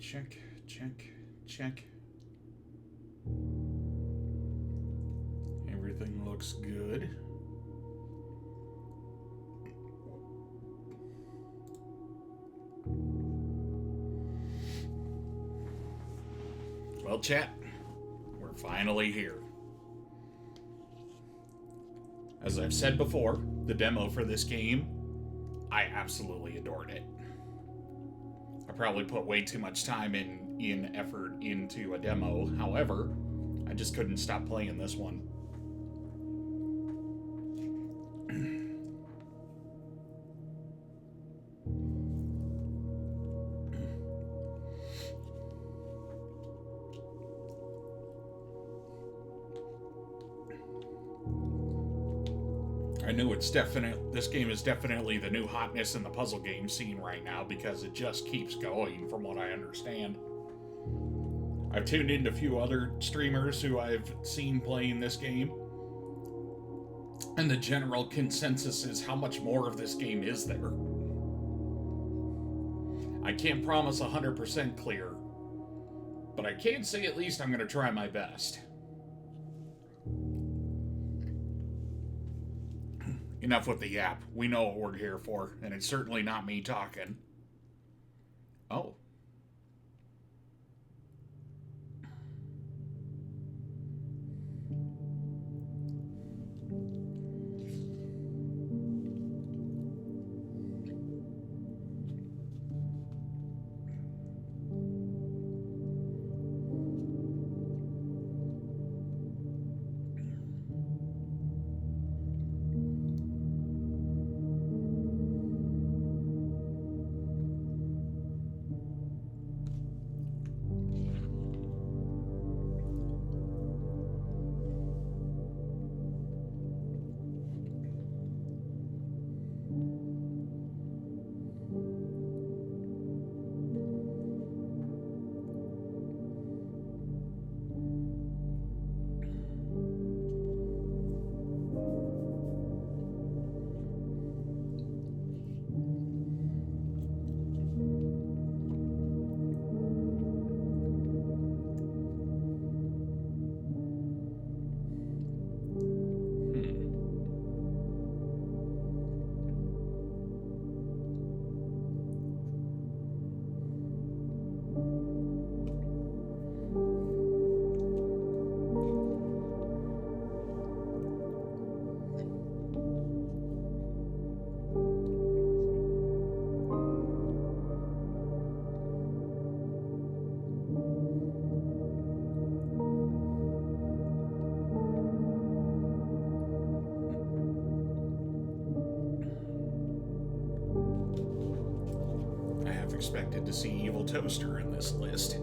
Check, check, check. Everything looks good. Well, chat, we're finally here. As I've said before, the demo for this game, I absolutely adored it. I probably put way too much time in effort into a demo. However, I just couldn't stop playing this one. I knew this game is definitely the new hotness in the puzzle game scene right now because it just keeps going from what I understand. I've tuned into a few other streamers who I've seen playing this game, and the general consensus is how much more of this game is there. I can't promise 100% clear, but I can say at least I'm going to try my best. Enough with the yap. We know what we're here for, and it's certainly not me talking. Oh. Expected to see Evil Toaster in this list.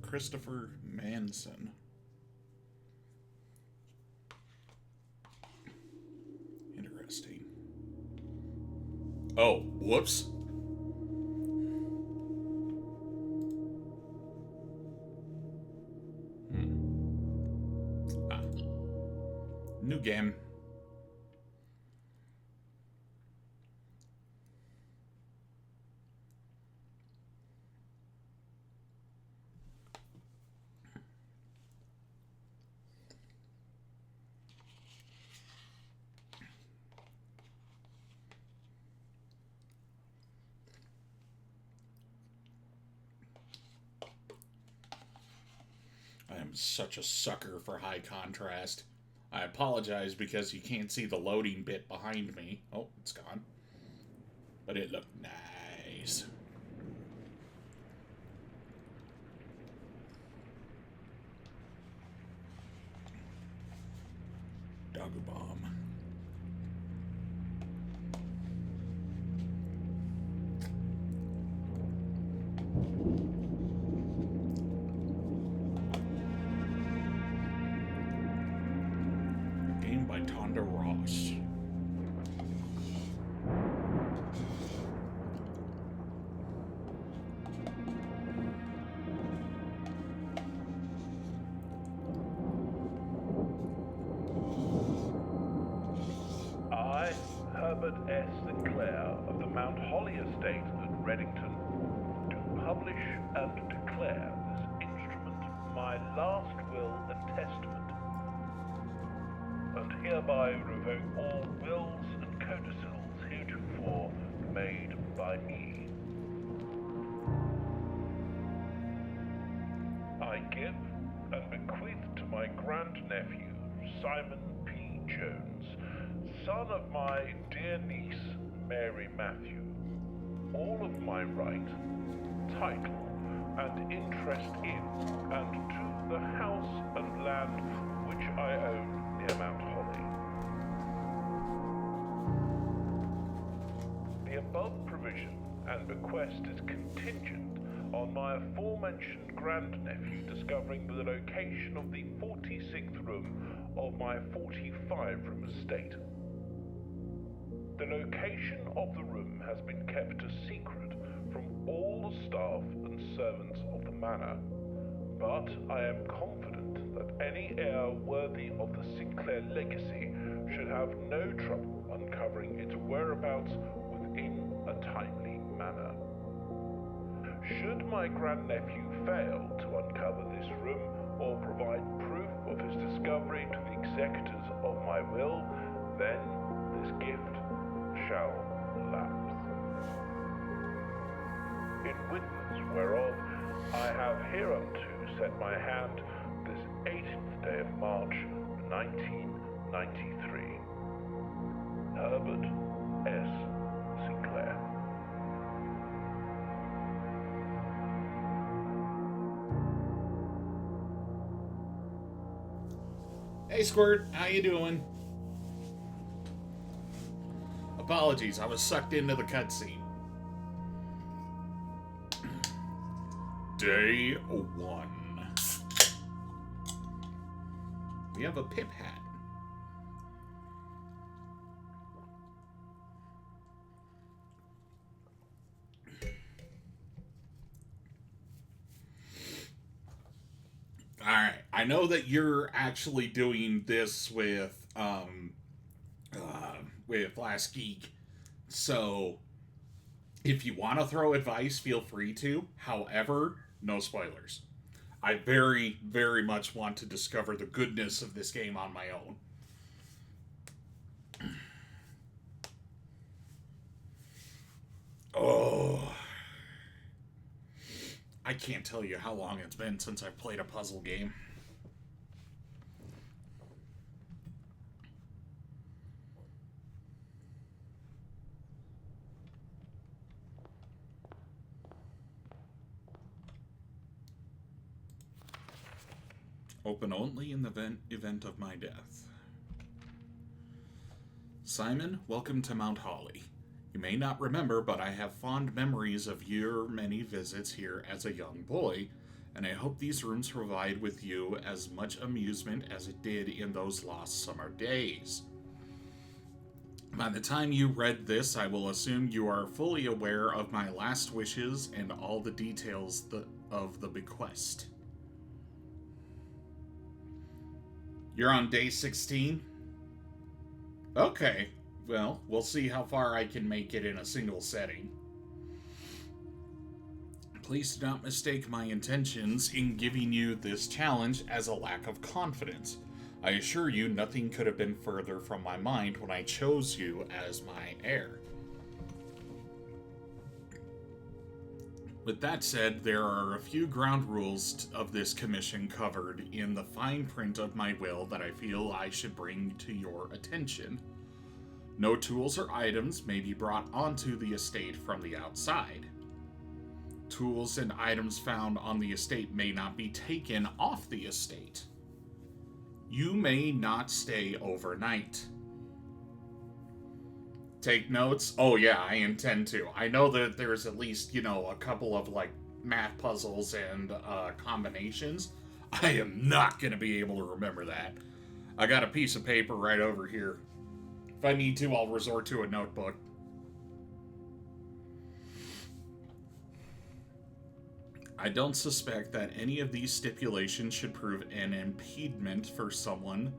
Christopher Manson. Interesting. Oh, whoops. New game. I am such a sucker for high contrast. I apologize because you can't see the loading bit behind me. Oh, it's gone. But it looked nice. Doggo Bomb. Game by Tonda Ross. I, Herbert S. Sinclair of the Mount Holly Estate at Reddington, do publish and declare this instrument my last will and testament, and hereby revoke all wills and codicils heretofore made by me. I give and bequeath to my grandnephew, Simon P. Jones, son of my dear niece, Mary Matthew, all of my right, title, and interest in and to the house and land which I own near Mount Holly. The above provision and bequest is contingent on my aforementioned grandnephew discovering the location of the 46th room of my 45-room estate. The location of the room has been kept a secret from all the staff and servants of the manor, but I am confident that any heir worthy of the Sinclair legacy should have no trouble uncovering its whereabouts within a timely manner. Should my grandnephew fail to uncover this room or provide proof of his discovery to the executors of my will, then this gift shall lapse. In witness whereof I have hereunto set my hand this 18th day of March, 1993. Herbert S. Sinclair. Hey Squirt, how you doing? Apologies, I was sucked into the cutscene. Day 1. We have a pip hat. Alright, I know that you're actually doing this with Last Geek, so if you want to throw advice, feel free to. However, no spoilers. I very, very much want to discover the goodness of this game on my own. Oh. I can't tell you how long it's been since I've played a puzzle game. Open only in the event of my death. Simon, welcome to Mount Holly. You may not remember, but I have fond memories of your many visits here as a young boy, and I hope these rooms provide with you as much amusement as it did in those lost summer days. By the time you read this, I will assume you are fully aware of my last wishes and all the details of the bequest. You're on day 16? Okay, well, we'll see how far I can make it in a single setting. Please do not mistake my intentions in giving you this challenge as a lack of confidence. I assure you nothing could have been further from my mind when I chose you as my heir. With that said, there are a few ground rules of this commission covered in the fine print of my will that I feel I should bring to your attention. No tools or items may be brought onto the estate from the outside. Tools and items found on the estate may not be taken off the estate. You may not stay overnight. Take notes? Oh yeah, I intend to. I know that there's at least, a couple of, math puzzles and combinations. I am not going to be able to remember that. I got a piece of paper right over here. If I need to, I'll resort to a notebook. I don't suspect that any of these stipulations should prove an impediment for someone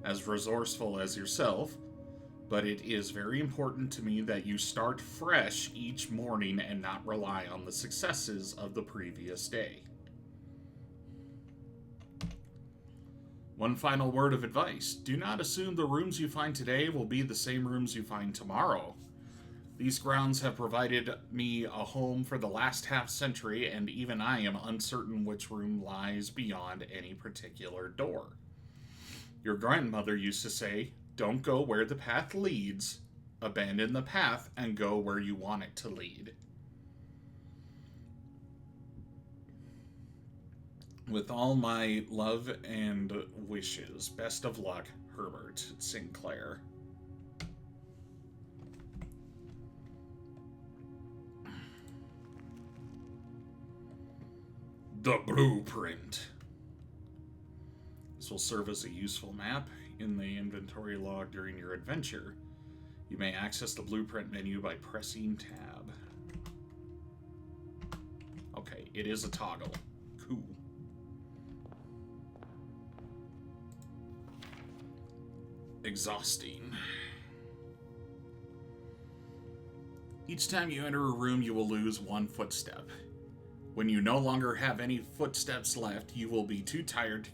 as resourceful as yourself, but it is very important to me that you start fresh each morning and not rely on the successes of the previous day. One final word of advice. Do not assume the rooms you find today will be the same rooms you find tomorrow. These grounds have provided me a home for the last half-century, and even I am uncertain which room lies beyond any particular door. Your grandmother used to say, "Don't go where the path leads. Abandon the path and go where you want it to lead." With all my love and wishes, best of luck, Herbert Sinclair. The blueprint. This will serve as a useful map in the inventory log during your adventure. You may access the blueprint menu by pressing tab. Okay, it is a toggle. Cool. Exhausting. Each time you enter a room, you will lose one footstep. When you no longer have any footsteps left, you will be too tired to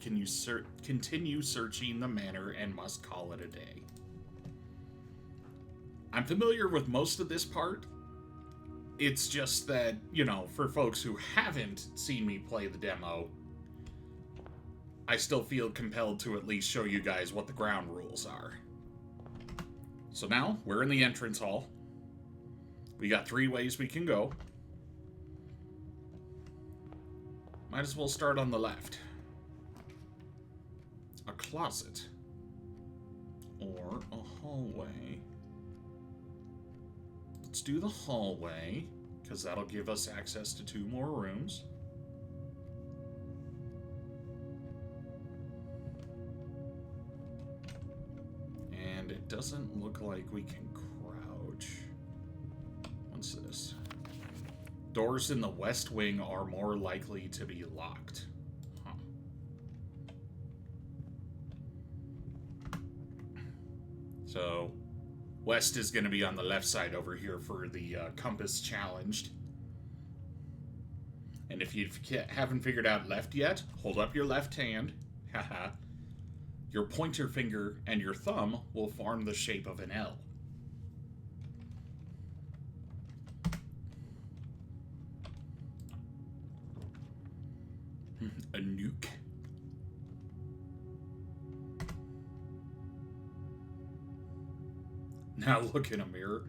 continue searching the manor and must call it a day. I'm familiar with most of this part. It's just that, for folks who haven't seen me play the demo, I still feel compelled to at least show you guys what the ground rules are. So now, we're in the entrance hall. We got 3 ways we can go. Might as well start on the left. A closet. Or a hallway. Let's do the hallway, because that'll give us access to 2 more rooms. And it doesn't look like we can crouch. What's this? Doors in the west wing are more likely to be locked. Huh. So, west is going to be on the left side over here for the compass challenged. And if you haven't figured out left yet, hold up your left hand. Haha. Your pointer finger and your thumb will form the shape of an L. A nuke. Now look in a mirror.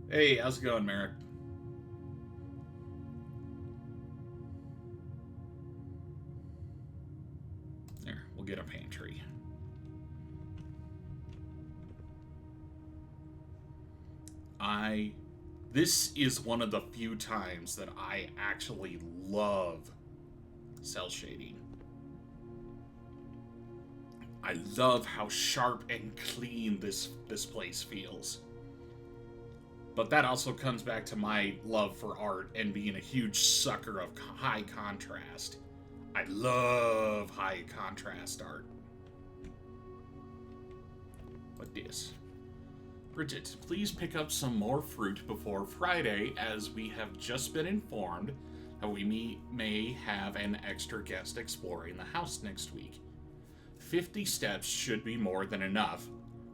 Hey, how's it going, Merrick? There, we'll get a pantry. This is one of the few times that I actually love cell shading. I love how sharp and clean this place feels. But that also comes back to my love for art and being a huge sucker of high contrast. I love high contrast art. What this? Bridget, please pick up some more fruit before Friday, as we have just been informed that we may have an extra guest exploring the house next week. 50 steps should be more than enough,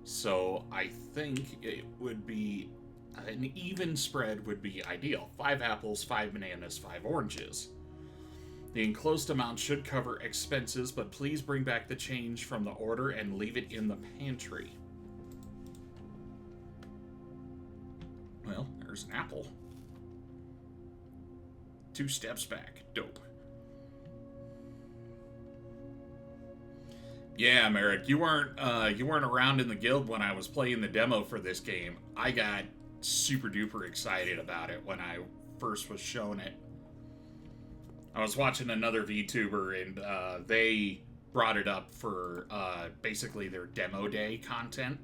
so I think it would be an even spread would be ideal. 5 apples, 5 bananas, 5 oranges. The enclosed amount should cover expenses, but please bring back the change from the order and leave it in the pantry. Well, there's an apple. 2 steps back. Dope. Yeah, Merrick, you weren't around in the guild when I was playing the demo for this game. I got super duper excited about it when I first was shown it. I was watching another VTuber and they brought it up for basically their demo day content.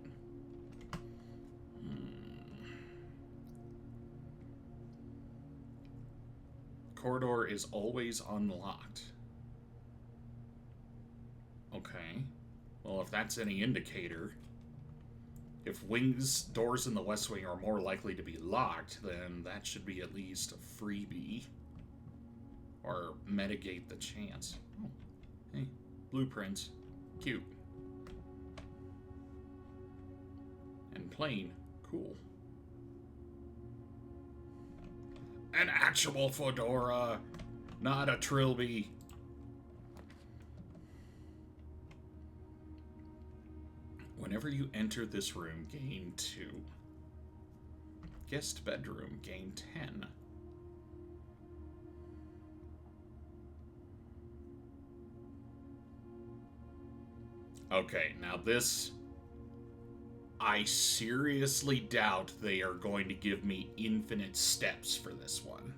Corridor is always unlocked. Okay. Well, if that's any indicator, if wings doors in the West Wing are more likely to be locked, then that should be at least a freebie. Or mitigate the chance. Oh, hey, blueprints. Cute. And plain. Cool. An actual fedora, not a trilby. Whenever you enter this room, gain 2. Guest bedroom, gain 10. Okay, now this... I seriously doubt they are going to give me infinite steps for this one.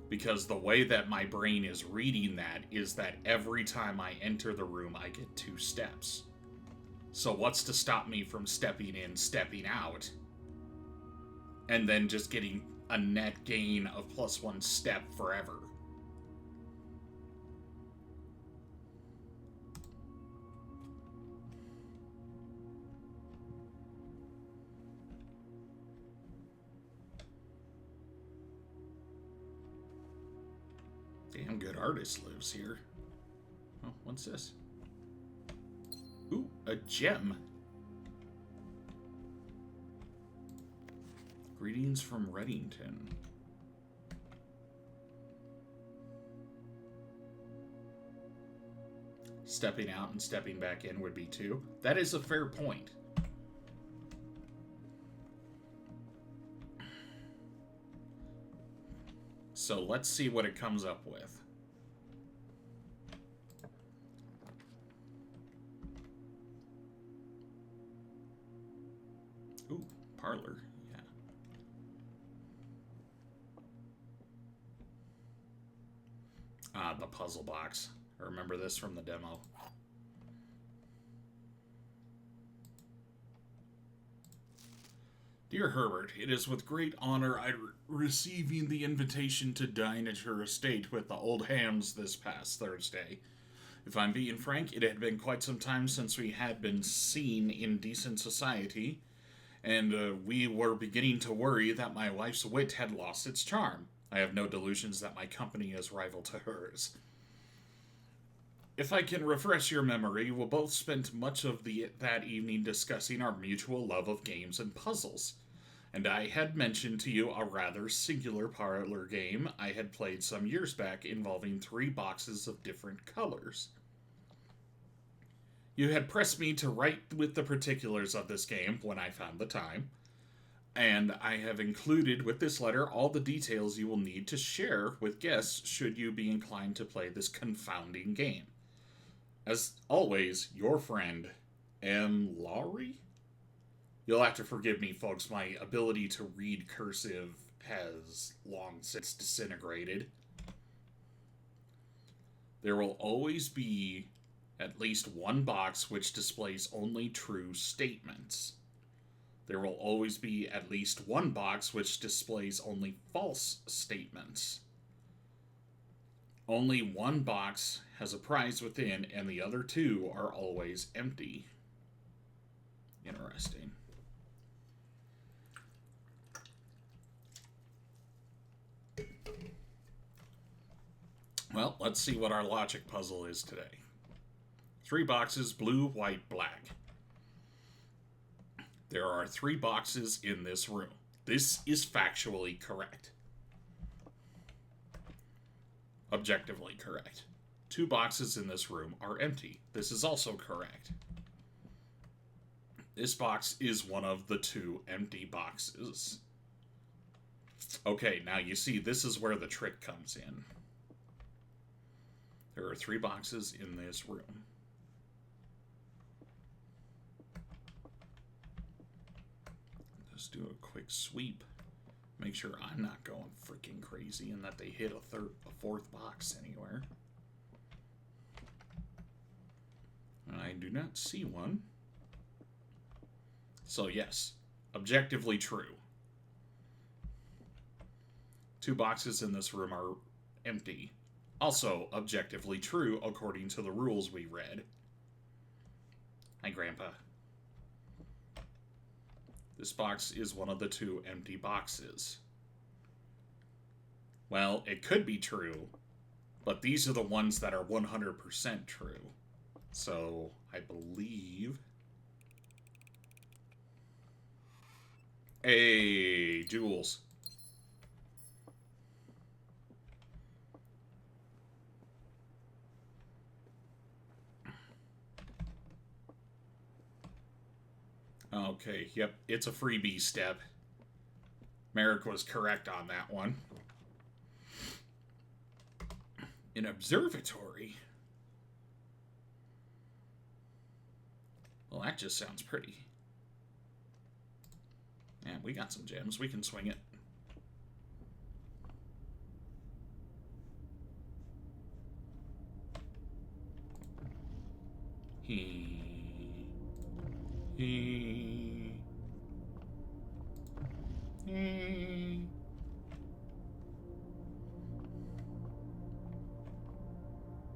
Because the way that my brain is reading that is that every time I enter the room, I get 2 steps. So what's to stop me from stepping in, stepping out, and then just getting a net gain of +1 step forever? Damn good artist lives here. Oh, what's this? Ooh, a gem. Greetings from Reddington. Stepping out and stepping back in would be 2. That is a fair point. So let's see what it comes up with. Ooh, parlor, yeah. The puzzle box. I remember this from the demo. Dear Herbert, it is with great honor I receiving the invitation to dine at your estate with the old hams this past Thursday. If I'm being frank, it had been quite some time since we had been seen in decent society, and we were beginning to worry that my wife's wit had lost its charm. I have no delusions that my company is rival to hers. If I can refresh your memory, we both spent much of that evening discussing our mutual love of games and puzzles. And I had mentioned to you a rather singular parlor game I had played some years back involving 3 boxes of different colors. You had pressed me to write with the particulars of this game when I found the time, and I have included with this letter all the details you will need to share with guests should you be inclined to play this confounding game. As always, your friend, M. Lowry? You'll have to forgive me, folks. My ability to read cursive has long since disintegrated. There will always be at least 1 box which displays only true statements. There will always be at least 1 box which displays only false statements. Only 1 box has a prize within, and the other 2 are always empty. Interesting. Well, let's see what our logic puzzle is today. 3 boxes, blue, white, black. There are 3 boxes in this room. This is factually correct. Objectively correct. 2 boxes in this room are empty. This is also correct. This box is one of the 2 empty boxes. Okay, now you see, this is where the trick comes in. There are 3 boxes in this room. Just do a quick sweep. Make sure I'm not going freaking crazy and that they hit a 4th box anywhere. I do not see one. So yes, objectively true. 2 boxes in this room are empty. Also objectively true according to the rules we read. Hi, Grandpa. This box is one of the 2 empty boxes. Well, it could be true, but these are the ones that are 100% true. So, I believe... Hey, Jules. Okay, yep, it's a freebie step. Merrick was correct on that one. An observatory? Well, that just sounds pretty. Yeah, we got some gems. We can swing it.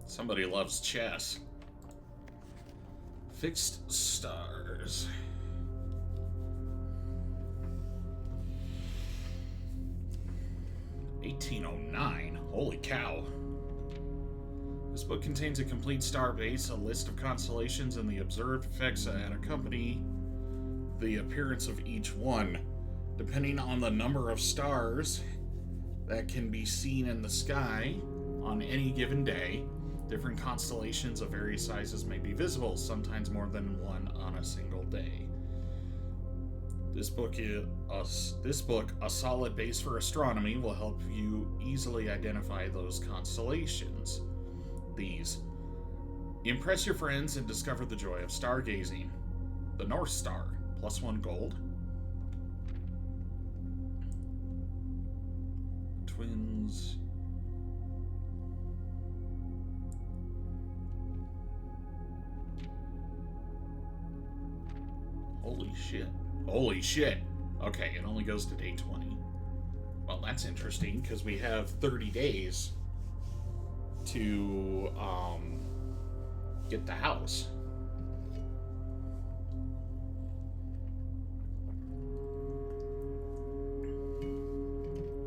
Somebody loves chess. Fixed stars. $1809. Holy cow. This book contains a complete star base, a list of constellations, and the observed effects that accompany the appearance of each one. Depending on the number of stars that can be seen in the sky on any given day, different constellations of various sizes may be visible, sometimes more than one on a single day. This book, a solid base for astronomy, will help you easily identify those constellations. These. Impress your friends and discover the joy of stargazing. The North Star, +1 gold. Twins. Holy shit. Holy shit. Okay, it only goes to day 20. Well, that's interesting, because we have 30 days to get the house.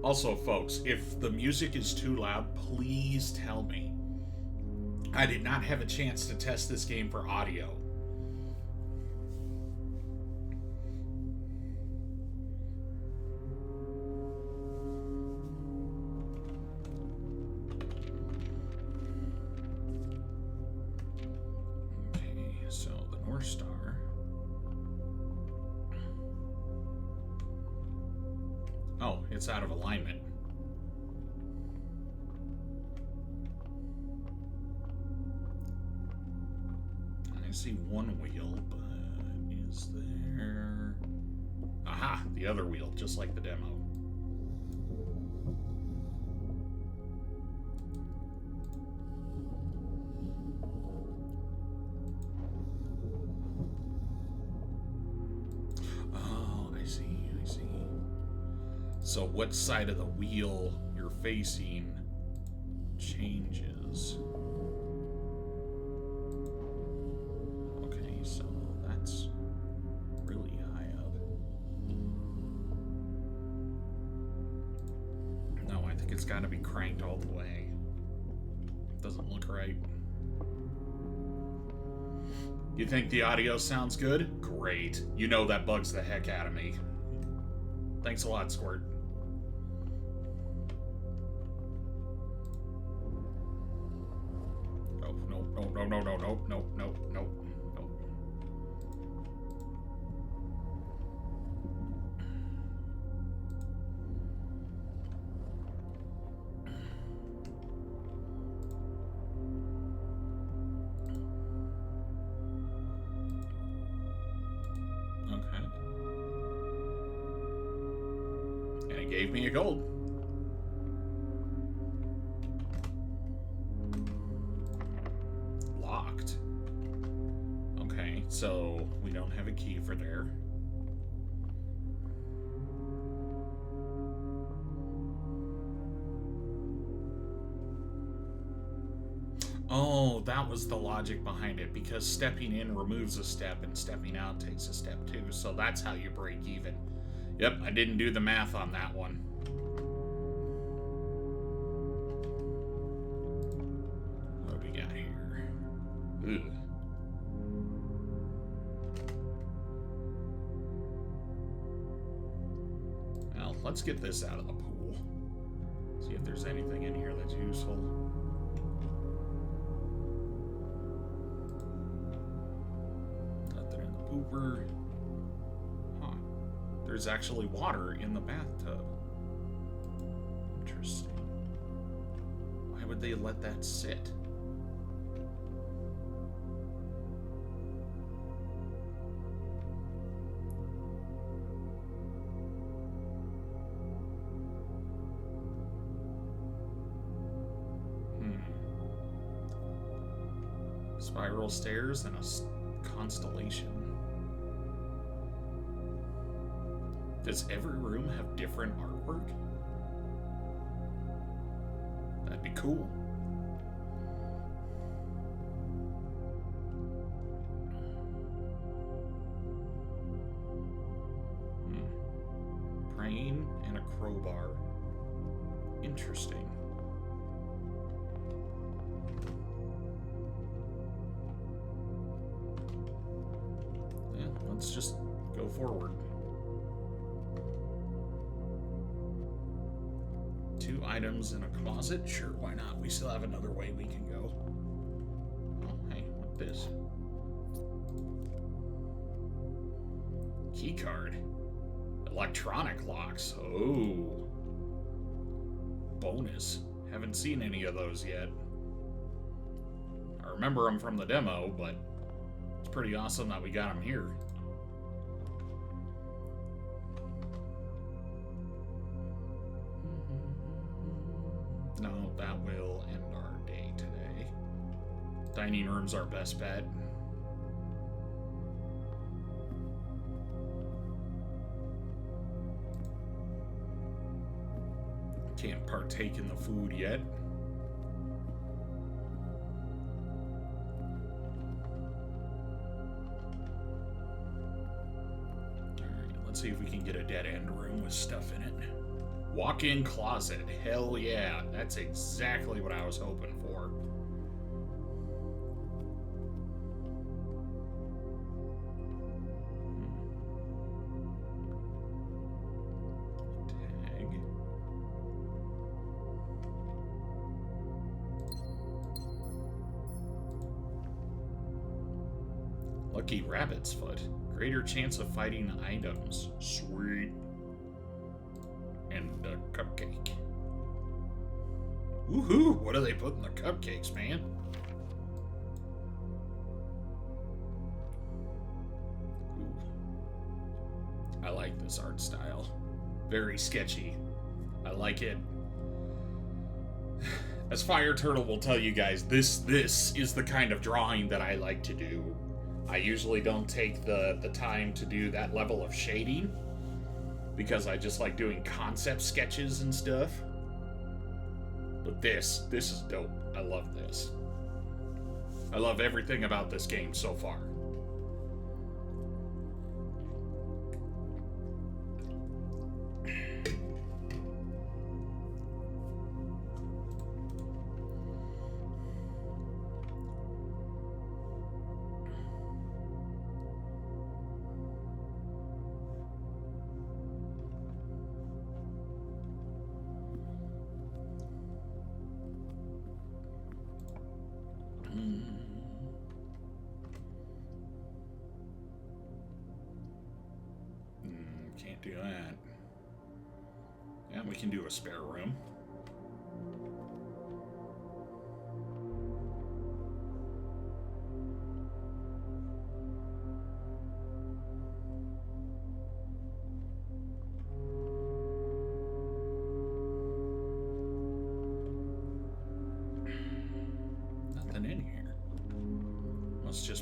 Also, folks, if the music is too loud, please tell me. I did not have a chance to test this game for audio. Star. Oh, it's out of alignment. I see one wheel, but is there... Aha! The other wheel, just like the demo. So what side of the wheel you're facing changes. Okay, so that's really high up. No, I think it's got to be cranked all the way. Doesn't look right. You think the audio sounds good? Great. You know that bugs the heck out of me. Thanks a lot, Squirt. No. And it gave me a gold. Locked. Okay, so we don't have a key for there. Oh, that was the logic behind it, because stepping in removes a step and stepping out takes a step too, so that's how you break even. Yep, I didn't do the math on that one. What do we got here? Ugh. Well, let's get this out of the pool. See if there's anything in here that's useful. Nothing in the pooper. Huh. There's actually water in the bathtub. Interesting. Why would they let that sit? Spiral stairs and a constellation. Does every room have different artwork? That'd be cool. Crane and a crowbar. Interesting. Yeah, let's just go forward. 2 items in a closet? Sure, why not? We still have another way we can go. Oh, hey, what's this? Key card. Electronic locks. Oh. Bonus. Haven't seen any of those yet. I remember them from the demo, but it's pretty awesome that we got them here. No, that will end our day today. Dining room's our best bet. Can't partake in the food yet. Alright, let's see if we can get a dead end room with stuff in it. Walk-in closet. Hell yeah. That's exactly what I was hoping for. Tag. Lucky rabbit's foot. Greater chance of fighting items. Sweet. And a cupcake. Woohoo! What do they put in the cupcakes, man? Ooh. I like this art style. Very sketchy. I like it. As Fire Turtle will tell you guys, this is the kind of drawing that I like to do. I usually don't take the time to do that level of shading, because I just like doing concept sketches and stuff. But this is dope. I love this. I love everything about this game so far. Can't do that. Yeah, we can do a spare room.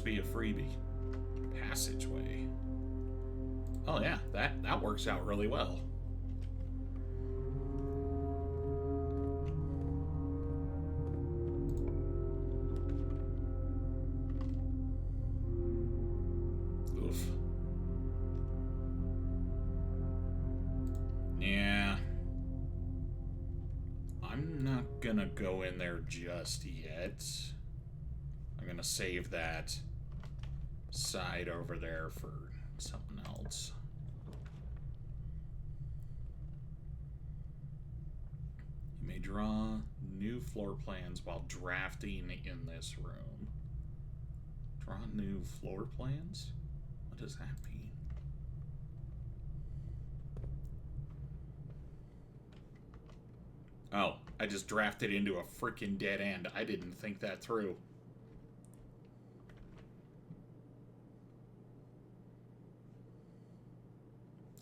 must be a freebie. Passageway. Oh yeah, that works out really well. Oof. Yeah. I'm not gonna go in there just yet. I'm gonna save that side over there for something else. You may draw new floor plans while drafting in this room. Draw new floor plans? What does that mean? Oh, I just drafted into a freaking dead end. I didn't think that through.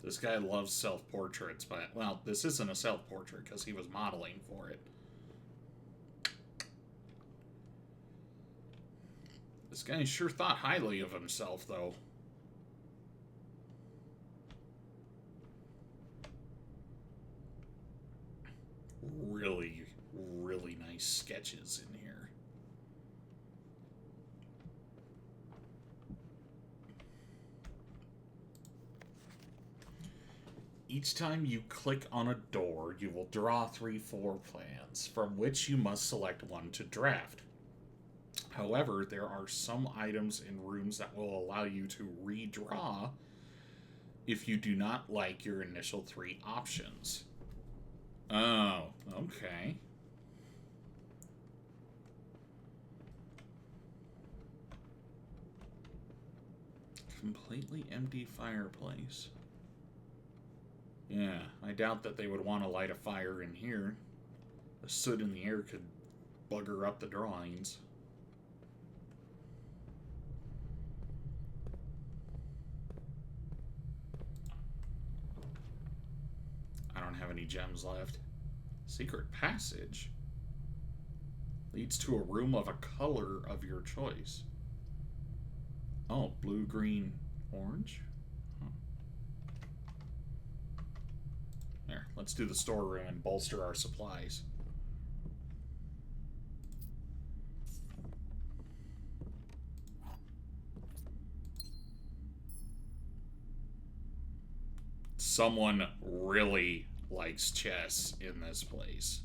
This guy loves self-portraits, but, well, this isn't a self-portrait because he was modeling for it. This guy sure thought highly of himself, though. Really, really nice sketches in here. Each time you click on a door, you will draw 3 floor plans, from which you must select one to draft. However, there are some items in rooms that will allow you to redraw if you do not like your initial 3 options. Oh, okay. Completely empty fireplace. Yeah, I doubt that they would want to light a fire in here. The soot in the air could bugger up the drawings. I don't have any gems left. Secret passage leads to a room of a color of your choice. Oh, blue, green, orange? There, let's do the storeroom and bolster our supplies. Someone really likes chess in this place.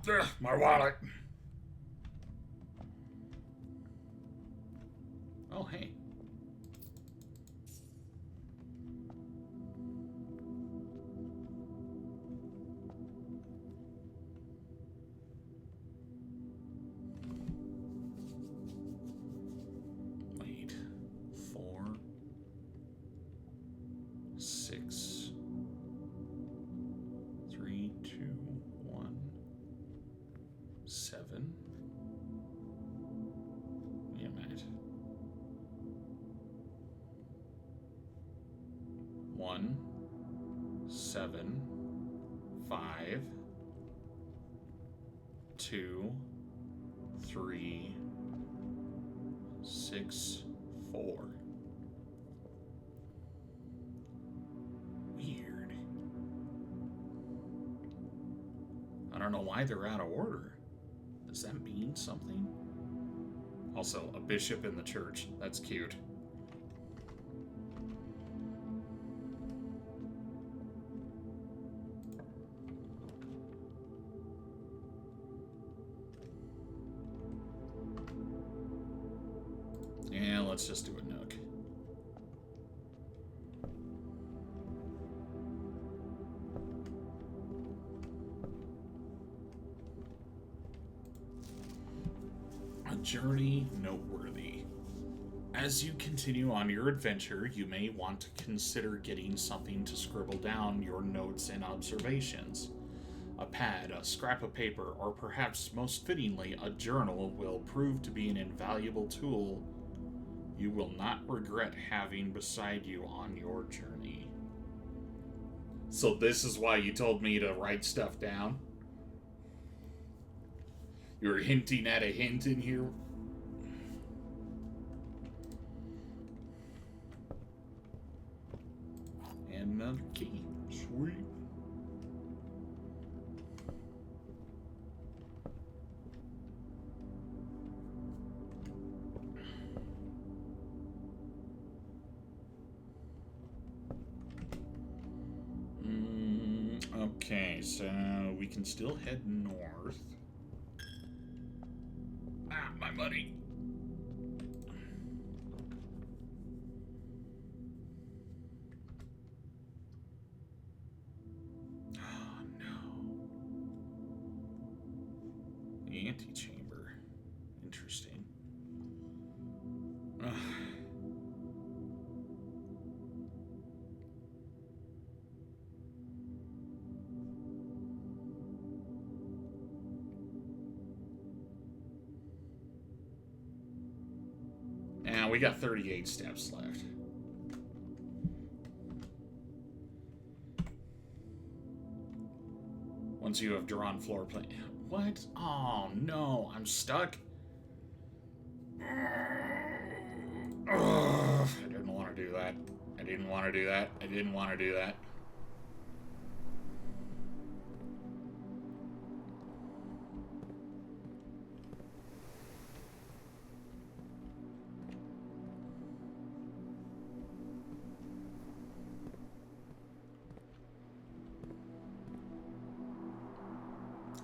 Ugh, my wallet. Oh, hey. Wait. 4, 6, 3, 2, 1. 7. Wait a minute. 1, 7, 5, 2, 3, 6, 4. Weird. I don't know why they're out of order. Does that mean something? Also, a bishop in the church. That's cute. Yeah, let's just do a nook. Journey noteworthy. As you continue on your adventure, you may want to consider getting something to scribble down your notes and observations. A pad, a scrap of paper, or perhaps most fittingly, a journal will prove to be an invaluable tool you will not regret having beside you on your journey. So this is why you told me to write stuff down? You were hinting at a hint in here? And another key. Sweet. Okay, so we can still head north. Ah, my money. Oh, no. The antechamber. Interesting. Ugh. Now we got 38 steps left. Once you have drawn floor plan. What? Oh no, I'm stuck. Ugh, I didn't want to do that. I didn't want to do that. I didn't want to do that.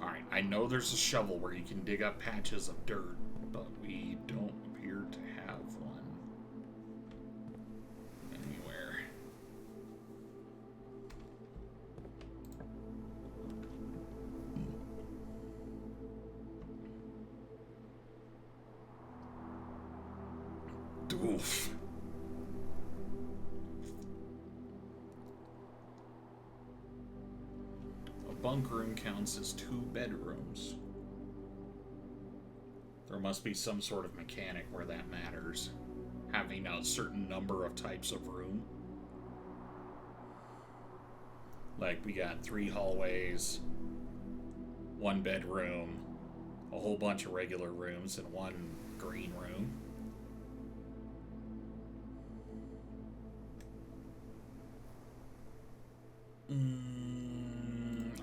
Alright, I know there's a shovel where you can dig up patches of dirt, but we don't appear to have one anywhere. Oof. Bunk room counts as 2 bedrooms. There must be some sort of mechanic where that matters. Having a certain number of types of room. Like, we got 3 hallways, 1 bedroom, a whole bunch of regular rooms, and 1 green room.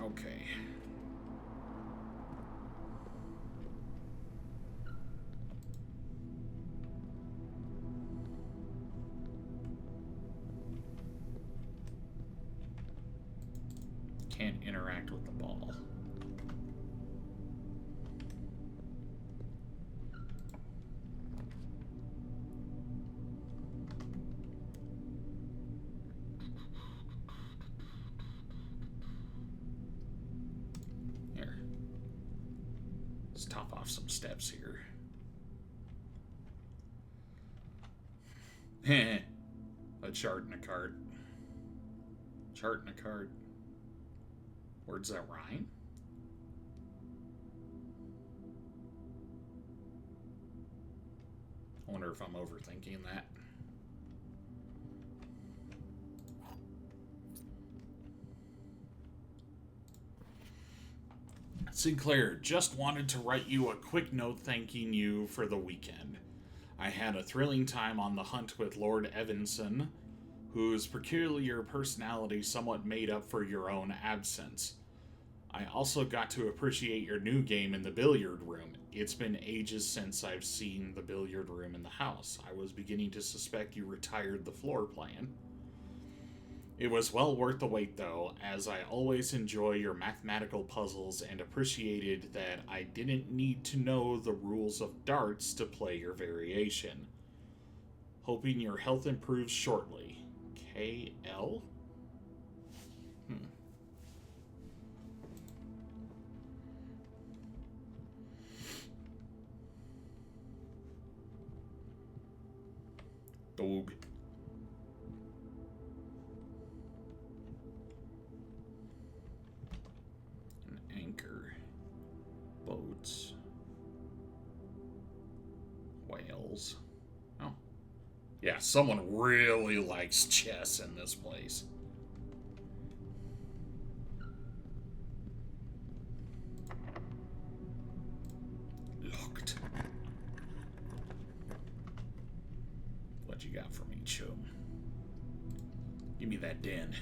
Okay. Can't interact with the ball. Let's top off some steps here. A chart and a cart. Chart and a cart. Words that rhyme? I wonder if I'm overthinking that. Sinclair, just wanted to write you a quick note thanking you for the weekend. I had a thrilling time on the hunt with Lord Evanson, whose peculiar personality somewhat made up for your own absence. I also got to appreciate your new game in the billiard room. It's been ages since I've seen the billiard room in the house. I was beginning to suspect you retired the floor plan. It was well worth the wait, though, as I always enjoy your mathematical puzzles and appreciated that I didn't need to know the rules of darts to play your variation. Hoping your health improves shortly. KL? Dog. An anchor. Boats. Whales. Oh. Yeah, someone really likes chess in this place. Locked. What you got for me, chum? Give me that den.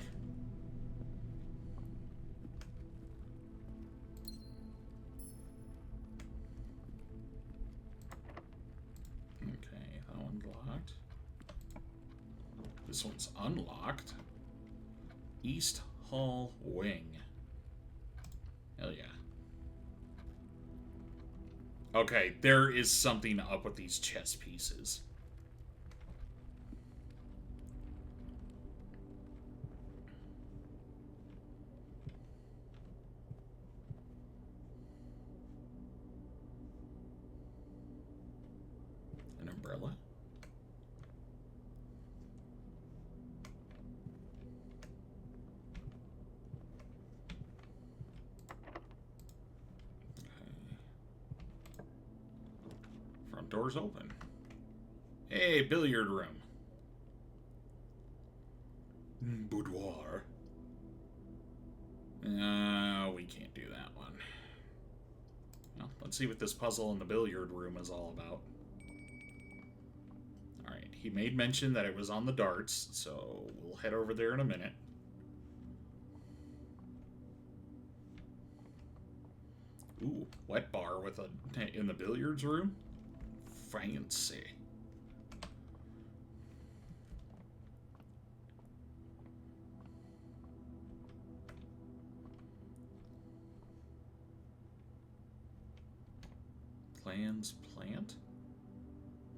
Okay, that one's locked. This one's unlocked. East Hall Wing. Hell yeah. Okay, there is something up with these chess pieces. An umbrella? Front door's open. Hey, billiard room. Boudoir. We can't do that one. Well, let's see what this puzzle in the billiard room is all about. Alright, he made mention that it was on the darts, so we'll head over there in a minute. Ooh, wet bar with a in the billiards room? Fancy. Plans plant?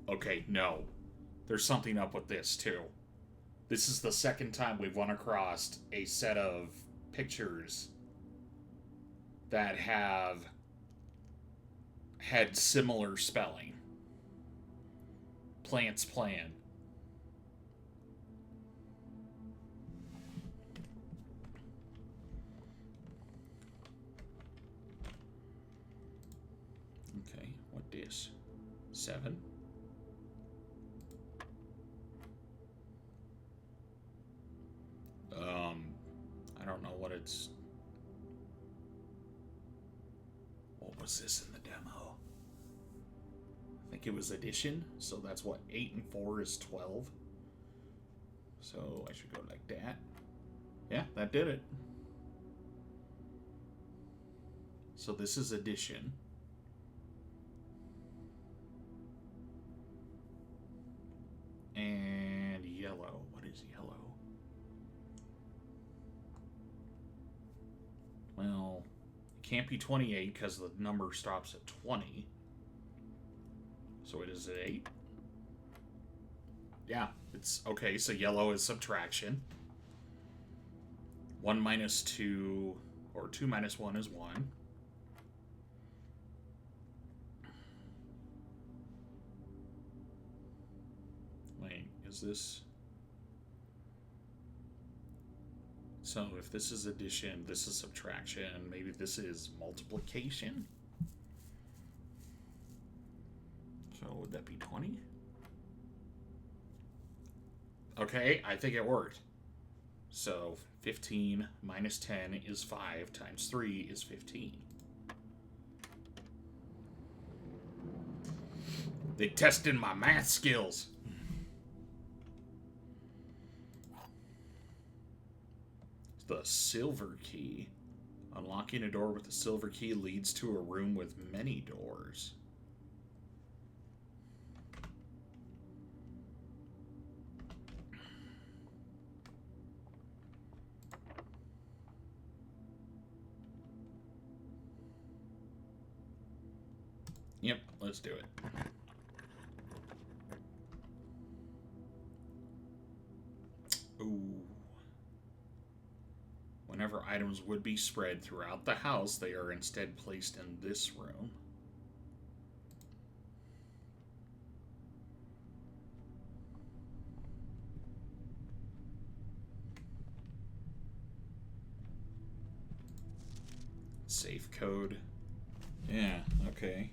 Okay, no. There's something up with this, too. This is the second time we've run across a set of pictures that have had similar spelling. Plants plan. Okay, what dish? 7. I don't know what it's... What was this in the demo? I think it was addition, so that's what, 8 and 4 is 12. So I should go like that. Yeah, that did it. So this is addition. And yellow. What is yellow? Well, it can't be 28 because the number stops at 20. So it is at 8. Yeah, it's okay. So yellow is subtraction. 1 minus 2, or 2 minus 1 is 1. Wait, is this... So if this is addition, this is subtraction, maybe this is multiplication? So would that be 20? Okay, I think it worked. So 15 minus 10 is 5 times 3 is 15. They tested my math skills. The silver key. Unlocking a door with the silver key leads to a room with many doors. Yep, let's do it. Ooh. Whenever items would be spread throughout the house, they are instead placed in this room. Safe code. Yeah, okay.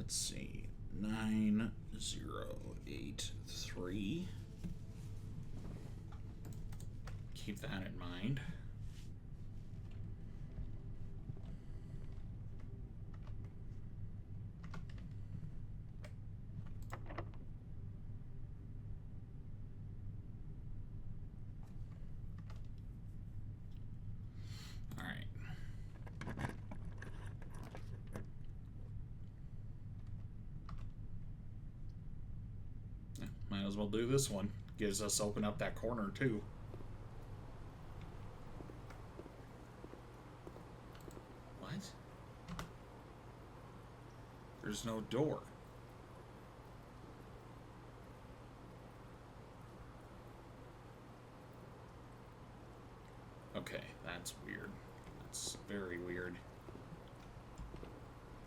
let's see. 9083. Keep that in mind. All right. Might as well do this one. Gives us open up that corner too. What? There's no door. Okay, that's weird. That's very weird.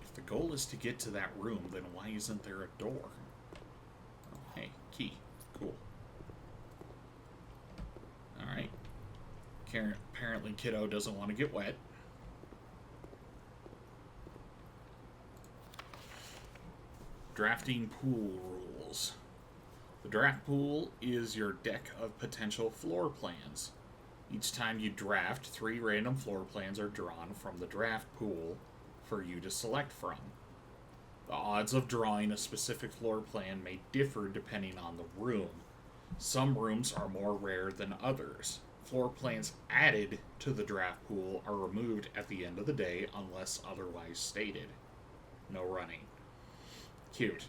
If the goal is to get to that room, then why isn't there a door? Oh, hey, key. Cool. Alright. Apparently Kiddo doesn't want to get wet. Drafting pool rules. The draft pool is your deck of potential floor plans. Each time you draft, 3 random floor plans are drawn from the draft pool for you to select from. The odds of drawing a specific floor plan may differ depending on the room. Some rooms are more rare than others. Floor plans added to the draft pool are removed at the end of the day unless otherwise stated. No running. Cute.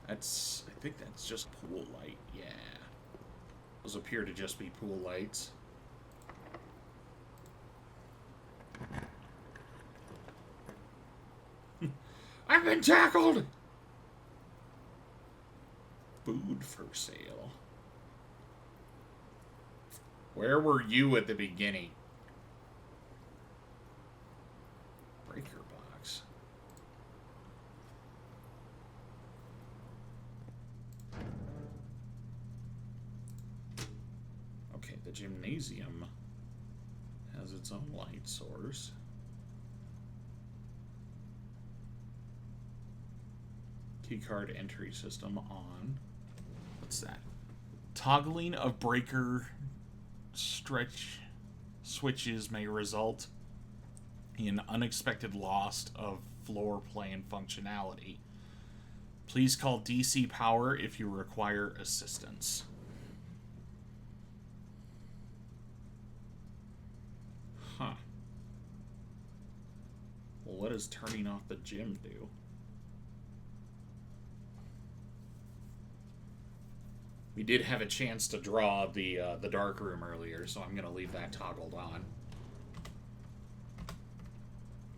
I think that's just pool light, yeah. Those appear to just be pool lights. I've been tackled! Food for sale. Where were you at the beginning? Breaker box. Okay, the gymnasium has its own light source. Keycard entry system on. What's that? Toggling of breaker stretch switches may result in unexpected loss of floor plan functionality. Please call DC Power if you require assistance. Huh. Well, what does turning off the gym do? We did have a chance to draw the dark room earlier, so I'm going to leave that toggled on.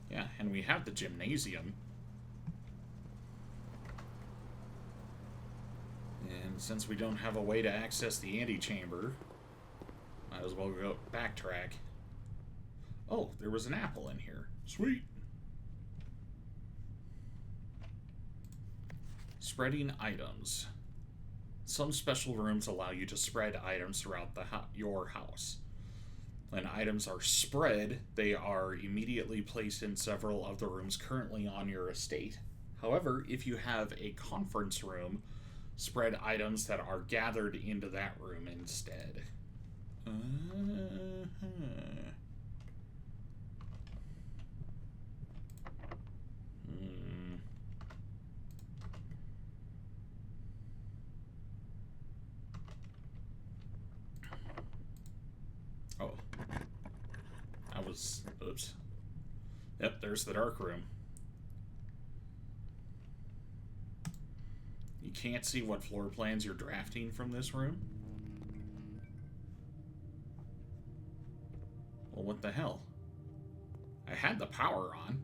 Yeah, and we have the gymnasium. And since we don't have a way to access the antechamber, might as well go backtrack. Oh, there was an apple in here. Sweet. Spreading items. Some special rooms allow you to spread items throughout your house. When items are spread, they are immediately placed in several of the rooms currently on your estate. However, if you have a conference room, spread items that are gathered into that room instead. Oh. Oops. Yep, there's the dark room. You can't see what floor plans you're drafting from this room? Well, what the hell? I had the power on.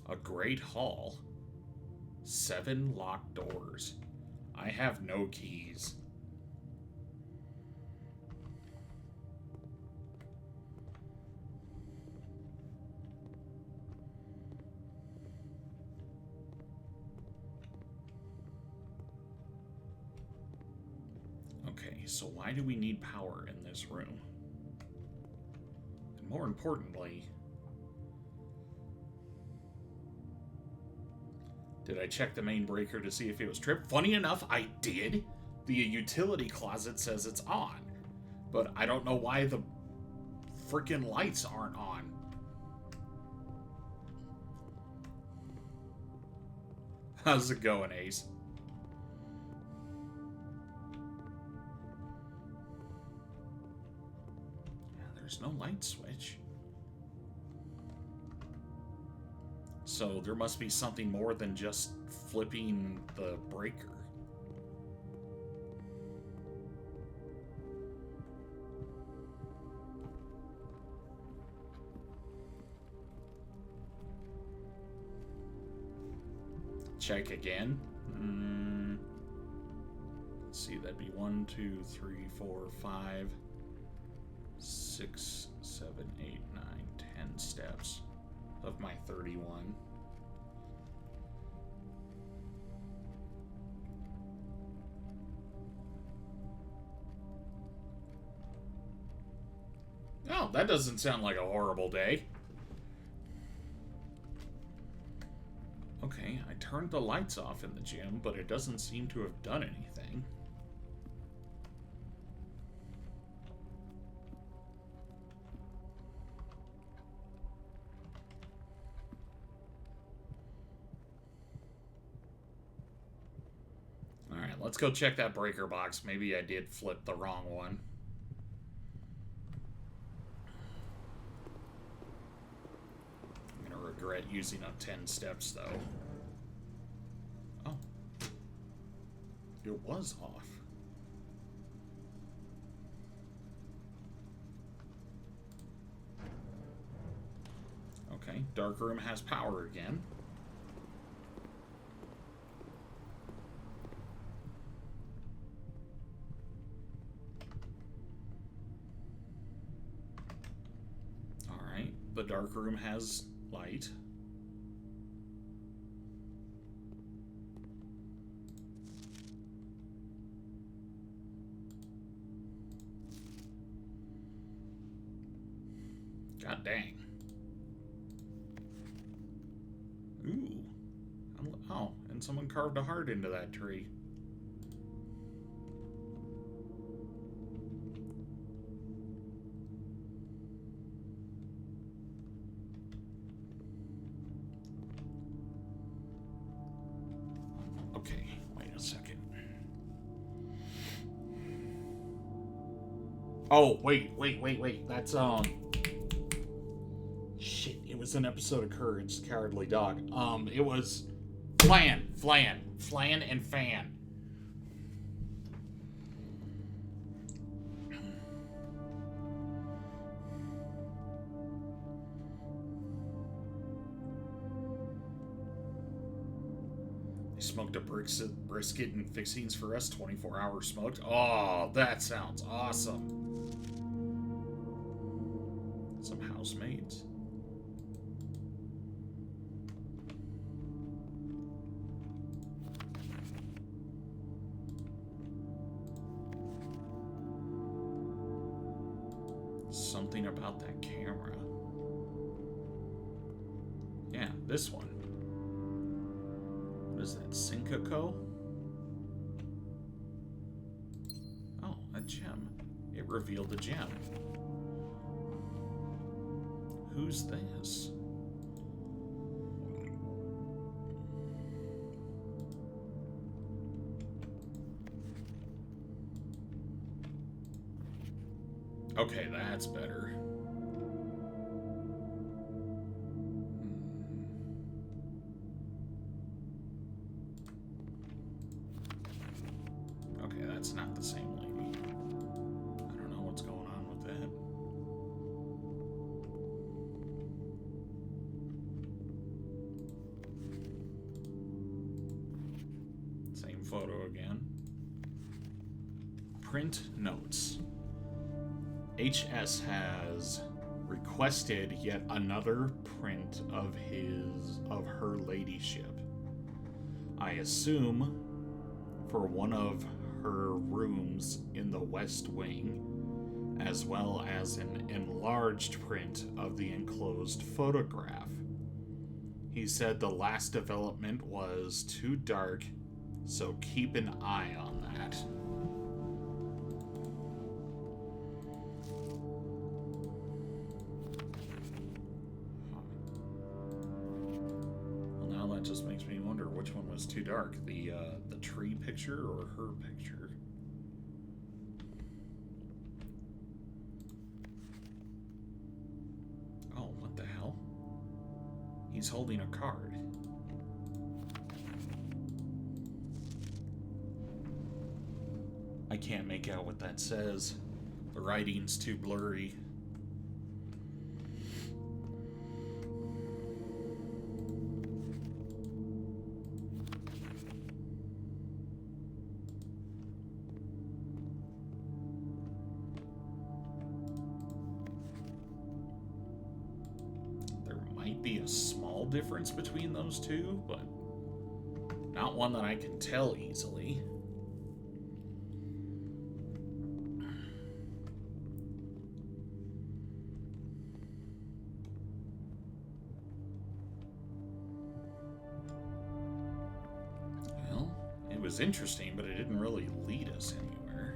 A great hall. 7 locked doors. I have no keys. Okay, so why do we need power in this room? And more importantly, did I check the main breaker to see if it was tripped? Funny enough, I did. The utility closet says it's on, but I don't know why the freaking lights aren't on. How's it going, Ace? Yeah, there's no light switch. So there must be something more than just flipping the breaker. Check again. Let's see, that'd be 1, 2, 3, 4, 5, 6, 7, 8, 9, 10 steps of my 31. Oh, that doesn't sound like a horrible day. Okay, I turned the lights off in the gym, but it doesn't seem to have done anything. Alright, let's go check that breaker box. Maybe I did flip the wrong one. Regret using up 10 steps, though. Oh. It was off. Okay, dark room has power again. Alright, the dark room has light. God dang. Ooh. Oh, and someone carved a heart into that tree. Okay, wait a second. Oh, wait. That's, shit, it was an episode of Courage the Cowardly Dog. It was Flan, and Fan. They smoked a brisket and fixings for us, 24-hour smoked. Oh, that sounds awesome. Some housemaids. Something about that camera. Yeah, this one. What is that, Syncoco? Oh, a gem. It revealed the gem. Who's this? Okay, that's better. Okay, that's not the same lady. I don't know what's going on with that. Same photo again. Print notes. HS has requested yet another print of her ladyship. I assume for one of her rooms in the West Wing, as well as an enlarged print of the enclosed photograph. He said the last development was too dark, so keep an eye on that. Well, now that just makes me wonder which one was too dark, the tree picture or her picture. Oh, what the hell? He's holding a card. I can't make out what that says. The writing's too blurry. There might be a small difference between those two, but not one that I can tell easily. It was interesting, but it didn't really lead us anywhere.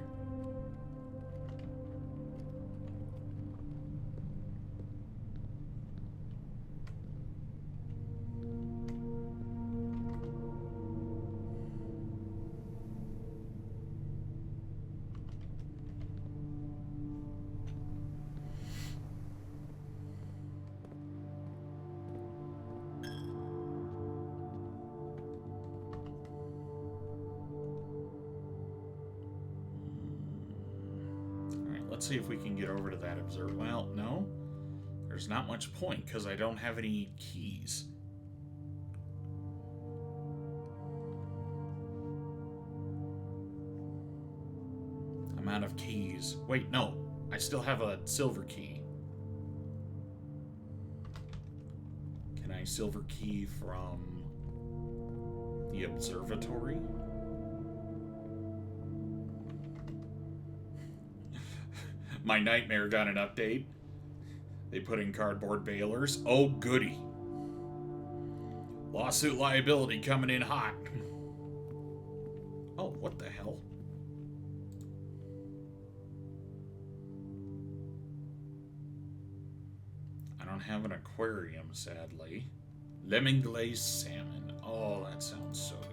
Let's see if we can get over to that observer. Well, no. There's not much point because I don't have any keys. I'm out of keys. Wait, no. I still have a silver key. Can I silver key from the observatory? My nightmare got an update. They put in cardboard bailers. Oh, goody. Lawsuit liability coming in hot. Oh, what the hell? I don't have an aquarium, sadly. Lemon glazed salmon. Oh, that sounds so good.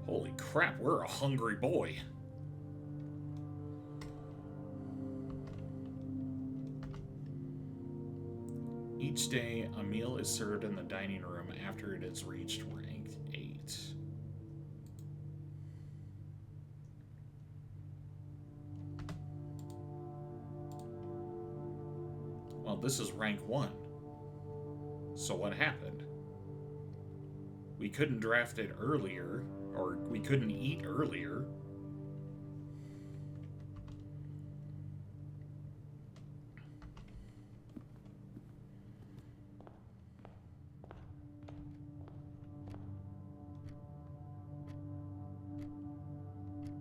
Holy crap, we're a hungry boy. Each day, a meal is served in the dining room after it has reached rank 8. Well, this is rank 1. So what happened? We couldn't draft it earlier. Or we couldn't eat earlier.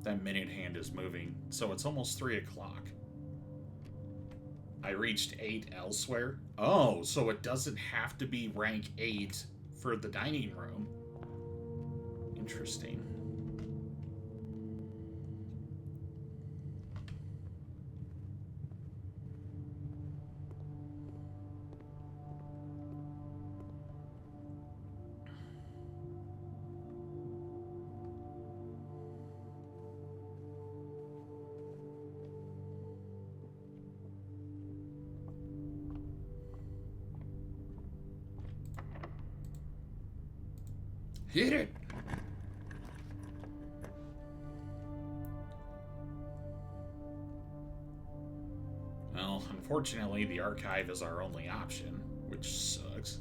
That minute hand is moving, so it's almost 3 o'clock. I reached 8 elsewhere. Oh, so it doesn't have to be rank 8 for the dining room. Interesting. Hit it! Well, unfortunately, the archive is our only option, which sucks.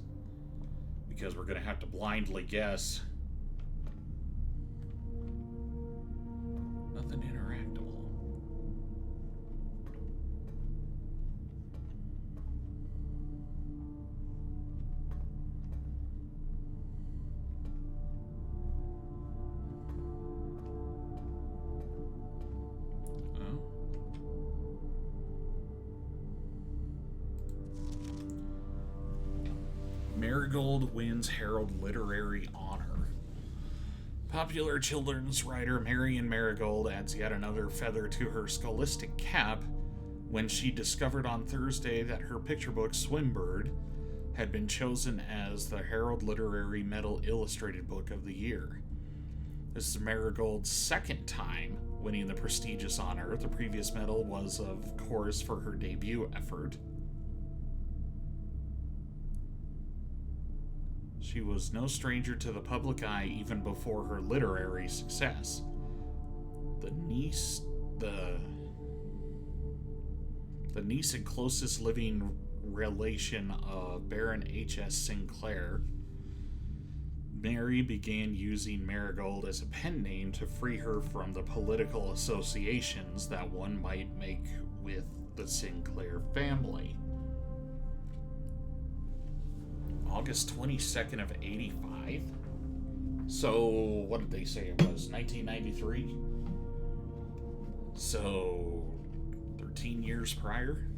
Because we're gonna have to blindly guess. Nothing interactable. Marigold wins Herald Literary Honor. Popular children's writer Marion Marigold adds yet another feather to her scholastic cap when she discovered on Thursday that her picture book, Swimbird, had been chosen as the Herald Literary Medal Illustrated Book of the Year. This is Marigold's second time winning the prestigious honor. The previous medal was, of course, for her debut effort. She was no stranger to the public eye even before her literary success. The niece and closest living relation of Baron H.S. Sinclair, Mary began using Marigold as a pen name to free her from the political associations that one might make with the Sinclair family. August 22nd of 85? So, what did they say it was? 1993? So, 13 years prior?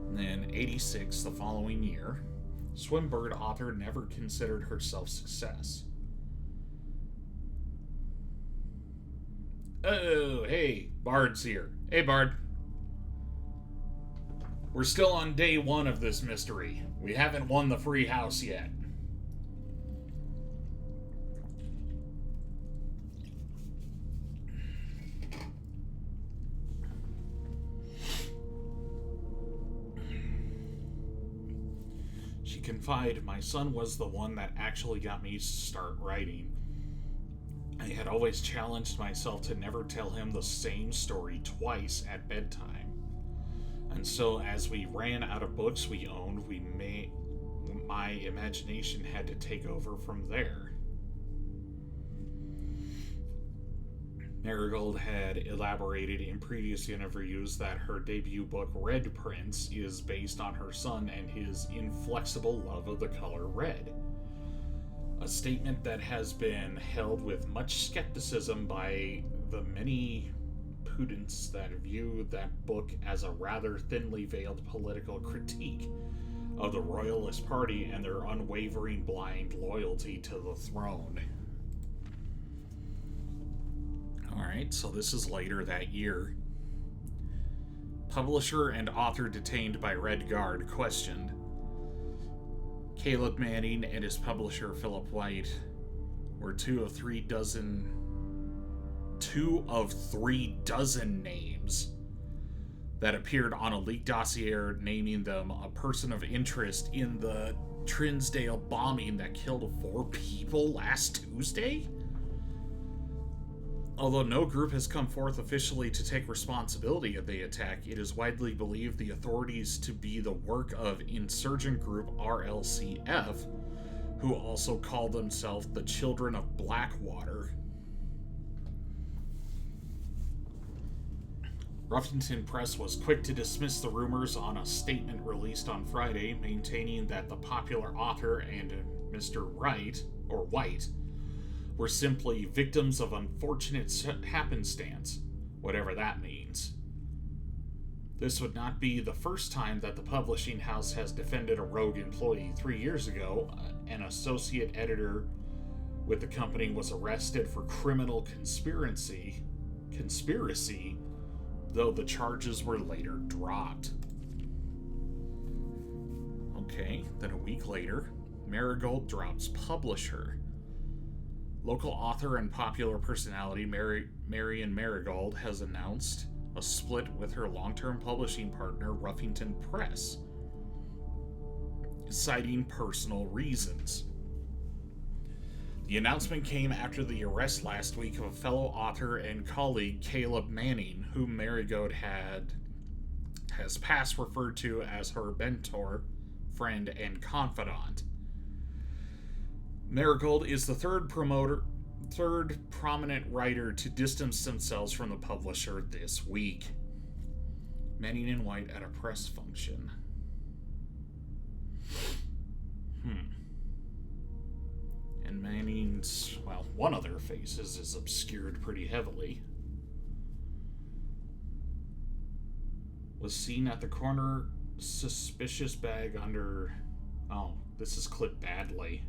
And then 86, the following year, Swimbird author never considered herself success. Oh, hey, Bard's here. Hey, Bard. We're still on day one of this mystery. We haven't won the free house yet. She confided, my son was the one that actually got me to start writing. I had always challenged myself to never tell him the same story twice at bedtime. And so as we ran out of books we owned, my imagination had to take over from there. Marigold had elaborated in previous interviews that her debut book, Red Prince, is based on her son and his inflexible love of the color red. A statement that has been held with much skepticism by the many pundits that view that book as a rather thinly veiled political critique of the Royalist Party and their unwavering blind loyalty to the throne. Alright, so this is later that year. Publisher and author detained by Red Guard questioned. Caleb Manning and his publisher Philip White were two of three dozen names that appeared on a leaked dossier naming them a person of interest in the Trinsdale bombing that killed 4 people last Tuesday? Although no group has come forth officially to take responsibility of the attack, it is widely believed the authorities to be the work of insurgent group RLCF, who also call themselves the Children of Blackwater. Ruffington Press was quick to dismiss the rumors on a statement released on Friday, maintaining that the popular author and Mr. White were simply victims of unfortunate happenstance, whatever that means. This would not be the first time that the publishing house has defended a rogue employee. 3 years ago, an associate editor with the company was arrested for criminal conspiracy, though the charges were later dropped. Okay, then a week later, Marigold drops publisher. Local author and popular personality Marion Marigold has announced a split with her long-term publishing partner Ruffington Press, citing personal reasons. The announcement came after the arrest last week of a fellow author and colleague, Caleb Manning, whom Marigold has past referred to as her mentor, friend, and confidant. Marigold is the third prominent writer to distance themselves from the publisher this week. Manning and White at a press function. And Manning's, well, one of their faces is obscured pretty heavily. Was seen at the corner, suspicious bag under... Oh, this is clipped badly.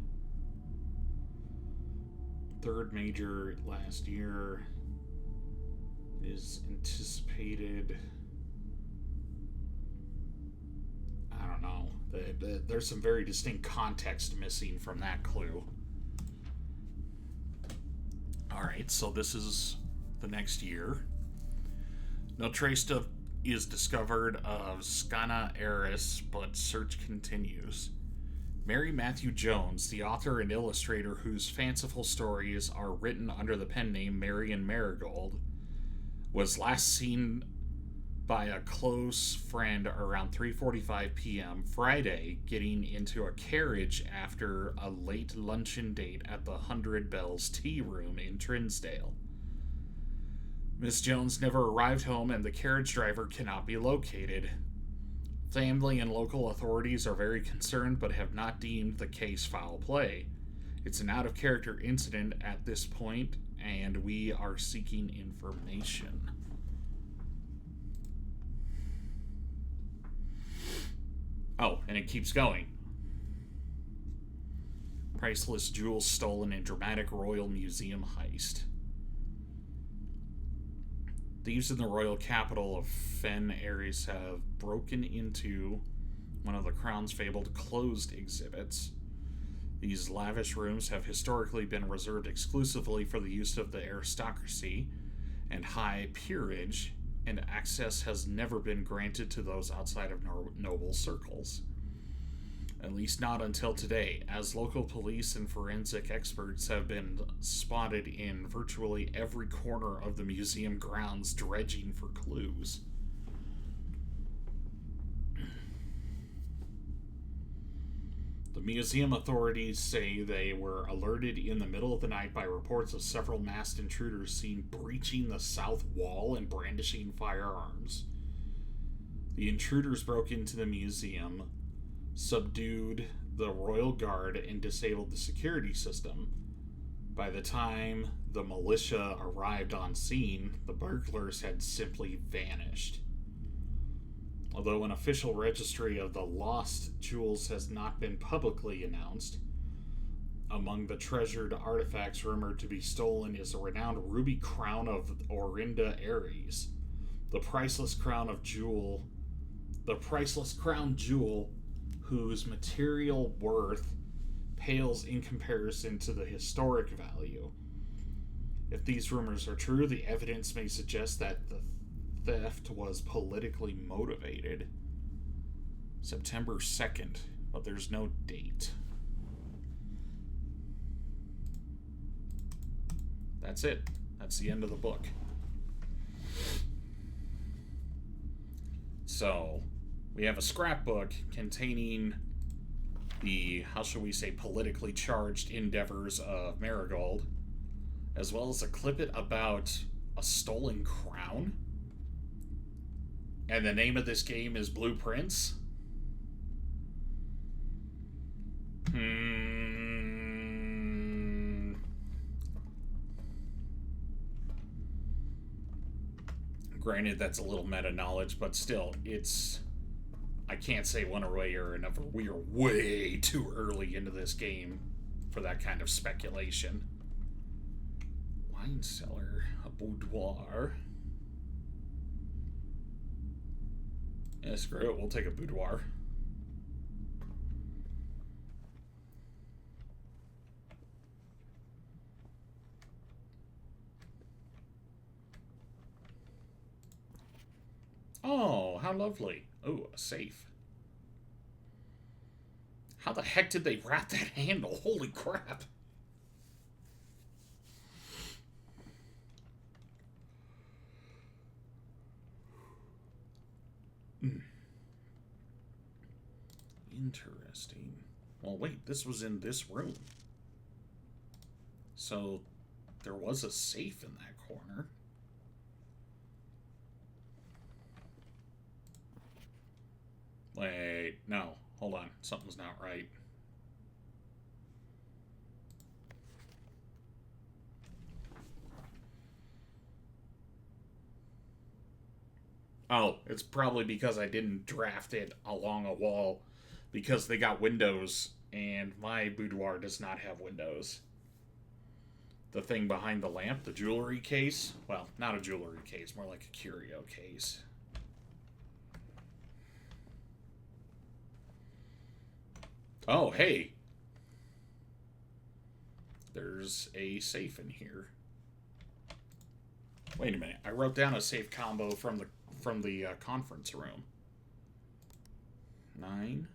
Third major last year is anticipated... I don't know. There's some very distinct context missing from that clue. Alright, so this is the next year. No trace is discovered of Skana Eris, but search continues. Mary Matthew Jones, the author and illustrator whose fanciful stories are written under the pen name Marion Marigold, was last seen by a close friend around 3:45 p.m. Friday, getting into a carriage after a late luncheon date at the 100 Bells Tea Room in Trinsdale. Miss Jones never arrived home and the carriage driver cannot be located. Family and local authorities are very concerned but have not deemed the case foul play. It's an out-of-character incident at this point, and we are seeking information. Oh, and it keeps going. Priceless jewels stolen in dramatic Royal Museum heist. Thieves in the royal capital of Fen Ares have broken into one of the Crown's fabled closed exhibits. These lavish rooms have historically been reserved exclusively for the use of the aristocracy and high peerage, and access has never been granted to those outside of noble circles. At least not until today, as local police and forensic experts have been spotted in virtually every corner of the museum grounds dredging for clues. The museum authorities say they were alerted in the middle of the night by reports of several masked intruders seen breaching the south wall and brandishing firearms. The intruders broke into the museum, subdued the royal guard, and disabled the security system. By the time the militia arrived on scene, the burglars had simply vanished. Although an official registry of the lost jewels has not been publicly announced, among the treasured artifacts rumored to be stolen is a renowned ruby crown of Orinda Ares, the priceless crown jewel whose material worth pales in comparison to the historic value. If these rumors are true, the evidence may suggest that the theft was politically motivated. September 2nd, but there's no date. That's it. That's the end of the book. So, we have a scrapbook containing the, how shall we say, politically charged endeavors of Marigold, as well as a clippet about a stolen crown. And the name of this game is Blueprints. Granted, that's a little meta knowledge, but still, it's... I can't say one way or another. We are way too early into this game for that kind of speculation. Wine cellar, a boudoir. Yeah, screw it, we'll take a boudoir. Oh, how lovely. Oh, a safe. How the heck did they wrap that handle? Holy crap. Interesting. Well, wait, this was in this room. So, there was a safe in that corner. Wait, no. Hold on. Something's not right. Oh, it's probably because I didn't draft it along a wall because they got windows and my boudoir does not have windows. The thing behind the lamp, the jewelry case, well, not a jewelry case, more like a curio case. Oh, hey. There's a safe in here. Wait a minute. I wrote down a safe combo from the conference room. 9,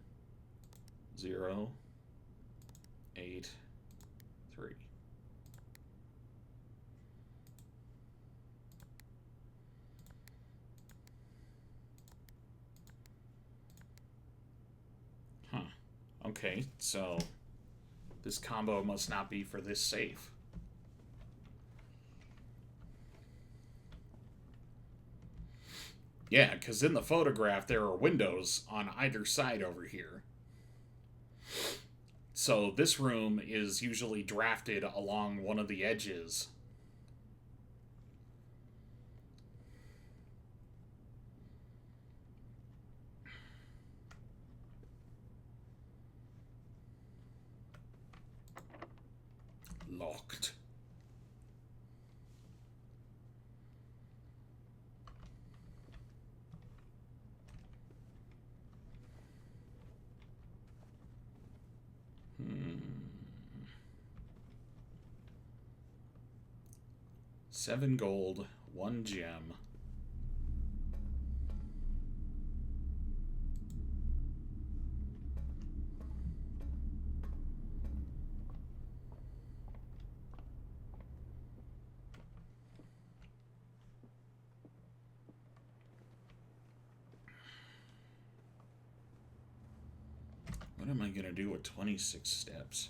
0, 8, 3. Huh. Okay, so this combo must not be for this safe. Yeah, because in the photograph there are windows on either side over here. So this room is usually drafted along one of the edges. Locked. Hmm. 7 gold, 1 gem. What am I going to do with 26 steps?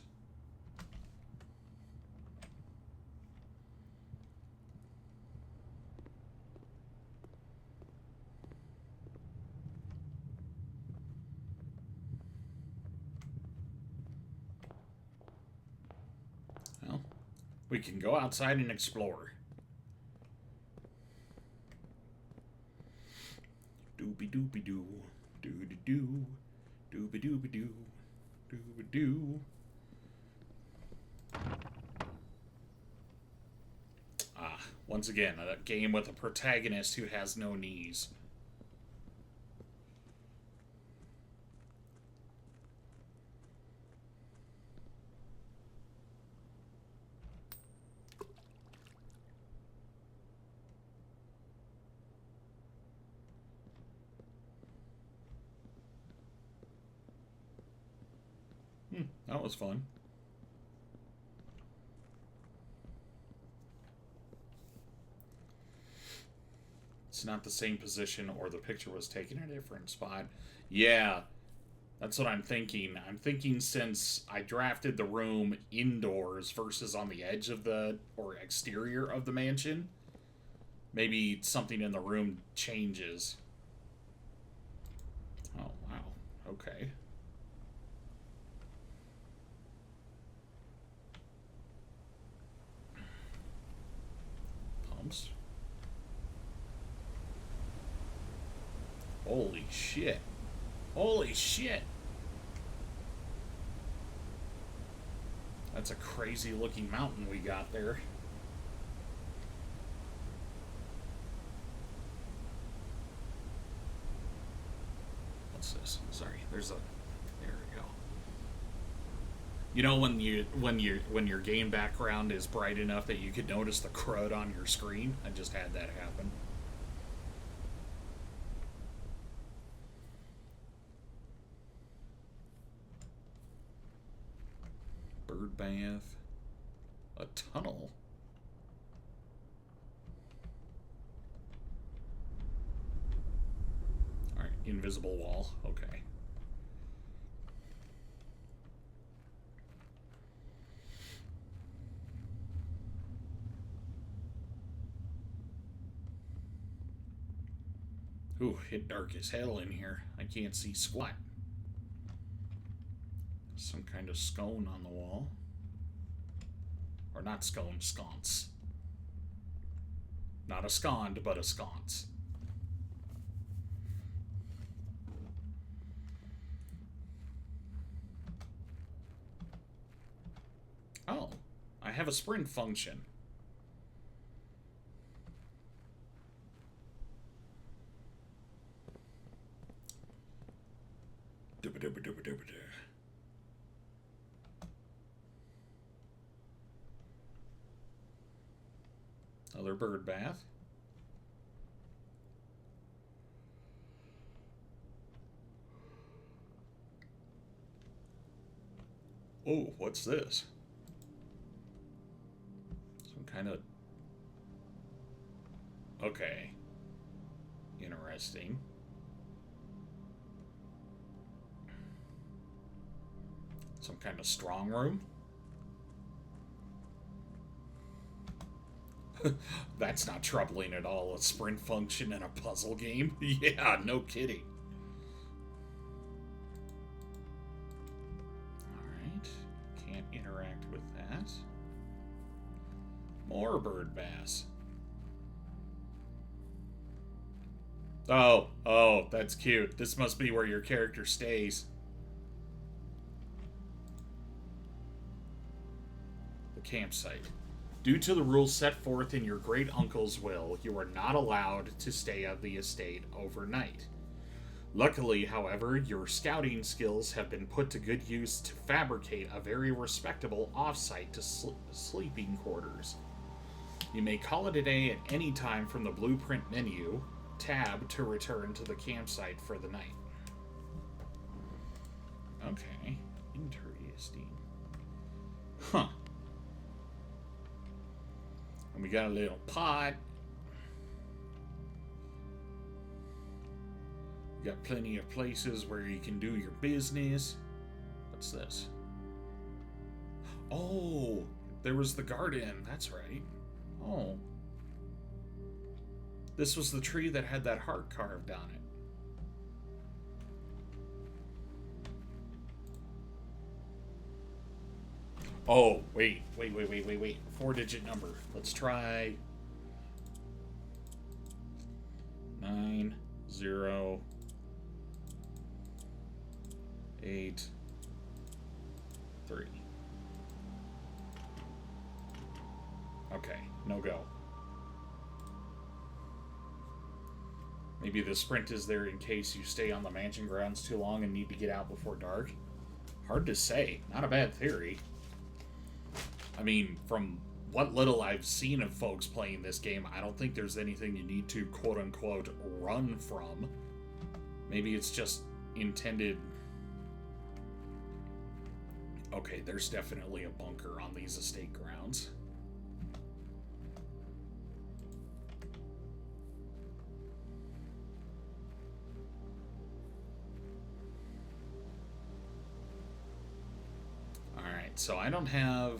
Well, we can go outside and explore. Doobie doobie doo. Doobie doo. Doobie doobie doo. Doobie doo. Ah, once again, a game with a protagonist who has no knees. That was fun. It's not the same position, or the picture was taken in a different spot. Yeah, that's what I'm thinking. I'm thinking since I drafted the room indoors versus on the edge of the, or exterior of the mansion, maybe something in the room changes. Oh, wow. Okay. Pumps. Holy shit. Holy shit. That's a crazy looking mountain we got there. What's this? Sorry, there's a, there we go. You know when your game background is bright enough that you could notice the crud on your screen? I just had that happen. Bird bath. A tunnel. Alright, invisible wall. Okay. Ooh, it's dark as hell in here. I can't see squat. Some kind of scone on the wall. Or not scone, sconce. Not a scond, but a sconce. Oh, I have a sprint function. Another bird bath. Oh, what's this? Some kind of... Okay. Interesting. Some kind of strong room? That's not troubling at all. A sprint function in a puzzle game? Yeah, no kidding. Alright. Can't interact with that. More bird bass. Oh, that's cute. This must be where your character stays. The campsite. Due to the rules set forth in your great uncle's will, you are not allowed to stay at the estate overnight. Luckily, however, your scouting skills have been put to good use to fabricate a very respectable off-site to sleeping quarters. You may call it a day at any time from the blueprint menu tab to return to the campsite for the night. Okay, interesting. Huh. And we got a little pot. We got plenty of places where you can do your business. What's this? Oh, there was the garden. That's right. Oh. This was the tree that had that heart carved on it. Oh, wait. 4-digit number. Let's try 9, 0, 8, 3. Okay, no go. Maybe the sprint is there in case you stay on the mansion grounds too long and need to get out before dark. Hard to say. Not a bad theory. I mean, from what little I've seen of folks playing this game, I don't think there's anything you need to quote-unquote run from. Maybe it's just intended... Okay, there's definitely a bunker on these estate grounds. Alright, so I don't have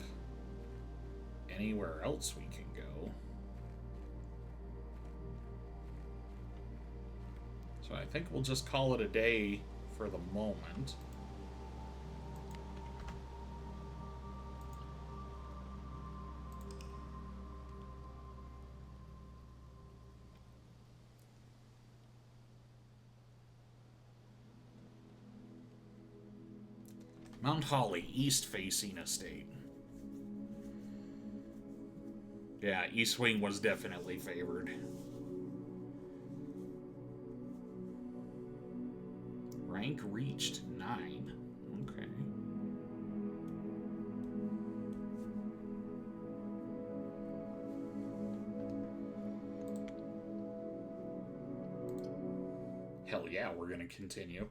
anywhere else we can go. So I think we'll just call it a day for the moment. Mount Holly, east-facing estate. Yeah, East Wing was definitely favored. Rank reached 9. Okay. Hell yeah, we're gonna continue.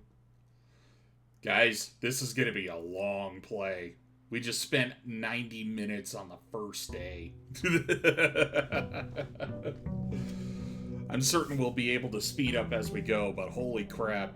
Guys, this is gonna be a long play. We just spent 90 minutes on the first day. I'm certain we'll be able to speed up as we go, but holy crap.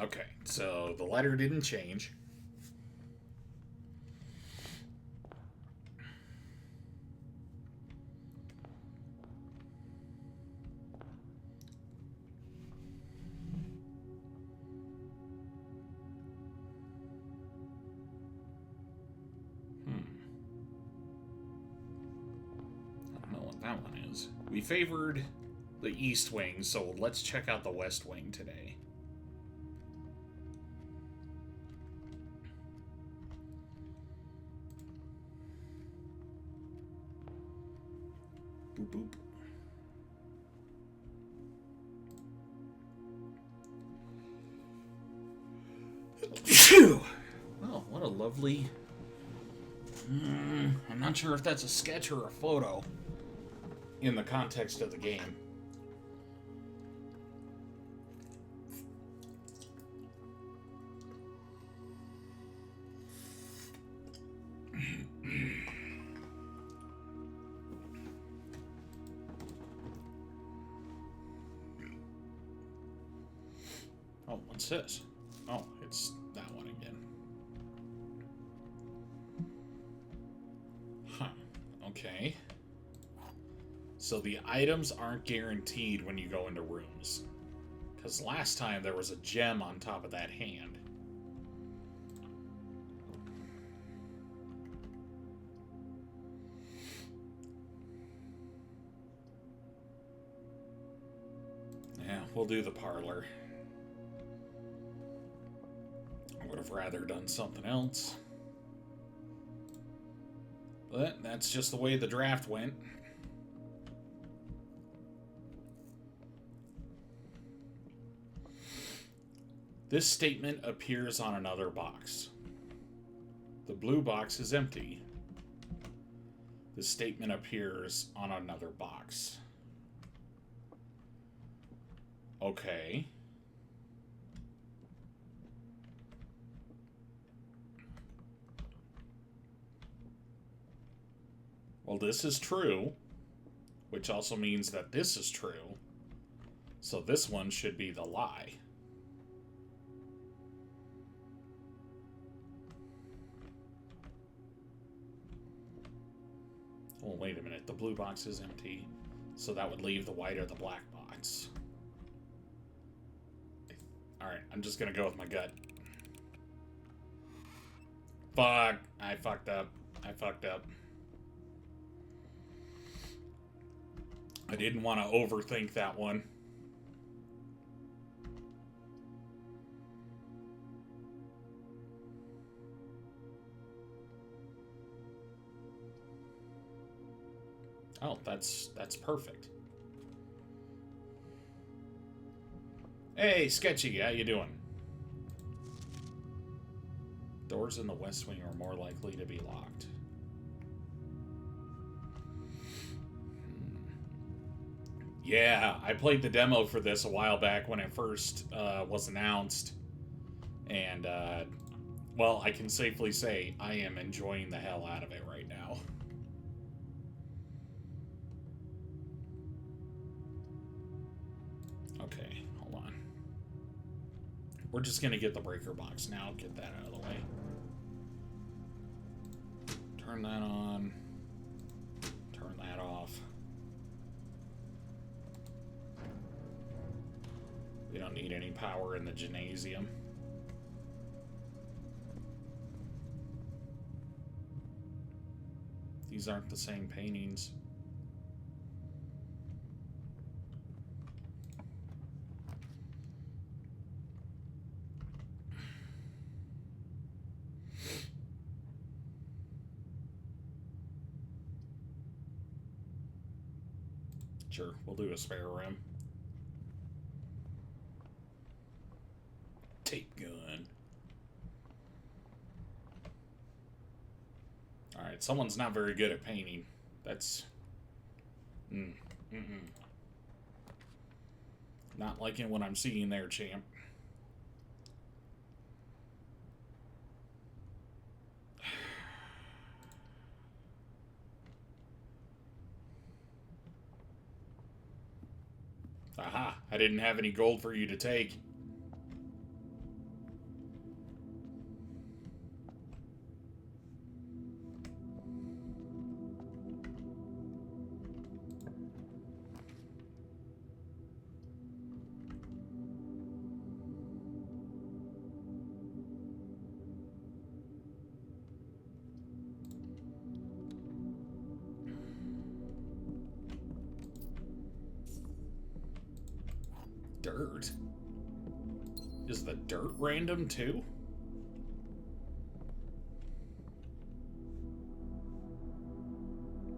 Okay, so the letter didn't change. that one is. We favored the East Wing, so let's check out the West Wing today. Boop, boop. Phew! Well, what a lovely... I'm not sure if that's a sketch or a photo in the context of the game. Oh, what's this? Oh, it's that one again. Huh. Okay. So the items aren't guaranteed when you go into rooms. Because last time there was a gem on top of that hand. Yeah, we'll do the parlor. I would have rather done something else. But that's just the way the draft went. This statement appears on another box. The blue box is empty. This statement appears on another box. Okay. Well, this is true, which also means that this is true. So this one should be the lie. Oh, wait a minute. The blue box is empty. So that would leave the white or the black box. Alright, I'm just gonna go with my gut. Fuck. I fucked up. I fucked up. I didn't want to overthink that one. Oh, that's perfect. Hey, Sketchy, how you doing? Doors in the West Wing are more likely to be locked. Yeah, I played the demo for this a while back when it first was announced. And, well, I can safely say I am enjoying the hell out of it right now. Okay, hold on. We're just going to get the breaker box now, get that out of the way. Turn that on. Turn that off. We don't need any power in the gymnasium. These aren't the same paintings. Sure, we'll do a spare room. Tape gun. Alright, someone's not very good at painting. That's... Not liking what I'm seeing there, champ. Aha, I didn't have any gold for you to take. dirt. Is the dirt random too?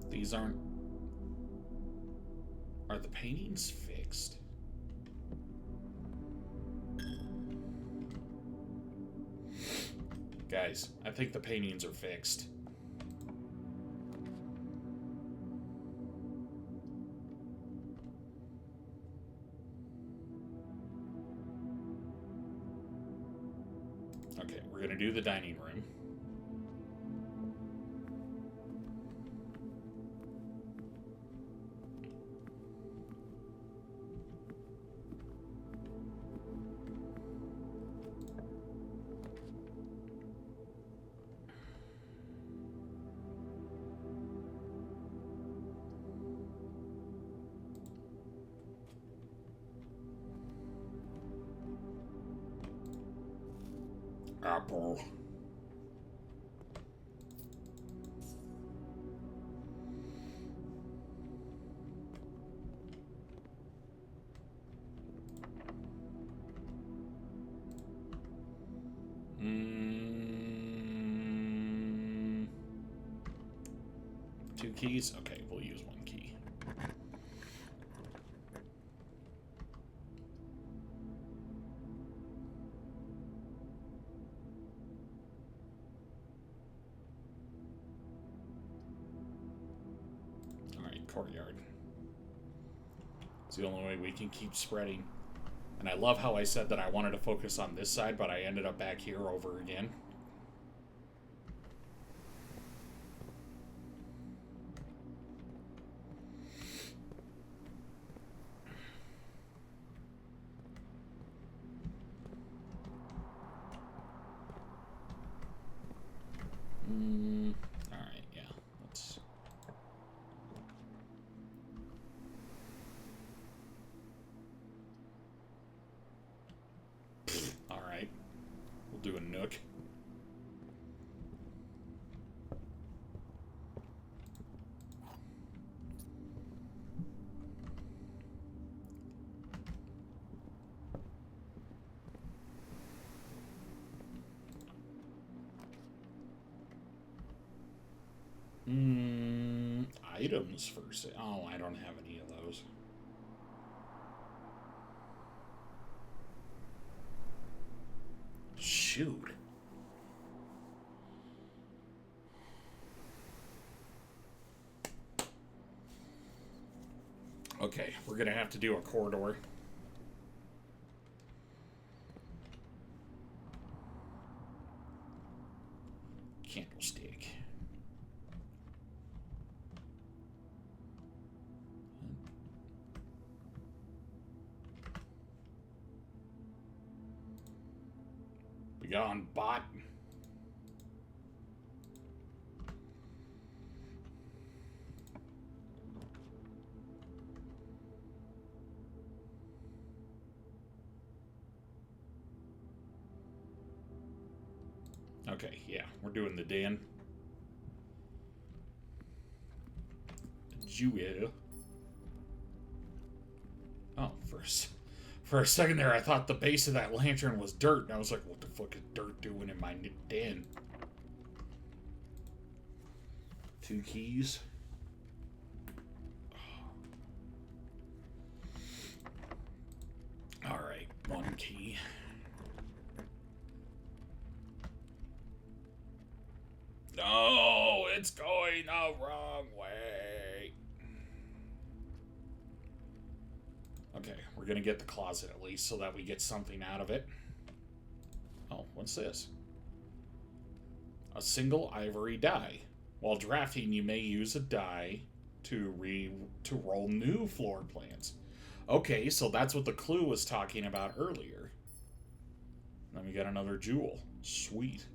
These aren't... Are the paintings fixed? Guys, I think the paintings are fixed. Okay, we're gonna do the dining room. Apple. Two keys? Okay, we'll use one key. Alright, courtyard. It's the only way we can keep spreading. And I love how I said that I wanted to focus on this side, but I ended up back here over again. Alright, yeah. Let's... Alright. We'll do a nook. Items for sale. Oh, I don't have any of those. Shoot. Okay, we're gonna have to do a corridor. Candlestick. We got on bot. Okay, yeah, we're doing the den. Jewel. Oh, for a second there, I thought the base of that lantern was dirt, and I was like, what the fuck is dirt doing in my den? Two keys. Alright, one key. No, it's going the wrong way. Okay, we're gonna get the closet at least so that we get something out of it. Oh, what's this? A single ivory die. While drafting, you may use a die to roll new floor plans. Okay, so that's what the clue was talking about earlier. Then we got another jewel. Sweet.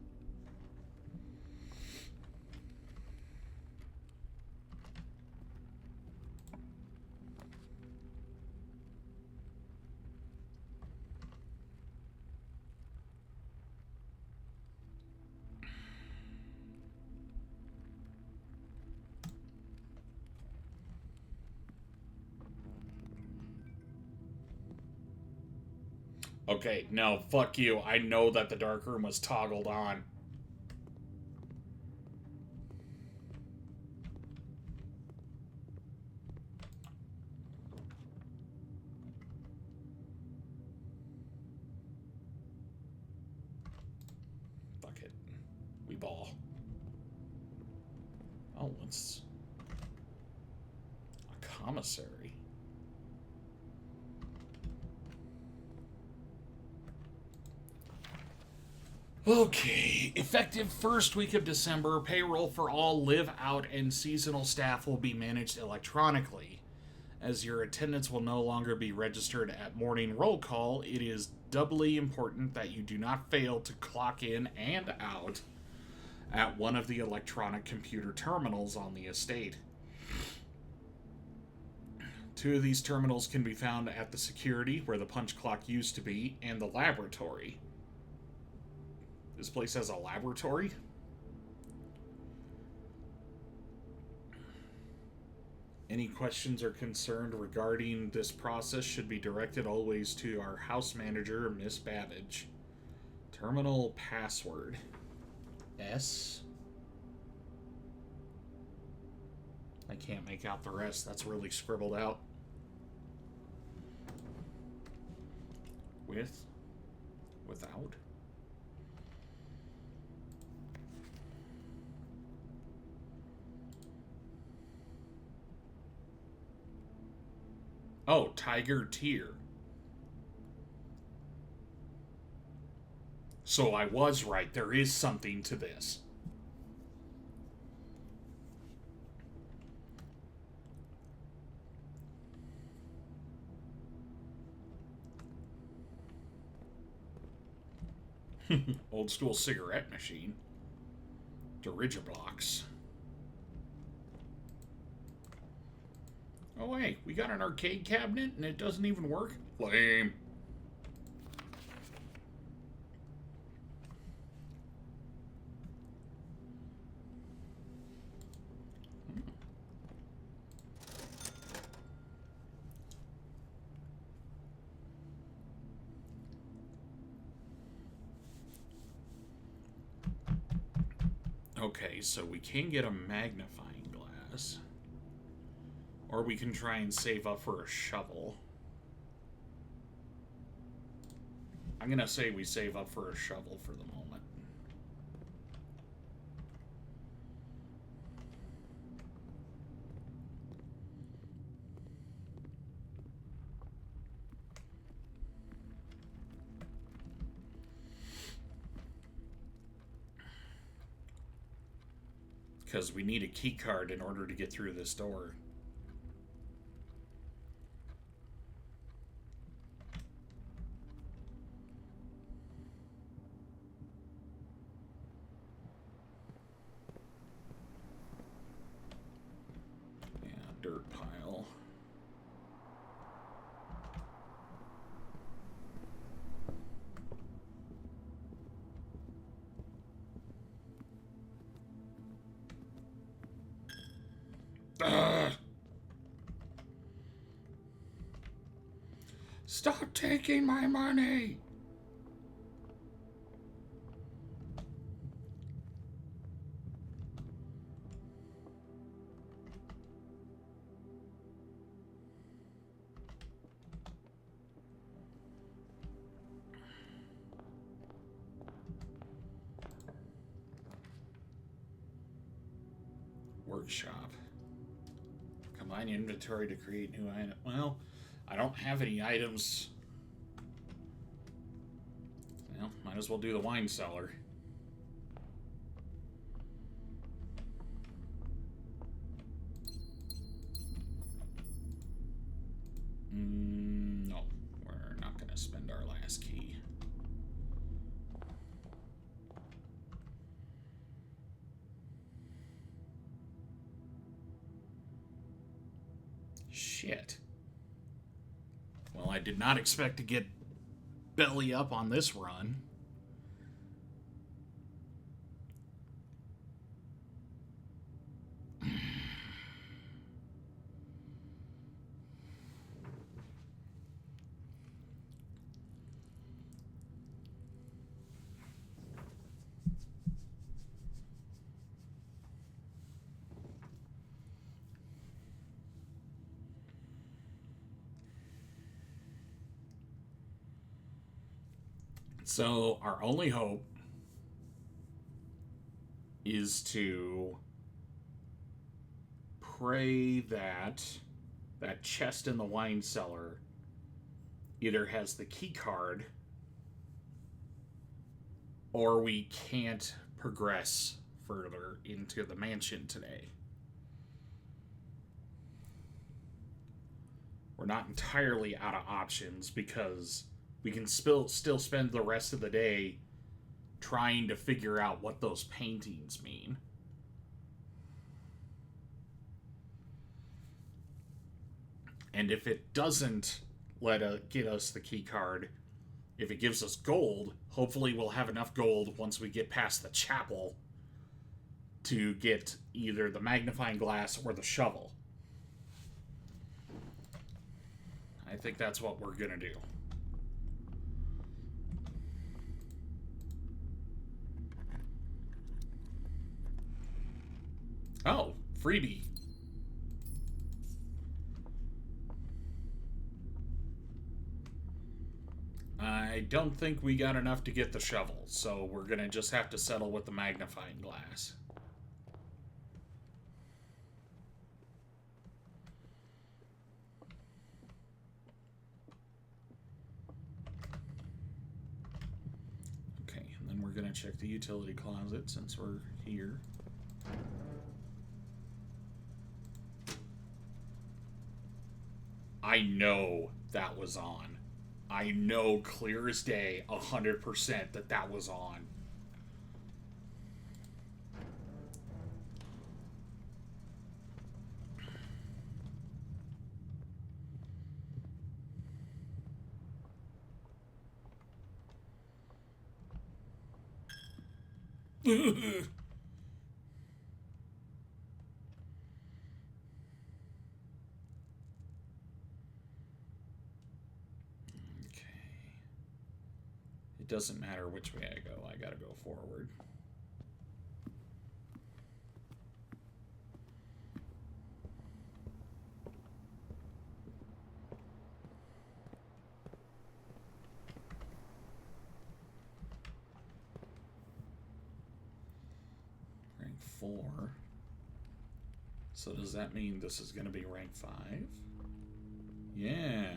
Okay, no, fuck you. I know that the dark room was toggled on. Fuck it. We ball. Oh, it's a commissary. Okay, effective first week of December, payroll for all live out and seasonal staff will be managed electronically. As your attendance will no longer be registered at morning roll call, it is doubly important that you do not fail to clock in and out at one of the electronic computer terminals on the estate. 2 of these terminals can be found at the security, where the punch clock used to be, and the laboratory. This place has a laboratory? Any questions or concern regarding this process should be directed always to our house manager, Miss Babbage. Terminal password. S. I can't make out the rest. That's really scribbled out. With. Without. Oh, Tiger Tier. So I was right. There is something to this. Old school cigarette machine. Dirigiblocks. Oh, hey, we got an arcade cabinet and it doesn't even work? Lame. Okay, so we can get a magnifying glass. Or we can try and save up for a shovel. I'm gonna say we save up for a shovel for the moment. Because we need a key card in order to get through this door. Yeah, dirt pile. Ugh. Stop taking my money! Workshop. Combine inventory to create new items. Well, I don't have any items. Well, might as well do the wine cellar. No, we're not going to spend our last key. Shit. Well, I did not expect to get belly up on this run. So our only hope is to pray that that chest in the wine cellar either has the key card or we can't progress further into the mansion today. We're not entirely out of options because we can still spend the rest of the day trying to figure out what those paintings mean. And if it doesn't get us the key card, if it gives us gold, hopefully we'll have enough gold once we get past the chapel to get either the magnifying glass or the shovel. I think that's what we're gonna do. Oh, freebie. I don't think we got enough to get the shovel, so we're gonna just have to settle with the magnifying glass. Okay, and then we're gonna check the utility closet since we're here. I know that was on. I know clear as day, 100% that was on. It doesn't matter which way I go. I gotta go forward. Rank 4. So does that mean this is gonna be rank 5? Yeah.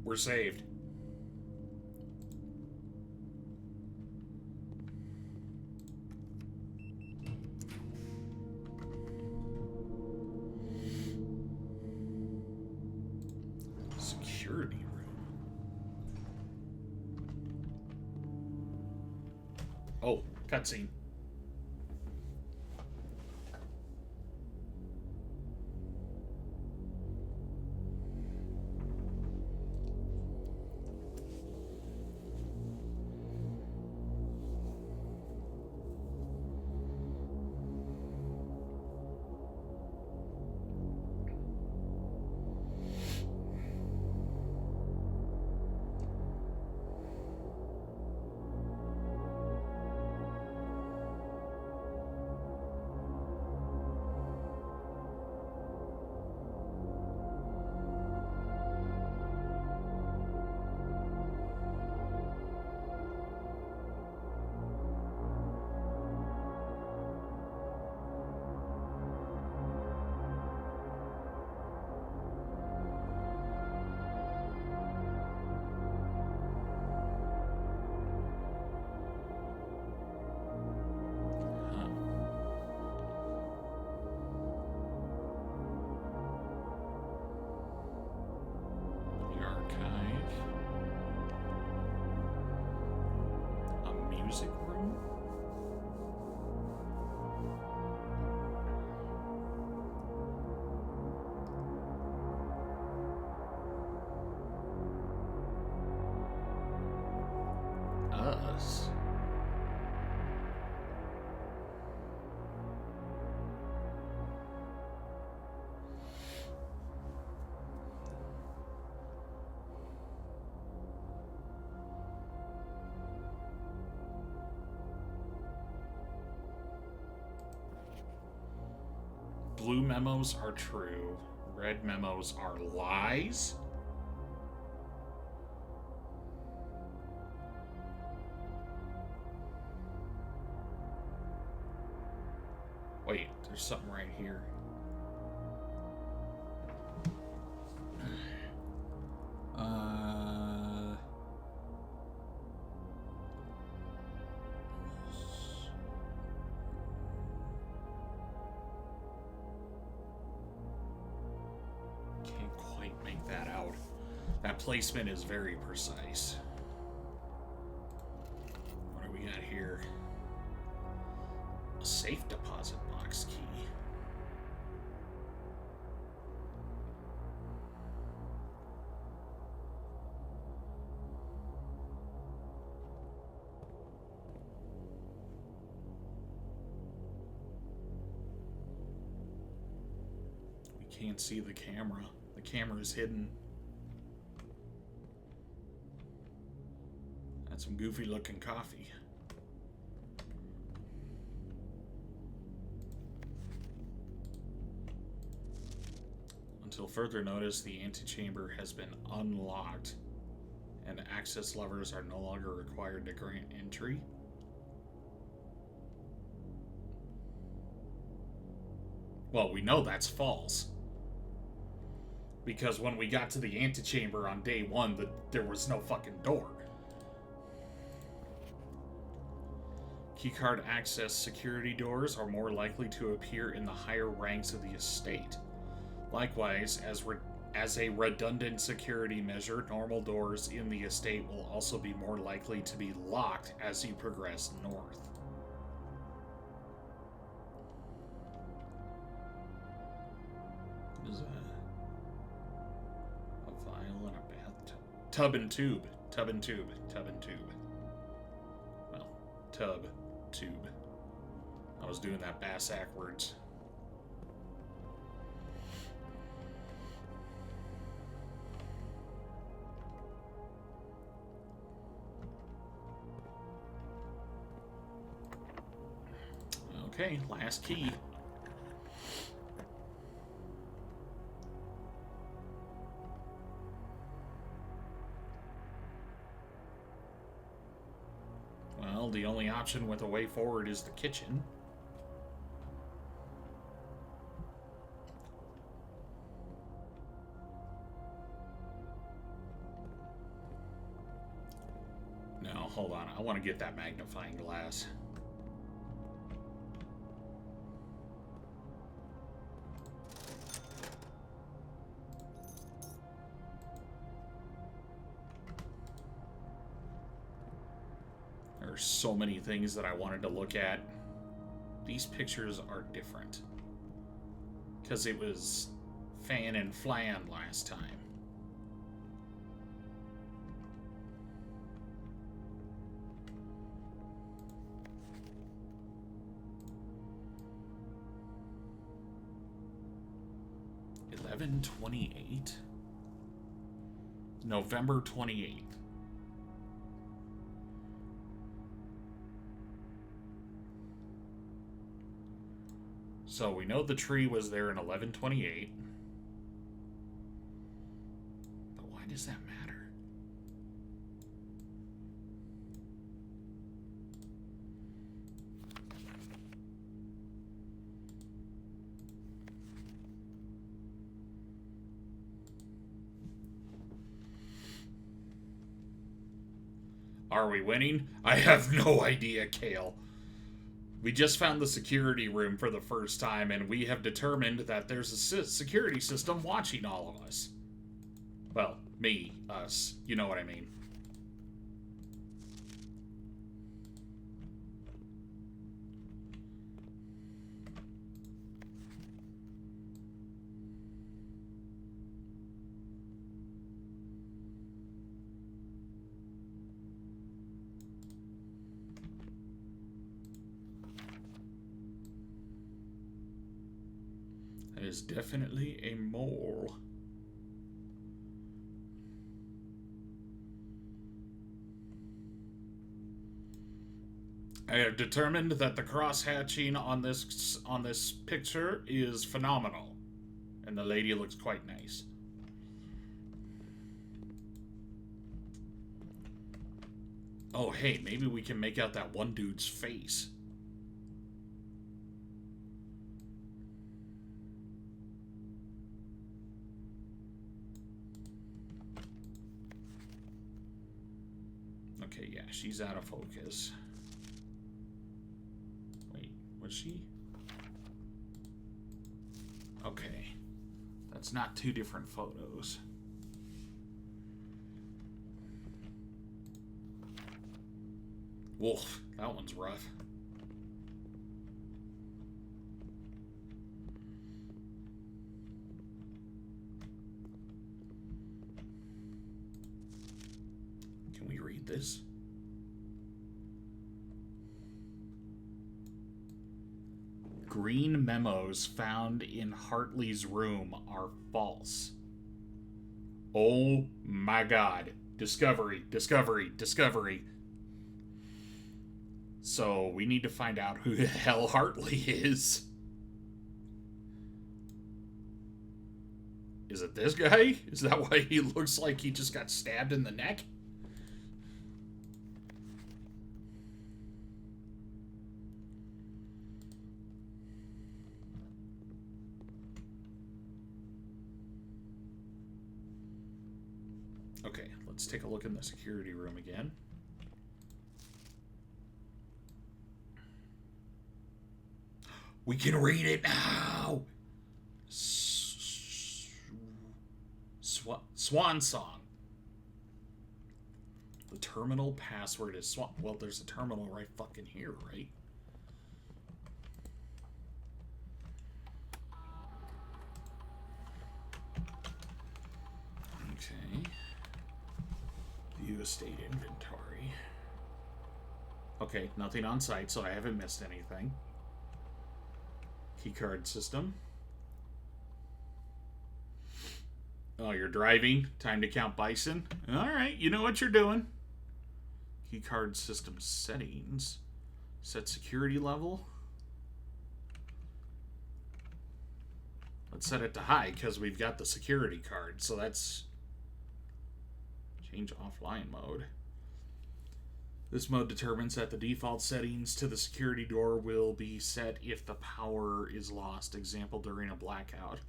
We're saved. Security room. Oh, cutscene. Music room? Us. Blue memos are true. Red memos are lies? Wait, there's something right here. Can't quite make that out. That placement is very precise. What do we got here? A safe deposit box key. We can't see the camera. The camera is hidden. That's some goofy looking coffee. Until further notice, the antechamber has been unlocked and access levers are no longer required to grant entry. Well, we know that's false. Because when we got to the antechamber on day one, there was no fucking door. Keycard access security doors are more likely to appear in the higher ranks of the estate. Likewise, as a redundant security measure, normal doors in the estate will also be more likely to be locked as you progress north. What is that? A vial and a bathtub. Tub and tube. Tub and tube. Tub and tube. Well, tub, tube. I was doing that bass backwards. Okay, last key. Well, the only option with a way forward is the kitchen. No, hold on. I want to get that magnifying glass. There's so many things that I wanted to look at. These pictures are different. Because it was fan and flan last time. $11/28? November 28th. So we know the tree was there in 11/28. But why does that matter? Are we winning? I have no idea, Kale. We just found the security room for the first time, and we have determined that there's a security system watching all of us. Well, me, us, you know what I mean. That is definitely a mole. I have determined that the cross-hatching on this picture is phenomenal, and the lady looks quite nice. Oh, hey, maybe we can make out that one dude's face. Okay, yeah, she's out of focus. Wait, was she? Okay. That's not two different photos. Wolf, that one's rough. Can we read this? Green memos found in Hartley's room are false. Oh my god. Discovery, discovery, discovery. So we need to find out who the hell Hartley is. Is it this guy? Is that why he looks like he just got stabbed in the neck? Okay, let's take a look in the security room again. We can read it now! Swan Song. The terminal password is Swan. Well, there's a terminal right fucking here, right? Okay. View estate inventory. Okay, nothing on site, so I haven't missed anything. Keycard system. Oh, you're driving? Time to count bison? Alright, you know what you're doing. Keycard system settings. Set security level. Let's set it to high because we've got the security card. So that's... Change offline mode. This mode determines that the default settings to the security door will be set if the power is lost, example during a blackout.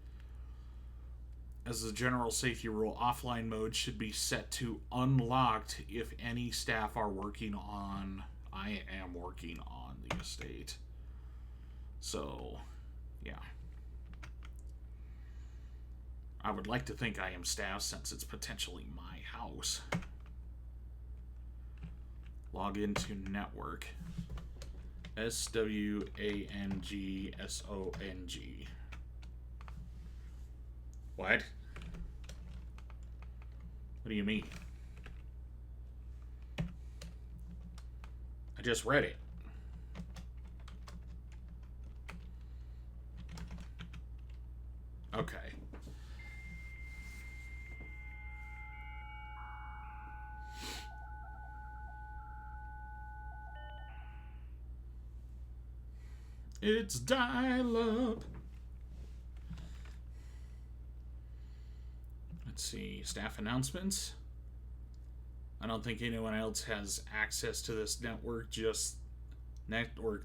As a general safety rule, offline mode should be set to unlocked if any staff are working on... I am working on the estate. So, yeah. I would like to think I am staff since it's potentially my house. Log into network. SWANGSONG. What? What do you mean? I just read it. Okay. It's dial-up. Let's see, staff announcements. I don't think anyone else has access to this network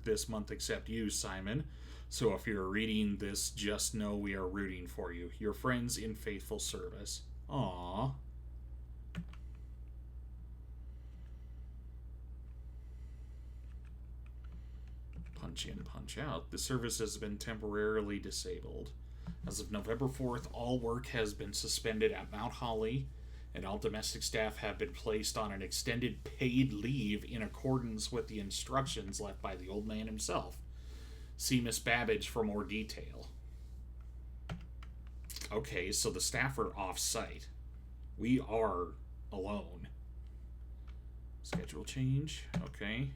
this month except you, Simon. So if you're reading this, just know we are rooting for you. Your friends in faithful service. Aww. Punch in, punch out. The service has been temporarily disabled. As of November 4th, all work has been suspended at Mount Holly, and all domestic staff have been placed on an extended paid leave in accordance with the instructions left by the old man himself. See Miss Babbage for more detail. Okay, so the staff are off-site. We are alone. Schedule change. Okay.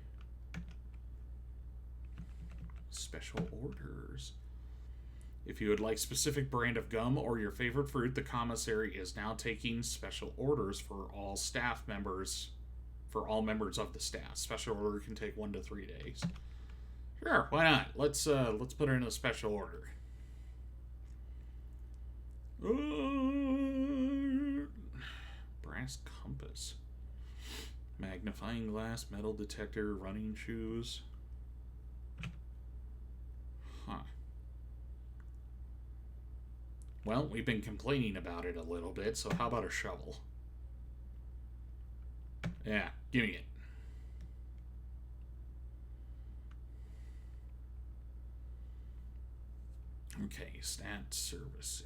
Special orders. If you would like specific brand of gum or your favorite fruit, the commissary is now taking special orders for all staff members, for all members of the staff. Special order can take 1 to 3 days. Sure, why not? Let's put in a special order. Brass compass. Magnifying glass, metal detector, running shoes. Huh. Well, we've been complaining about it a little bit, so how about a shovel? Yeah, give me it. Okay, stat services.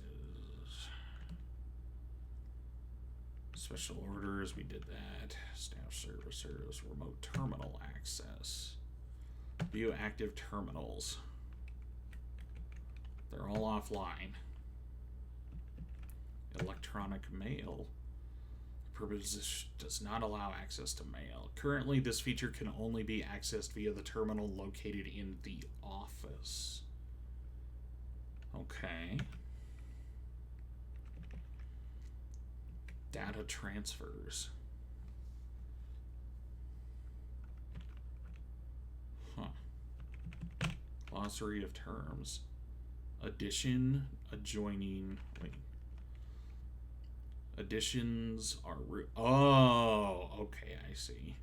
Special orders, we did that. Staff services, remote terminal access. View active terminals. They're all offline. Electronic mail. Purpose does not allow access to mail. Currently, this feature can only be accessed via the terminal located in the office. Okay. Data transfers. Huh. Glossary of terms. Addition, adjoining, wait. Additions are oh, okay, I see.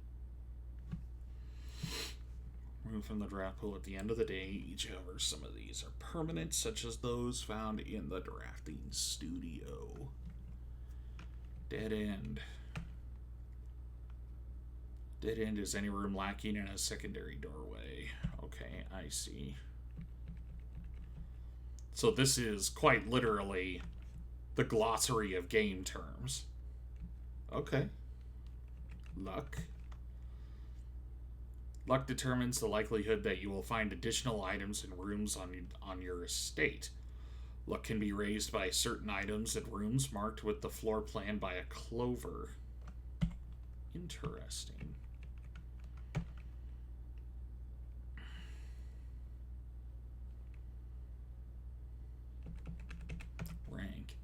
Remove from the draft pool at the end of the day. However, some of these are permanent, such as those found in the drafting studio. Dead end. Dead end is any room lacking in a secondary doorway. Okay, I see. So this is quite literally the glossary of game terms. Okay. Luck. Luck determines the likelihood that you will find additional items and rooms on your estate. Luck can be raised by certain items and rooms marked with the floor plan by a clover. Interesting. Rank.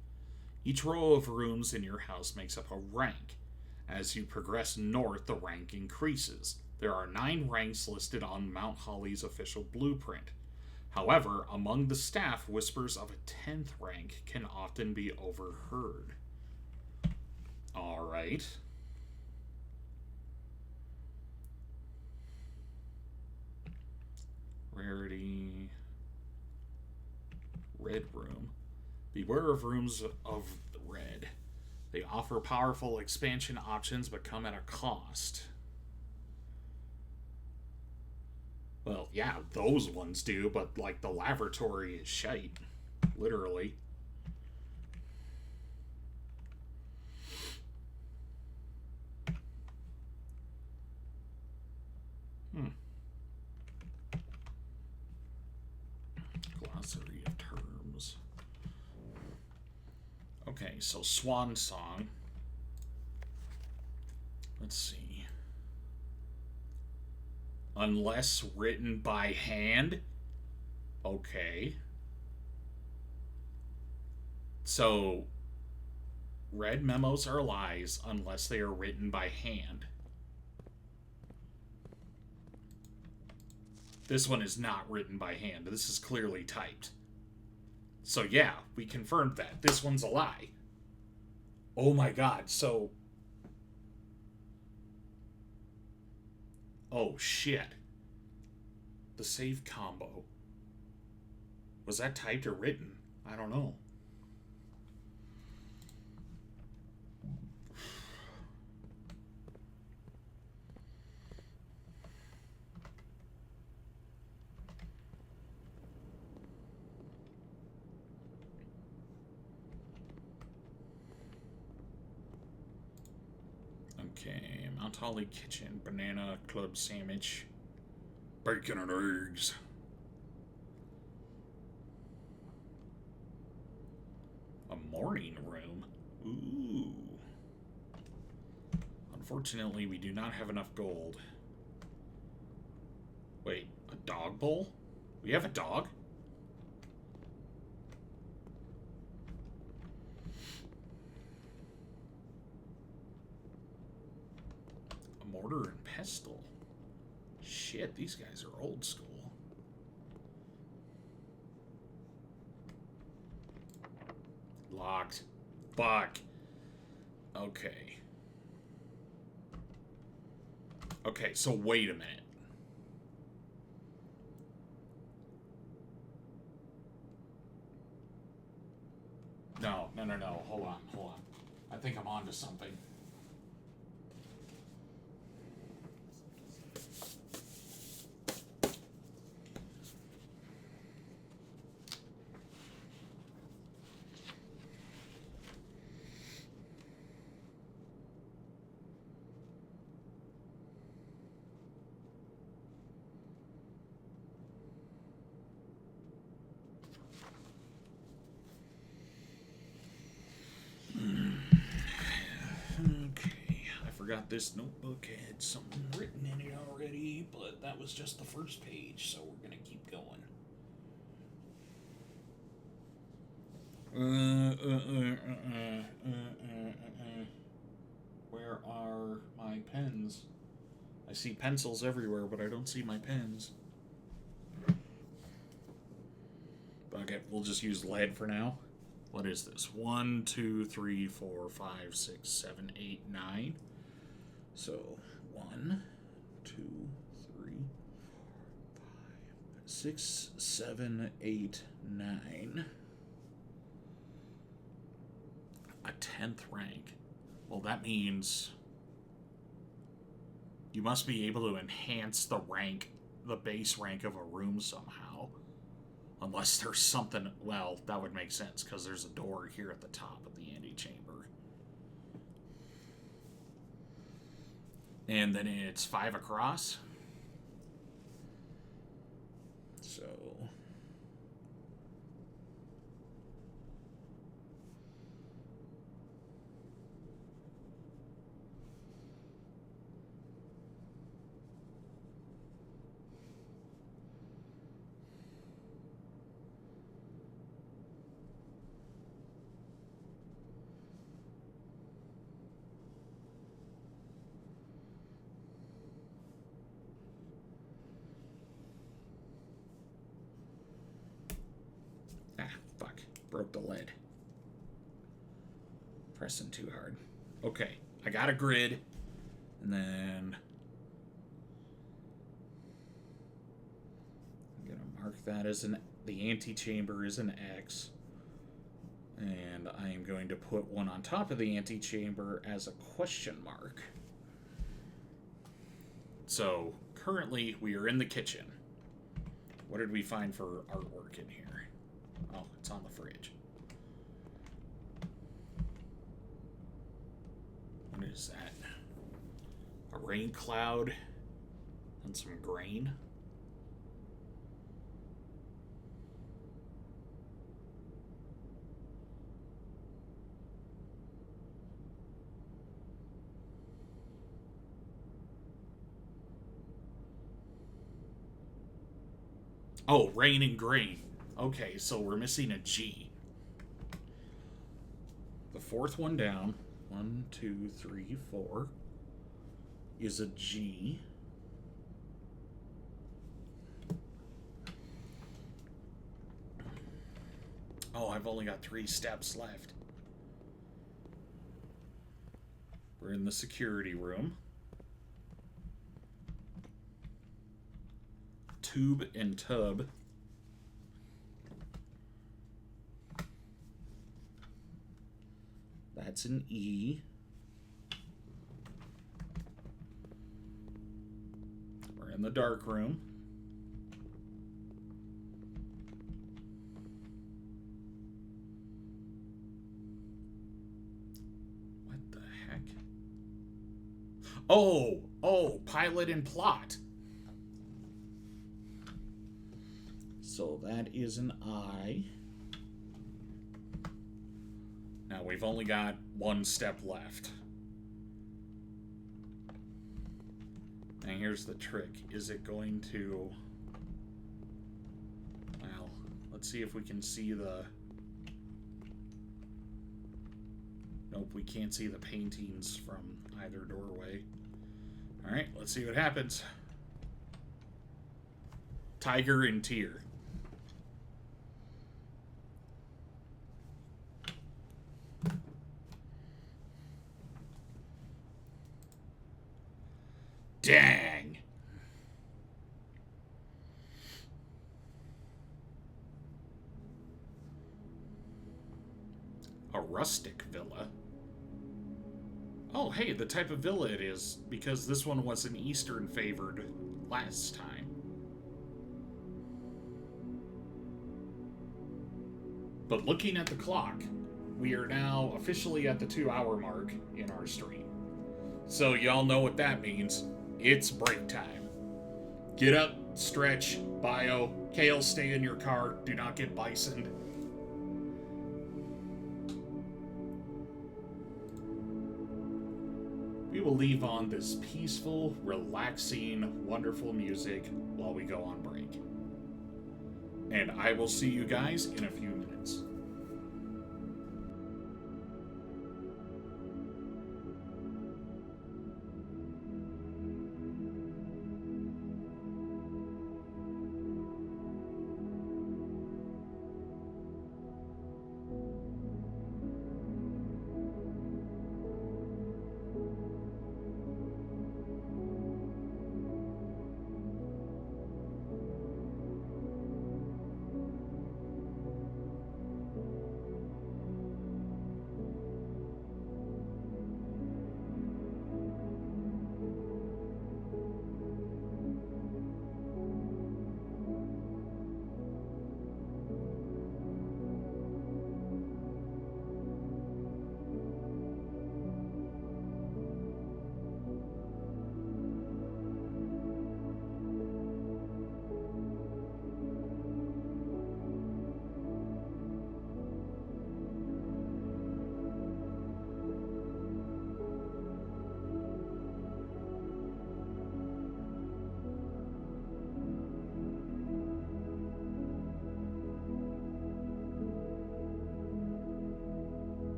Each row of rooms in your house makes up a rank. As you progress north, the rank increases. There are 9 ranks listed on Mount Holly's official blueprint. However, among the staff, whispers of a 10th rank can often be overheard. Alright. Rarity. Red room. Beware of rooms of the red. They offer powerful expansion options but come at a cost. Well, yeah, those ones do, but like the lavatory is shite. Literally. Glossary of terms. Okay, so Swan Song. Let's see. Unless written by hand. Okay. So, red memos are lies unless they are written by hand. This one is not written by hand. This is clearly typed. So yeah, we confirmed that. This one's a lie. Oh my god, so... Oh shit. The save combo. Was that typed or written? I don't know. Okay, Mount Holly Kitchen, banana club sandwich, bacon and eggs. A morning room? Ooh. Unfortunately, we do not have enough gold. Wait, a dog bowl? We have a dog? Mortar and pestle. Shit, these guys are old school. Locked. Fuck. Okay. Okay, so wait a minute. No. Hold on. I think I'm onto something. Forgot this notebook had something written in it already, but that was just the first page, so we're gonna keep going. Where are my pens? I see pencils everywhere, but I don't see my pens. Okay, we'll just use lead for now. What is this? 1, 2, 3, 4, 5, 6, 7, 8, 9. So 1, 2, 3, 4, 5, 6, 7, 8, 9. A 10th rank. Well, that means you must be able to enhance the base rank of a room somehow. Unless there's something, well, that would make sense because there's a door here at the top of the antechamber. And then it's 5 across. So fuck. Broke the lid. Pressing too hard. Okay, I got a grid. And then I'm gonna mark that as the antechamber is an X. And I am going to put one on top of the antechamber as a question mark. So currently we are in the kitchen. What did we find for artwork in here? Oh, it's on the fridge. What is that? A rain cloud and some grain. Oh, rain and grain. Okay, so we're missing a G. The fourth one down, 1, 2, 3, 4, is a G. Oh, I've only got 3 steps left. We're in the security room. Tube and tub. That's an E. We're in the dark room. What the heck? Oh, pilot and plot. So that is an I. Now we've only got 1 step left. And here's the trick. Is it going to... Well, let's see if we can see the... Nope, we can't see the paintings from either doorway. Alright, let's see what happens. Tiger and Tear. Dang. A rustic villa. Oh, hey, the type of villa it is, because this one was an Eastern favored last time. But looking at the clock, we are now officially at the 2-hour mark in our stream. So y'all know what that means. It's break time. Get up, stretch, bio. Kale, stay in your car. Do not get bisoned. We will leave on this peaceful, relaxing, wonderful music while we go on break. And I will see you guys in a few minutes.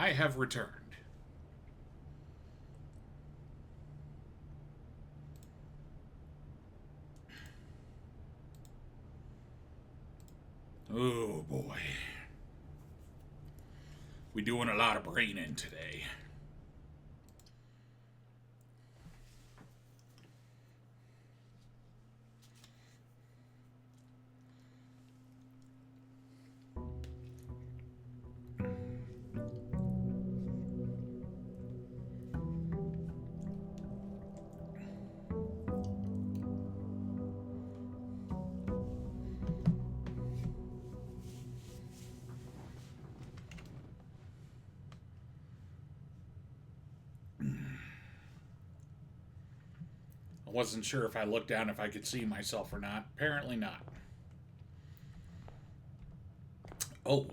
I have returned. Oh boy. We doing a lot of braining today. I wasn't sure if I looked down if I could see myself or not. Apparently not. Oh.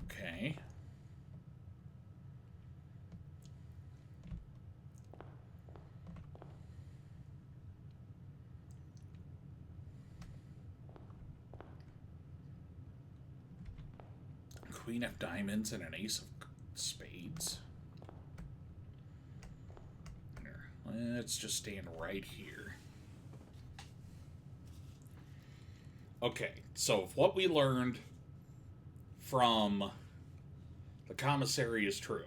Okay. Queen of diamonds and an ace of spades. Let's just stand right here. Okay, so if what we learned from the commissary is true,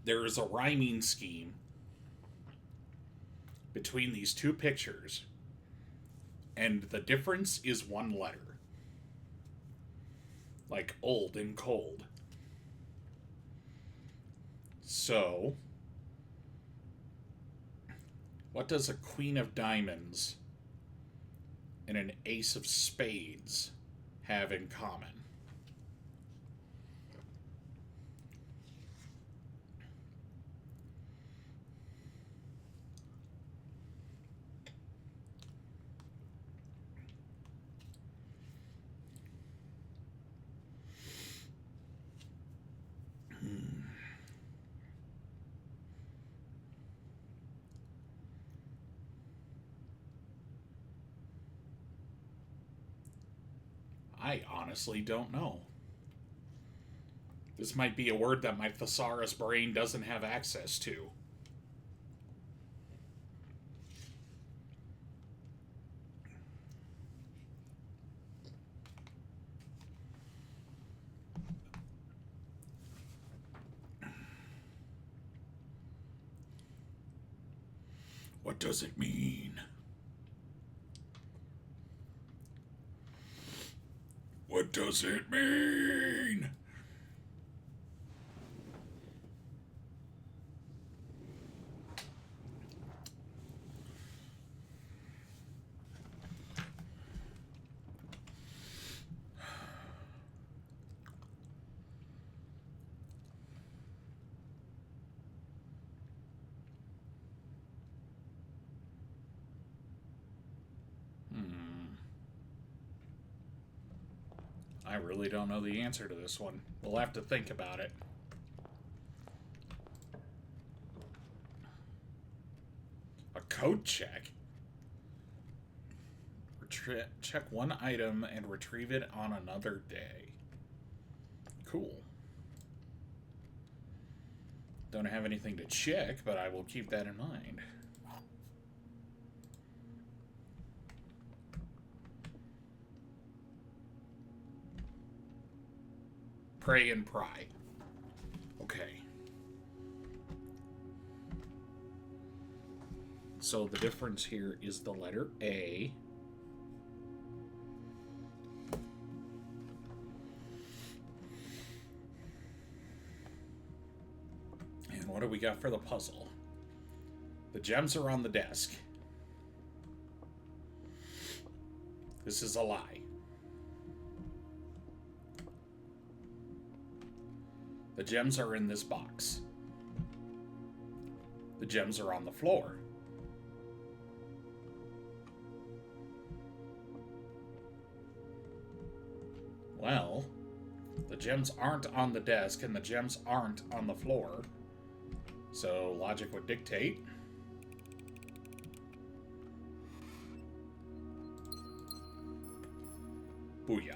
there is a rhyming scheme between these two pictures, and the difference is one letter. Like old and cold. So, what does a queen of diamonds and an ace of spades have in common? I honestly don't know. This might be a word that my thesaurus brain doesn't have access to. What does it mean? What does it mean? I really don't know the answer to this one. We'll have to think about it. A code check? Check one item and retrieve it on another day. Cool. Don't have anything to check, but I will keep that in mind. Pray and pry. Okay. So the difference here is the letter A. And what do we got for the puzzle? The gems are on the desk. This is a lie. The gems are in this box. The gems are on the floor. Well, the gems aren't on the desk and the gems aren't on the floor. So logic would dictate Booyah.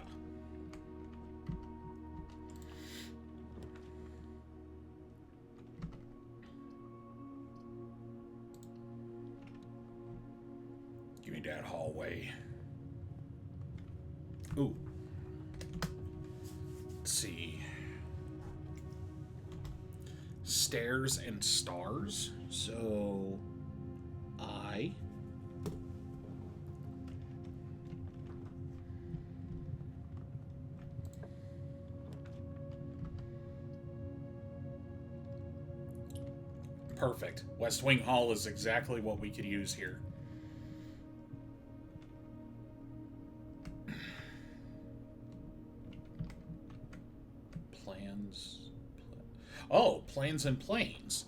Give me that hallway. Ooh. Let's see. Stairs and stars. So I perfect. West Wing Hall is exactly what we could use here. Plans. Oh, plans and planes.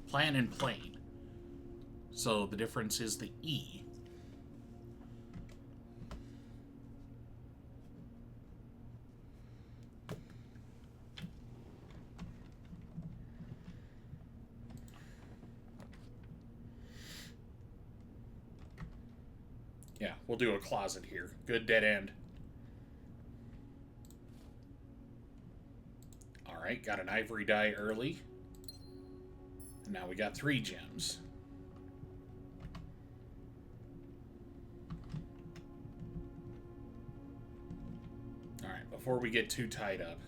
Plan and plane. So the difference is the E. Yeah, we'll do a closet here. Good dead end. Alright, got an ivory die early. And now we got 3 gems. Alright, before we get too tied up.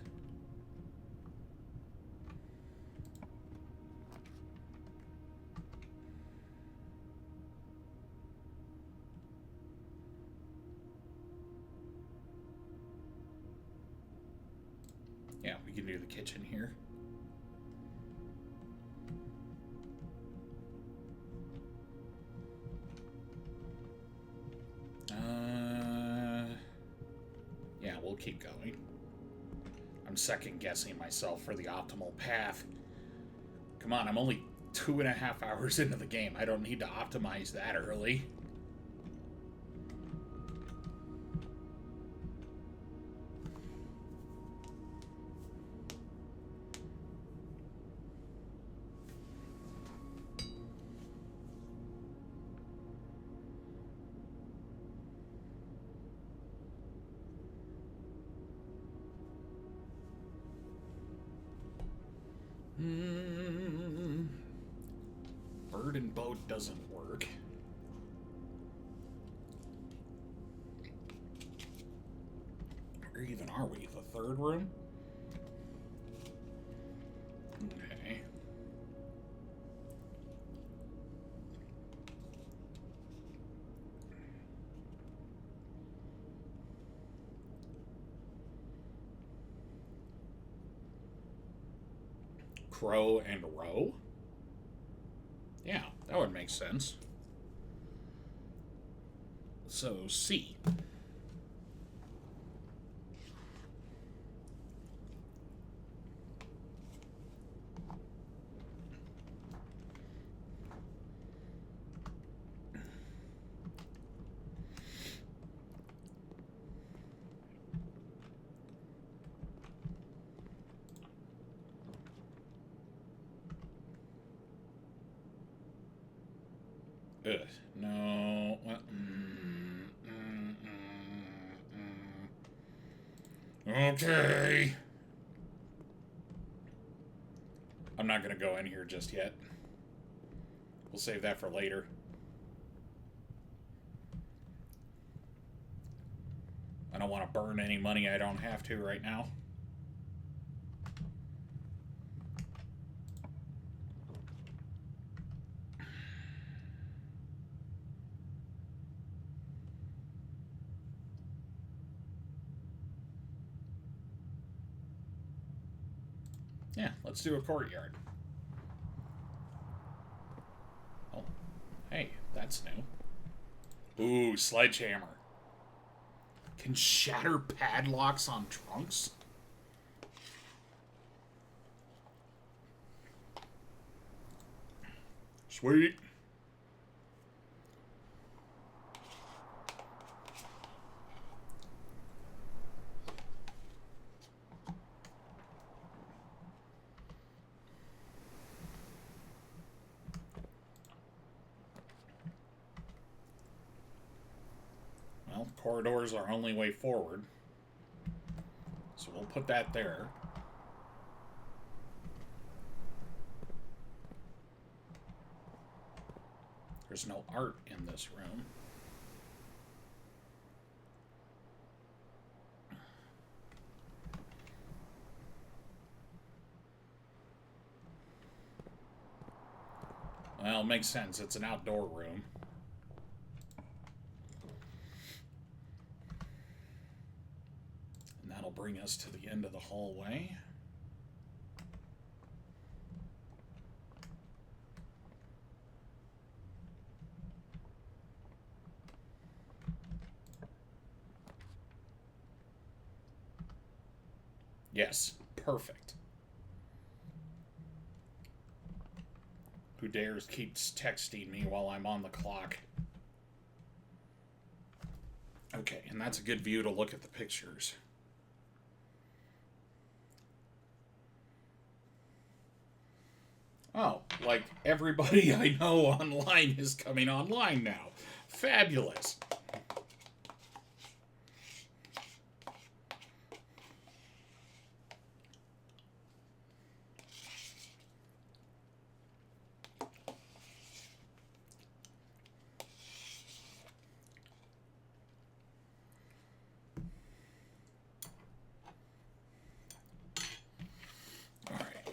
Yeah, we can do the kitchen here. Yeah, we'll keep going. I'm second guessing myself for the optimal path. Come on, I'm only 2.5 hours into the game. I don't need to optimize that early. Bird and boat doesn't work. Where even are we? The third room? Okay. Crow and row? Yeah, that would make sense. So, C. Ugh, no. Well, Okay. I'm not going to go in here just yet. We'll save that for later. I don't want to burn any money I don't have to right now. Yeah, let's do a courtyard. Oh, hey, that's new. Ooh, sledgehammer. Can shatter padlocks on trunks? Sweet. Well, corridor's our only way forward. So we'll put that there. There's no art in this room. Well, it makes sense. It's an outdoor room. And that'll bring us to the end of the hallway. Yes, perfect. Who dares keeps texting me while I'm on the clock? Okay, and that's a good view to look at the pictures. Oh, like everybody I know online is coming online now. Fabulous.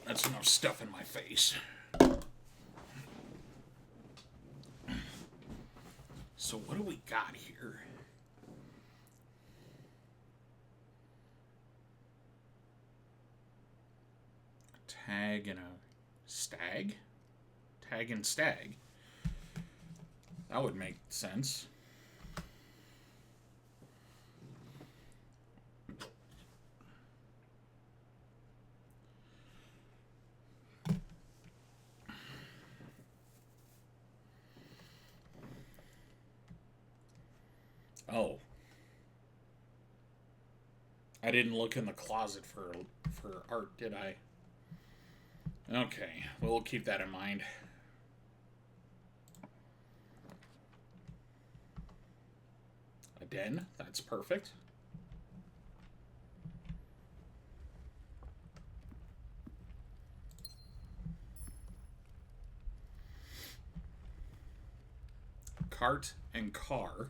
That's enough stuff in my face. So what do we got here? A tag and a stag? Tag and stag. That would make sense. Oh. I didn't look in the closet for art, did I? Okay, we'll keep that in mind. A den, that's perfect. Cart and car.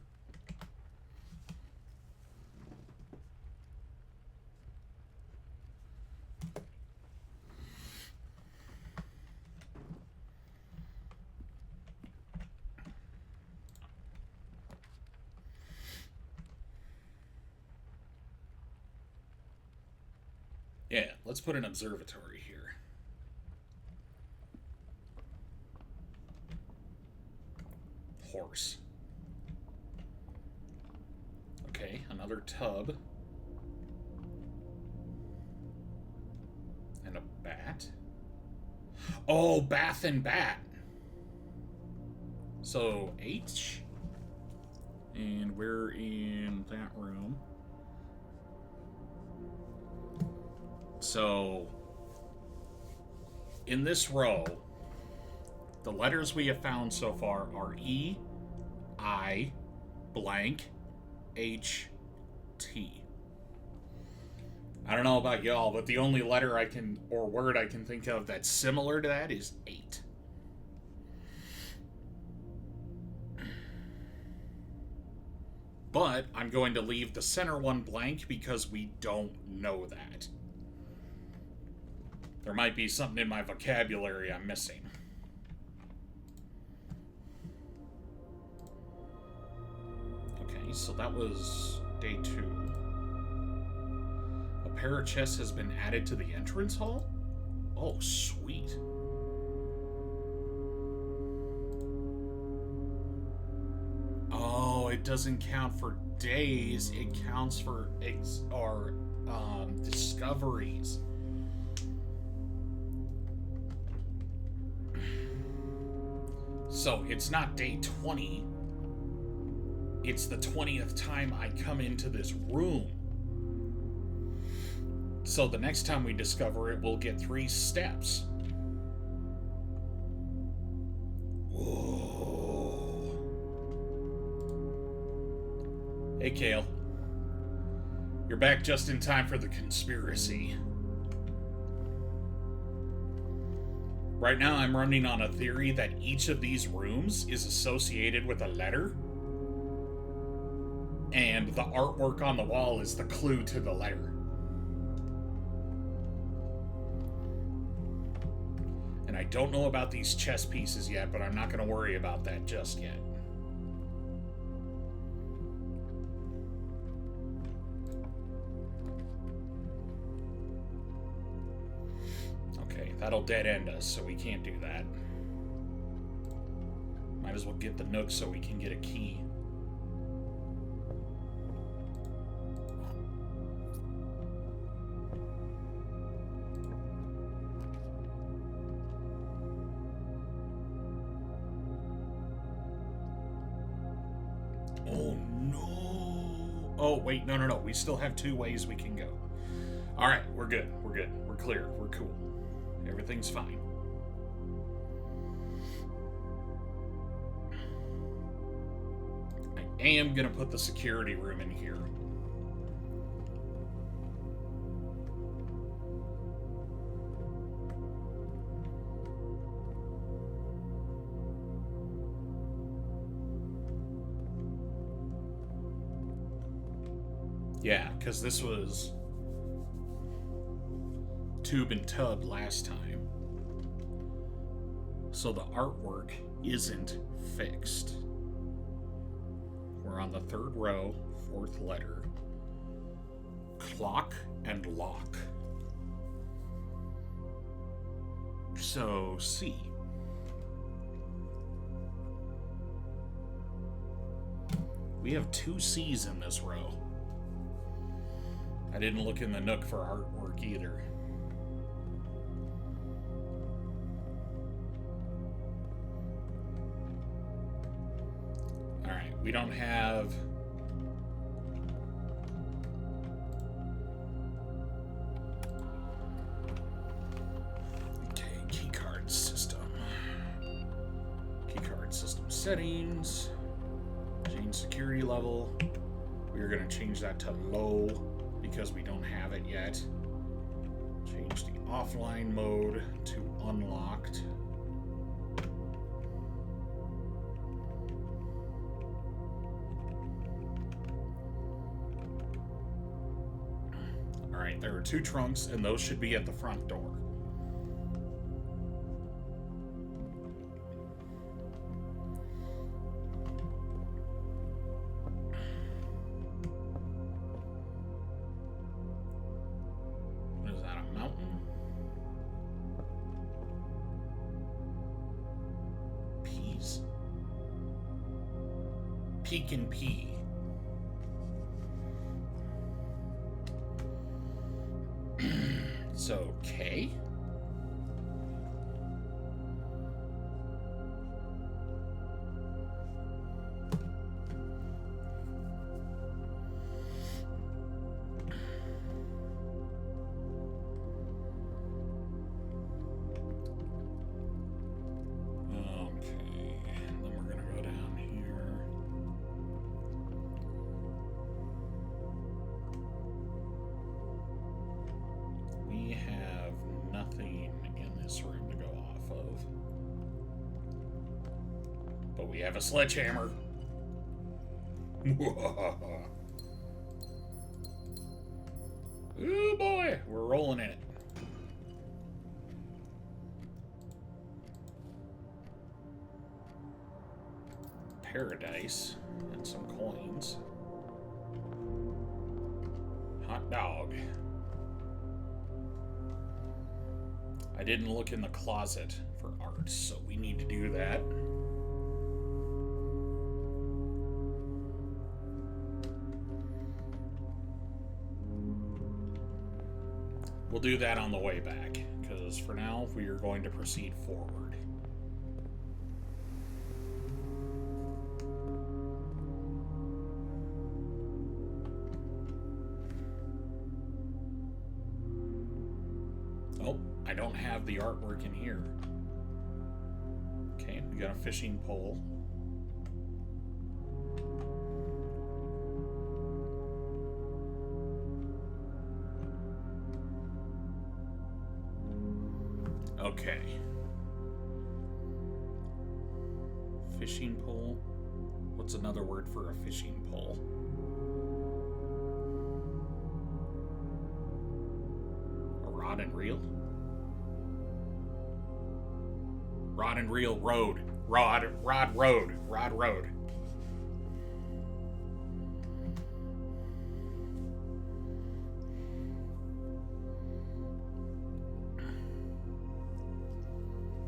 Yeah, let's put an observatory here. Horse. Okay, another tub. And a bat. Oh, bath and bat. So, H. And we're in that room. So, in this row, the letters we have found so far are E, I, blank, H, T. I don't know about y'all, but the only letter I can, or word I can think of that's similar to that is 8. But I'm going to leave the center one blank because we don't know that. There might be something in my vocabulary I'm missing. Okay, so that was day 2. A parachest has been added to the entrance hall? Oh, sweet. Oh, it doesn't count for days. It counts for discoveries. So it's not day 20. It's the 20th time I come into this room. So the next time we discover it, we'll get 3 steps. Whoa. Hey, Kale. You're back just in time for the conspiracy. Right now, I'm running on a theory that each of these rooms is associated with a letter, and the artwork on the wall is the clue to the letter. And I don't know about these chess pieces yet, but I'm not going to worry about that just yet. That'll dead end us, so we can't do that. Might as well get the Nook so we can get a key. Oh no! Oh wait, no. We still have 2 ways we can go. All right, we're good. We're clear. We're cool. Everything's fine. I am going to put the security room in here. Yeah, because this was tube and tub last time. So the artwork isn't fixed. We're on the 3rd row, 4th letter. Clock and lock. So C. We have 2 C's in this row. I didn't look in the Nook for artwork either. We don't have... Okay, keycard system. Keycard system settings. Change security level. We are going to change that to low because we don't have it yet. Change the offline mode to unlocked. There are 2 trunks, and those should be at the front door. What is that, a mountain? Peas. Pekin pea. So, K. We have a sledgehammer. Oh boy, we're rolling in it. Paradise and some coins. Hot dog. I didn't look in the closet for art, so we need to do that. We'll do that on the way back, because for now, we are going to proceed forward. Oh, I don't have the artwork in here. Okay, we got a fishing pole. Okay. Fishing pole? What's another word for a fishing pole? A rod and reel? Rod and reel road. Rod road.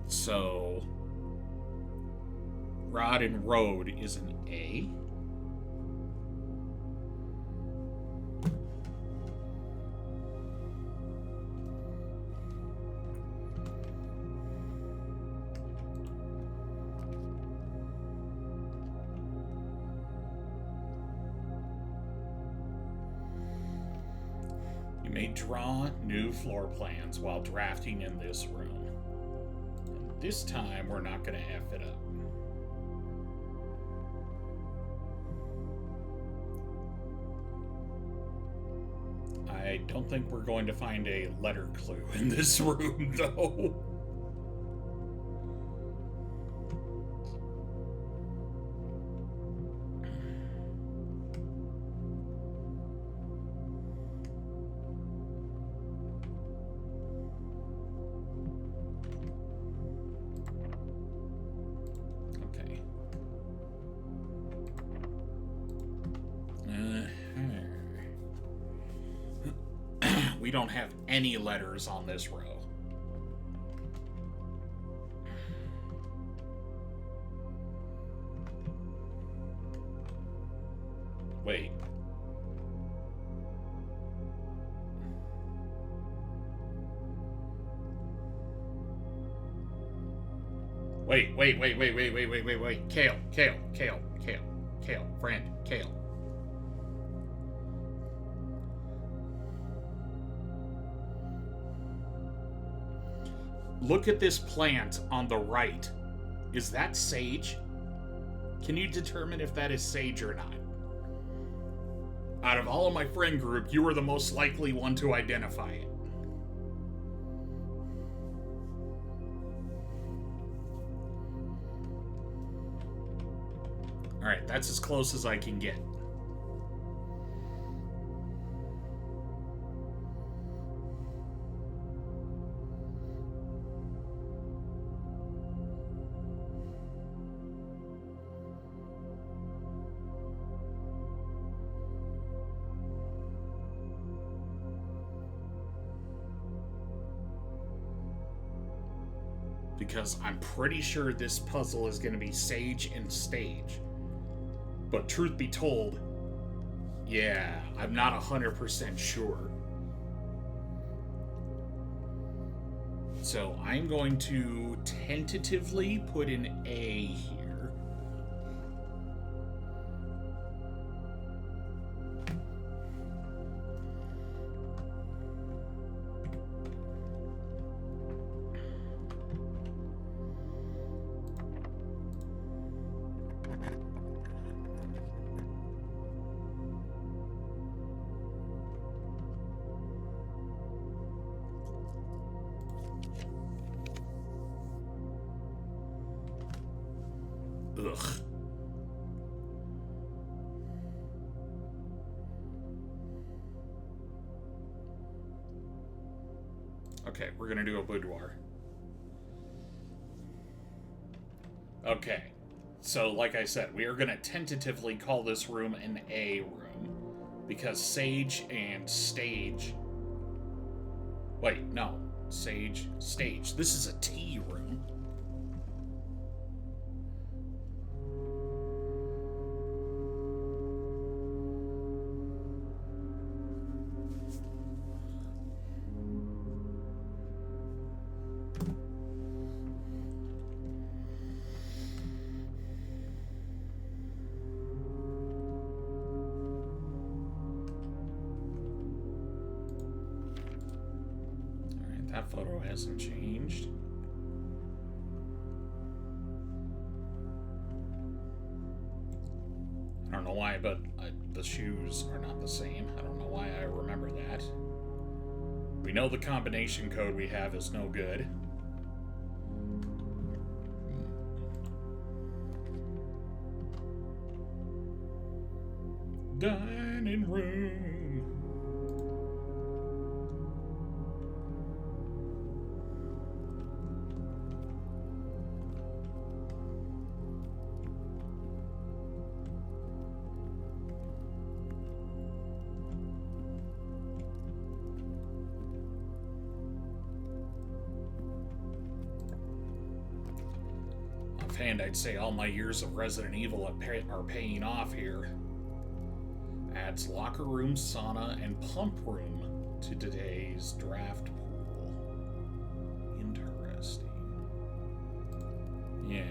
So, rod and road is an A. You may draw new floor plans while drafting in this room. This time, we're not going to F it up. I don't think we're going to find a letter clue in this room, though. We don't have any letters on this row. Wait. Wait. Kale, friend, Kale. Look at this plant on the right. Is that sage? Can you determine if that is sage or not? Out of all of my friend group, you were the most likely one to identify it. Alright, that's as close as I can get. Because I'm pretty sure this puzzle is going to be sage and stage. But truth be told, yeah, I'm not 100% sure. So I'm going to tentatively put an A here. Ugh. Okay, we're gonna do a boudoir. Okay, so like I said, we are gonna tentatively call this room an A room because sage and stage. Wait, no, sage, stage. This is a T room. That photo hasn't changed. I don't know why, but the shoes are not the same. I don't know why I remember that. We know the combination code we have is no good. dining room. Offhand, I'd say all my years of Resident Evil are paying off here. Adds locker room, sauna, and pump room to today's draft pool. Interesting. Yeah.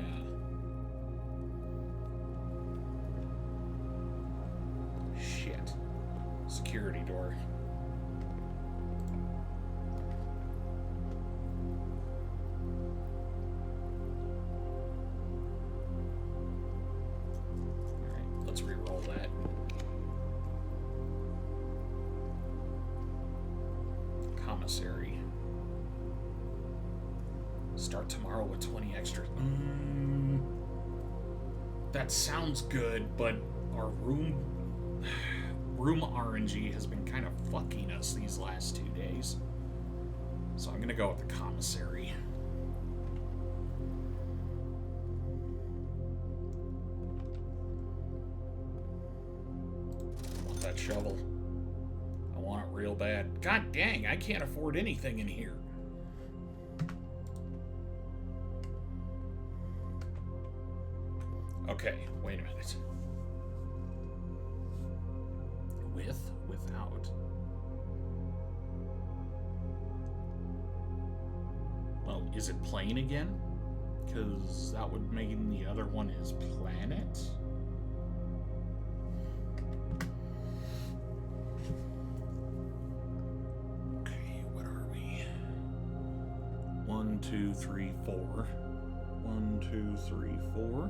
Shit. Security door. Alright, let's re-roll that. Commissary. Start tomorrow with 20 extras. That sounds good, but our room RNG has been kind of fucking us these last 2 days. So I'm gonna go with the commissary. I want that shovel. I want it real bad. God dang, I can't afford anything in here. Okay, wait a minute. Without. Well, is it plane again? Because that would mean the other one is planet? Okay, what are we? 1, 2, 3, 4. 1, 2, 3, 4.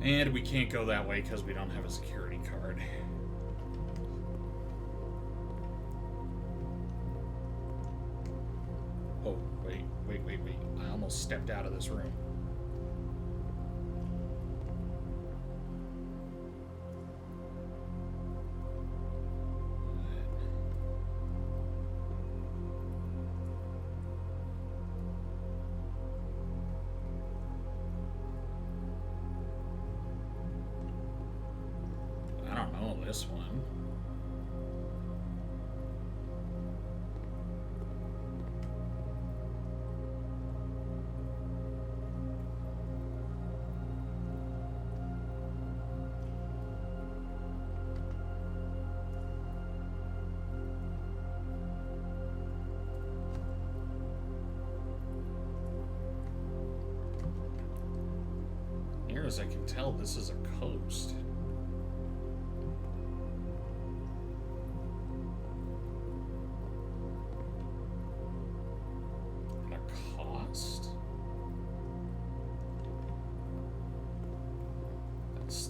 And we can't go that way because we don't have a security card. Oh, wait. I almost stepped out of this room. This one. Near as I can tell, this is a coast.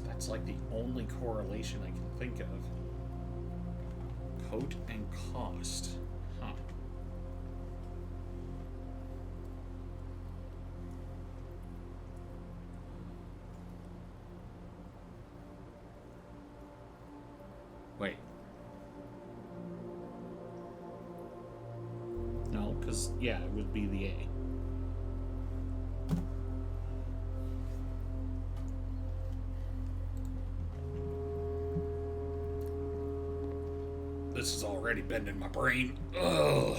That's like the only correlation I can think of. Coat and cost. Huh. Wait. No, because, yeah, it would be the A. This is already bending my brain. Ugh.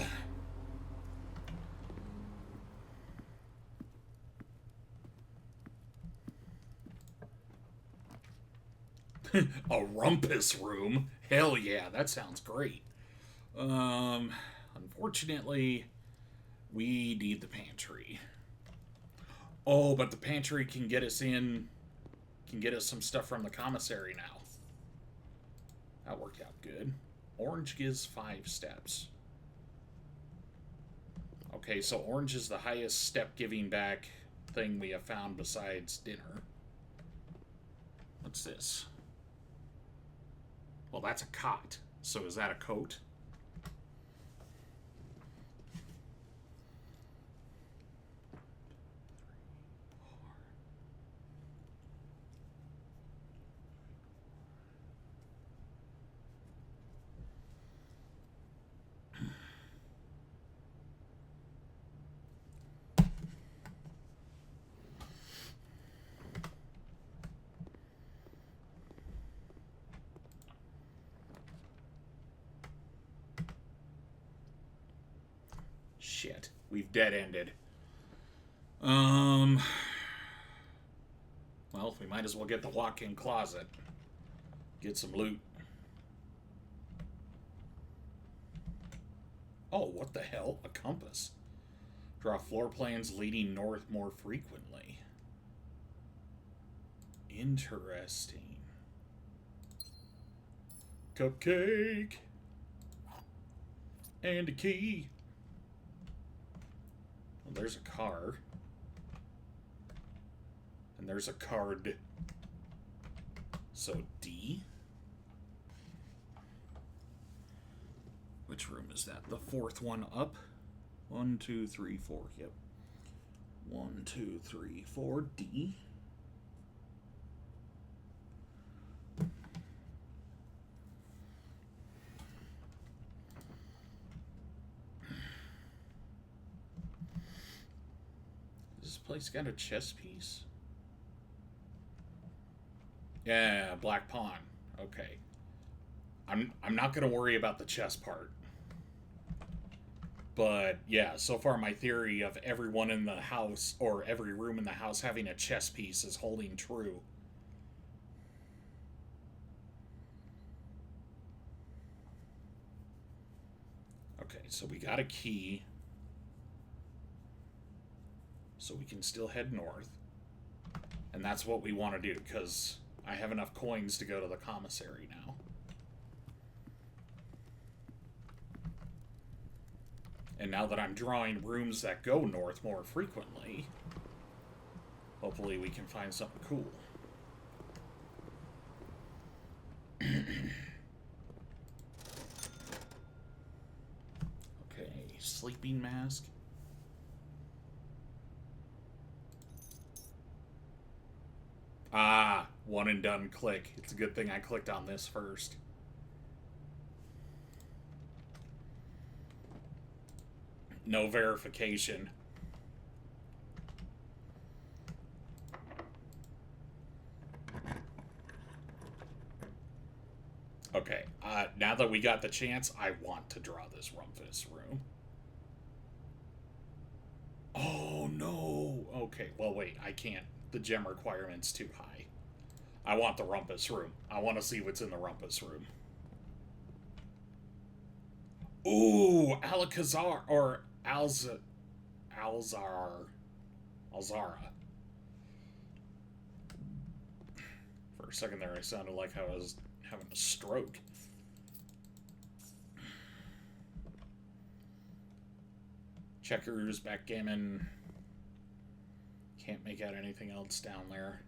A rumpus room? Hell yeah, that sounds great. Unfortunately, we need the pantry. Oh, but the pantry can get us some stuff from the commissary now. That worked out good. Orange gives 5 steps. Okay, so orange is the highest step giving back thing we have found besides dinner. What's this? Well, that's a cot. So is that a coat? Shit. We've dead-ended. Well, we might as well get the walk-in closet. Get some loot. Oh, what the hell? A compass. Draw floor plans leading north more frequently. Interesting. Cupcake. And a key. Well, there's a car. And there's a card. So D. Which room is that? The fourth one up. 1, 2, 3, 4. Yep. 1, 2, 3, 4. D. This place got a chess piece? Yeah, black pawn. Okay. I'm not gonna worry about the chess part. But yeah, so far my theory of everyone in the house or every room in the house having a chess piece is holding true. Okay, so we got a key. So we can still head north. And that's what we want to do, because I have enough coins to go to the commissary now. And now that I'm drawing rooms that go north more frequently, hopefully we can find something cool. Okay, sleeping mask. Ah, one and done click. It's a good thing I clicked on this first. No verification. Okay, now that we got the chance, I want to draw this Rumpus room. Oh, no. Okay, well, wait, I can't. The gem requirement's too high. I want the Rumpus room. I want to see what's in the Rumpus room. Ooh, Alcazar, or Alzara. For a second there, I sounded like I was having a stroke. Checkers, backgammon. Can't make out anything else down there.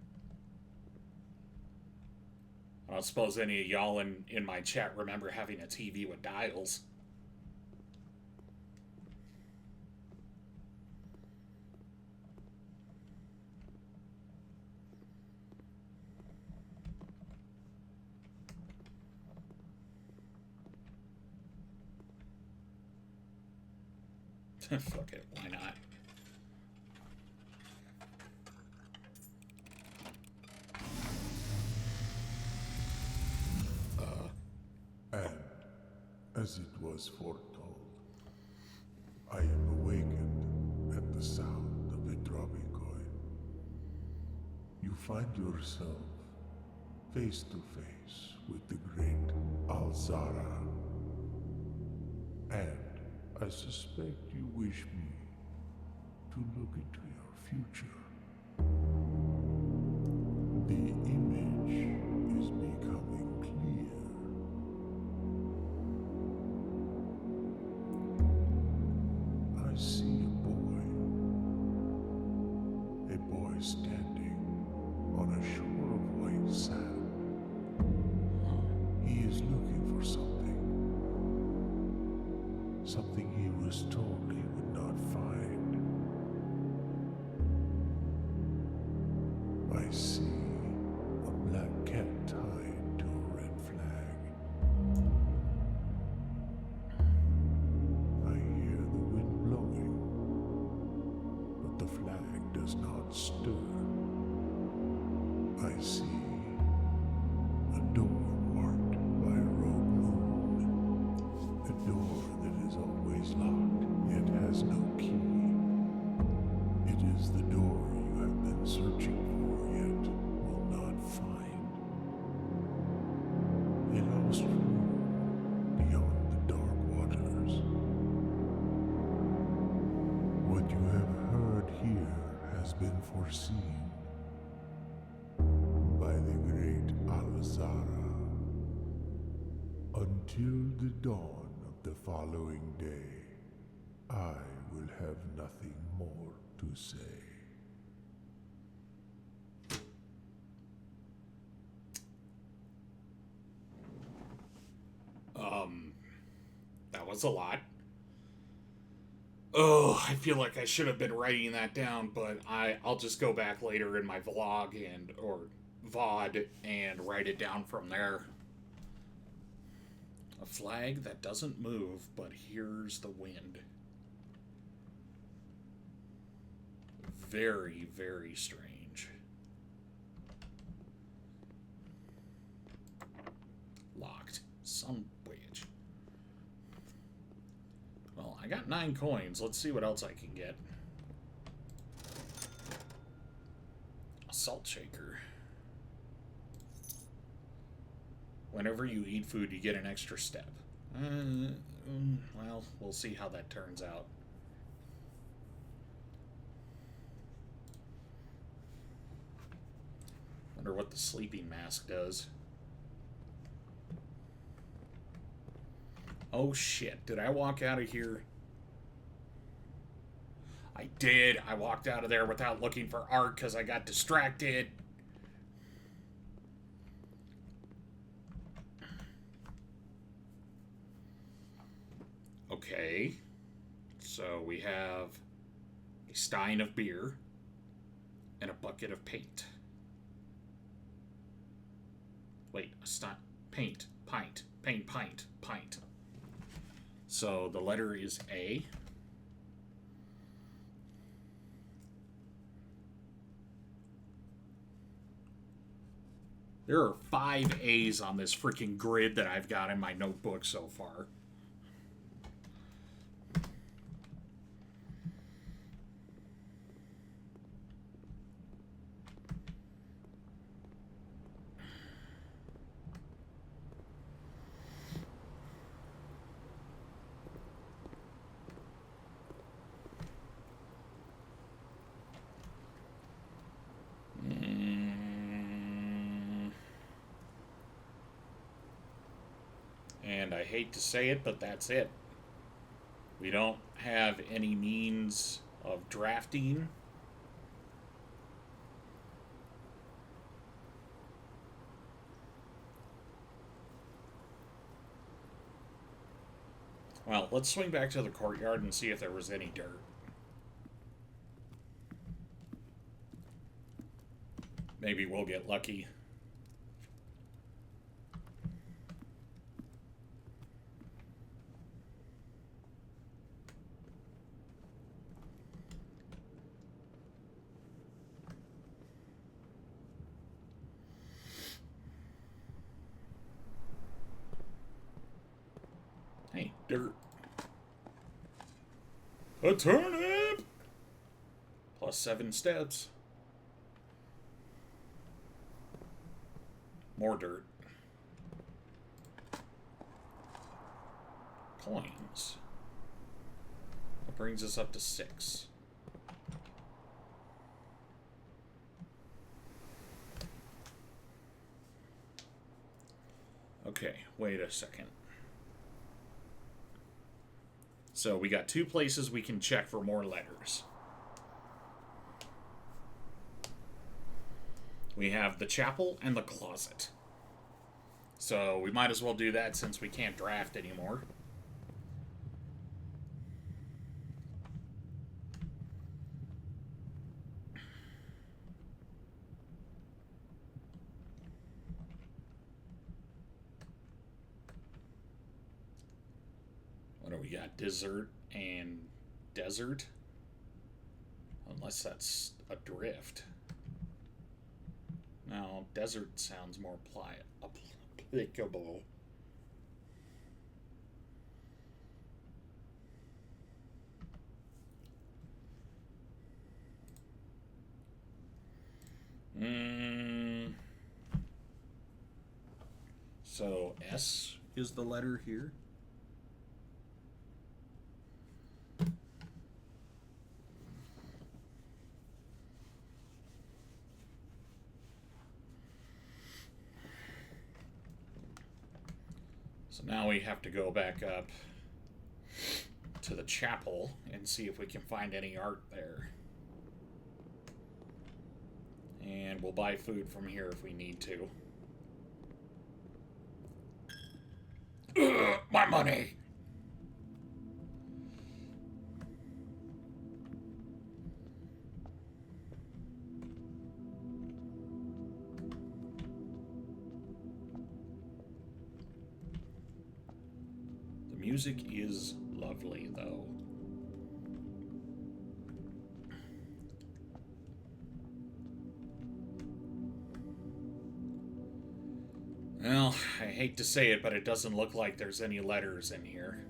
I don't suppose any of y'all in my chat remember having a TV with dials. Fuck it, why not? And, as it was foretold, I am awakened at the sound of a dropping coin. You find yourself face to face with the great Alzara. And I suspect you wish me to look into your future. The image is becoming clear. I see a boy standing on a shore of white sand. He is looking I see a black cat tied to a red flag. I hear the wind blowing, but the flag does not stir. I see a door marked by a rogue moon. A door that is always locked, yet has no key. It is the door you have been searching for, yet will not find. A lost room beyond the dark waters. What you have heard here has been foreseen by the great Alzara. Until the dawn of the following day, I will have nothing more to say. That was a lot. Oh, I feel like I should have been writing that down, but I'll just go back later in my vlog or VOD and write it down from there. A flag that doesn't move but hears the wind. Very, very strange. Locked. Some witch. Well, I got 9 coins. Let's see what else I can get. A salt shaker. Whenever you eat food, you get an extra step. Well, we'll see how that turns out. Wonder what the sleeping mask does. Oh shit, did I walk out of here? I did. I walked out of there without looking for art because I got distracted. Okay. So we have a stein of beer and a bucket of paint. Wait, a stein, paint, pint, paint, pint, pint. So the letter is A. There are 5 A's on this freaking grid that I've got in my notebook so far. And I hate to say it, but that's it. We don't have any means of drafting. Well, let's swing back to the courtyard and see if there was any dirt. Maybe we'll get lucky. Hey, dirt. A turnip! Plus 7 steps. More dirt. Coins. That brings us up to 6. Okay, wait a second. So we got 2 places we can check for more letters. We have the chapel and the closet. So we might as well do that since we can't draft anymore. We got dessert and desert. Unless that's a drift. No, desert sounds more applicable. So S is the letter here. So now we have to go back up to the chapel and see if we can find any art there. And we'll buy food from here if we need to. Ugh, my money! The music is lovely, though. Well, I hate to say it, but it doesn't look like there's any letters in here.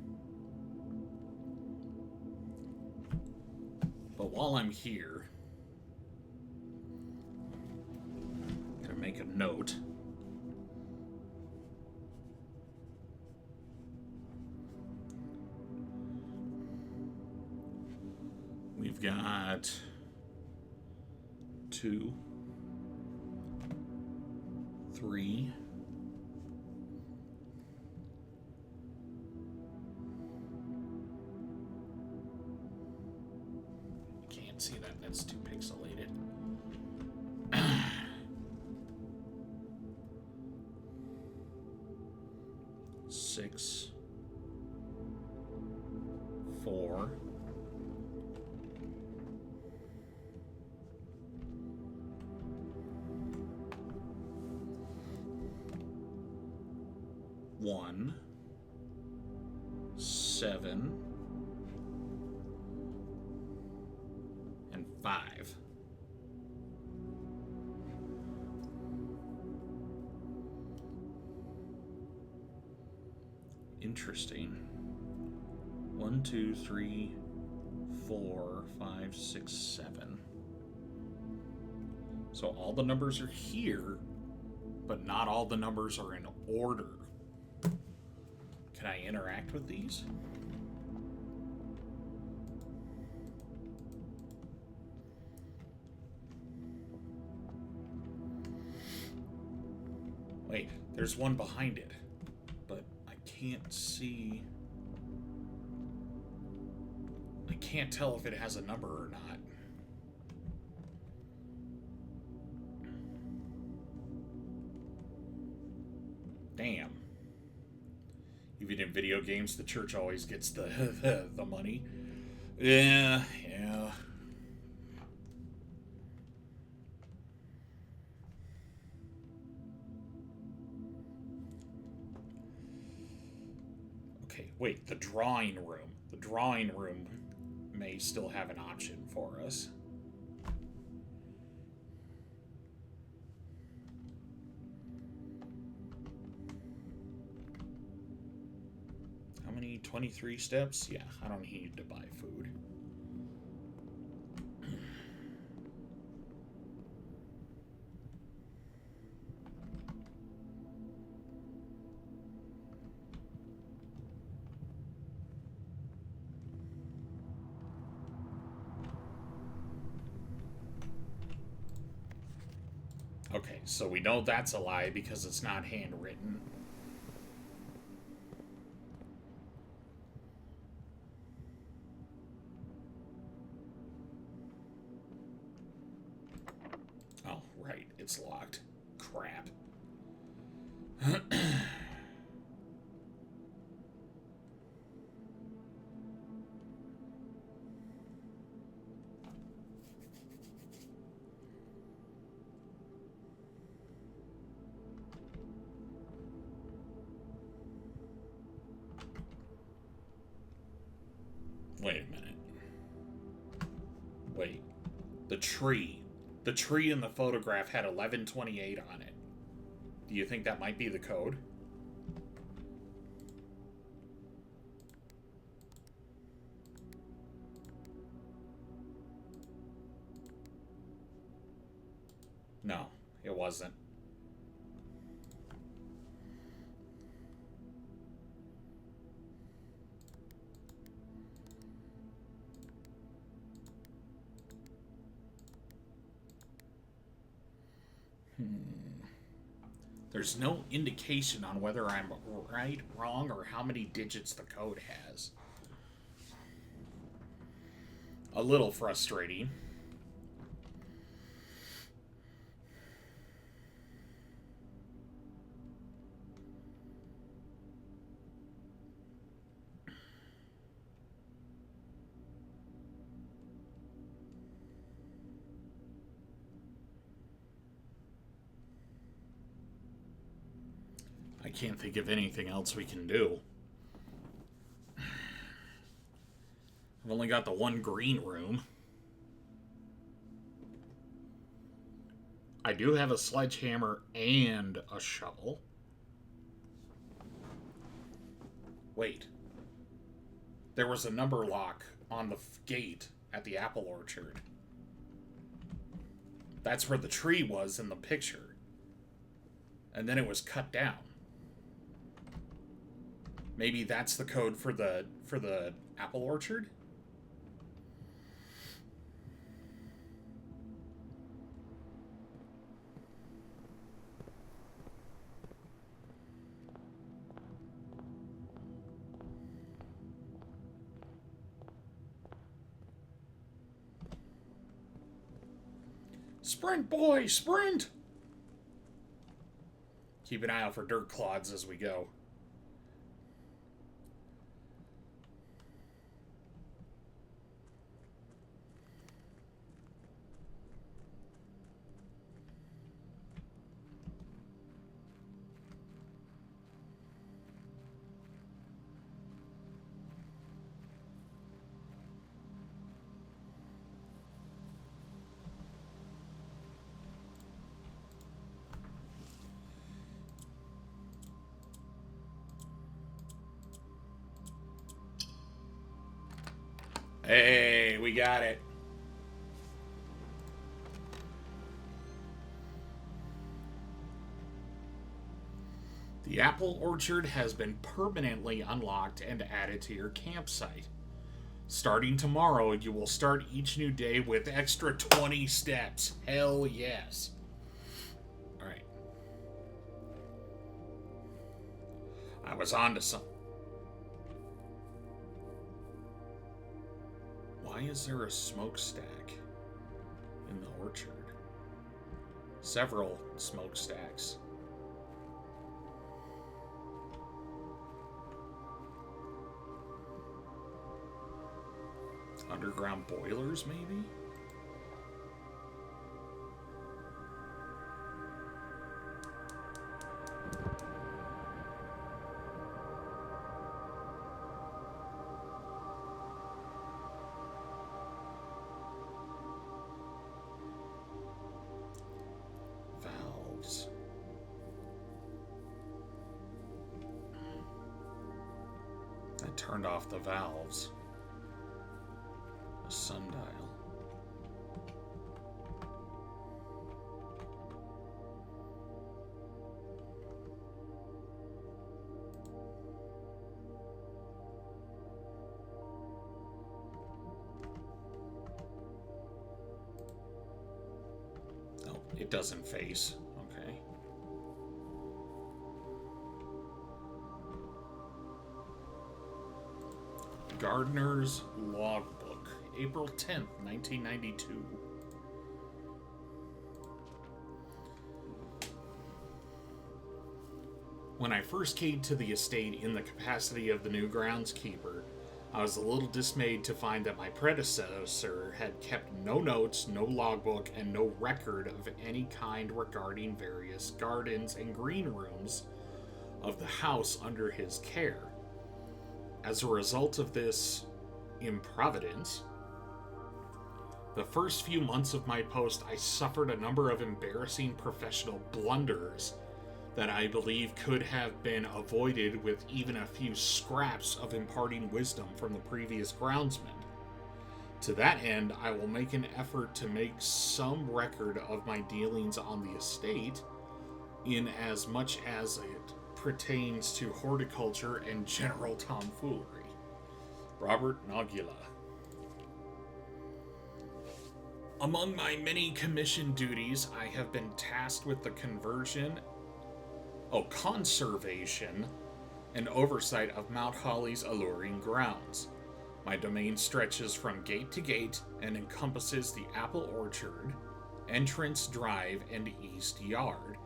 But while I'm here, I'm gonna make a note. We've got 2, 3. Can't see that, that's too pixelated. 6, 4. 1, 7, and 5. Interesting. 1, 2, 3, 4, 5, 6, 7. So all the numbers are here, but not all the numbers are in order. Can I interact with these? Wait, there's one behind it, but I can't see. I can't tell if it has a number or not. Damn. Even in video games, the church always gets the money. Yeah. Okay, wait, the drawing room. The drawing room may still have an option for us. How many? 23 steps? Yeah, I don't need to buy food. Okay, so we know that's a lie because it's not handwritten. Oh, right, it's locked. Crap. Wait a minute. Wait. The tree. The tree in the photograph had 1128 on it. Do you think that might be the code? No, it wasn't. There's no indication on whether I'm right, wrong, or how many digits the code has. A little frustrating. I can't think of anything else we can do. I've only got the one green room. I do have a sledgehammer and a shovel. Wait. There was a number lock on the gate at the apple orchard. That's where the tree was in the picture. And then it was cut down. Maybe that's the code for the apple orchard? Sprint, boy, sprint! Keep an eye out for dirt clods as we go. Hey, we got it. The apple orchard has been permanently unlocked and added to your campsite. Starting tomorrow, you will start each new day with extra 20 steps. Hell yes. Alright. I was on to something. Why is there a smokestack in the orchard? Several smokestacks. Underground boilers, maybe? Valves. That turned off the valves. A sundial. Oh, it doesn't face. Okay. Gardener's Logbook, April 10th, 1992. When I first came to the estate in the capacity of the new groundskeeper, I was a little dismayed to find that my predecessor had kept no notes, no logbook, and no record of any kind regarding various gardens and green rooms of the house under his care. As a result of this improvidence. The first few months of my post, I suffered a number of embarrassing professional blunders that I believe could have been avoided with even a few scraps of imparting wisdom from the previous groundsman. To that end, I will make an effort to make some record of my dealings on the estate, in as much as it pertains to horticulture and general tomfoolery. Robert Nagula. Among my many commission duties, I have been tasked with the conservation and oversight of Mount Holly's alluring grounds. My domain stretches from gate to gate and encompasses the apple orchard, entrance drive, and east yard.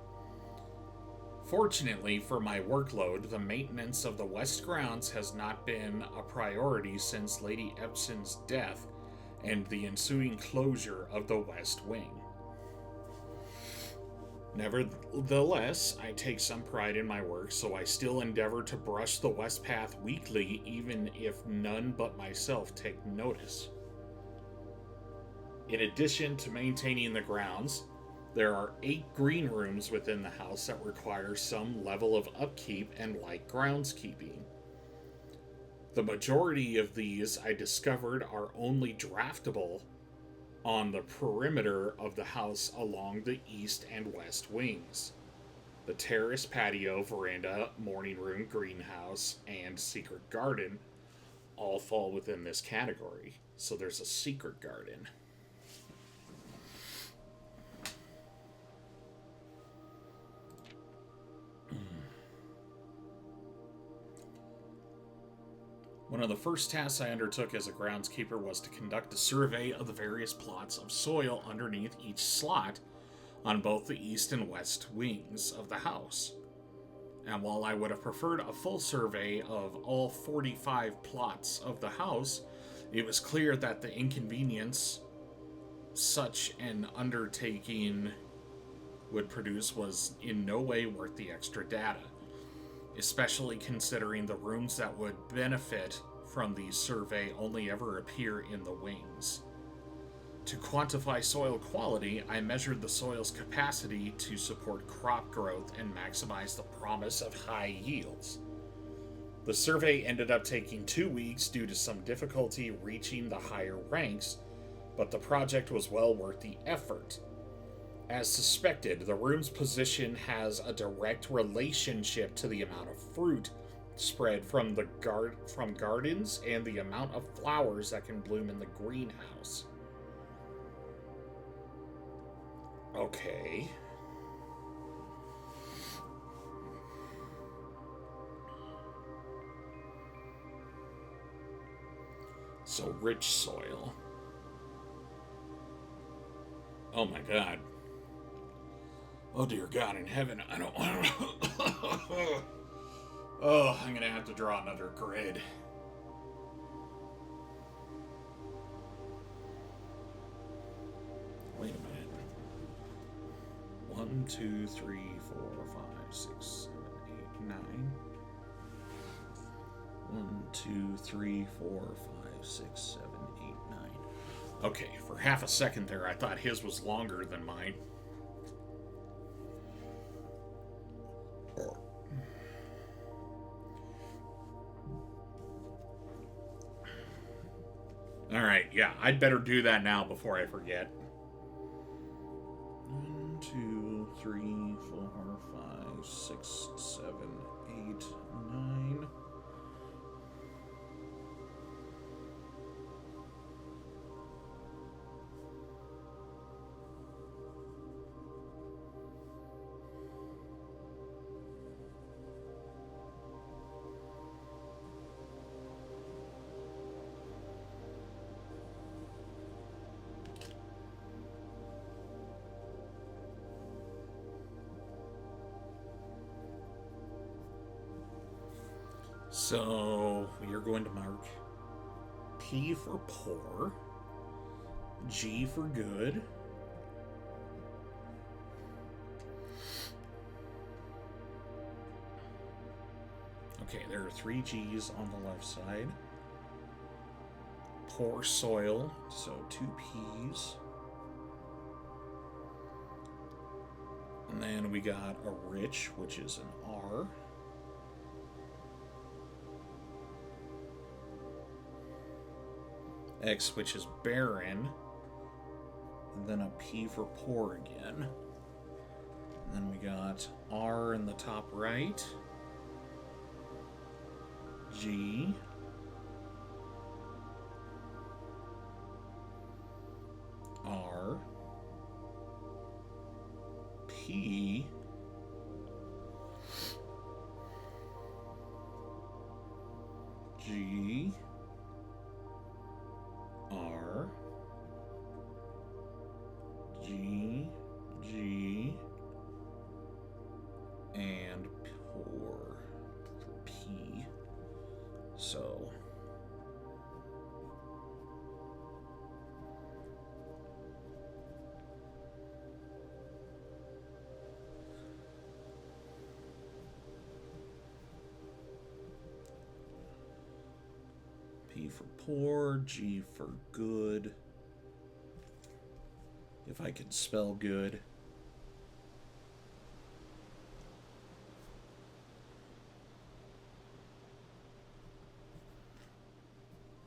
Fortunately for my workload, the maintenance of the west grounds has not been a priority since Lady Epson's death and the ensuing closure of the west wing. Nevertheless, I take some pride in my work, so I still endeavor to brush the west path weekly, even if none but myself take notice. In addition to maintaining the grounds, there are 8 green rooms within the house that require some level of upkeep and light groundskeeping. The majority of these, I discovered, are only draftable on the perimeter of the house along the east and west wings. The terrace, patio, veranda, morning room, greenhouse, and secret garden all fall within this category. So there's a secret garden. One of the first tasks I undertook as a groundskeeper was to conduct a survey of the various plots of soil underneath each slot on both the east and west wings of the house. And while I would have preferred a full survey of all 45 plots of the house, it was clear that the inconvenience such an undertaking would produce was in no way worth the extra data, especially considering the rooms that would benefit from the survey only ever appear in the wings. To quantify soil quality, I measured the soil's capacity to support crop growth and maximize the promise of high yields. The survey ended up taking 2 weeks due to some difficulty reaching the higher ranks, but the project was well worth the effort. As suspected, the room's position has a direct relationship to the amount of fruit spread from gardens and the amount of flowers that can bloom in the greenhouse. Okay. So rich soil. Oh my God. Oh dear God in heaven, I don't want to... Oh, I'm gonna have to draw another grid. Wait a minute. 1, 2, 3, 4, 5, 6, 7, 8, 9. 1, 2, 3, 4, 5, 6, 7, 8, 9. Okay, for half a second there, I thought his was longer than mine. Alright, yeah, I'd better do that now before I forget. 1, 2, 3, 4, 5, 6, 7, 8, 9. So we are going to mark P for poor, G for good, okay, there are 3 G's on the left side, poor soil, so 2 P's. And then we got a rich, which is an R. X, which is barren. And then a P for poor again. And then we got R in the top right. G. R. P. G. R. G. G. And poor for P. So P for poor, G for good. If I could spell good.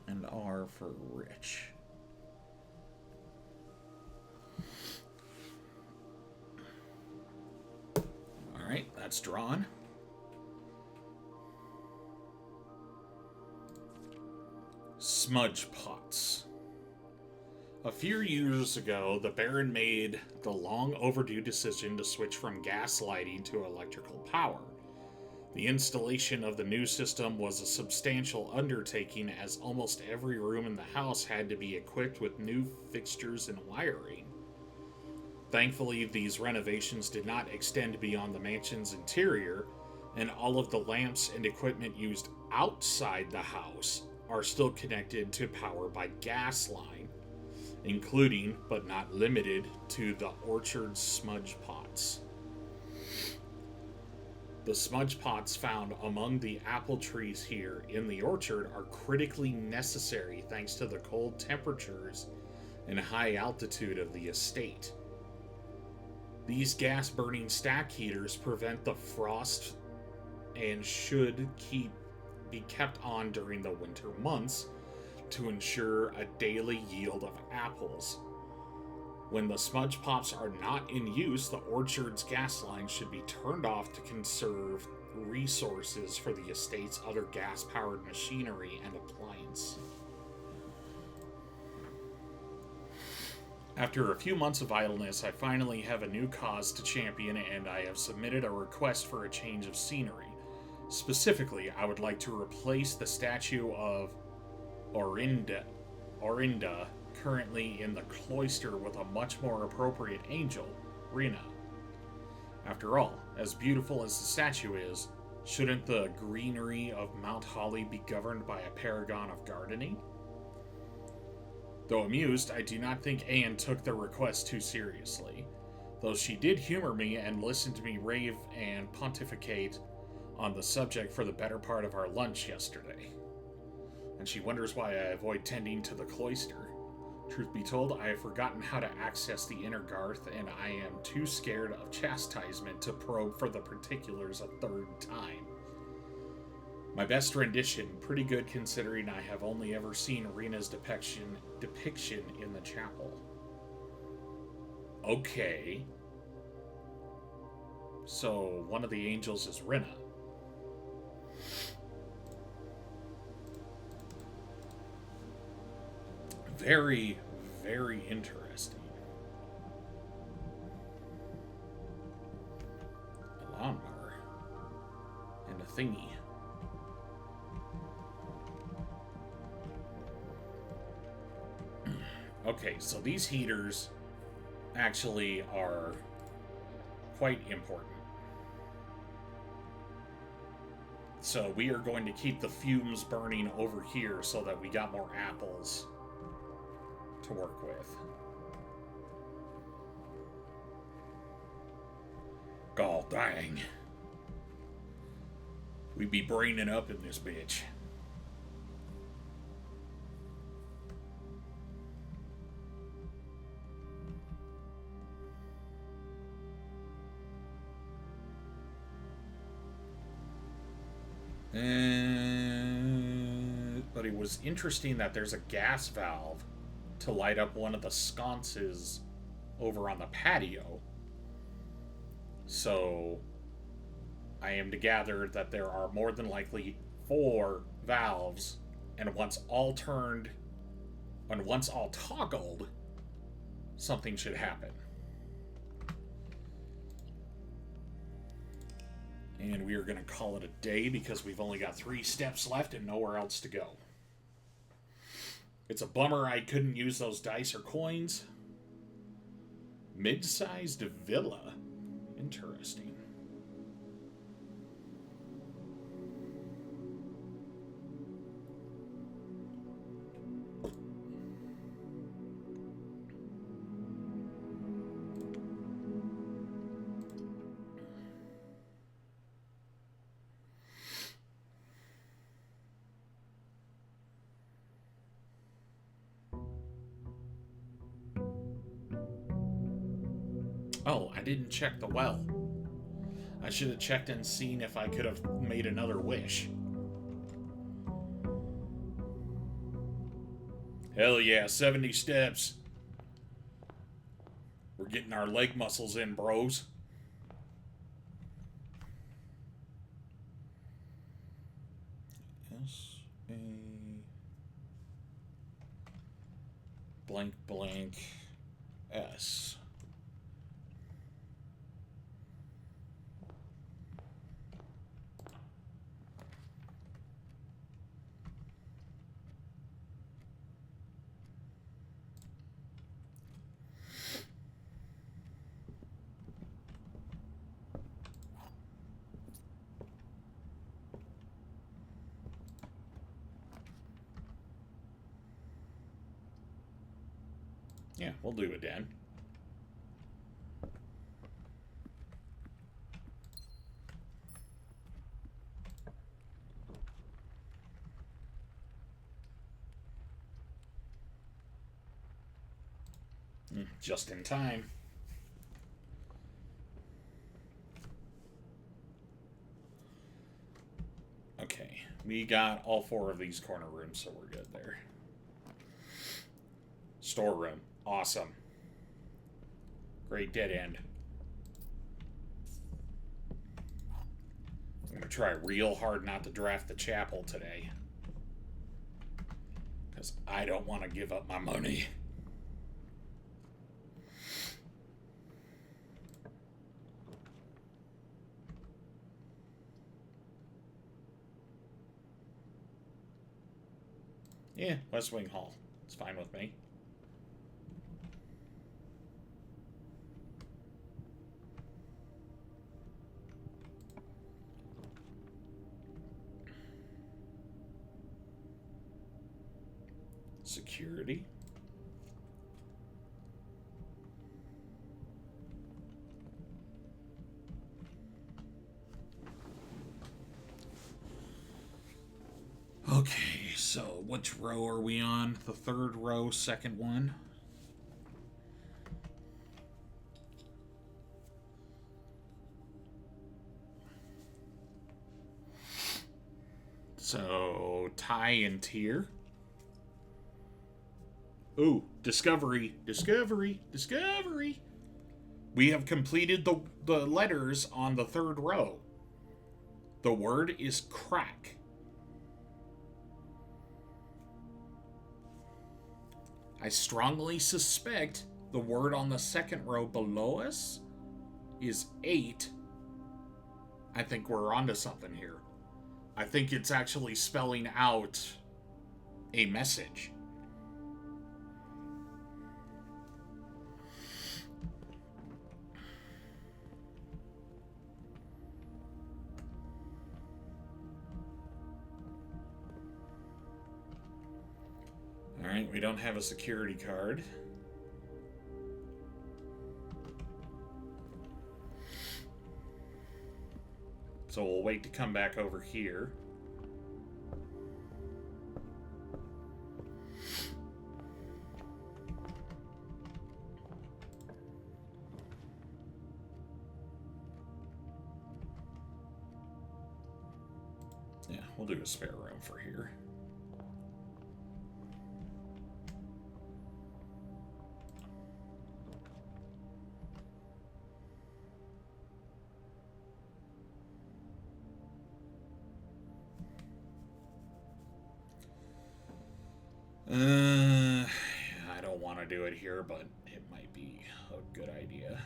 And R for rich. All right, that's drawn. Smudge pots. A few years ago, the Baron made the long overdue decision to switch from gas lighting to electrical power. The installation of the new system was a substantial undertaking, as almost every room in the house had to be equipped with new fixtures and wiring. Thankfully, these renovations did not extend beyond the mansion's interior, and all of the lamps and equipment used outside the house are still connected to power by gas line, including, but not limited to, the orchard smudge pots. The smudge pots found among the apple trees here in the orchard are critically necessary thanks to the cold temperatures and high altitude of the estate. These gas-burning stack heaters prevent the frost and should be kept on during the winter months to ensure a daily yield of apples. When the smudge pots are not in use, the orchard's gas line should be turned off to conserve resources for the estate's other gas-powered machinery and appliance. After a few months of idleness, I finally have a new cause to champion, and I have submitted a request for a change of scenery. Specifically, I would like to replace the statue of Orinda currently in the cloister with a much more appropriate angel, Rena. After all, as beautiful as the statue is, shouldn't the greenery of Mount Holly be governed by a paragon of gardening? Though amused, I do not think Anne took the request too seriously, though she did humor me and listen to me rave and pontificate on the subject for the better part of our lunch yesterday. And she wonders why I avoid tending to the cloister. Truth be told, I have forgotten how to access the inner garth, and I am too scared of chastisement to probe for the particulars a third time. My best rendition, pretty good considering I have only ever seen Rena's depiction in the chapel. Okay. So, one of the angels is Rena. Very, very interesting. A lawnmower. And a thingy. Okay, so these heaters actually are quite important. So we are going to keep the fumes burning over here so that we got more apples to work with. God dang. We be braining up in this bitch. But it was interesting that there's a gas valve to light up one of the sconces over on the patio. So I am to gather that there are more than likely 4 valves, and once all turned, and once all toggled, something should happen. And we are going to call it a day because we've only got 3 steps left and nowhere else to go. It's a bummer I couldn't use those dice or coins. Mid-sized villa. Interesting. Oh, I didn't check the well. I should have checked and seen if I could have made another wish. Hell yeah, 70 steps. We're getting our leg muscles in, bros. S-A... blank blank S. Yeah, we'll do it, Dan. Just in time. Okay, we got all 4 of these corner rooms, so we're good there. Storeroom. Awesome. Great dead end. I'm going to try real hard not to draft the chapel today. Because I don't want to give up my money. Yeah, West Wing Hall. It's fine with me. Security. Okay, so which row are we on? The 3rd row, 2nd one. So, tie and tier. Ooh, discovery, discovery, discovery. We have completed the letters on the 3rd row. The word is crack. I strongly suspect the word on the 2nd row below us is 8. I think we're onto something here. I think it's actually spelling out a message. Alright, we don't have a security card. So we'll wait to come back over here. Yeah, we'll do a spare room for here. to do it here, but it might be a good idea.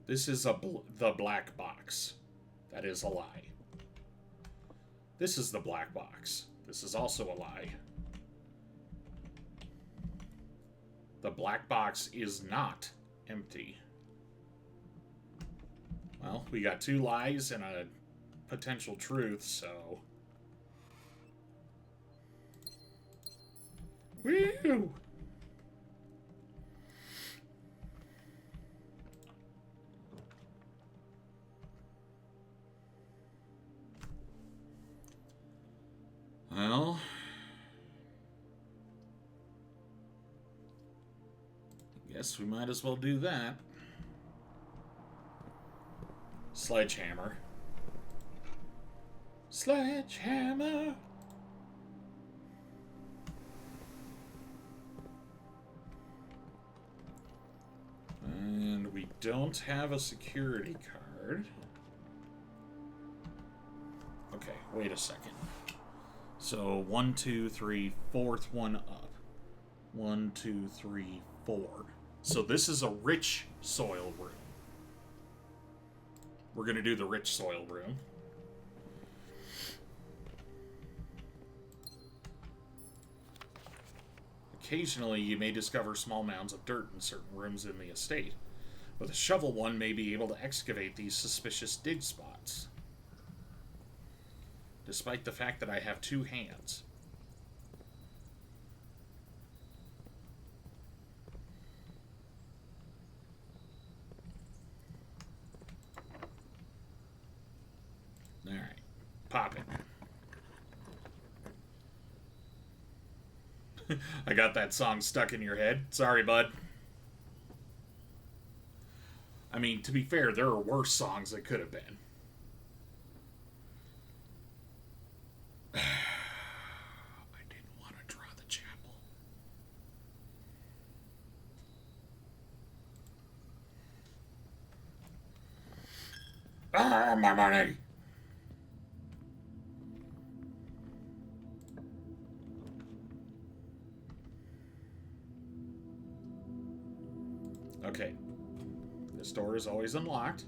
This is the black box. That is a lie. This is the black box. This is also a lie. The black box is not empty. Well, we got 2 lies and a potential truth, so... Woo! Well, I guess we might as well do that. Sledgehammer. Sledgehammer! And we don't have a security card. Okay, wait a second. So 1, 2, 3, fourth one up. 1, 2, 3, 4. So this is a rich soil room. We're going to do the rich soil room. Occasionally, you may discover small mounds of dirt in certain rooms in the estate. With a shovel, one may be able to excavate these suspicious dig spots. Despite the fact that I have 2 hands. Alright. Pop it. I got that song stuck in your head. Sorry, bud. I mean, to be fair, there are worse songs that could have been. I didn't want to draw the chapel. Ah, my money! Okay. This door is always unlocked.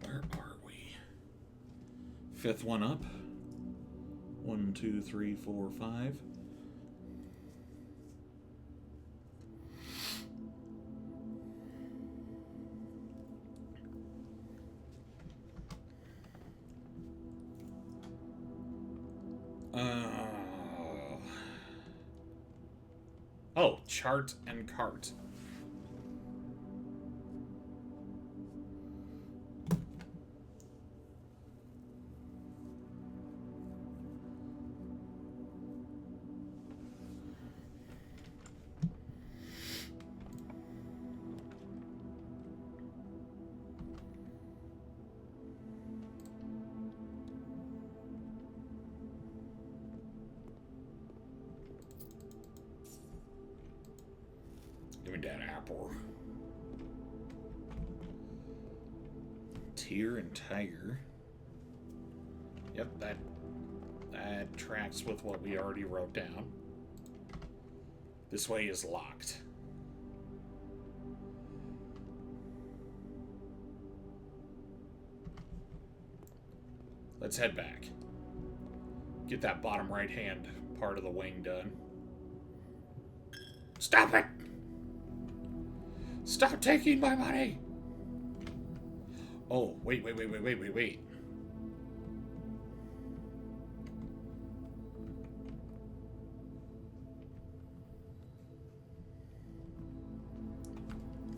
Where are we? 5th one up. 1, 2, 3, 4, 5. Oh, chart and cart. Give me that apple. Tear and tiger. Yep, that tracks with what we already wrote down. This way is locked. Let's head back. Get that bottom right hand part of the wing done. Stop it! Stop taking my money! Oh, wait.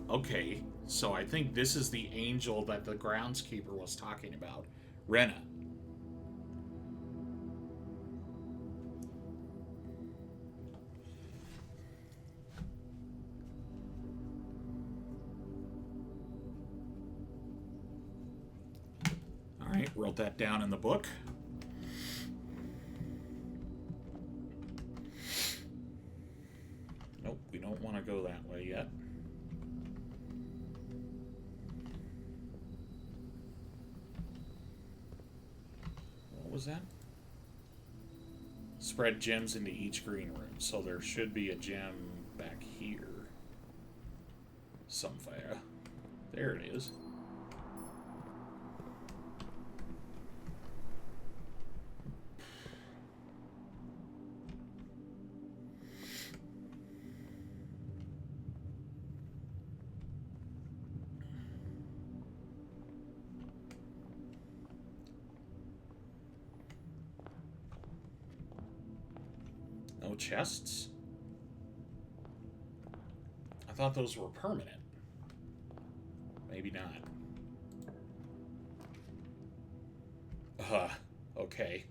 Okay, so I think this is the angel that the groundskeeper was talking about. Rena. wrote that down in the book. Nope, we don't want to go that way yet. What was that? Spread gems into each green room. So there should be a gem back here. Somewhere. There it is. No chests? I thought those were permanent. Maybe not. Okay.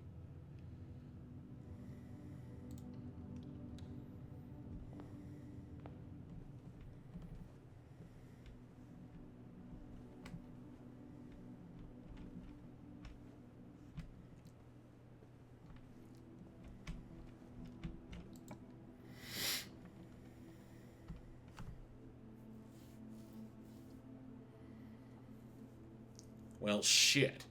Well, shit.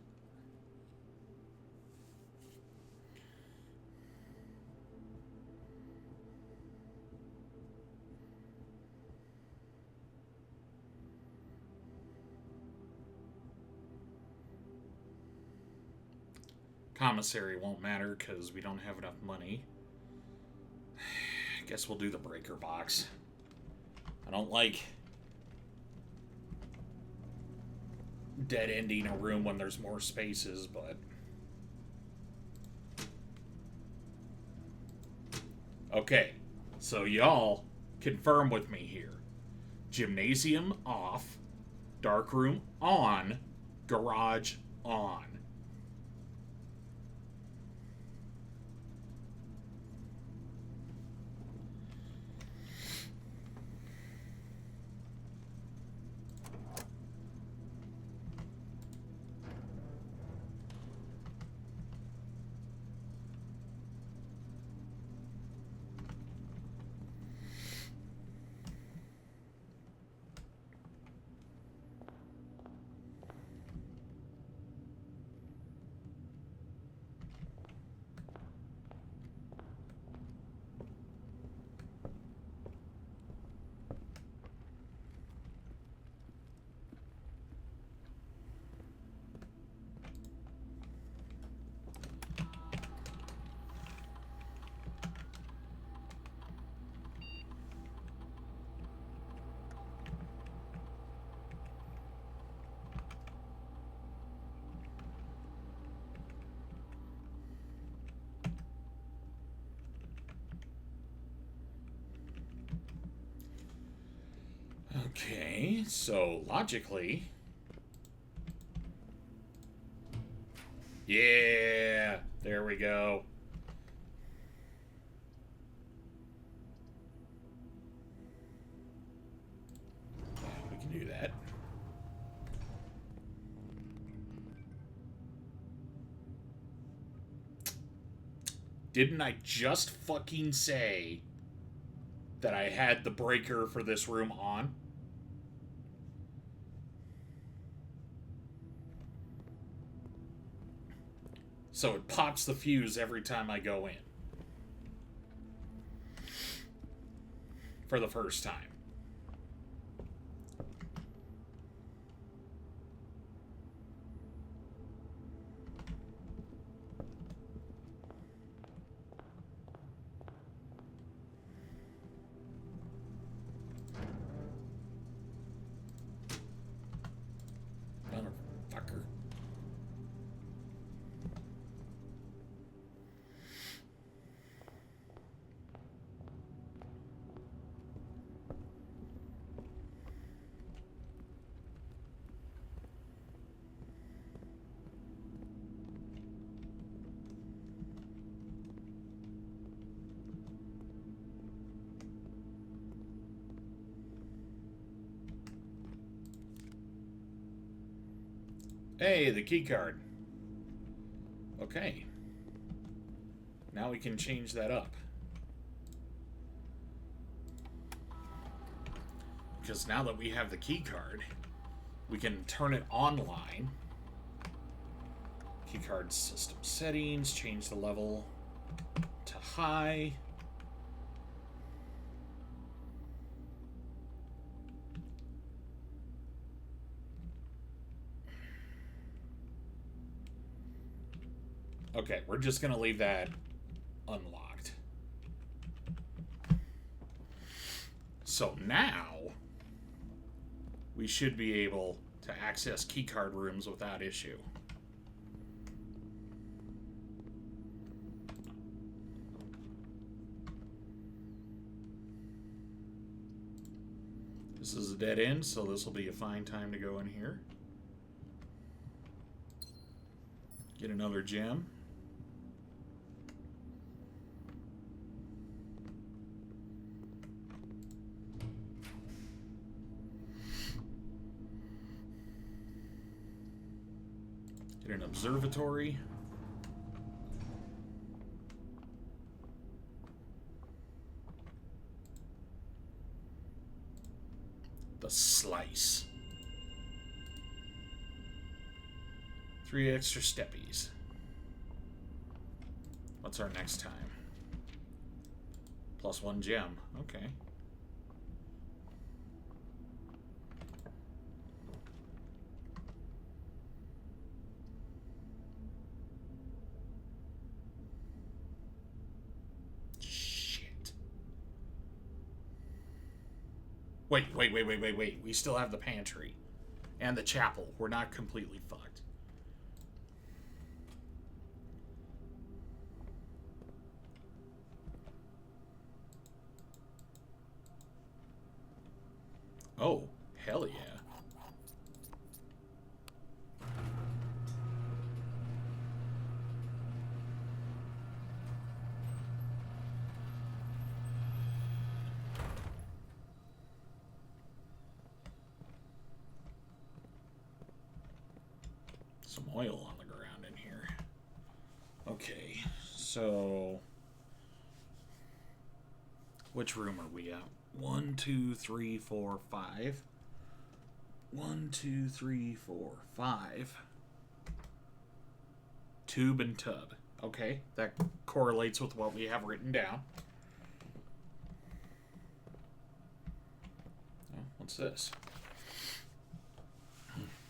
Commissary won't matter because we don't have enough money. I guess we'll do the breaker box. I don't like dead ending a room when there's more spaces, but okay, so y'all confirm with me here. Gymnasium off, darkroom on, garage on. Okay, so logically... Yeah, there we go. Yeah, we can do that. Didn't I just fucking say that I had the breaker for this room on? So it pops the fuse every time I go in. For the first time. Motherfucker. Hey, the key card. Okay. Now we can change that up. Because now that we have the key card, we can turn it online. Keycard system settings, change the level to high. Okay, we're just going to leave that unlocked. So now we should be able to access keycard rooms without issue. This is a dead end, so this will be a fine time to go in here. Get another gem. Get an observatory. The slice. 3 extra steppies. What's our next time? +1 gem. Okay. Wait. We still have the pantry. And the chapel. We're not completely fucked. Oh, hell yeah. Some oil on the ground in here. Okay, so which room are we at? 1, 2, 3, 4, 5. 1, 2, 3, 4, 5. Tube and tub. Okay, that correlates with what we have written down. Oh, what's this?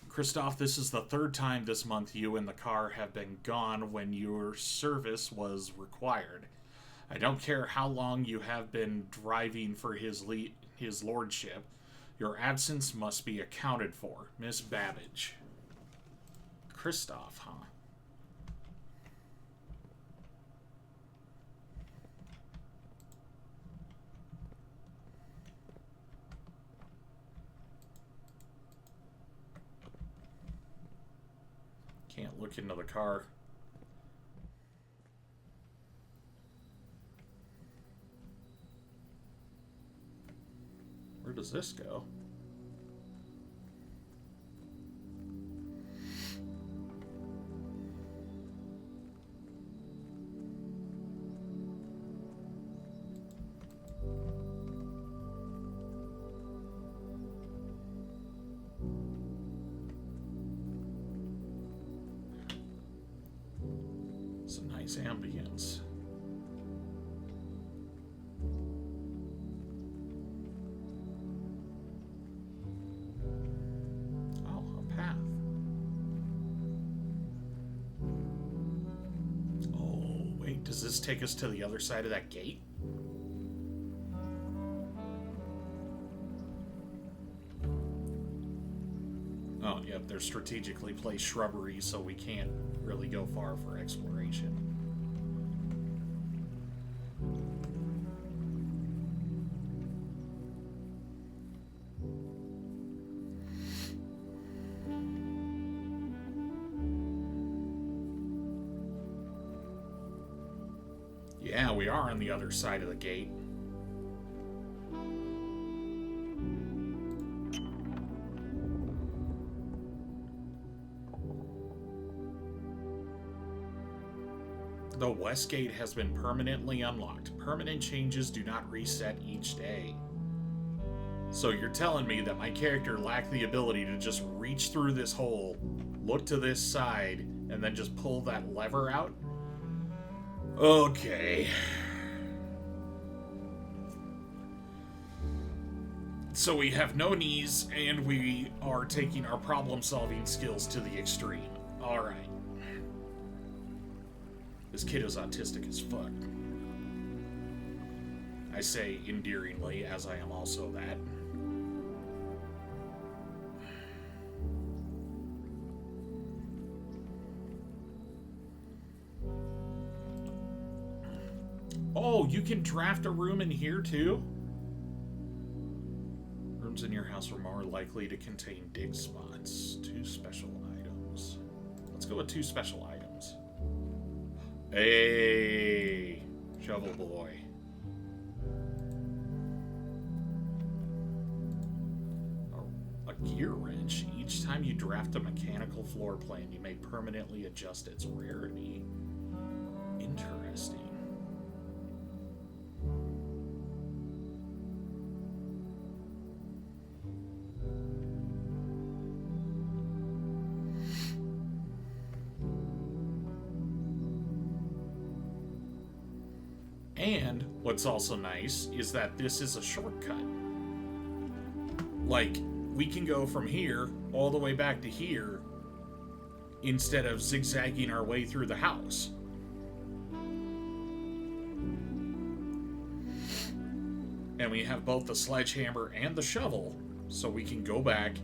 Christoph, this is the 3rd time this month you and the car have been gone when your service was required. I don't care how long you have been driving for his lordship. Your absence must be accounted for. Miss Babbage. Christoph, huh? Can't look into the car. Where does this go? It's a nice ambience. Does this take us to the other side of that gate? Oh, yep, they're strategically placed shrubbery, so we can't really go far for exploration. Yeah, we are on the other side of the gate. The west gate has been permanently unlocked. Permanent changes do not reset each day. So you're telling me that my character lacked the ability to just reach through this hole, look to this side, and then just pull that lever out? Okay. So we have no knees, and we are taking our problem-solving skills to the extreme. Alright. This kid is autistic as fuck. I say endearingly, as I am also that. Oh, you can draft a room in here too? Rooms in your house are more likely to contain dig spots. 2 special items. Let's go with 2 special items. Hey, Shovel Boy. A gear wrench. Each time you draft a mechanical floor plan, you may permanently adjust its rarity. Interesting. And what's also nice is that this is a shortcut. Like, we can go from here all the way back to here instead of zigzagging our way through the house. And we have both the sledgehammer and the shovel, so we can go back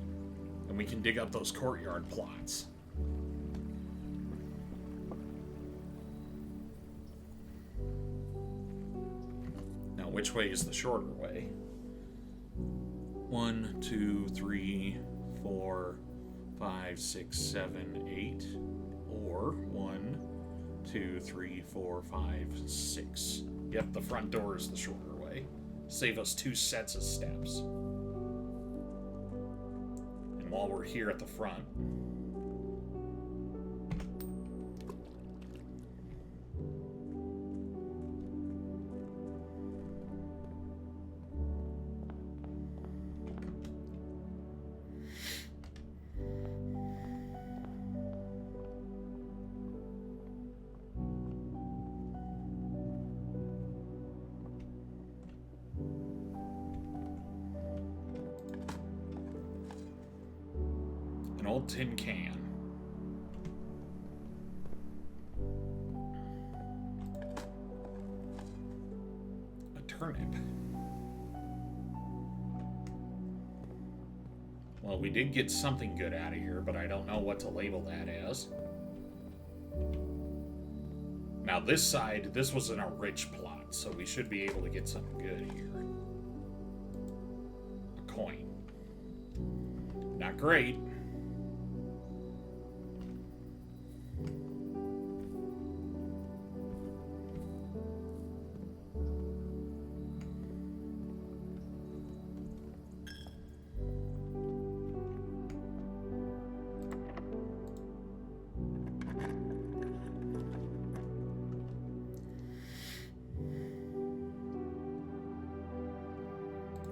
and we can dig up those courtyard plots. Which way is the shorter way? 1, 2, 3, 4, 5, 6, 7, 8. Or 1, 2, 3, 4, 5, 6. Yep, the front door is the shorter way. Save us 2 sets of steps. And while we're here at the front, an old tin can. A turnip. Well, we did get something good out of here, but I don't know what to label that as. Now this side, this was in a rich plot, so we should be able to get something good here. A coin. Not great.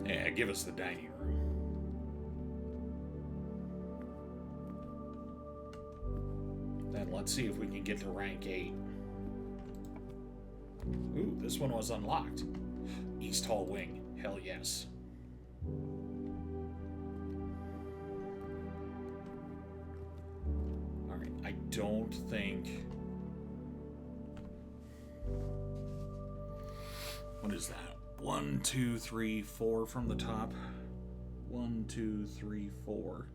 Yeah, give us the dining room. Then let's see if we can get to rank 8. Ooh, this one was unlocked. East Hall Wing. Hell yes. Alright, I don't think... What is that? 1, 2, 3, 4 from the top. 1, 2, 3, 4.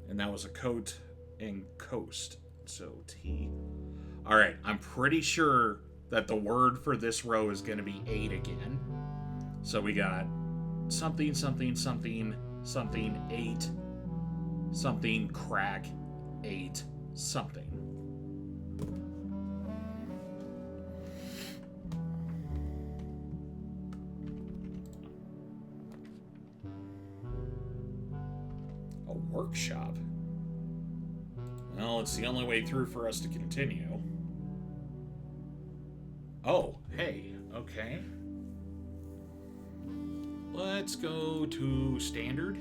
And that was a coat and coast. So T. Alright, I'm pretty sure that the word for this row is going to be 8 again. So we got something, something, something, something, 8, something, crack, 8, something. A workshop? Well, it's the only way through for us to continue. Oh, hey, okay. Let's go to standard.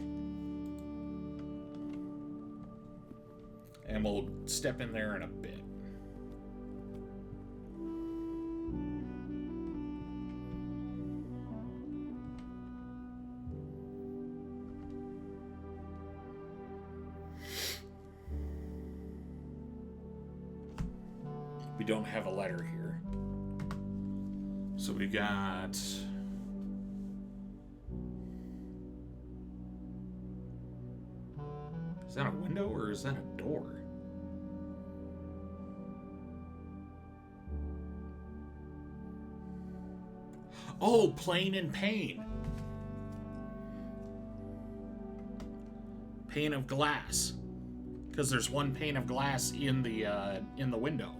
And we'll step in there in a bit. We don't have a letter here. So we got... Is that a window or is that a door? Oh, plane and pane. Pane of glass. Because there's one pane of glass in the window.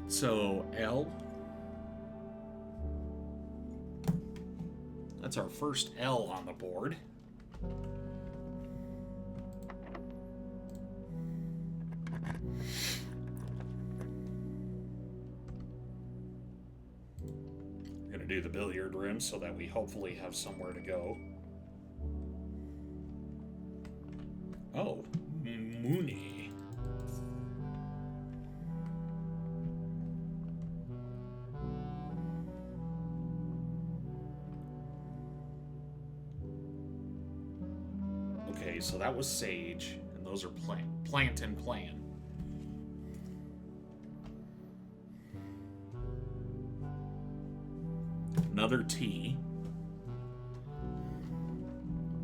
So, L. That's our first L on the board. We're going to do the billiard room so that we hopefully have somewhere to go. Oh, Mooney. Okay, so that was Sage, and those are Plant and Plan. Another T.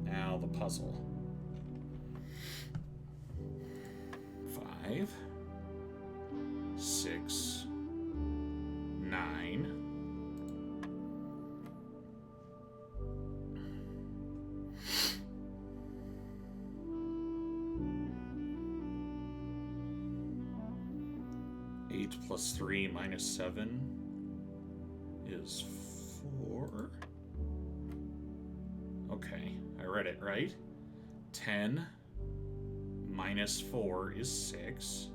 Now the puzzle. 5, 6, 9. Plus 3 minus 7 is 4. Okay, I read it right. 10 minus 4 is 6.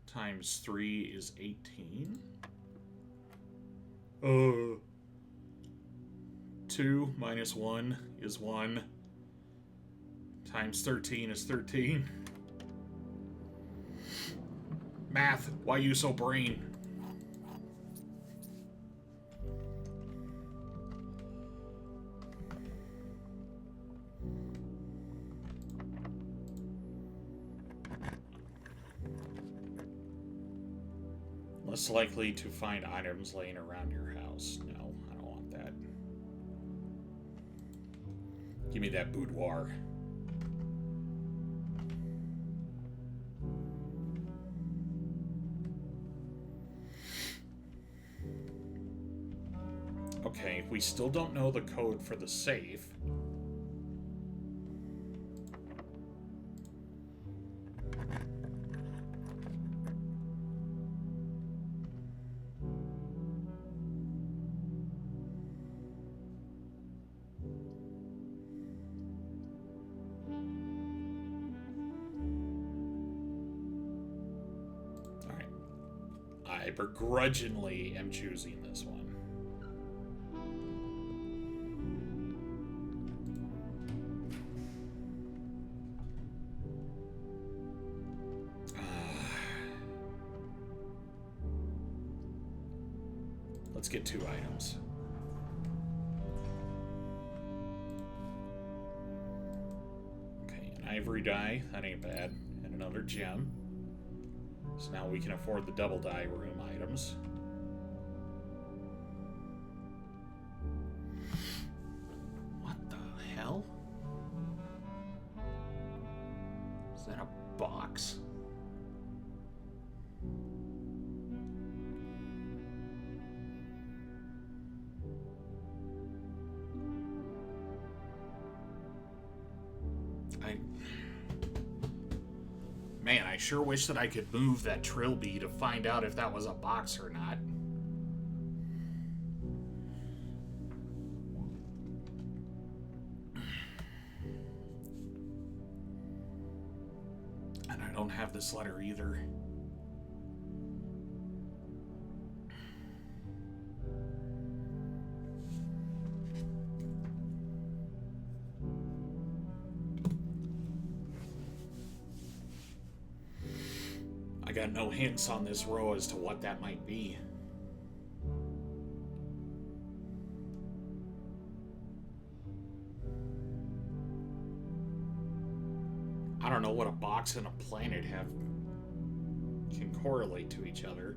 Times 3 is 18. 2 minus 1 is 1. Times 13 is 13. Math, why you so brain? Less likely to find items laying around your house. No, I don't want that. Give me that boudoir. Okay, we still don't know the code for the safe. Alright. I begrudgingly am choosing this one. Let's get 2 items. Okay, an ivory die, that ain't bad. And another gem. So now we can afford the double die room items. What the hell? Is that a box? Man, I sure wish that I could move that trilby to find out if that was a box or not. And I don't have this letter either. I got no hints on this row as to what that might be. I don't know what a box and a planet can correlate to each other.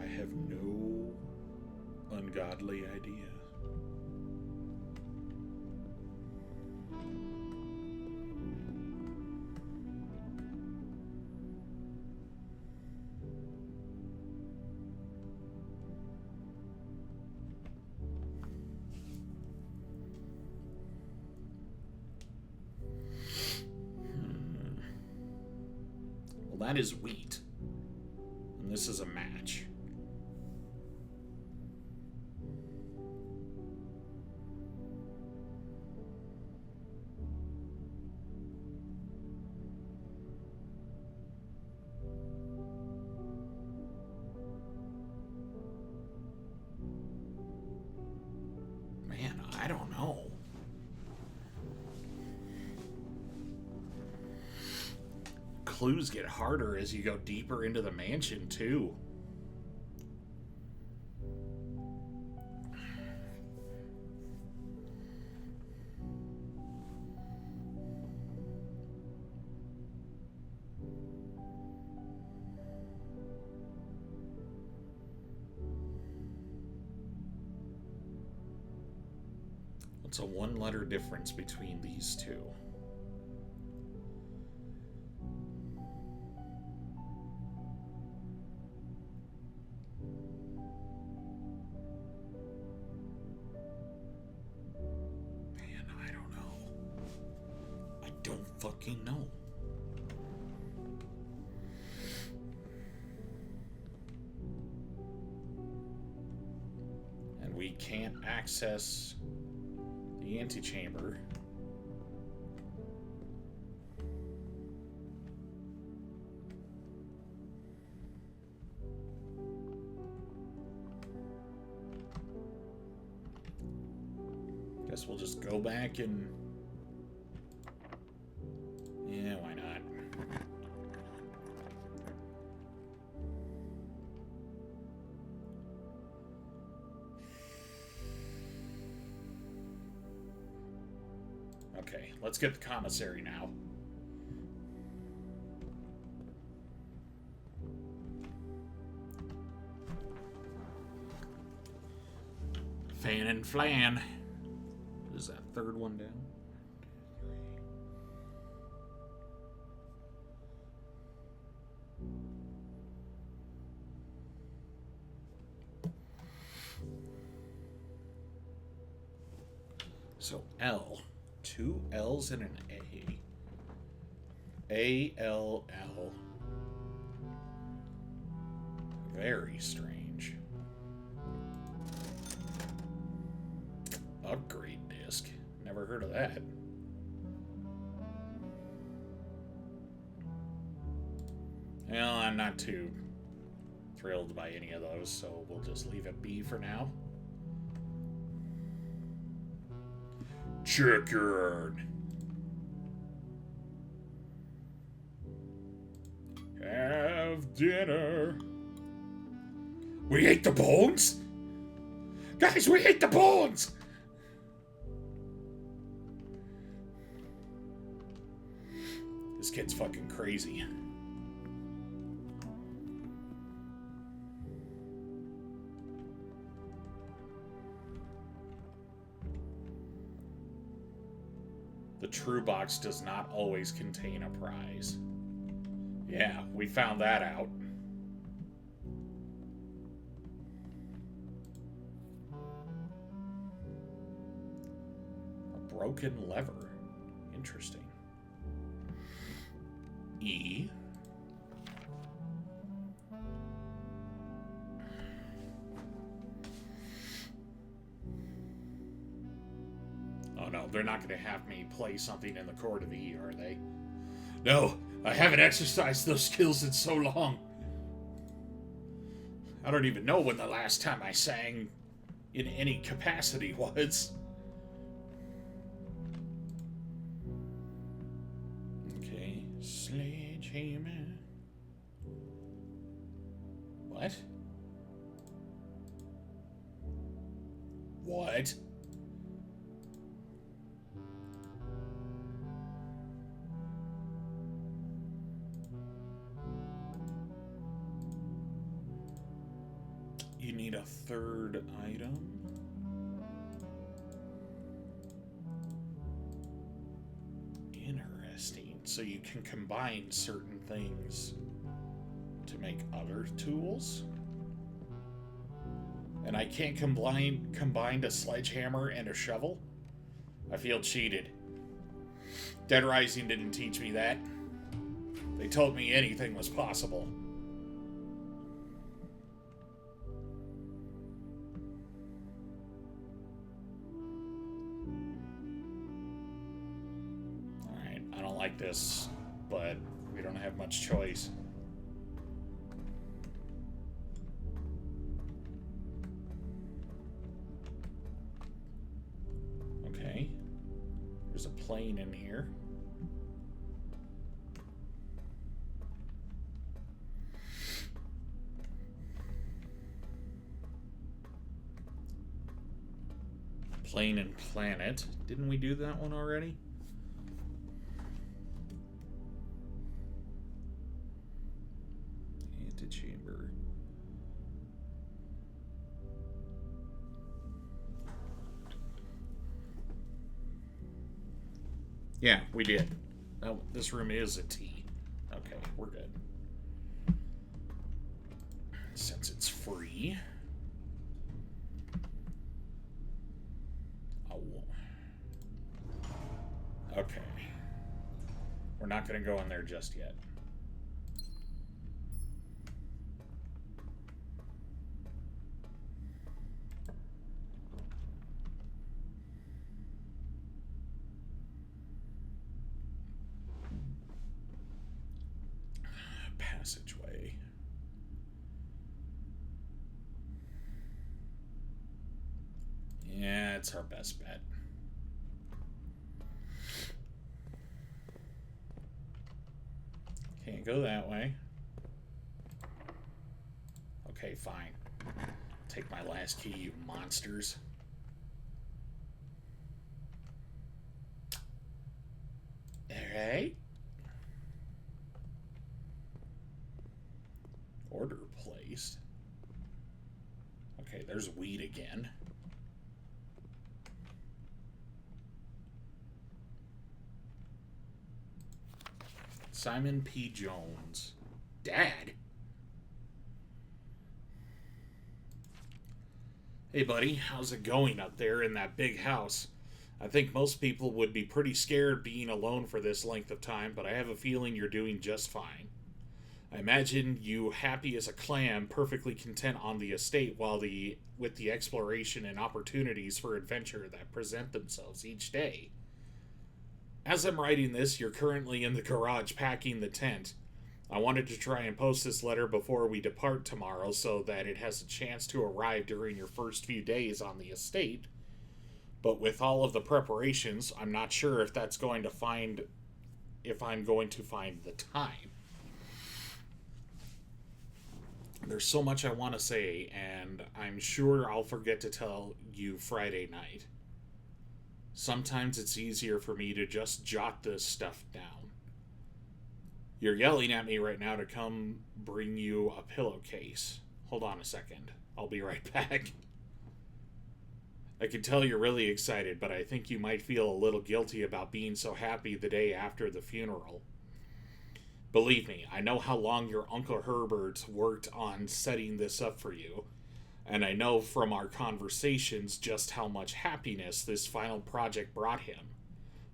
I have no ungodly idea. That is wheat. And this is a match. Man, I don't know. Clues get harder as you go deeper into the mansion, too. What's a one-letter difference between these two? Fucking know. And we can't access the antechamber. Guess we'll just go back and... yeah, why not? Okay, let's get the commissary now. Fan and flan. Is that third one down? So L, two L's and an A. A-L-L. Very strange. Upgrade disc. Never heard of that. Well, I'm not too thrilled by any of those, so we'll just leave it be for now. Chicken. Have dinner. We ate the bones? Guys, we ate the bones! This kid's fucking crazy. The true box does not always contain a prize. Yeah, we found that out. A broken lever. Interesting. E. Oh no, they're not going to have me play something in the Court of E, are they? No, I haven't exercised those skills in so long. I don't even know when the last time I sang in any capacity was. Okay, sledgehammer. What? What? You need a third item? Interesting. So you can combine certain things to make other tools? And I can't combine a sledgehammer and a shovel? I feel cheated. Dead Rising didn't teach me that. They told me anything was possible. Alright, I don't like this, but we don't have much choice. Okay. There's a plane in here. Plane and planet. Didn't we do that one already? Antechamber. Yeah, we did. Oh, this room is a T. Okay, we're good. Since it's free. Oh. Okay. We're not going to go in there just yet. Passageway. Yeah, it's our best bet. Can't go that way. Okay, fine. Take my last key, you monsters. Alright. Order placed. Okay, there's weed again. Simon P. Jones. Dad? Hey, buddy, how's it going up there in that big house? I think most people would be pretty scared being alone for this length of time, but I have a feeling you're doing just fine. I imagine you happy as a clam, perfectly content on the estate with the exploration and opportunities for adventure that present themselves each day. As I'm writing this, you're currently in the garage packing the tent. I wanted to try and post this letter before we depart tomorrow so that it has a chance to arrive during your first few days on the estate. But with all of the preparations, I'm not sure if I'm going to find the time. There's so much I want to say, and I'm sure I'll forget to tell you Friday night. Sometimes it's easier for me to just jot this stuff down. You're yelling at me right now to come bring you a pillowcase. Hold on a second. I'll be right back. I can tell you're really excited, but I think you might feel a little guilty about being so happy the day after the funeral. Believe me, I know how long your Uncle Herbert worked on setting this up for you, and I know from our conversations just how much happiness this final project brought him.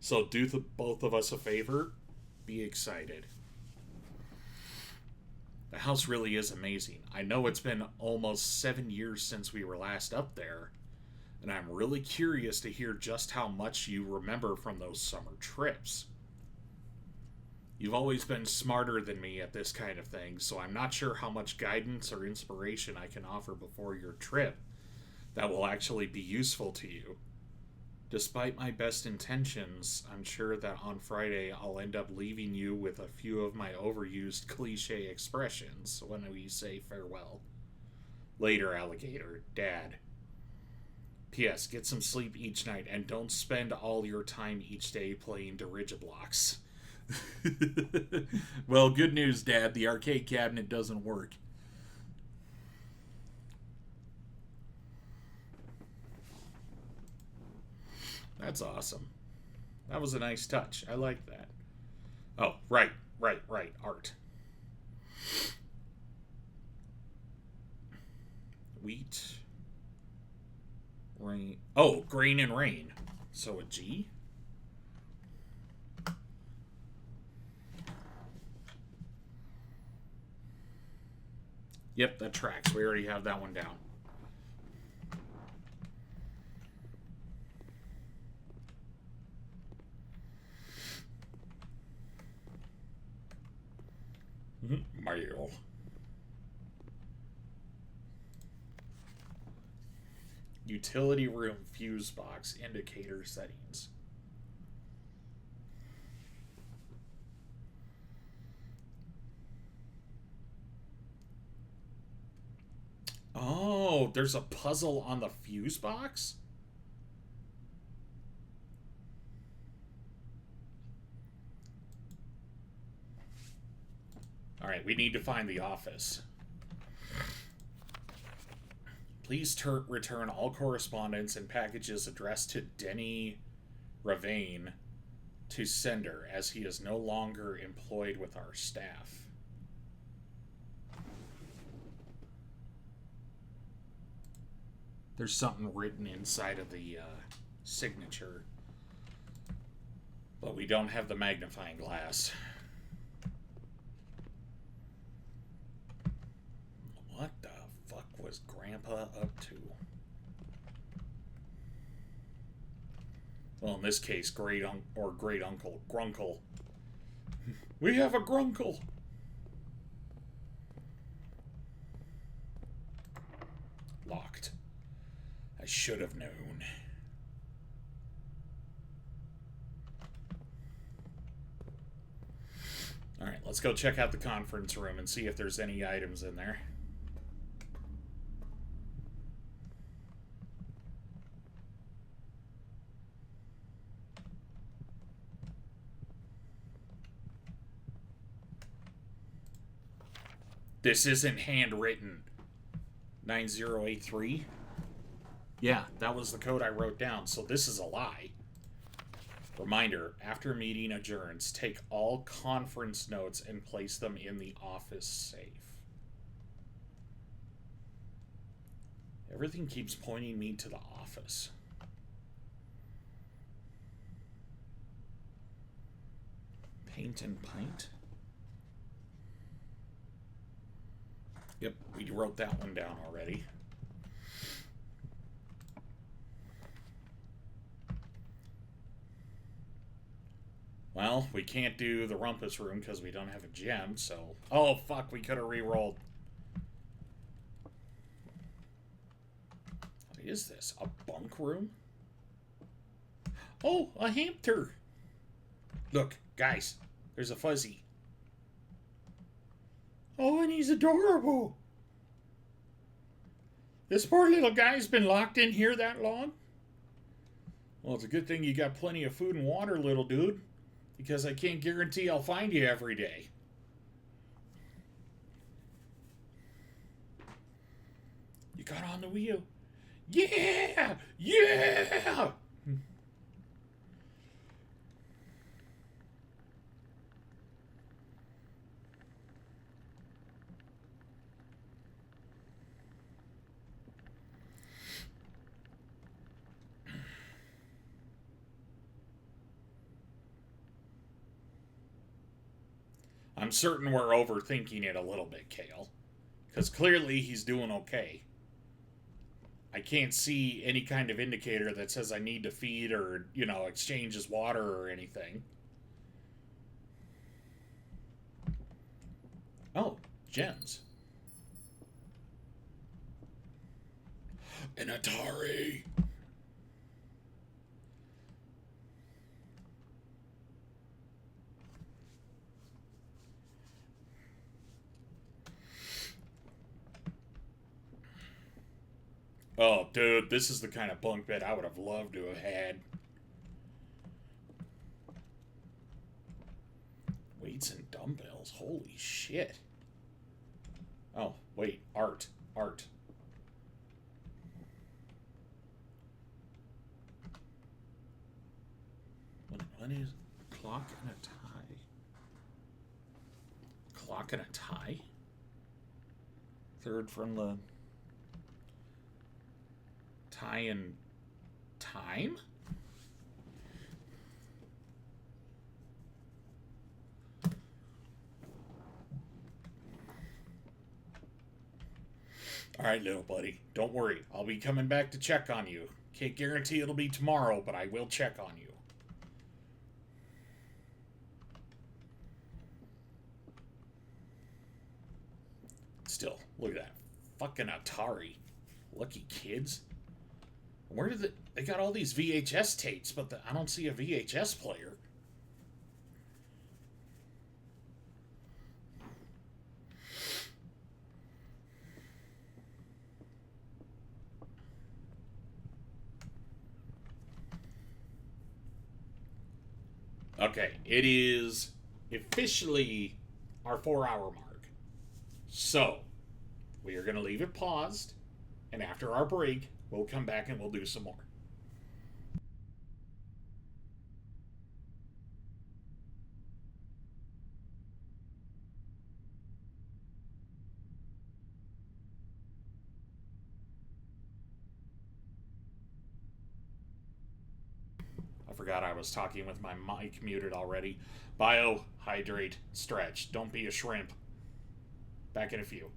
So do both of us a favor, be excited. The house really is amazing. I know it's been almost 7 years since we were last up there, And I'm really curious to hear just how much you remember from those summer trips. You've always been smarter than me at this kind of thing, so I'm not sure how much guidance or inspiration I can offer before your trip that will actually be useful to you. Despite my best intentions, I'm sure that on Friday I'll end up leaving you with a few of my overused cliche expressions when we say farewell. Later, alligator. Dad. P.S. Get some sleep each night and don't spend all your time each day playing Dirigiblocks. Well, good news, Dad. The arcade cabinet doesn't work. That's awesome. That was a nice touch. I like that. Oh, right. Art. Wheat. Rain. Oh, grain and rain. So a G? Yep, that tracks. We already have that one down. Mail. Utility room fuse box indicator settings. Oh, there's a puzzle on the fuse box? Alright, we need to find the office. Please return all correspondence and packages addressed to Denny Ravane to sender, as he is no longer employed with our staff. There's something written inside of the signature, but we don't have the magnifying glass. What the fuck was Grandpa up to? Well, in this case, great uncle, Grunkle. We have a Grunkle. Locked. I should have known. Alright, let's go check out the conference room and see if there's any items in there. This isn't handwritten. 9083? Yeah, that was the code I wrote down, so this is a lie. Reminder, after meeting adjourns, take all conference notes and place them in the office safe. Everything keeps pointing me to the office. Paint and pint? Yep, we wrote that one down already. Well, we can't do the rumpus room because we don't have a gem, so... Oh, fuck, we could have re-rolled. What is this? A bunk room? Oh, a hamster! Look, guys, there's a fuzzy. Oh, and he's adorable. This poor little guy's been locked in here that long? Well, it's a good thing you got plenty of food and water, little dude. Because I can't guarantee I'll find you every day. You got on the wheel. Yeah! Yeah! I'm certain we're overthinking it a little bit, Kale. Because clearly he's doing okay. I can't see any kind of indicator that says I need to feed or, exchange his water or anything. Oh, gems. An Atari. Oh, dude, this is the kind of bunk bed I would have loved to have had. Weights and dumbbells. Holy shit. Oh, wait. Art. Art. What is clock and a tie? Clock and a tie? Third from the tie and time? Alright, little buddy. Don't worry. I'll be coming back to check on you. Can't guarantee it'll be tomorrow, but I will check on you. Still, look at that. Fucking Atari. Lucky kids. Where did they got all these VHS tapes, but I don't see a VHS player. Okay, it is officially our 4-hour mark. So, we are going to leave it paused, and after our break, we'll come back and we'll do some more. I forgot I was talking with my mic muted already. Bio, hydrate, stretch. Don't be a shrimp. Back in a few.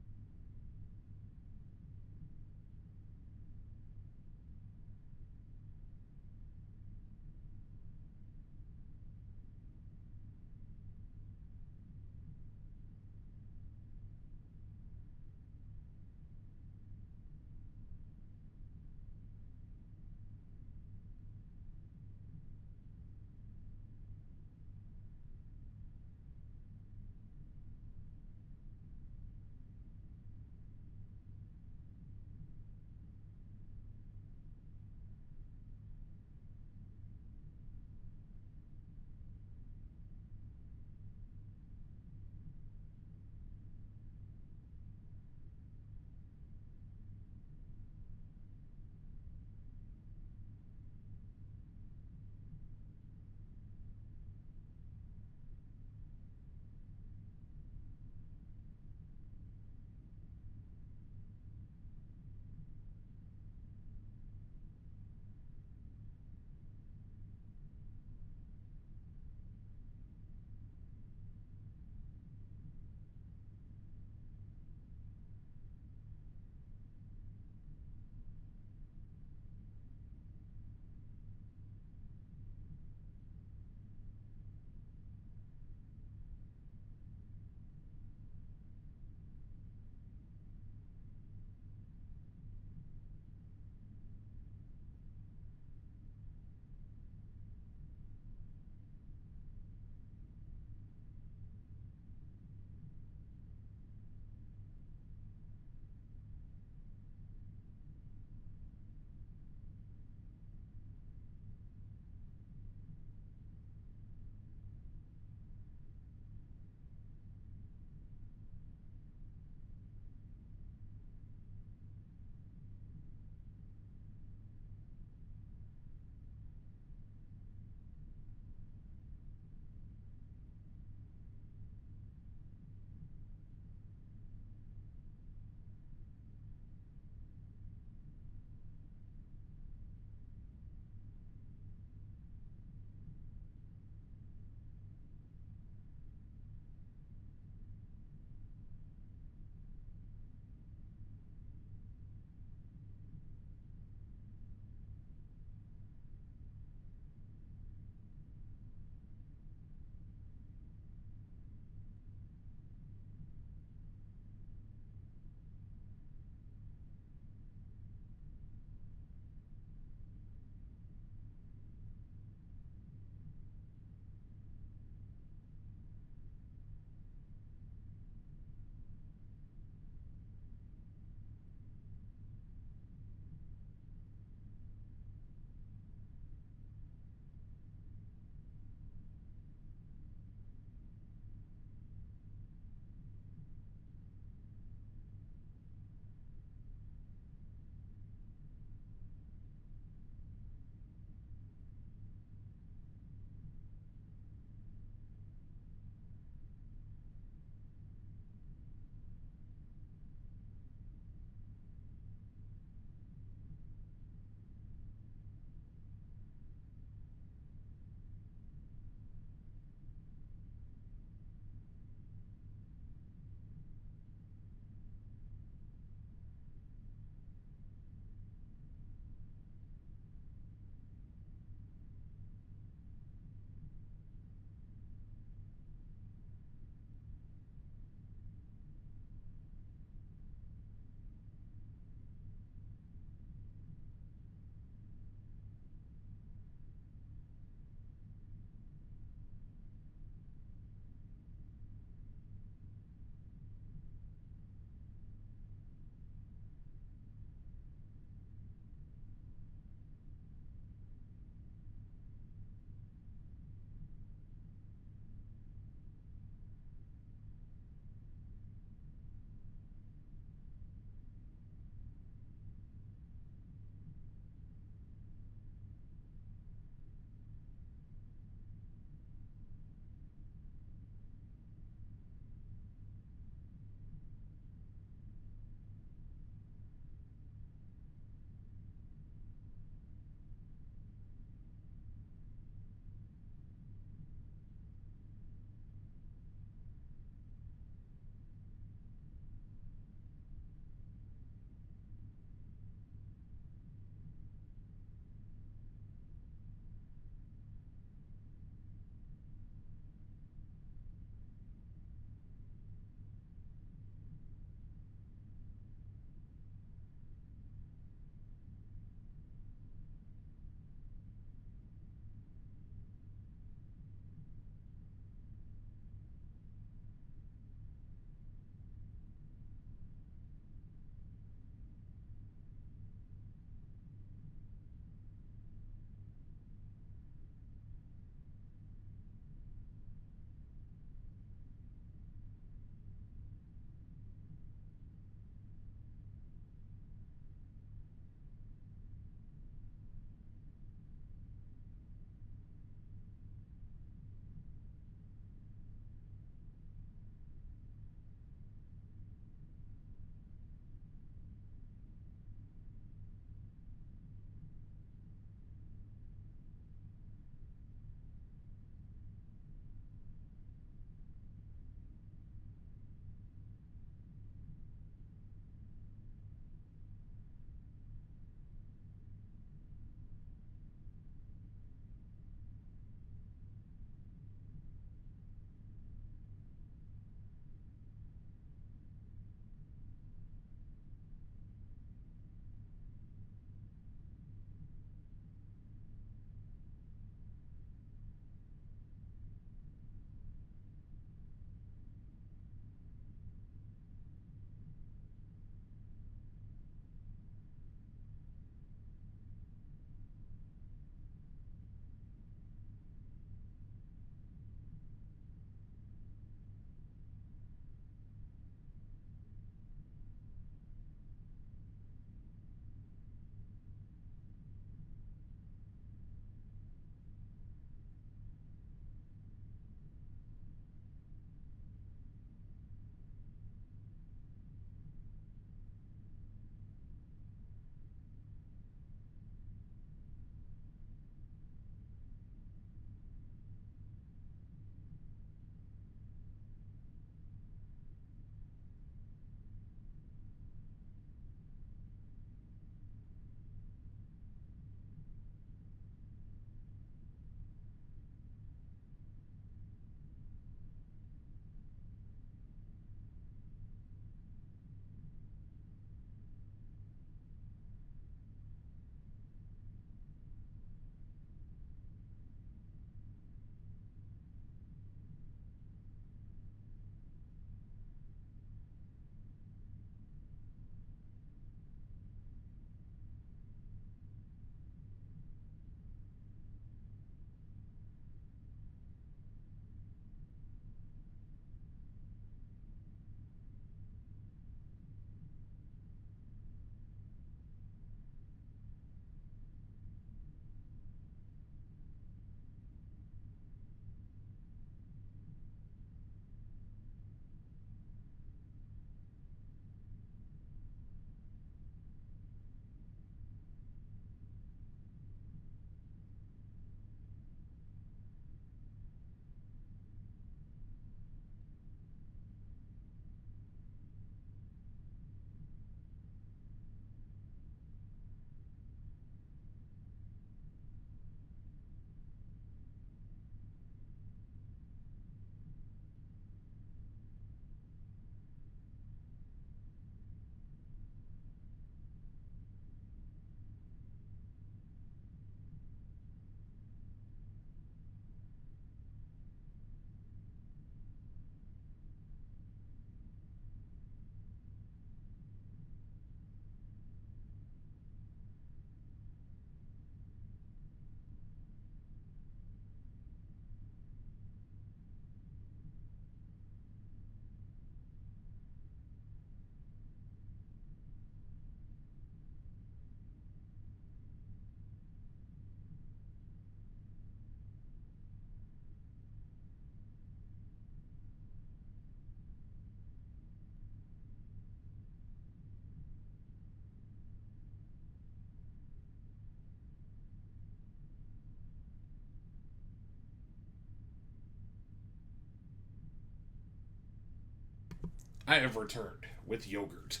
I have returned with yogurt.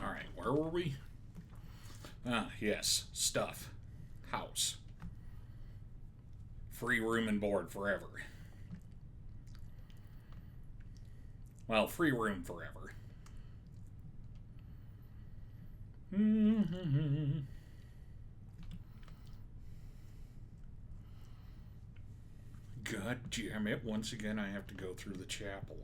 Alright, where were we? Ah, yes. Stuff. House. Free room and board forever. Well, free room forever. God damn it, once again I have to go through the chapel.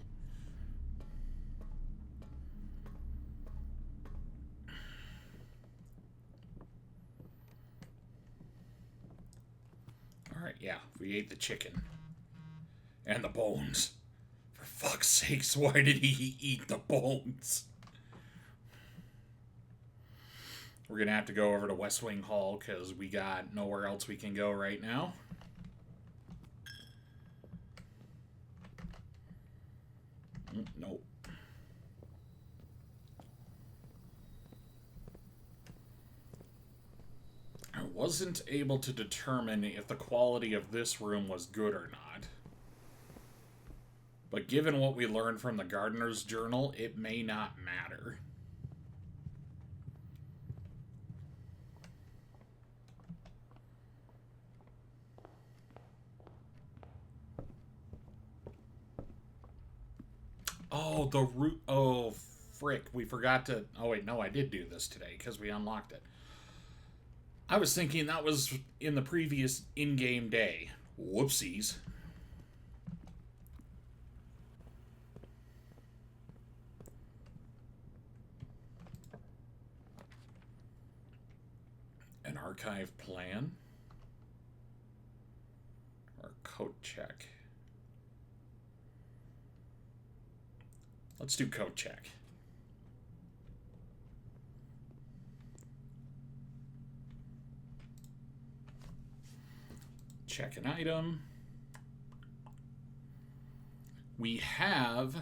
Alright, yeah, we ate the chicken. And the bones. For fuck's sakes, why did he eat the bones? We're gonna have to go over to West Wing Hall because we got nowhere else we can go right now. Nope. I wasn't able to determine if the quality of this room was good or not. But given what we learned from the Gardener's Journal, it may not matter. Oh, the root. Oh, frick. We forgot to. Oh, wait, no, I did do this today because we unlocked it. I was thinking that was in the previous in game day. Whoopsies. An archive plan? Or code check? Let's do code check. Check an item. We have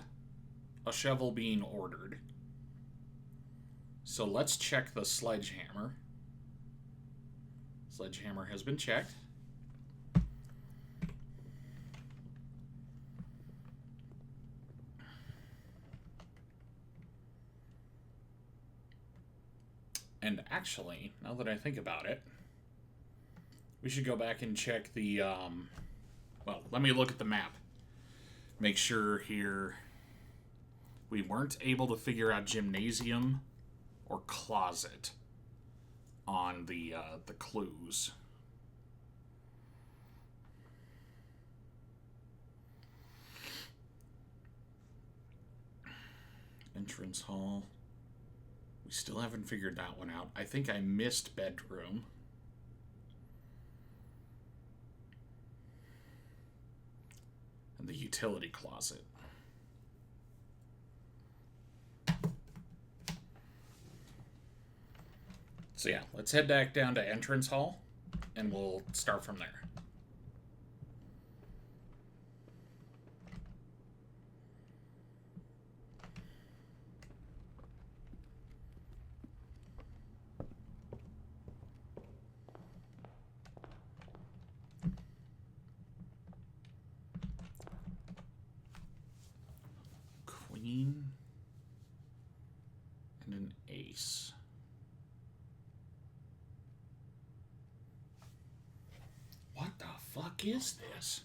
a shovel being ordered. So let's check the sledgehammer. Sledgehammer has been checked. And actually, now that I think about it, we should go back and check the, well, let me look at the map. Make sure here we weren't able to figure out gymnasium or closet on the clues. Entrance hall. We still haven't figured that one out. I think I missed bedroom. And the utility closet. So yeah, let's head back down to entrance hall and we'll start from there. Queen and an ace. What the fuck is this?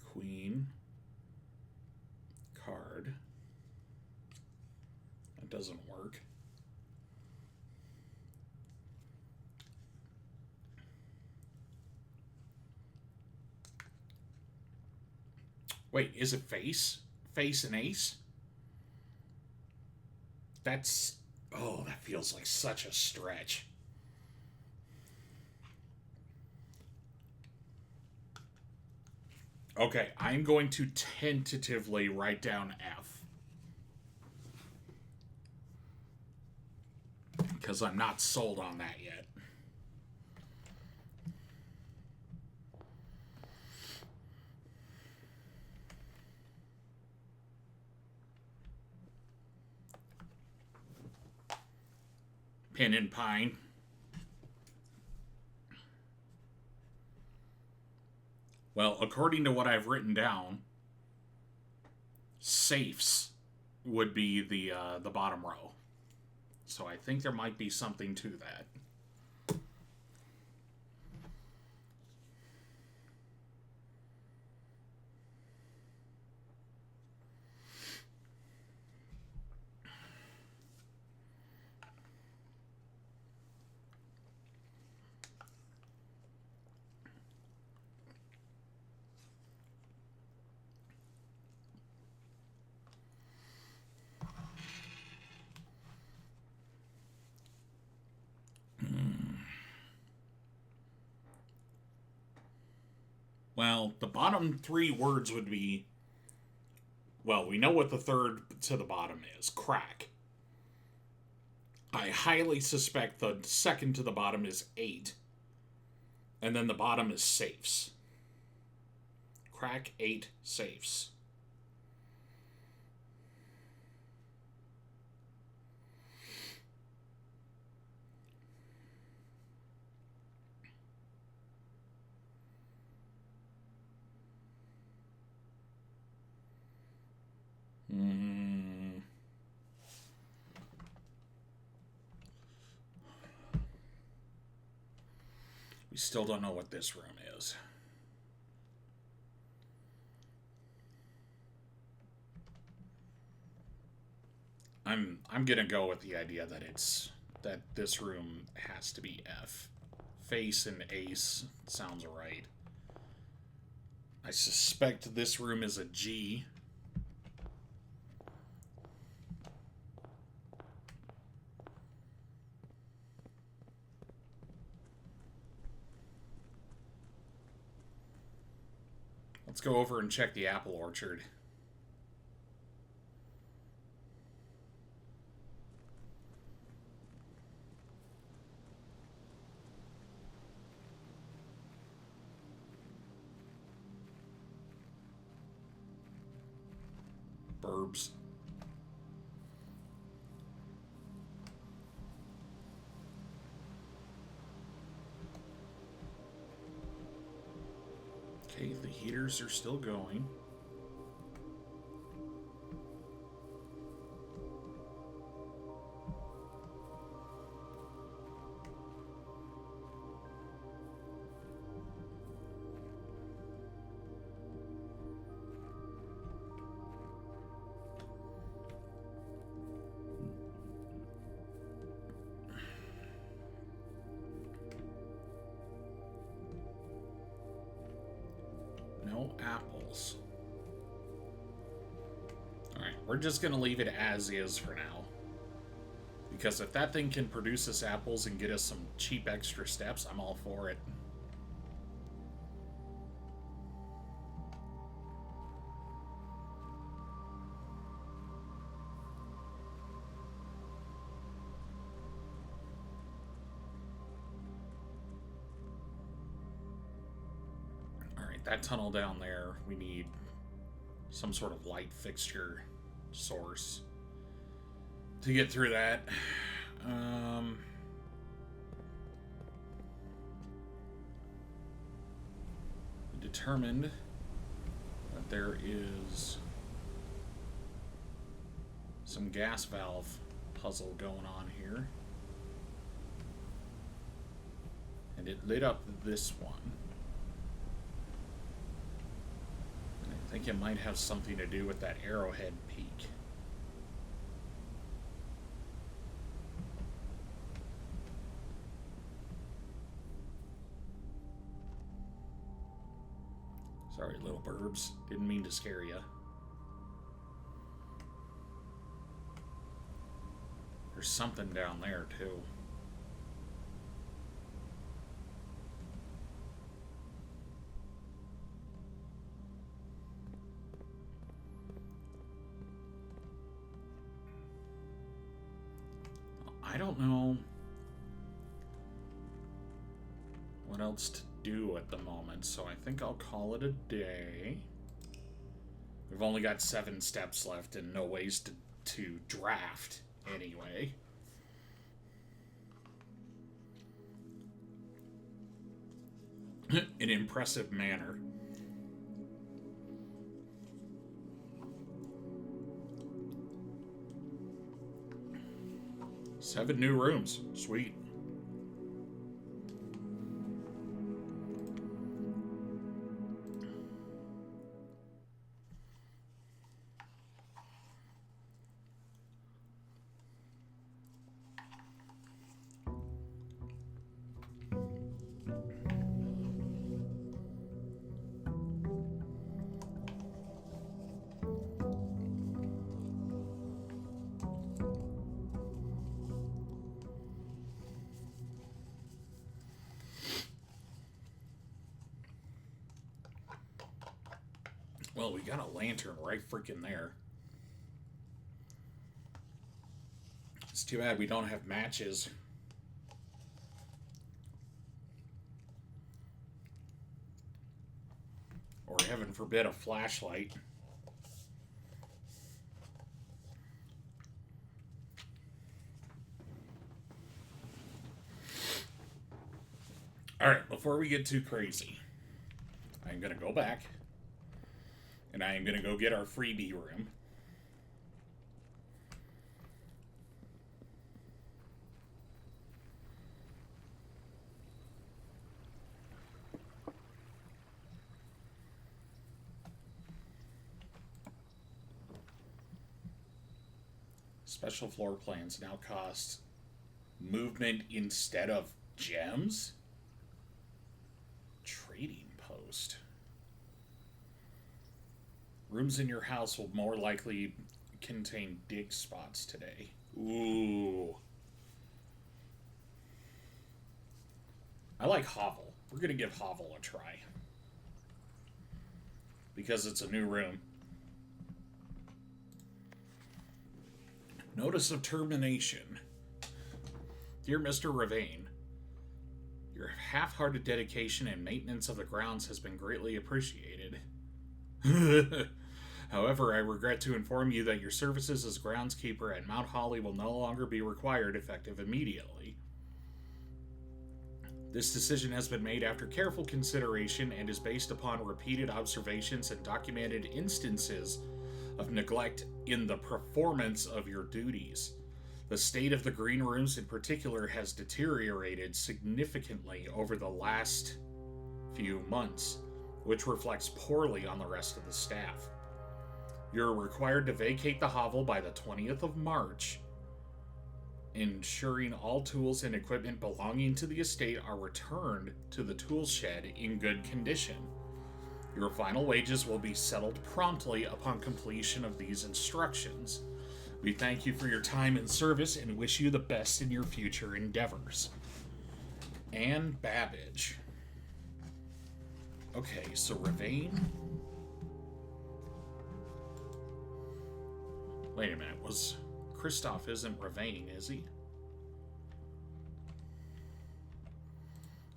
Queen. Card. That doesn't work. Wait, is it face? Face and ace? That's... Oh, that feels like such a stretch. Okay, I'm going to tentatively write down F. Because I'm not sold on that yet. Pin and Pine. Well, according to what I've written down, safes would be the bottom row. So I think there might be something to that. Well, the bottom three words would be, well, we know what the third to the bottom is, crack. I highly suspect the second to the bottom is 8. And then the bottom is safes. Crack 8 safes. We still don't know what this room is. I'm gonna go with the idea that this room has to be F. Face and Ace sounds right. I suspect this room is a G. Let's go over and check the apple orchard. Burbs. Okay, the heaters are still going. No apples. Alright, we're just gonna leave it as is for now. Because if that thing can produce us apples and get us some cheap extra steps, I'm all for it. That tunnel down there, we need some sort of light fixture source to get through that. Determined that there is some gas valve puzzle going on here. And it lit up this one. I think it might have something to do with that Arrowhead Peak. Sorry, little burbs. Didn't mean to scare you. There's something down there, too. I don't know what else to do at the moment, so I think I'll call it a day. We've only got 7 steps left and no ways to draft anyway. In impressive manner. Seven new rooms. Sweet. Well, we got a lantern right freaking there. It's too bad we don't have matches. Or heaven forbid a flashlight. Alright, before we get too crazy, I'm going to go back. And I am going to go get our freebie room. Special floor plans now cost movement instead of gems? Trading post. Rooms in your house will more likely contain dig spots today. Ooh. I like Hovel. We're going to give Hovel a try. Because it's a new room. Notice of termination. Dear Mr. Ravane, your half-hearted dedication and maintenance of the grounds has been greatly appreciated. However, I regret to inform you that your services as groundskeeper at Mount Holly will no longer be required effective immediately. This decision has been made after careful consideration and is based upon repeated observations and documented instances of neglect in the performance of your duties. The state of the green rooms in particular has deteriorated significantly over the last few months, which reflects poorly on the rest of the staff. You're required to vacate the hovel by the 20th of March, ensuring all tools and equipment belonging to the estate are returned to the tool shed in good condition. Your final wages will be settled promptly upon completion of these instructions. We thank you for your time and service and wish you the best in your future endeavors. Anne Babbage. Okay, so Ravane. Wait a minute, Kristoff isn't Ravane, is he?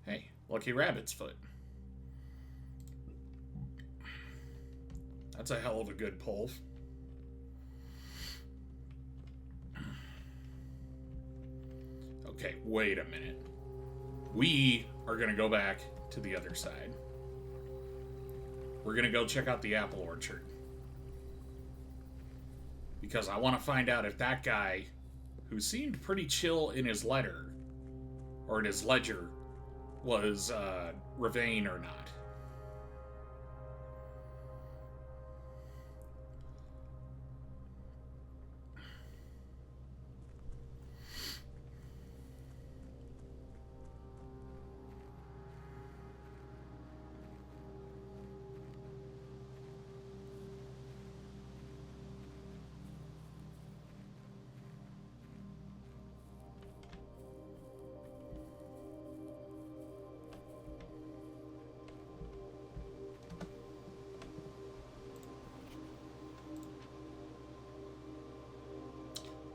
Hey, Lucky Rabbit's Foot. That's a hell of a good pull. Okay, wait a minute. We are going to go back to the other side. We're going to go check out the apple orchard. Because I want to find out if that guy, who seemed pretty chill in his letter, or in his ledger, was Ravane or not.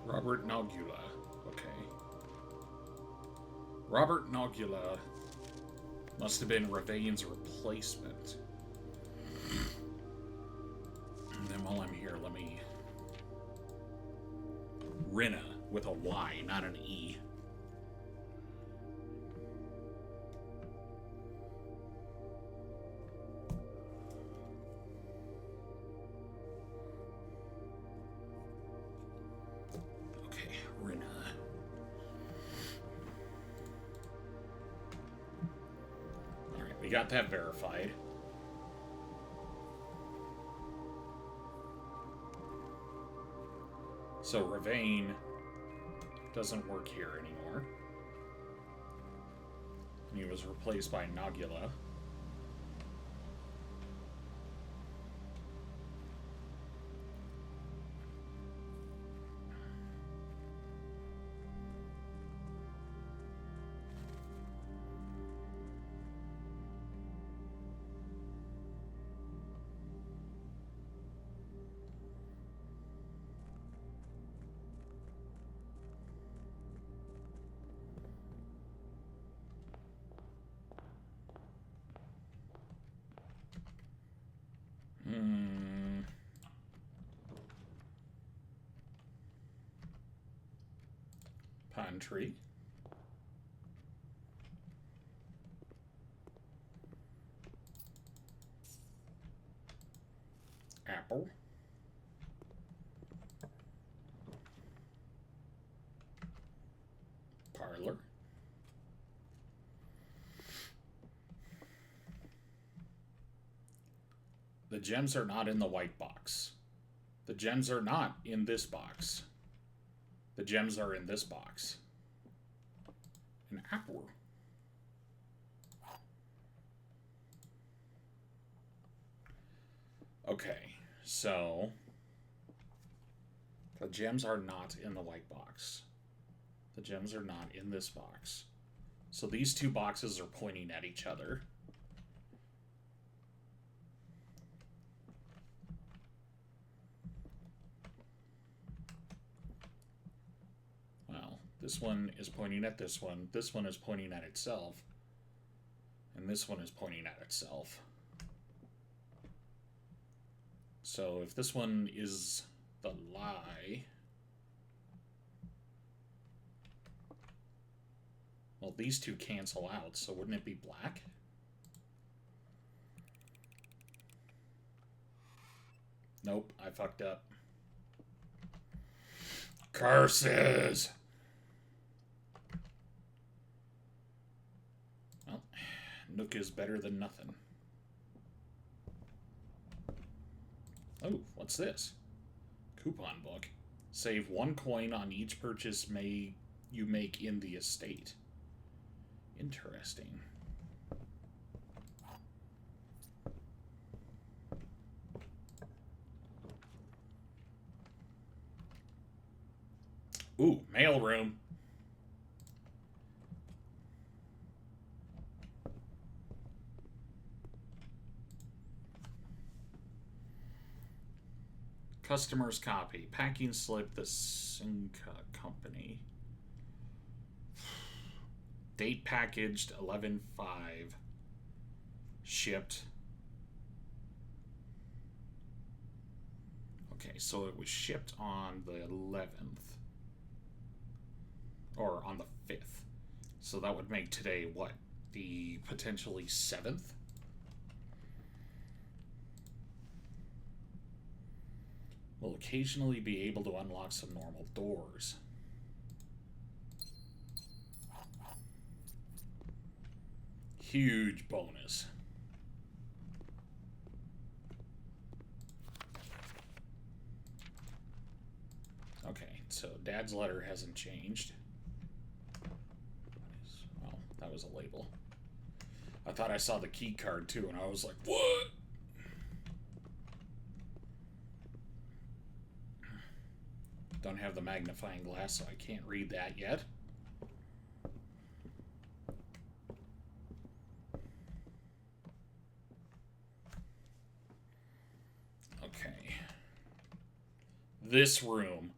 Robert Nagula. Okay. Robert Nogula must have been Ravain's replacement. And then while I'm here, let me... Rinna with a Y, not an E. Okay, Rinna. Alright, we got that verified. So Ravain doesn't work here anymore. And he was replaced by Nogula. Pine tree. Apple. Parlor. The gems are not in the white box. The gems are not in this box. The gems are in this box. An apple. Okay, so the gems are not in the white box. The gems are not in this box. So these two boxes are pointing at each other. Well, this one is pointing at this one is pointing at itself, and this one is pointing at itself. So if this one is the lie, well, these two cancel out, so wouldn't it be black? Nope, I fucked up. Curses! Well, Nook is better than nothing. Oh, what's this? Coupon book. Save 1 coin on each purchase you make in the estate. Interesting. Ooh, mailroom. Customer's copy. Packing slip, the Sinca Company. Date packaged 11/5. Shipped. Okay, so it was shipped on the 11th. Or on the 5th. So that would make today, what? The potentially 7th? Will occasionally be able to unlock some normal doors. Huge bonus. Okay, so Dad's letter hasn't changed. Well, that was a label. I thought I saw the key card too, and I was like, what? Don't have the magnifying glass, so I can't read that yet. Okay. This room,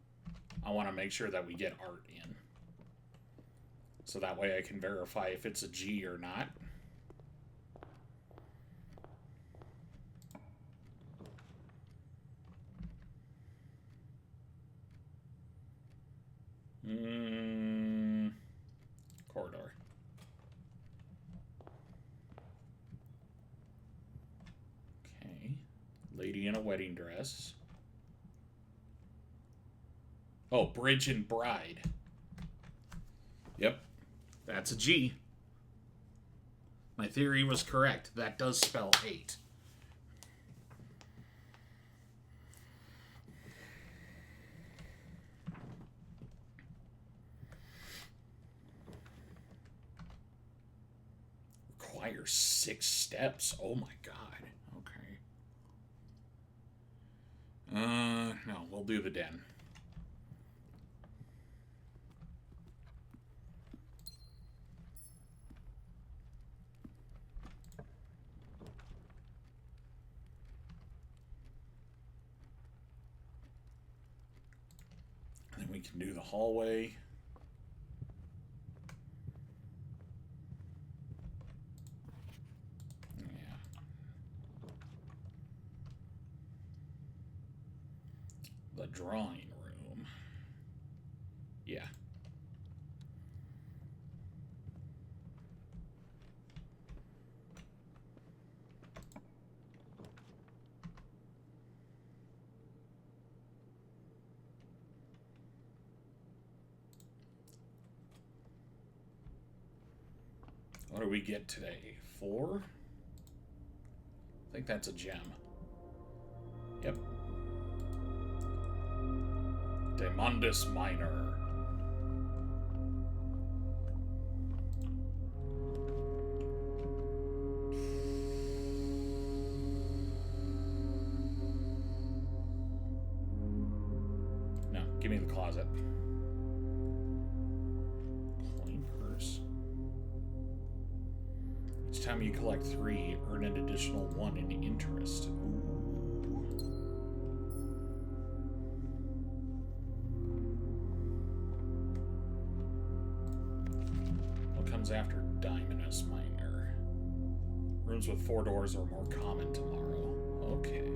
I want to make sure that we get art in. So that way I can verify if it's a G or not. Corridor. Okay. Lady in a wedding dress. Oh, bridge and bride. Yep. That's a G. My theory was correct. That does spell hate. Requires 6 steps. Oh my god. Okay. No, we'll do the den. And then we can do the hallway. The drawing room. Yeah. What do we get today? 4? I think that's a gem. Yep. Demandus Minor. No, give me the closet. Coin purse. Each time you collect 3, earn an additional 1 in interest. Ooh. After Diamondus Minor. Rooms with 4 doors are more common tomorrow. Okay.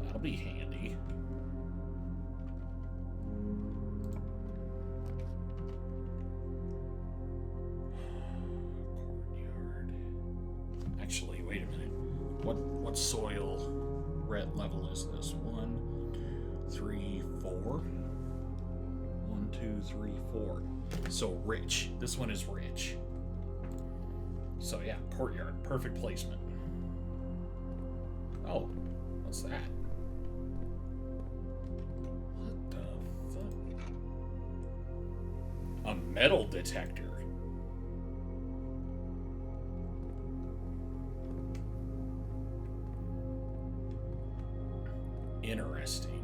That'll be handy. Courtyard. Actually, wait a minute. What soil red level is this? 1, 3, 4? 1, 2, 3, 4. So rich. This one is rich. So yeah, courtyard. Perfect placement. Oh, what's that? What the fuck? A metal detector. Interesting.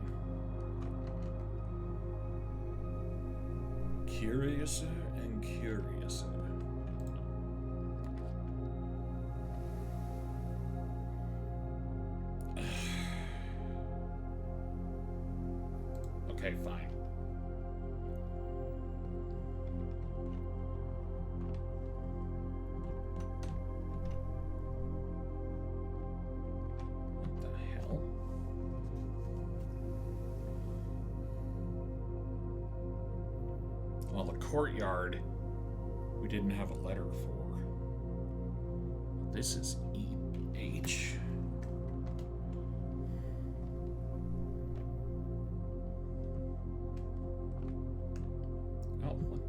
Curiouser and curiouser. Okay, fine. What the hell? Well, the courtyard we didn't have a letter for. This is E-H. Oh, what?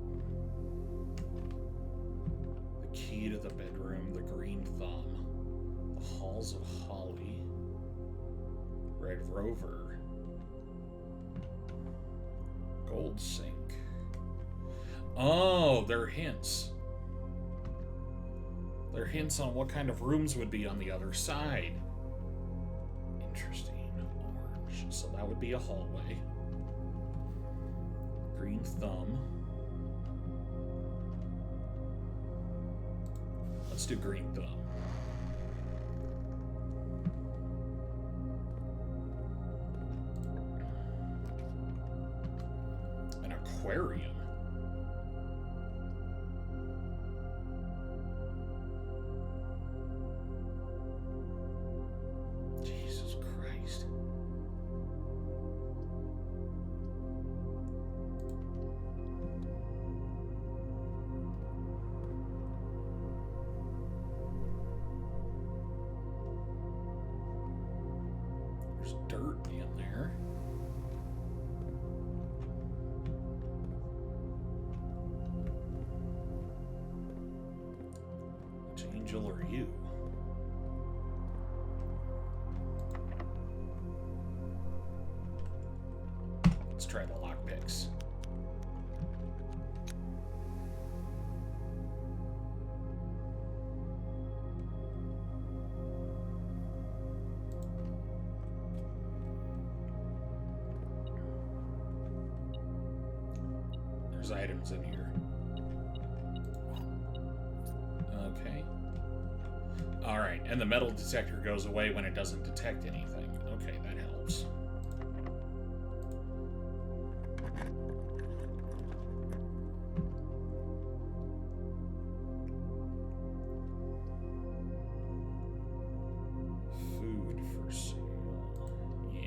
The key to the bedroom, the green thumb, the halls of Holly, Red Rover, gold sink. Oh, they're hints. They're hints on what kind of rooms would be on the other side. Interesting. Orange. So that would be a hallway. Green thumb. Let's do green thumb. An aquarium. There's dirt in there. Which angel are you? Let's try the lockpicks. There's items in here. Okay. Alright, and the metal detector goes away when it doesn't detect anything. Okay, that helps. Food for sale. Yeah.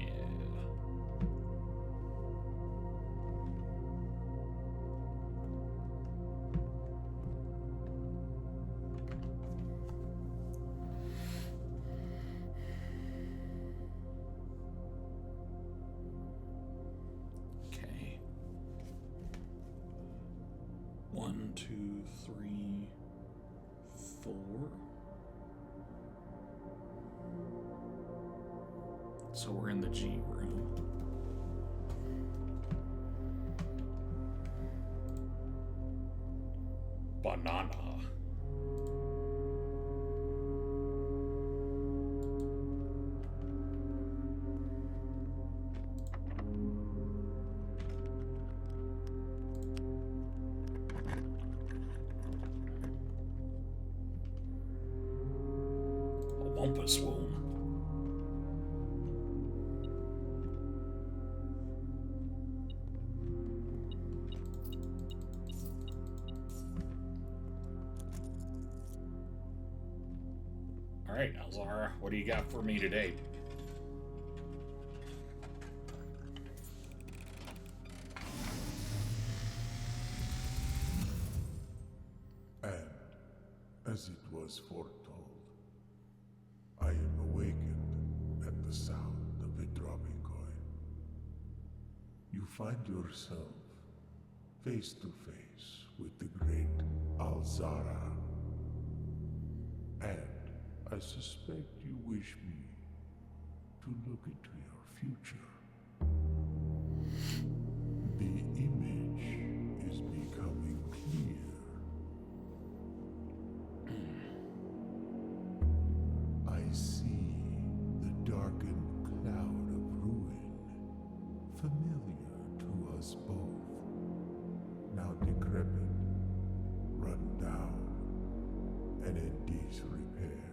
Okay. 1, 2, 3, 4. So we're in the G room. Banana. A wampus womb. All right, Elzara, what do you got for me today? And, as it was foretold, I am awakened at the sound of a dropping coin. You find yourself face to face with the great Alzara. And I suspect you wish me to look into your future. The image is becoming clear. I see the darkened cloud of ruin, familiar to us both, now decrepit, run down, and in disrepair.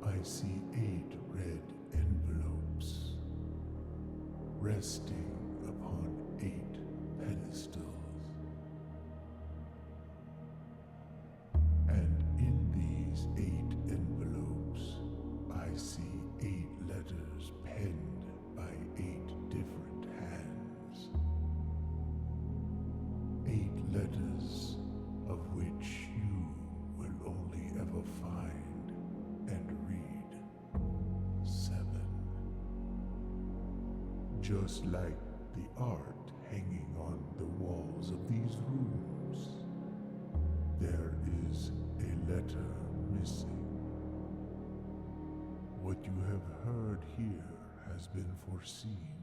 I see 8 red envelopes, resting upon 8 pedestals. And in these 8 envelopes, I see 8 letters penned by 8 different hands. 8 letters of which you will only ever find and read 7. Just like the art hanging on the walls of these rooms, there is a letter missing. What you have heard here has been foreseen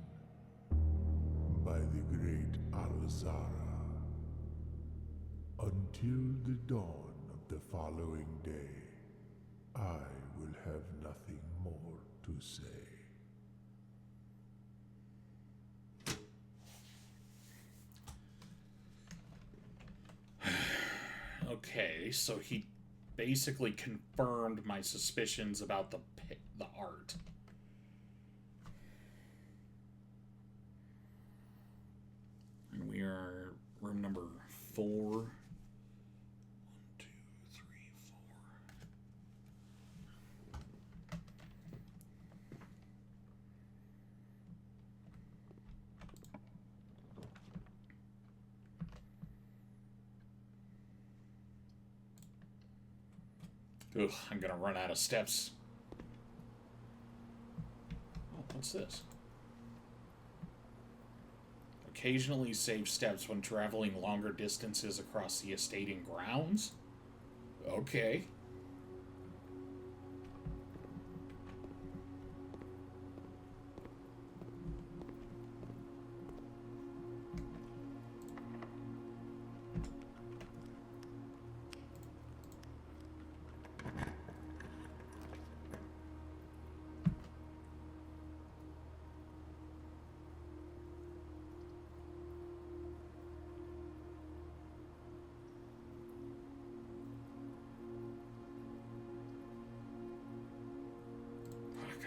by the great Alzara. Until the dawn of the following day, I will have nothing more to say. Okay, so he basically confirmed my suspicions about the art. And we are room number 4. 1, 2, 3, 4. Ugh, I'm gonna run out of steps. What's this? Occasionally save steps when traveling longer distances across the estate and grounds? Okay.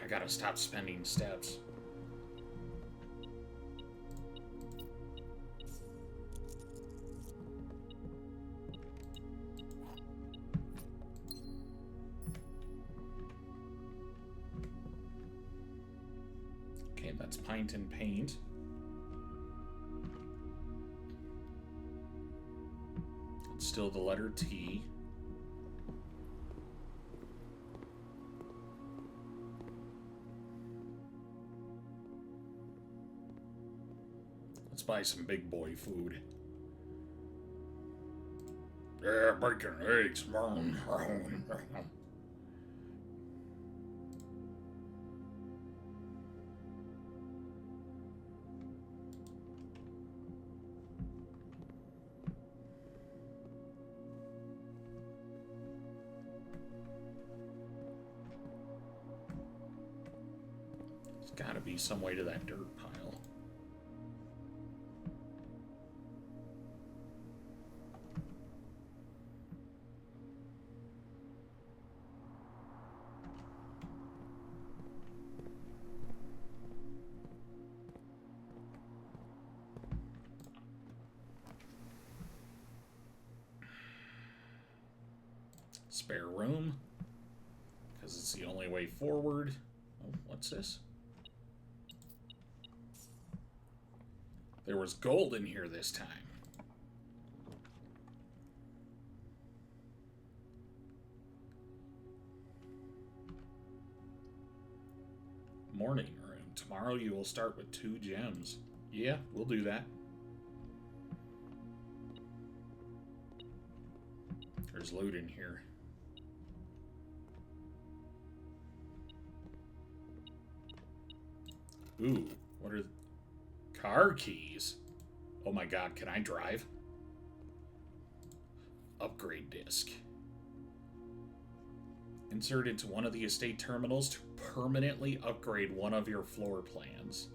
I gotta stop spending steps. Okay, that's pint and paint. It's still the letter T. Let's buy some big boy food. Yeah, bacon, eggs. There's gotta be some way to that dirt pile. Spare room, because it's the only way forward. Oh, what's this? There was gold in here this time. Morning room. Tomorrow you will start with 2 gems. Yeah, we'll do that. There's loot in here. Ooh, what are car keys? Oh my god, can I drive? Upgrade disc. Insert into one of the estate terminals to permanently upgrade one of your floor plans.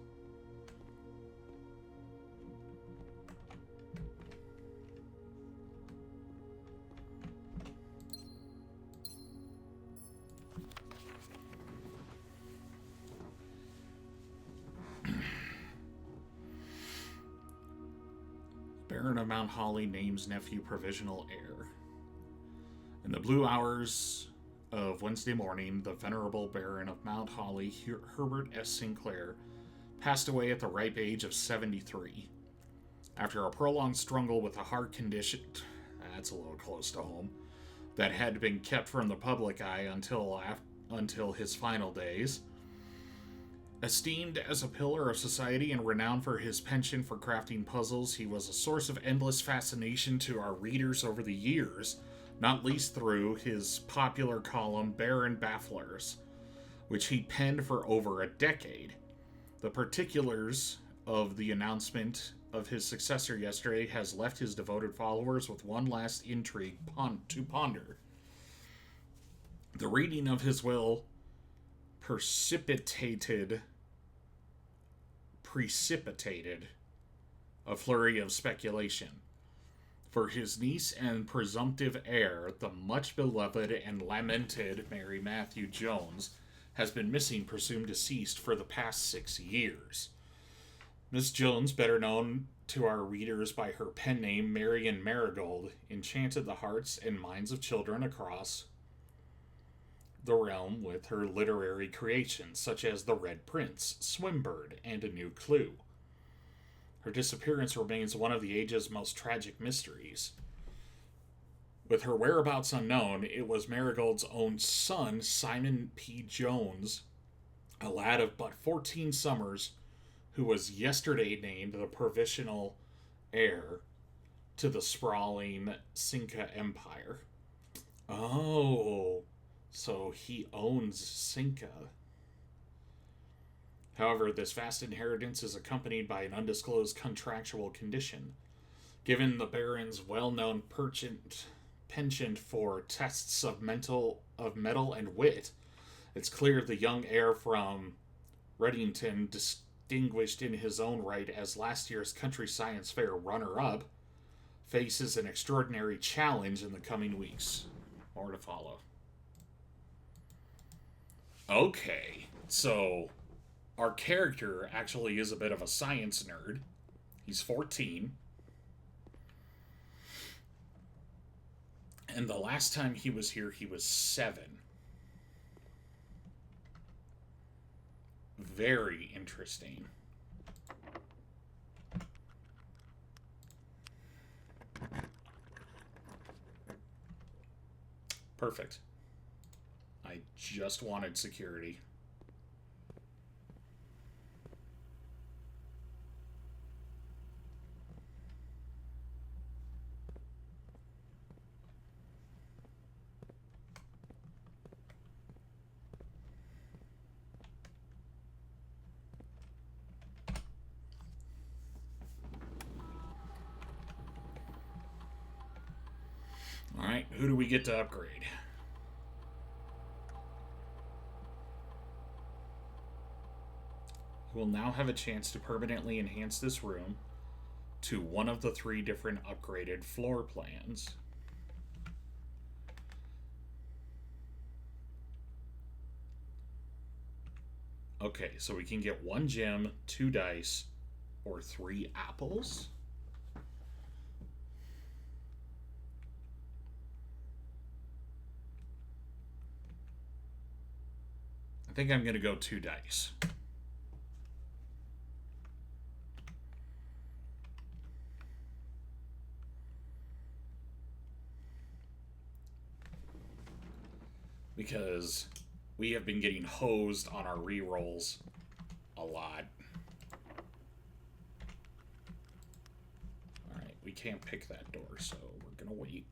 Baron of Mount Holly names nephew provisional heir. In the blue hours of Wednesday morning, the venerable Baron of Mount Holly, Herbert S. Sinclair, passed away at the ripe age of 73. After a prolonged struggle with a heart condition, that's a little close to home, that had been kept from the public eye until his final days. Esteemed as a pillar of society and renowned for his penchant for crafting puzzles, he was a source of endless fascination to our readers over the years, not least through his popular column Baron Bafflers, which he penned for over a decade. The particulars of the announcement of his successor yesterday has left his devoted followers with one last intrigue to ponder. The reading of his will precipitated a flurry of speculation. For his niece and presumptive heir, the much beloved and lamented Mary Matthew Jones, has been missing, presumed deceased, for the past 6 years. Miss Jones, better known to our readers by her pen name Marian Marigold, enchanted the hearts and minds of children across the realm with her literary creations, such as The Red Prince, Swimbird, and A New Clue. Her disappearance remains one of the age's most tragic mysteries. With her whereabouts unknown, it was Marigold's own son, Simon P. Jones, a lad of but 14 summers who was yesterday named the provisional heir to the sprawling Cinca Empire. Oh, so he owns Cinca. However, this vast inheritance is accompanied by an undisclosed contractual condition. Given the Baron's well-known penchant for tests of metal and wit, it's clear the young heir from Reddington, distinguished in his own right as last year's Country Science Fair runner-up, faces an extraordinary challenge in the coming weeks. More to follow. Okay, so our character actually is a bit of a science nerd. He's 14. And the last time he was here, he was 7. Very interesting. Perfect. I just wanted security. Alright, who do we get to upgrade? We'll now have a chance to permanently enhance this room to one of the 3 different upgraded floor plans. Okay, so we can get 1 gem, 2 dice, or 3 apples. I think I'm going to go 2 dice. Because we have been getting hosed on our rerolls a lot. Alright, we can't pick that door, so we're going to wait.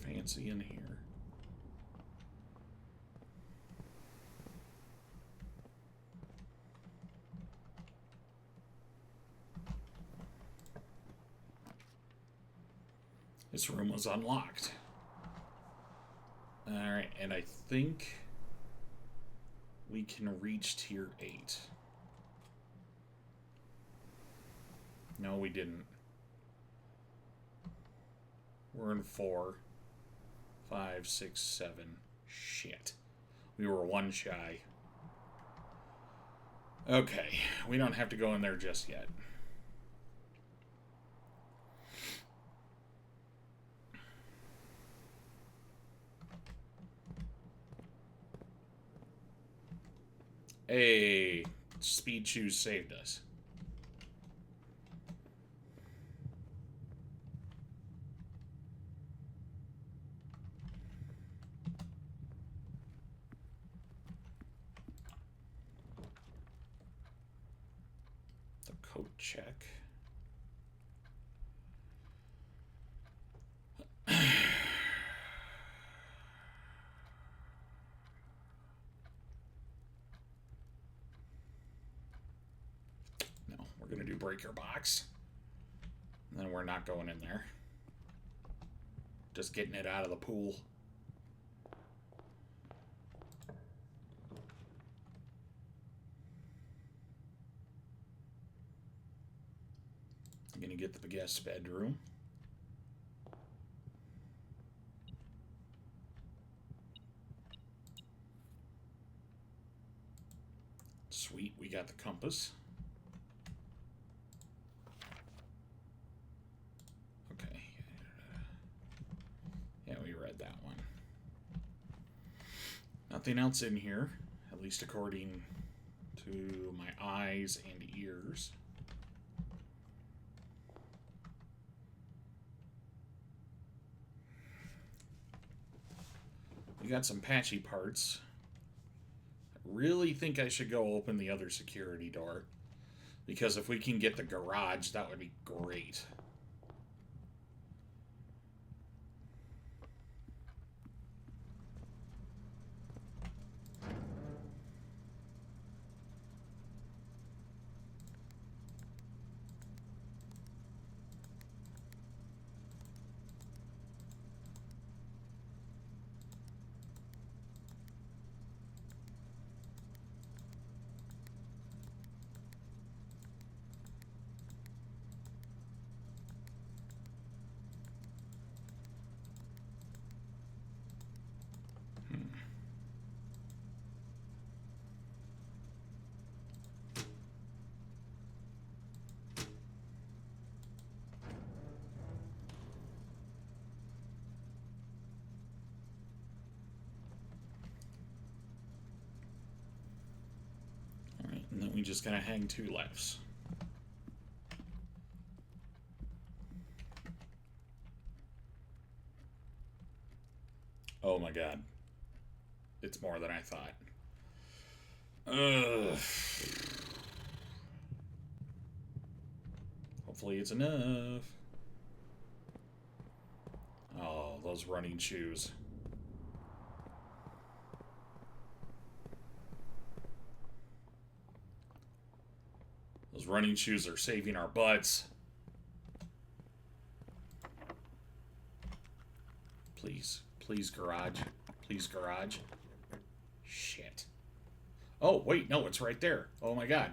Fancy in here. This room was unlocked. Alright, and I think we can reach tier 8. No, we didn't. We're in 4. 5, 6, 7. Shit. We were 1 shy. Okay, we don't have to go in there just yet. Hey, Speed Shoes saved us. Coat check. No, we're going to do breaker box. And then we're not going in there. Just getting it out of the pool. I'm going to get the guest bedroom. Sweet, we got the compass. Okay. Yeah, we read that one. nothing else in here, at least according to my eyes and ears. We got some patchy parts. I really think I should go open the other security door, because if we can get the garage, that would be great. And then we just gotta hang 2 lefts. Oh my god. It's more than I thought. Ugh. Hopefully it's enough. Oh, those running shoes. Those running shoes are saving our butts. Please. Please, garage. Please, garage. Shit. Oh, wait, no, it's right there. Oh my god.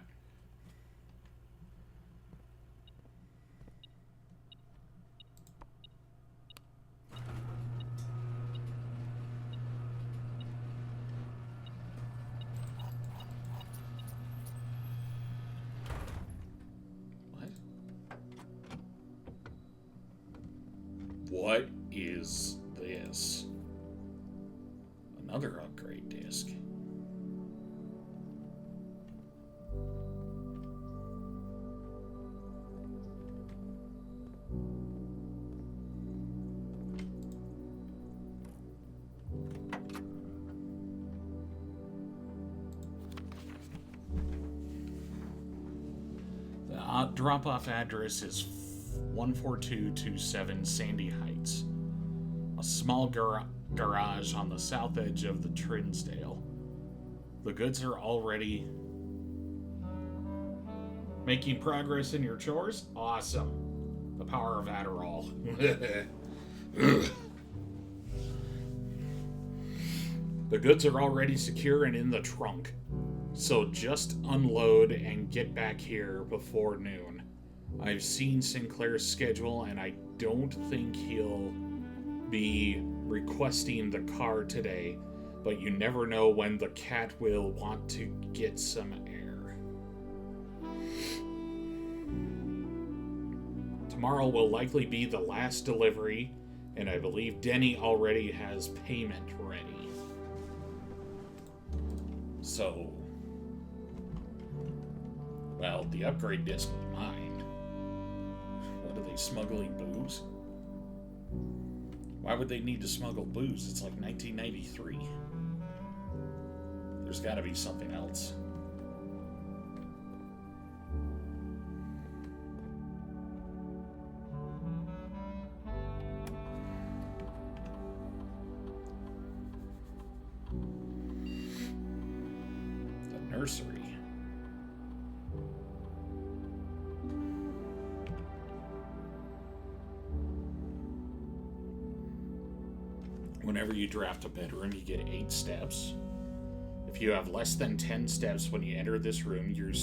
What is this? Another upgrade disc. The drop-off address is 14227 Sandy Heights. A small garage on the south edge of the Trinsdale. The goods are already making progress in your chores? Awesome. The power of Adderall. The goods are already secure and in the trunk. So just unload and get back here before noon. I've seen Sinclair's schedule and I don't think he'll be requesting the car today, but you never know when the cat will want to get some air. Tomorrow will likely be the last delivery, and I believe Denny already has payment ready. So, well, the upgrade disc was mine. What are they, smuggling booze? Why would they need to smuggle booze? It's like 1993. There's got to be something else. The nursery. Whenever you draft a bedroom, you get 8 steps. If you have less than 10 steps when you enter this room, you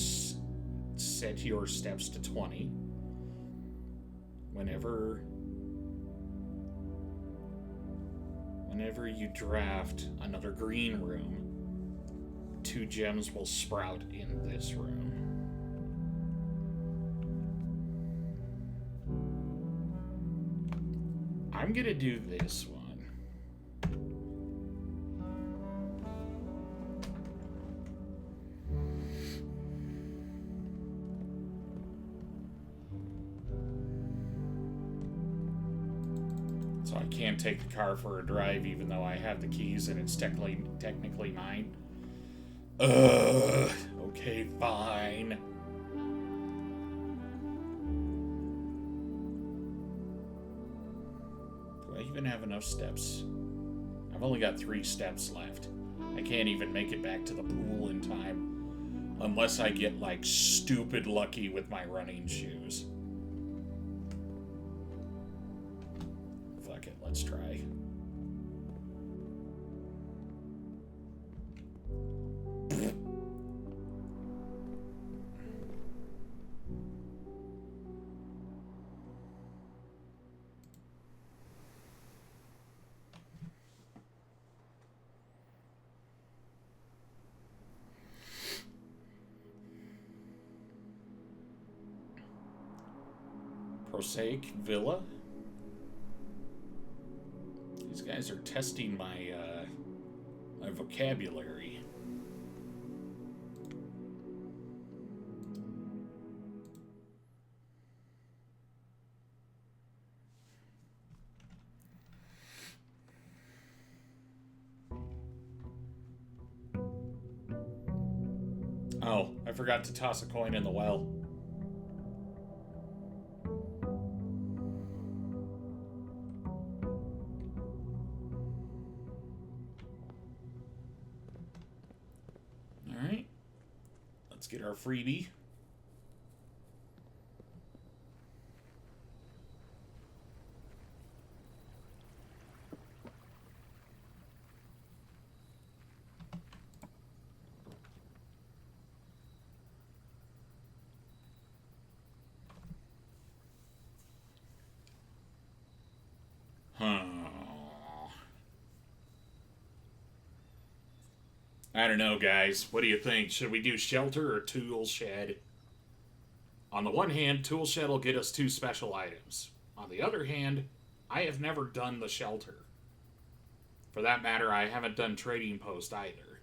set your steps to 20. Whenever you draft another green room, 2 gems will sprout in this room. I'm gonna do this one. So I can't take the car for a drive even though I have the keys and it's technically mine. Okay, fine. Do I even have enough steps? I've only got 3 steps left. I can't even make it back to the pool in time. Unless I get, like, stupid lucky with my running shoes. Fuck it, let's try. Prosaic Villa. These guys are testing my my vocabulary. Oh, I forgot to toss a coin in the well. Alright. Let's get our freebie. I don't know, guys. What do you think? Should we do shelter or tool shed? On the one hand, tool shed will get us 2 special items. On the other hand, I have never done the shelter. For that matter, I haven't done trading post either.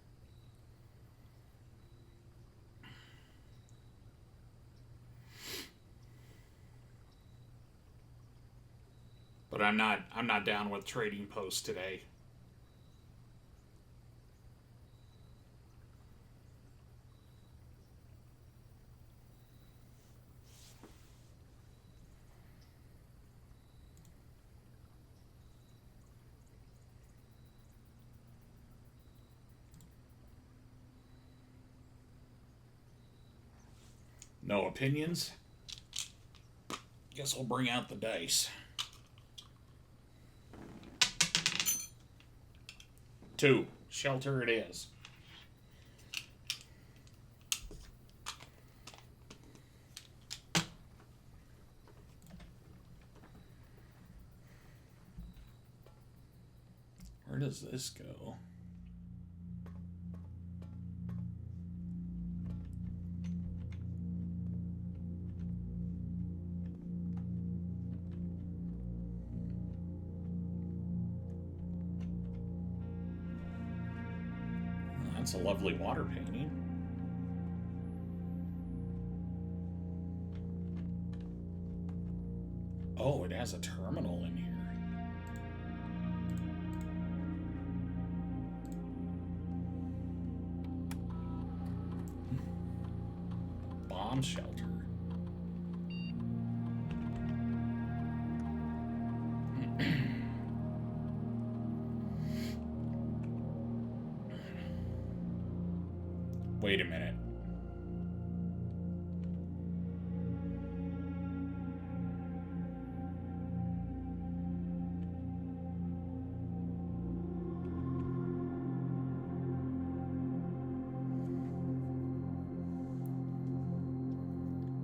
But I'm not down with trading post today. No opinions? Guess we'll bring out the dice. 2. Shelter it is. Where does this go? That's a lovely water painting. Oh, it has a terminal in here. Bomb shelter. Wait a minute.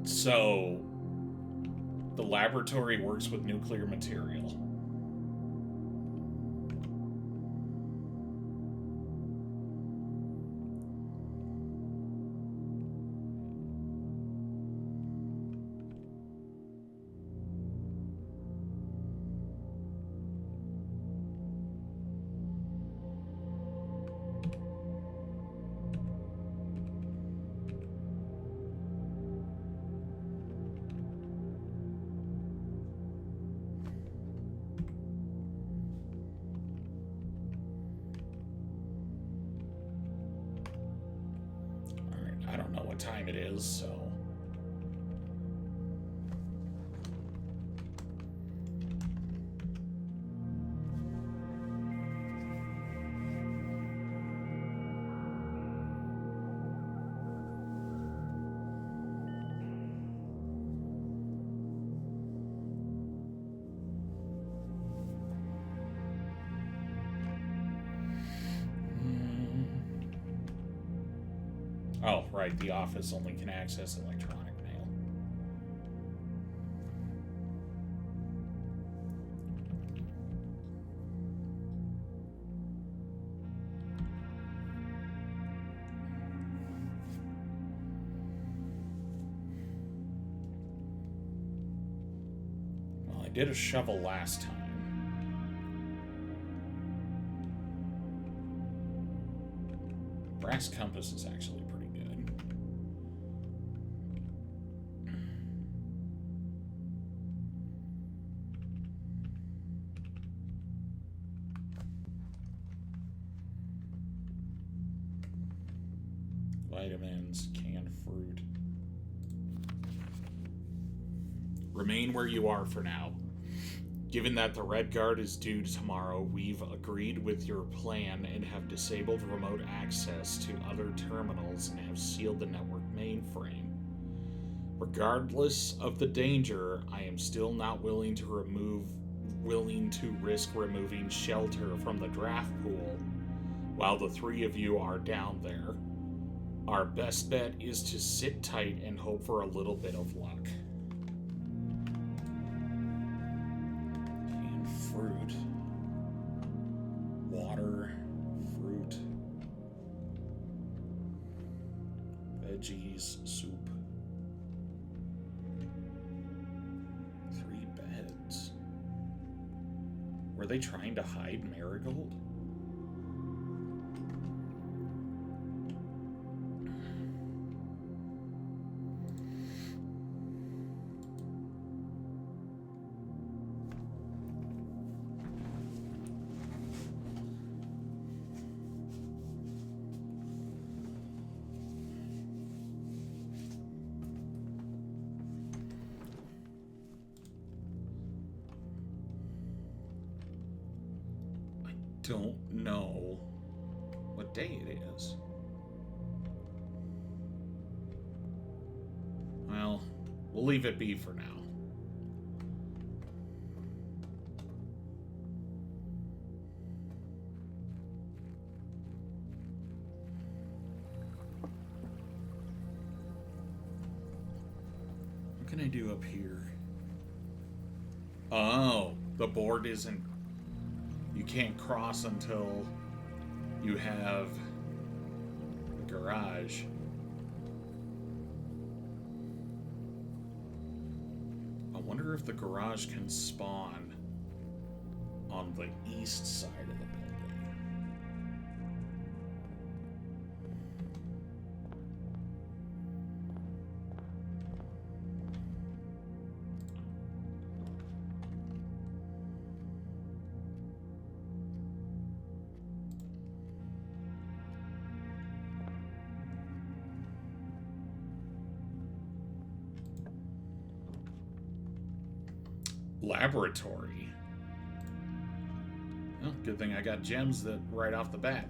So, the laboratory works with nuclear material. it is, so... Oh, right, the office only can access electronic mail. Well, I did a shovel last time. Brass compass is actually pretty good. Vitamins, canned fruit. Remain where you are for now. Given that the Red Guard is due tomorrow, we've agreed with your plan and have disabled remote access to other terminals and have sealed the network mainframe. Regardless of the danger, I am still not willing to risk removing shelter from the draft pool while the three of you are down there. Our best bet is to sit tight and hope for a little bit of luck. Canned fruit. Water. Fruit. Veggies. Soup. 3 beds. Were they trying to hide Marigold? Don't know what day it is. Well, we'll leave it be for now. What can I do up here? Oh, the board isn't... You can't cross until you have the garage. I wonder if the garage can spawn on the east side of the building. Laboratory. Well, good thing I got gems that right off the bat.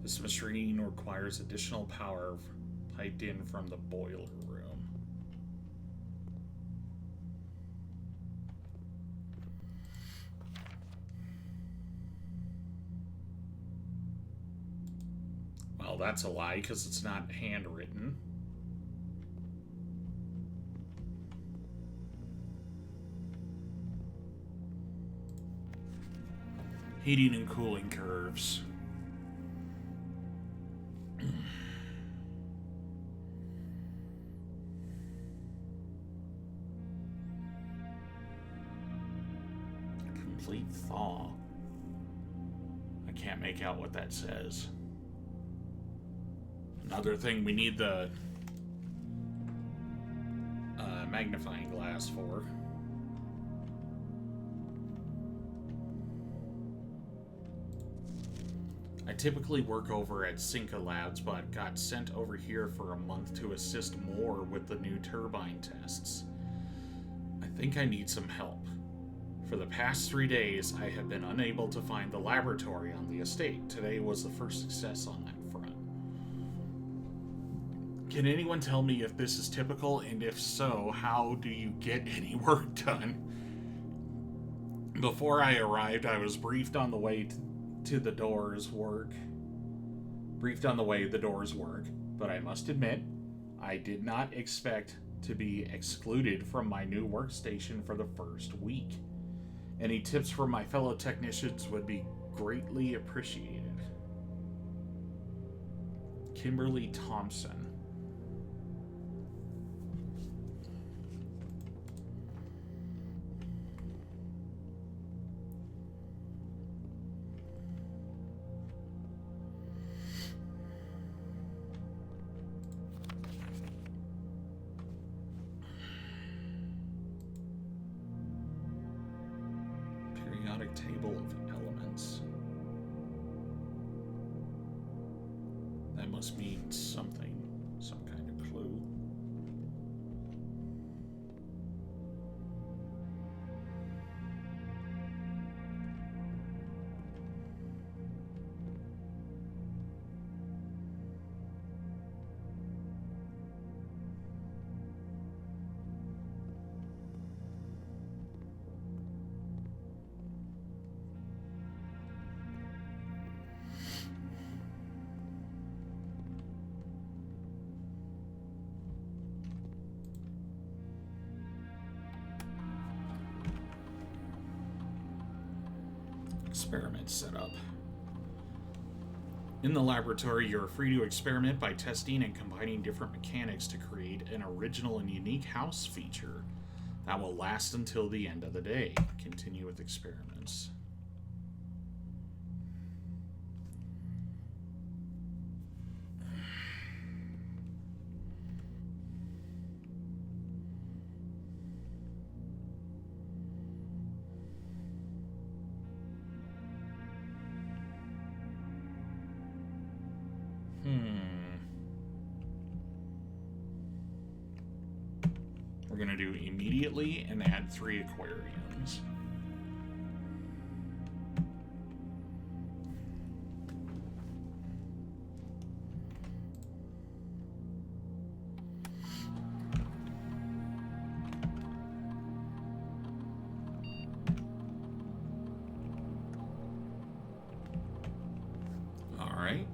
This machine requires additional power piped in from the boiler room. Well, that's a lie because it's not handwritten. Heating and cooling curves. Complete thaw. I can't make out what that says. Another thing we need the magnifying glass for. I typically work over at Cinca Labs, but got sent over here for a month to assist more with the new turbine tests. I think I need some help. For the past 3 days, I have been unable to find the laboratory on the estate. Today was the first success on that front. Can anyone tell me if this is typical, and if so, how do you get any work done? Before I arrived, I was briefed on the way to the doors work. But I must admit, I did not expect to be excluded from my new workstation for the first week. Any tips from my fellow technicians would be greatly appreciated. Kimberly Thompson. Periodic table of elements. That must mean something, some kind of clue. Experiment setup. In the laboratory, you're free to experiment by testing and combining different mechanics to create an original and unique house feature that will last until the end of the day. Continue with experiments. We're going to do immediately and add 3 aquariums. All right.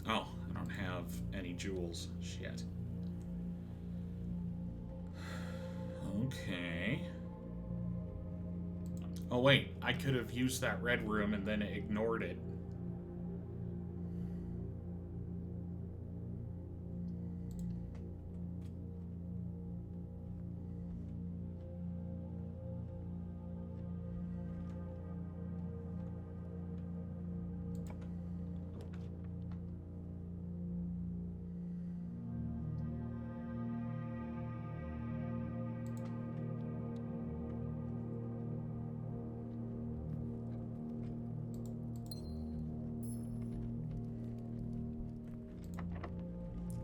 Oh, I don't have any jewels. Shit. Okay. Oh, wait. I could have used that red room and then ignored it.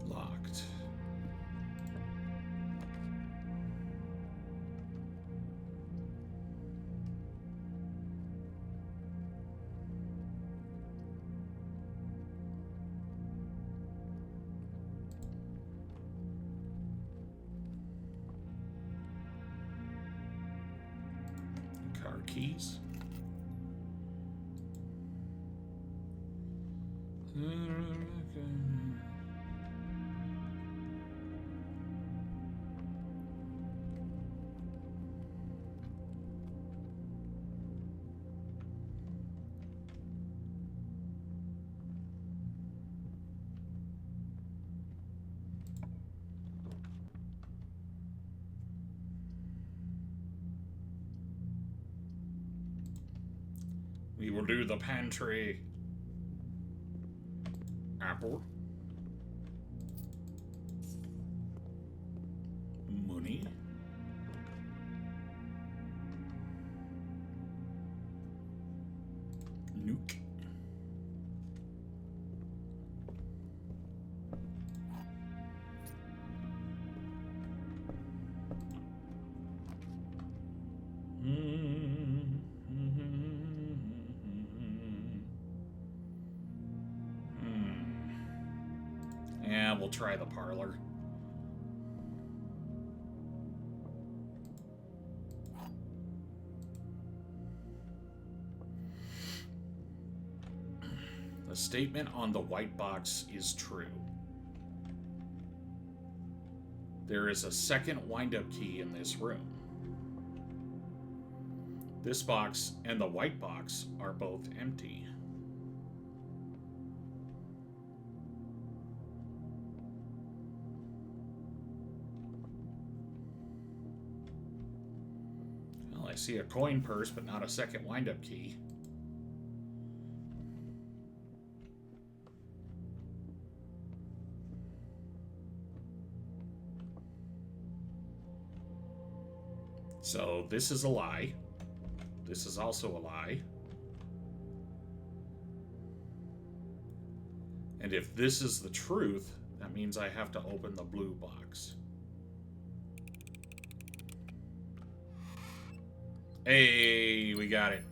Locked. Car keys. We will do the pantry. Apple. Money. Nuke. Yeah, we'll try the parlor. The statement on the white box is true. There is a second wind-up key in this room. This box and the white box are both empty. Well, I see a coin purse, but not a second wind-up key. So this is a lie. This is also a lie. And if this is the truth, that means I have to open the blue box. Hey, we got it.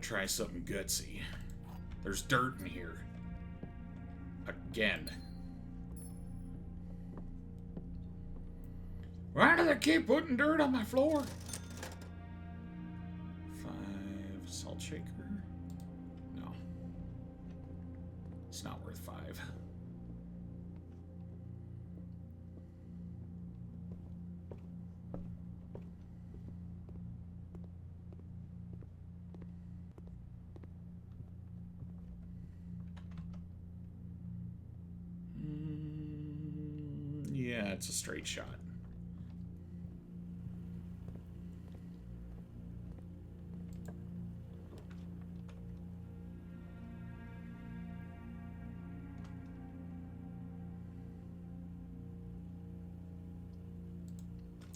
Try something gutsy. There's dirt in here. Again. Why do they keep putting dirt on my floor? 5 salt shaker? No. It's not worth 5. Yeah, it's a straight shot.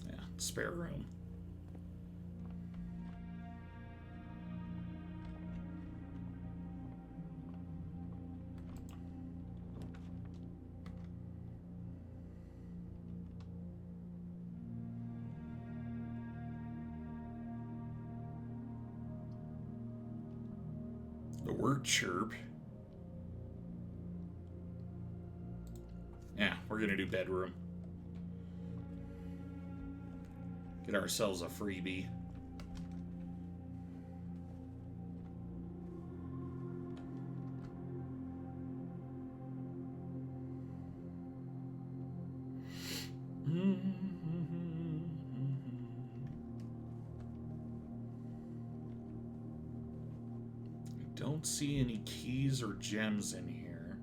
Yeah, spare room. The word chirp. Yeah, we're gonna do bedroom. Get ourselves a freebie. Don't see any keys or gems in here.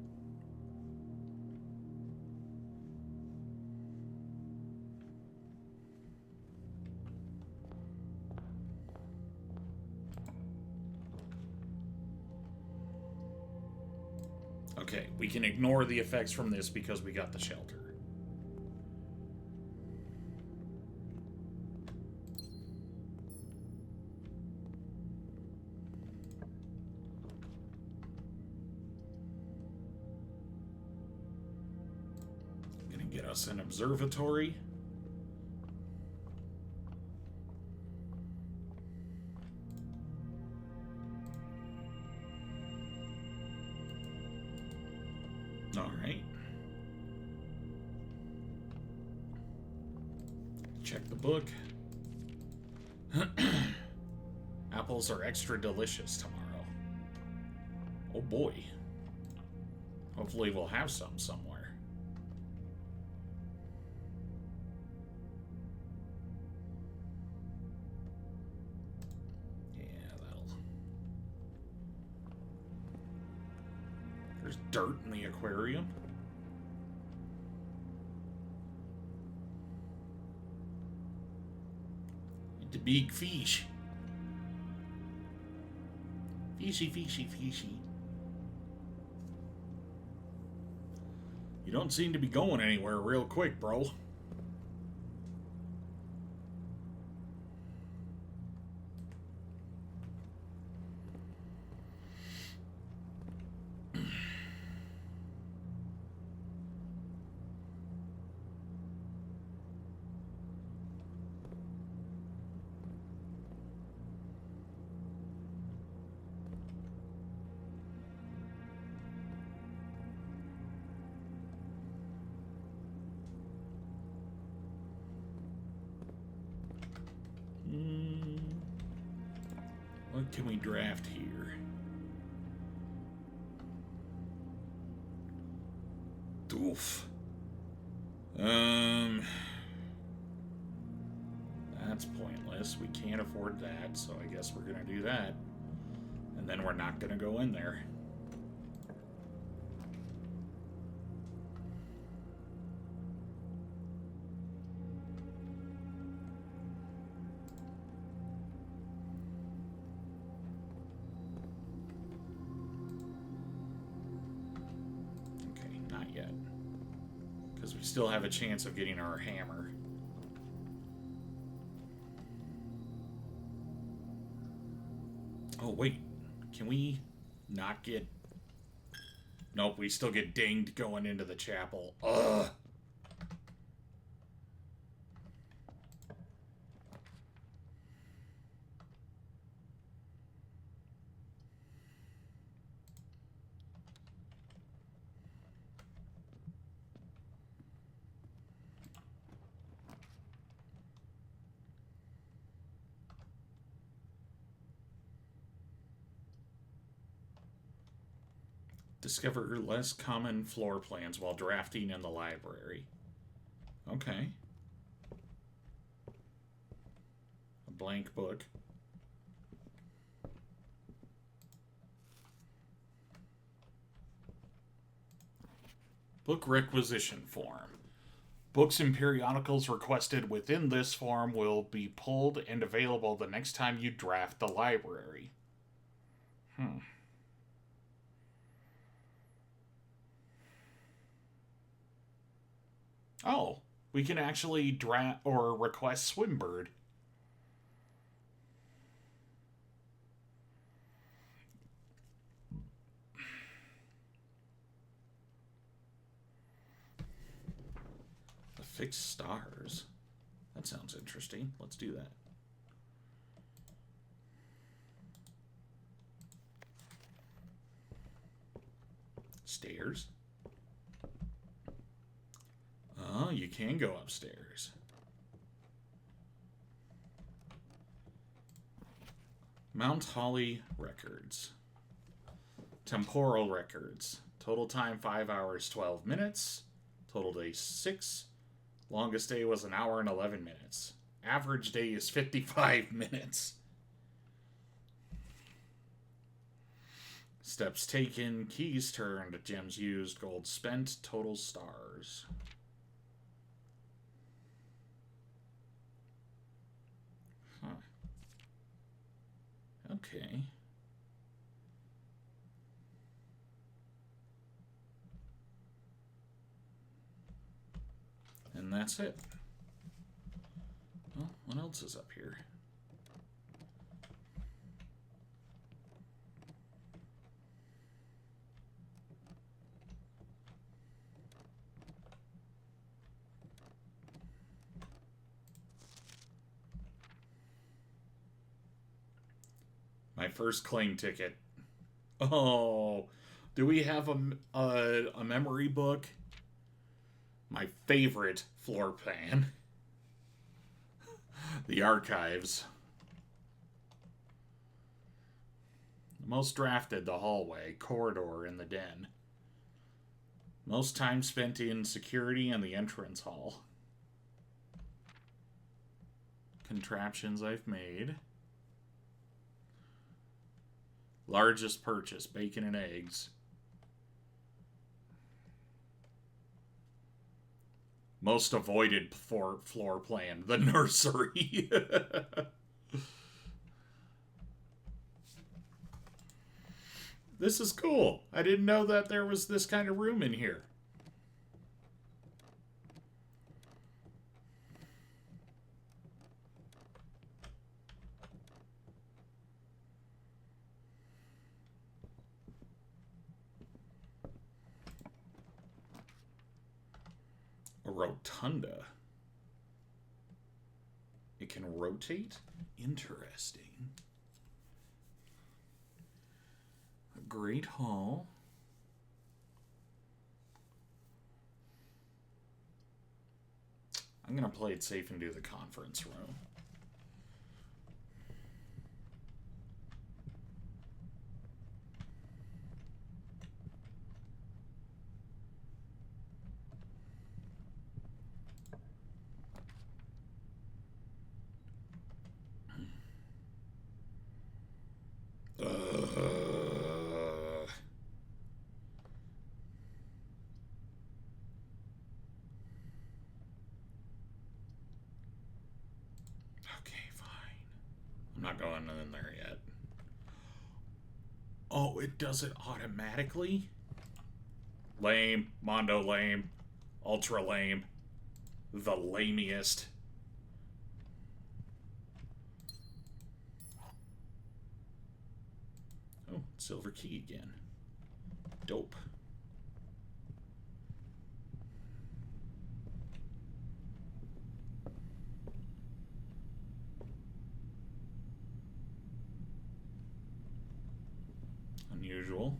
Okay, we can ignore the effects from this because we got the shelter. Get us an observatory. All right. Check the book. Apples are extra delicious tomorrow. Oh boy. Hopefully we'll have some somewhere. Yeah, that'll... There's dirt in the aquarium. The big fish. Fishy, fishy, fishy. You don't seem to be going anywhere real quick, bro. What can we draft here? Doof. That's pointless. We can't afford that, so I guess we're gonna do that. And then we're not gonna go in there. We still have a chance of getting our hammer. Oh, wait. Can we not get... Nope, we still get dinged going into the chapel. Ugh. Discover less common floor plans while drafting in the library. Okay. A blank book. Book requisition form. Books and periodicals requested within this form will be pulled and available the next time you draft the library. Oh, we can actually draft or request Swimbird. The fixed stars. That sounds interesting. Let's do that. Stairs. Oh, you can go upstairs. Mount Holly records. Temporal records. Total time 5 hours 12 minutes. Total day 6. Longest day was 1 hour and 11 minutes. Average day is 55 minutes. Steps taken, keys turned, gems used, gold spent, total stars. Huh. Okay. And that's it. Well, what else is up here? My first claim ticket. Oh, do we have a memory book? My favorite floor plan. The archives. Most drafted, the hallway, corridor, and the den. Most time spent in security and the entrance hall. Contraptions I've made. Largest purchase, bacon and eggs. Most avoided floor plan, the nursery. This is cool. I didn't know that there was this kind of room in here. A rotunda. It can rotate? Interesting. A great hall. I'm going to play it safe and do the conference room. Okay, fine. I'm not going in there yet. Oh, it does it automatically? Lame. Mondo lame. Ultra lame. The lamiest. Oh, silver key again. Dope. Unusual.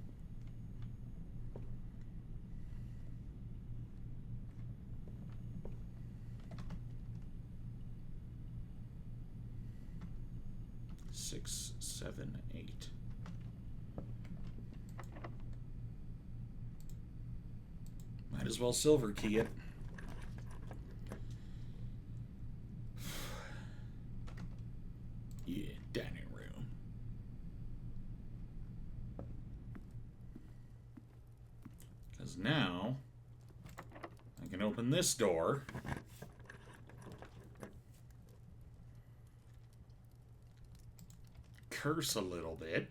Six, 7, 8. Might as well silver key it. Yeah, dining room. Because now I can open this door. Curse a little bit.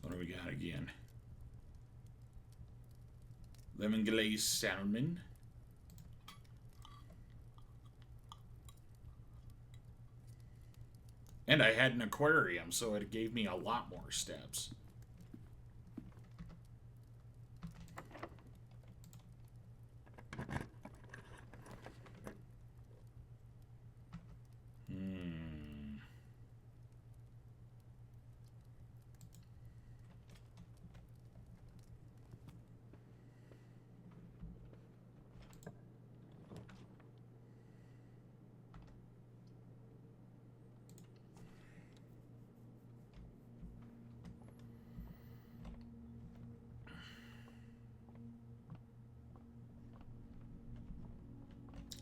What do we got again? Lemon glazed salmon. And I had an aquarium, so it gave me a lot more steps.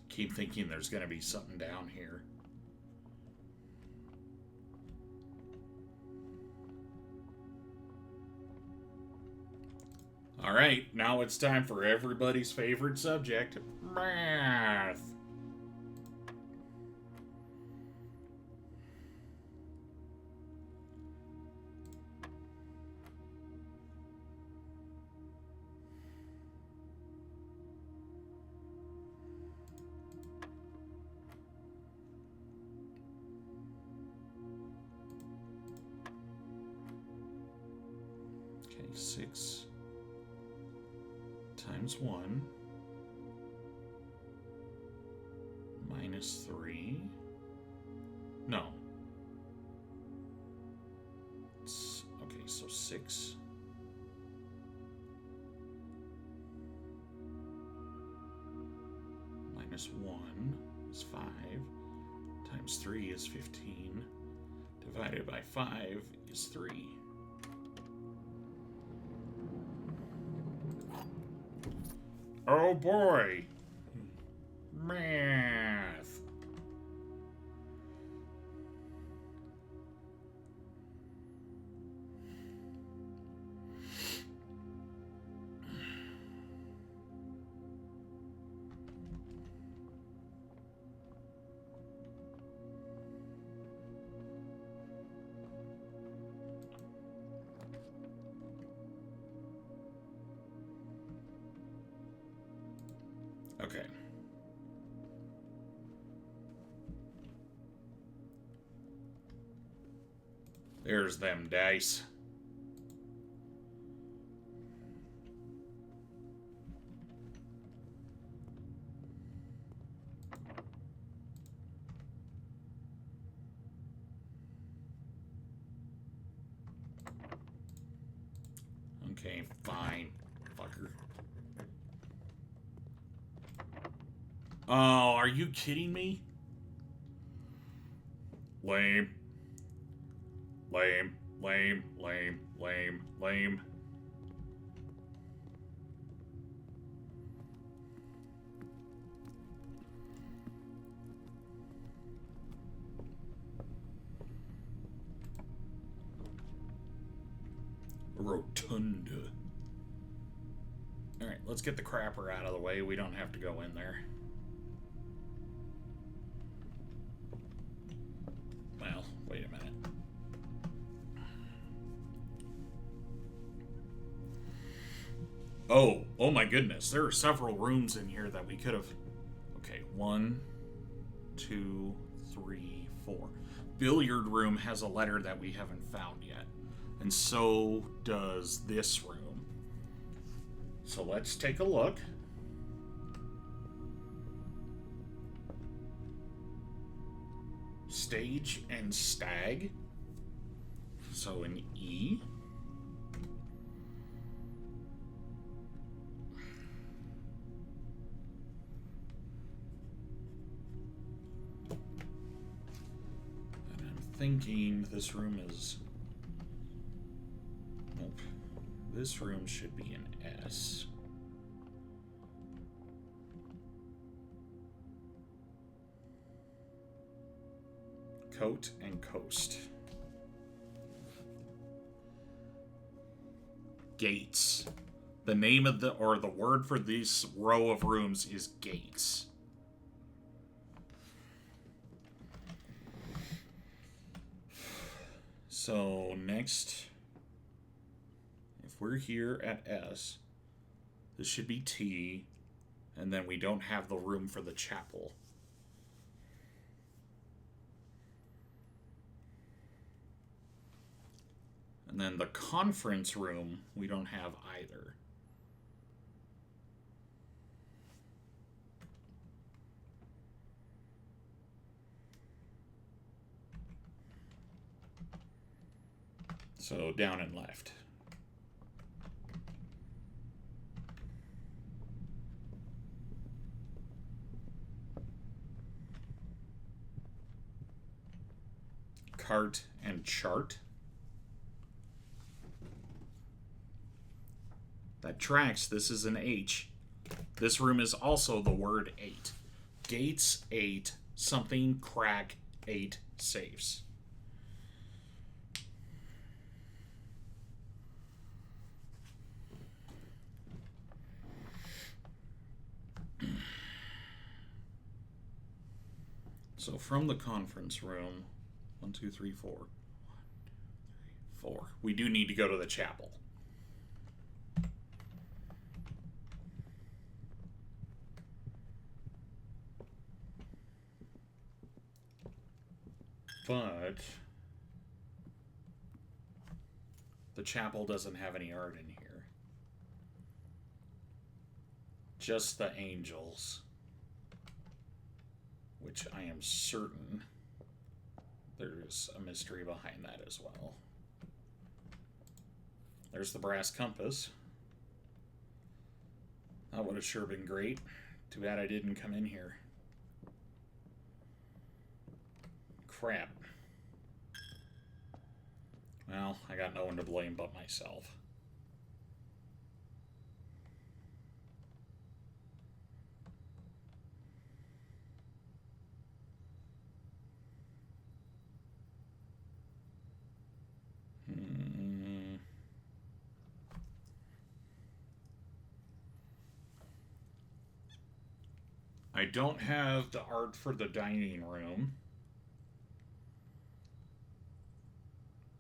Keep thinking there's going to be something down here. All right, now it's time for everybody's favorite subject, math. Okay, 6 times 1 minus 3. No. Okay, so 6 minus 1 is 5 times 3 is 15 divided by 5 is 3. Oh boy! Math! Okay. There's them dice. Okay, fine, fucker. Oh, are you kidding me? Lame. Lame, lame, lame, lame, lame. Rotunda. Alright, let's get the crapper out of the way. We don't have to go in there. Well, wait a minute. Oh my goodness. There are several rooms in here that we could have... Okay, 1, 2, 3, 4. Billiard room has a letter that we haven't found yet. And so does this room. So let's take a look. Stage and stag. So an E. And I'm thinking this room is... Nope. This room should be an S. Coat and coast. Gates. The name of the word for this row of rooms is gates. So next, if we're here at S, this should be T, and then we don't have the room for the chapel. And then the conference room, we don't have either. So down and left. Cart and chart. That tracks. This is an H. This room is also the word 8. Gates 8. Something crack 8 safes. So from the conference room, 1, 2, 3, 4. 1, 2, 3, 4. We do need to go to the chapel. But the chapel doesn't have any art in here. just the angels, which I am certain there's a mystery behind that as well. There's the brass compass. That would have sure been great. Too bad I didn't come in here. Crap. Well, I got no one to blame but myself. I don't have the art for the dining room.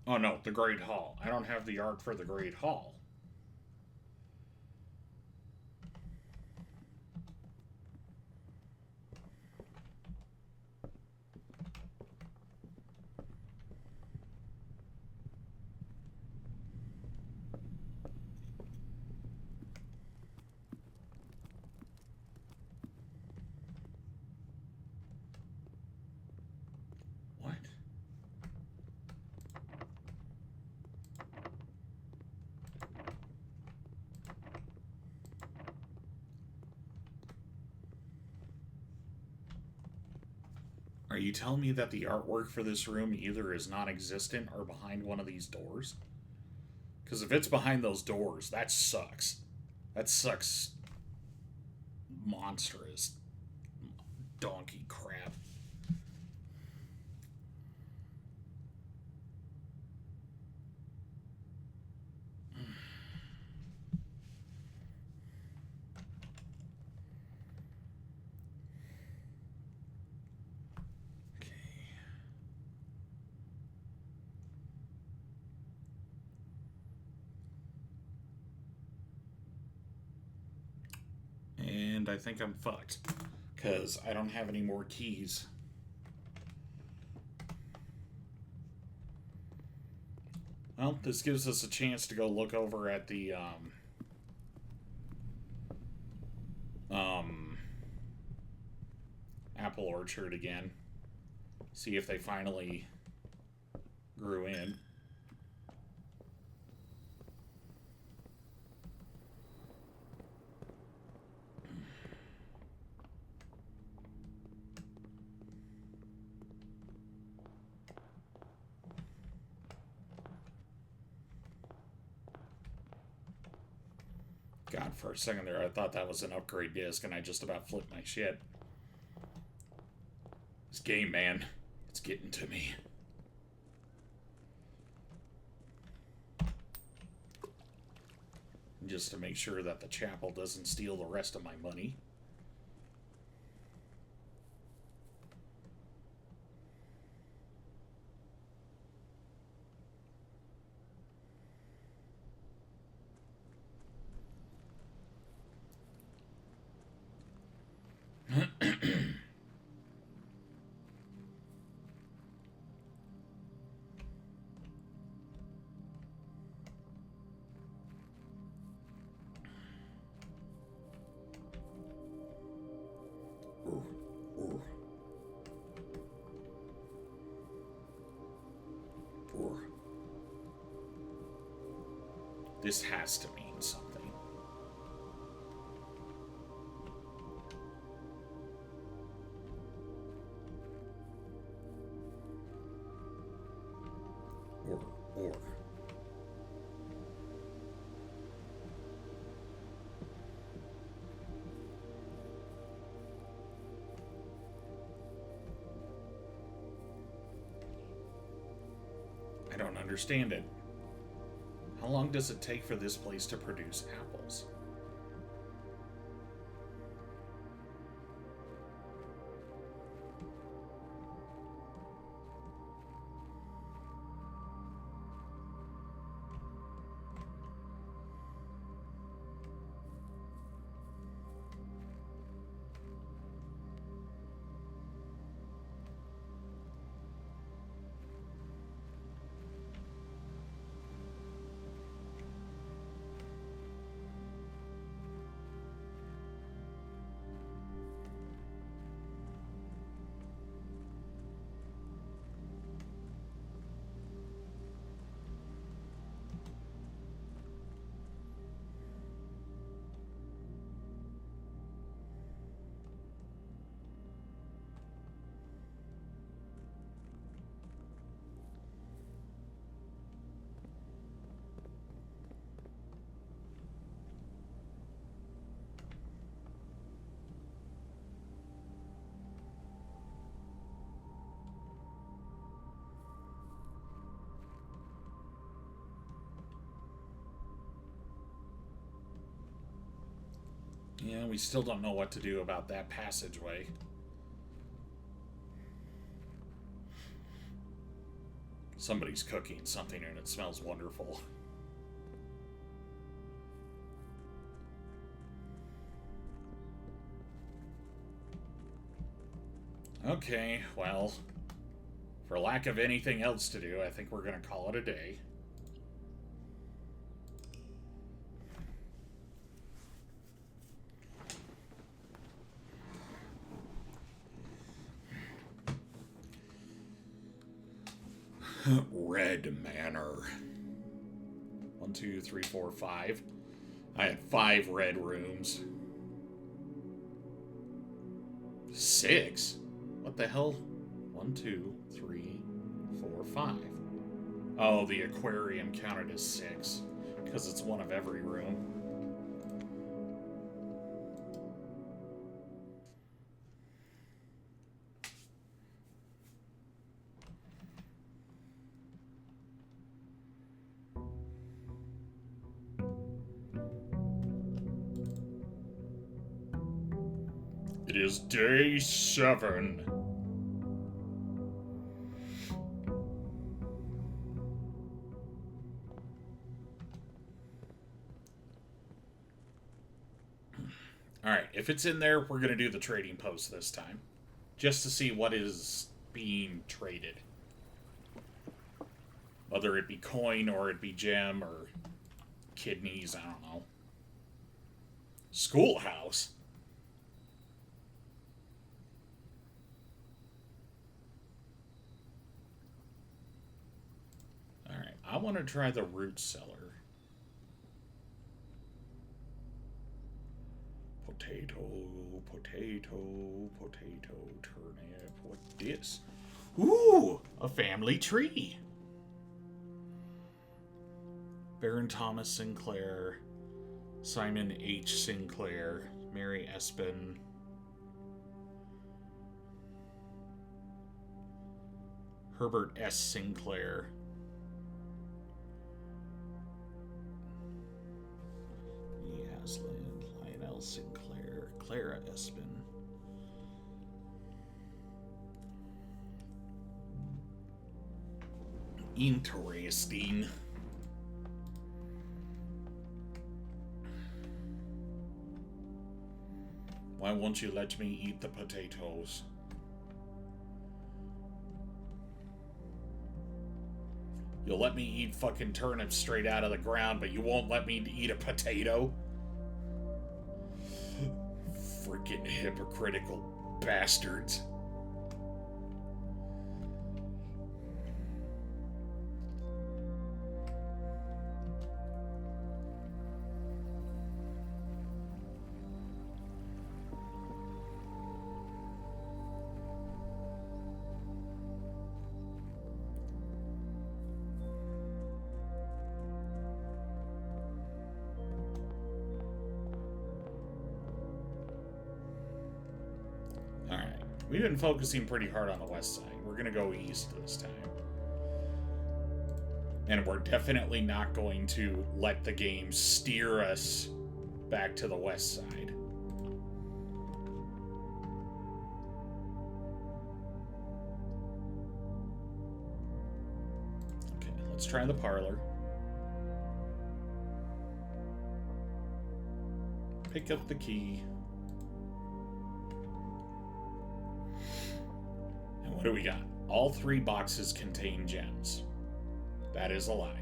Oh no, the Great Hall. I don't have the art for the Great Hall. What? Are you telling me that the artwork for this room either is non-existent or behind one of these doors? Because if it's behind those doors, that sucks. That sucks monstrous donkey crap. And I think I'm fucked because I don't have any more keys. Well, this gives us a chance to go look over at the apple orchard again. See if they finally grew in. God, for a second there, I thought that was an upgrade disc, and I just about flipped my shit. This game, man, it's getting to me. Just to make sure that the chapel doesn't steal the rest of my money. This has to mean something. Or. I don't understand it. How long does it take for this place to produce apples? Yeah, we still don't know what to do about that passageway. Somebody's cooking something and it smells wonderful. Okay, well, for lack of anything else to do, I think we're going to call it a day. Red Manor. 1, 2, 3, 4, 5. I had 5 red rooms. 6? What the hell? 1, 2, 3, 4, 5. Oh, the aquarium counted as 6 because it's one of every room. It is day 7. Alright, if it's in there, we're going to do the trading post this time. Just to see what is being traded. Whether it be coin or it be gem or kidneys, I don't know. Schoolhouse? Alright, I want to try the root cellar. Potato, potato, potato, turnip. What this? Ooh, a family tree. Baron Thomas Sinclair, Simon H. Sinclair, Mary Espin, Herbert S. Sinclair, E. Aslan, Lionel Sinclair, Clara Espin. Interesting. Why won't you let me eat the potatoes? You'll let me eat fucking turnips straight out of the ground, but you won't let me eat a potato? Freaking hypocritical bastards. We've been focusing pretty hard on the west side. We're going to go east this time. And we're definitely not going to let the game steer us back to the west side. Okay, let's try the parlor. Pick up the key. What do we got? All 3 boxes contain gems. That is a lie.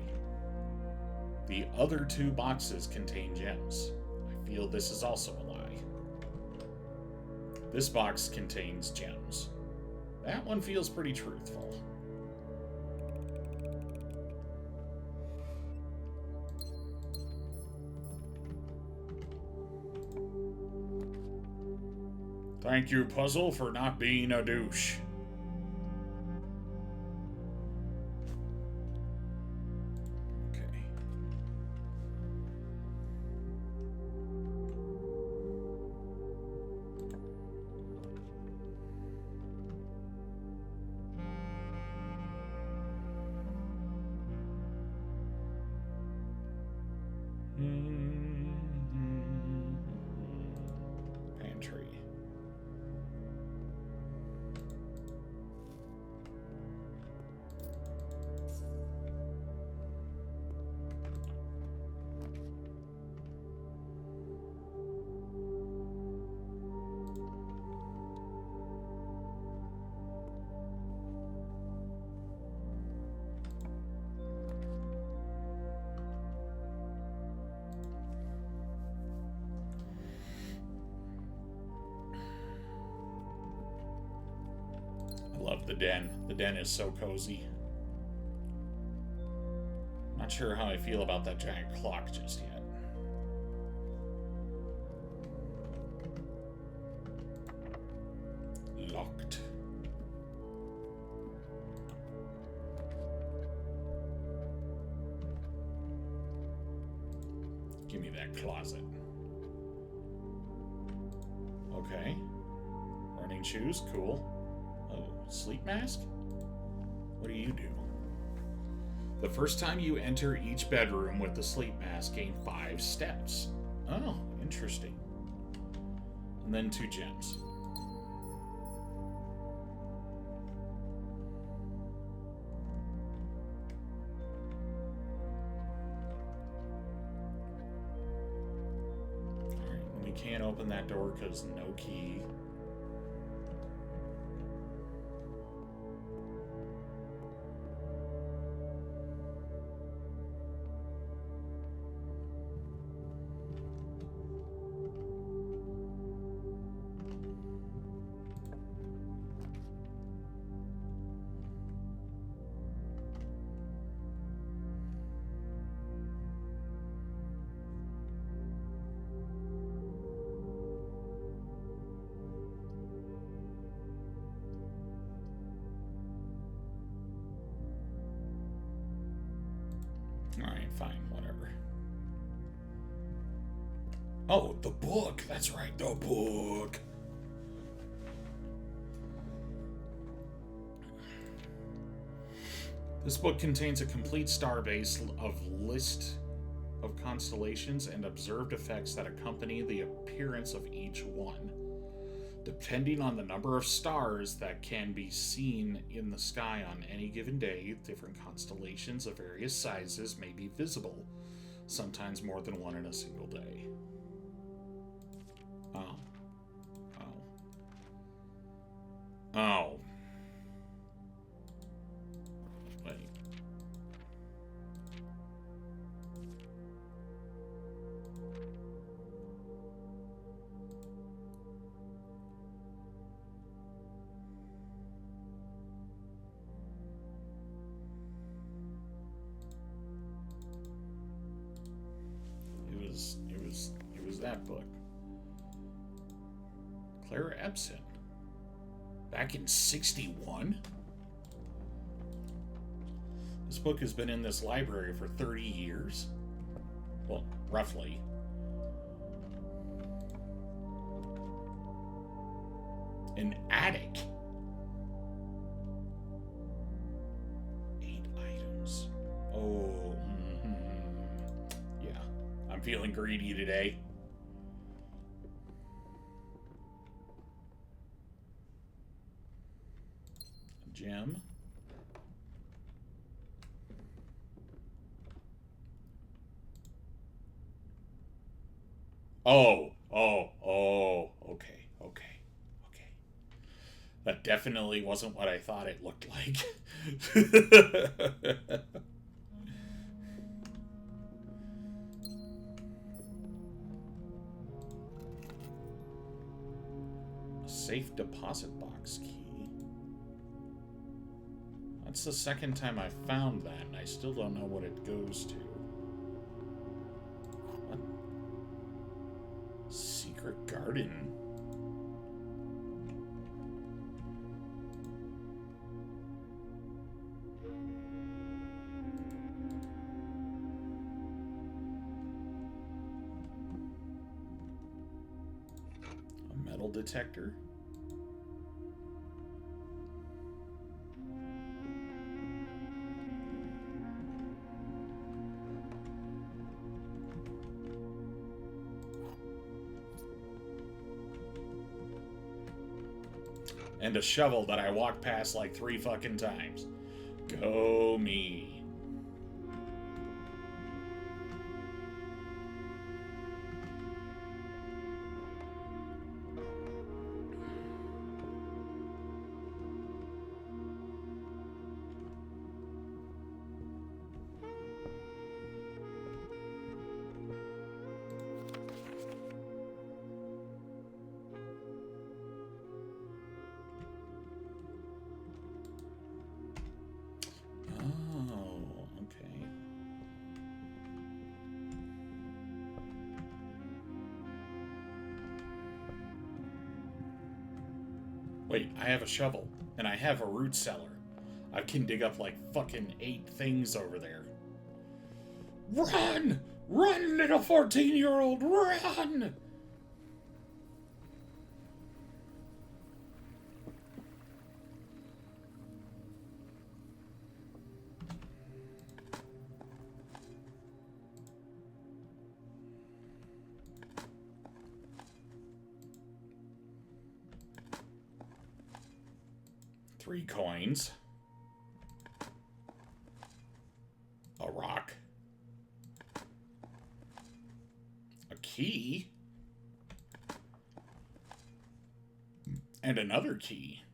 The other 2 boxes contain gems. I feel this is also a lie. This box contains gems. That one feels pretty truthful. Thank you, puzzle, for not being a douche. Love the den. The den is so cozy. Not sure how I feel about that giant clock just yet. Locked. Give me that closet. Okay. Running shoes, cool. Oh, sleep mask? What do you do? The first time you enter each bedroom with the sleep mask, gain 5 steps. Oh, interesting. And then 2 gems. Alright, we can't open that door because no key. Alright, fine, whatever. Oh, the book! That's right, the book! This book contains a complete starbase of list of constellations and observed effects that accompany the appearance of each one. Depending on the number of stars that can be seen in the sky on any given day, different constellations of various sizes may be visible, sometimes more than one in a single day. Oh. Oh. Oh. Wait. It was that book. Clara Epson. Back in 61? This book has been in this library for 30 years. Well, roughly. An attic. 8 items. Oh, yeah. I'm feeling greedy today. Gem. Oh, okay. That definitely wasn't what I thought it looked like. A safe deposit box key. That's the second time I found that, and I still don't know what it goes to. What? Secret garden? A metal detector? And a shovel that I walked past like 3 fucking times. Go me. Wait, I have a shovel, and I have a root cellar. I can dig up like fucking 8 things over there. Run! Run, little 14-year-old, run! Three coins. A rock. A key. And another key.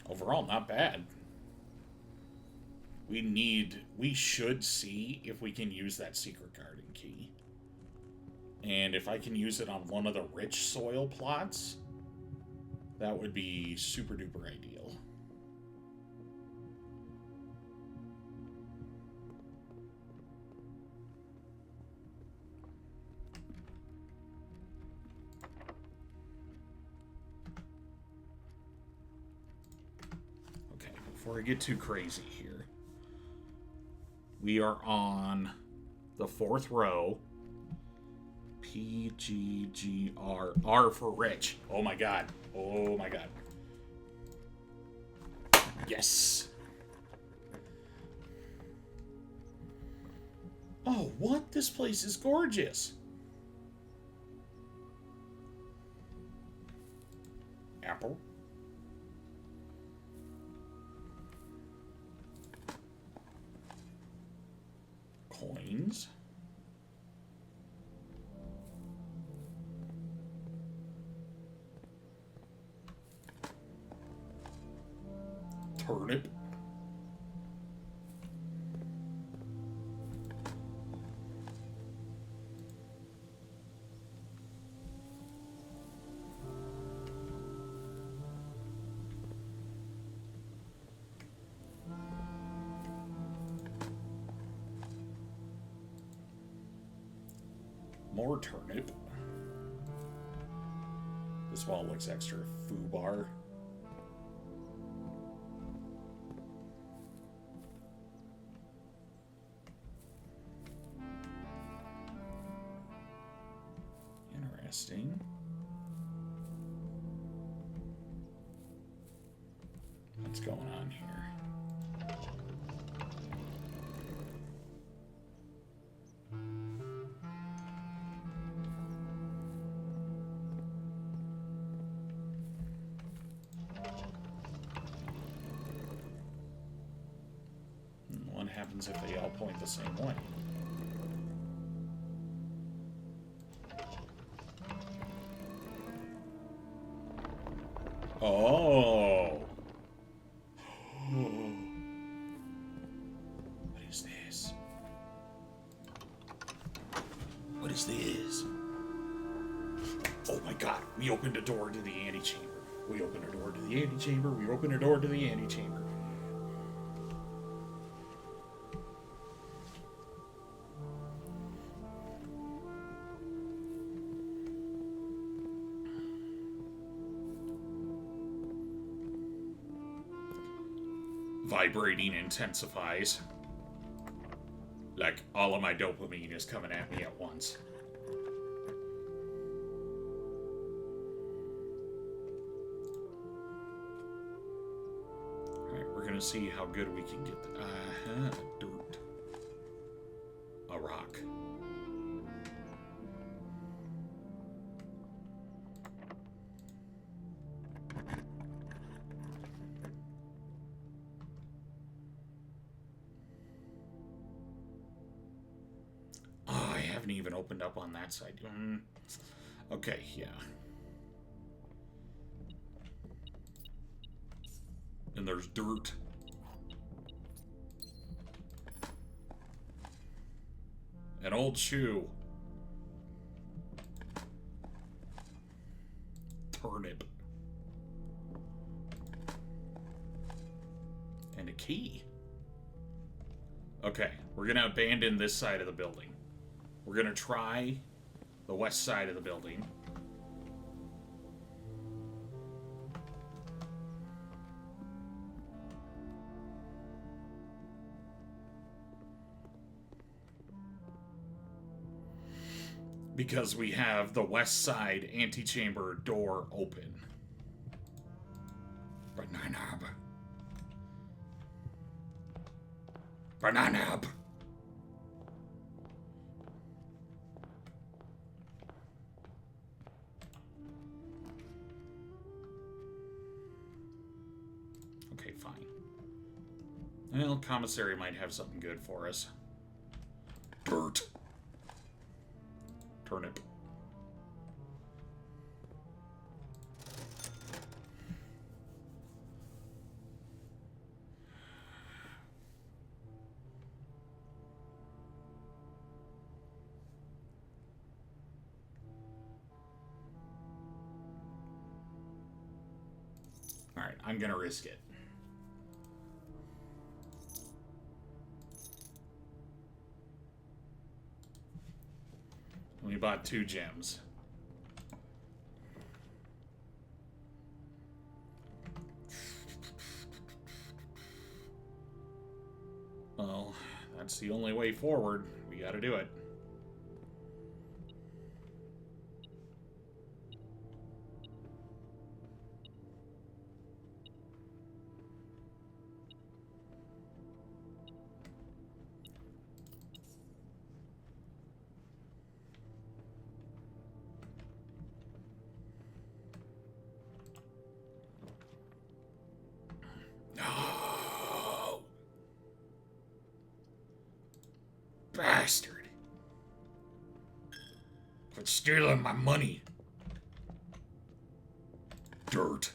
Overall, not bad. We should see if we can use that secret garden key. And if I can use it on one of the rich soil plots, that would be super duper ideal. Okay, before I get too crazy here. We are on the 4th row. P, G, G, R. R for rich. Oh my god. Oh my god. Yes. Oh, what? This place is gorgeous. Apple. Coins. Turnip. More turnip. This wall looks extra foobar. Interesting. What's going on here? What happens if they all point the same way? Oh. What is this? What is this? Oh my god, we opened a door to the antechamber. We opened a door to the antechamber. We opened a door to the antechamber. Vibrating intensifies. Like all of my dopamine is coming at me at once. Alright, we're gonna see how good we can get dirt. A rock. Haven't even opened up on that side. Okay, yeah. And there's dirt. An old shoe. Turnip. And a key. Okay, we're gonna abandon this side of the building. We're gonna try the west side of the building. Because we have the west side antechamber door open. Banana. Banana. Okay, fine. Well, commissary might have something good for us. Dirt. Turnip. Alright, I'm gonna risk it. We bought 2 gems. Well, that's the only way forward. We gotta do it. No! Bastard! Quit stealing my money. Dirt.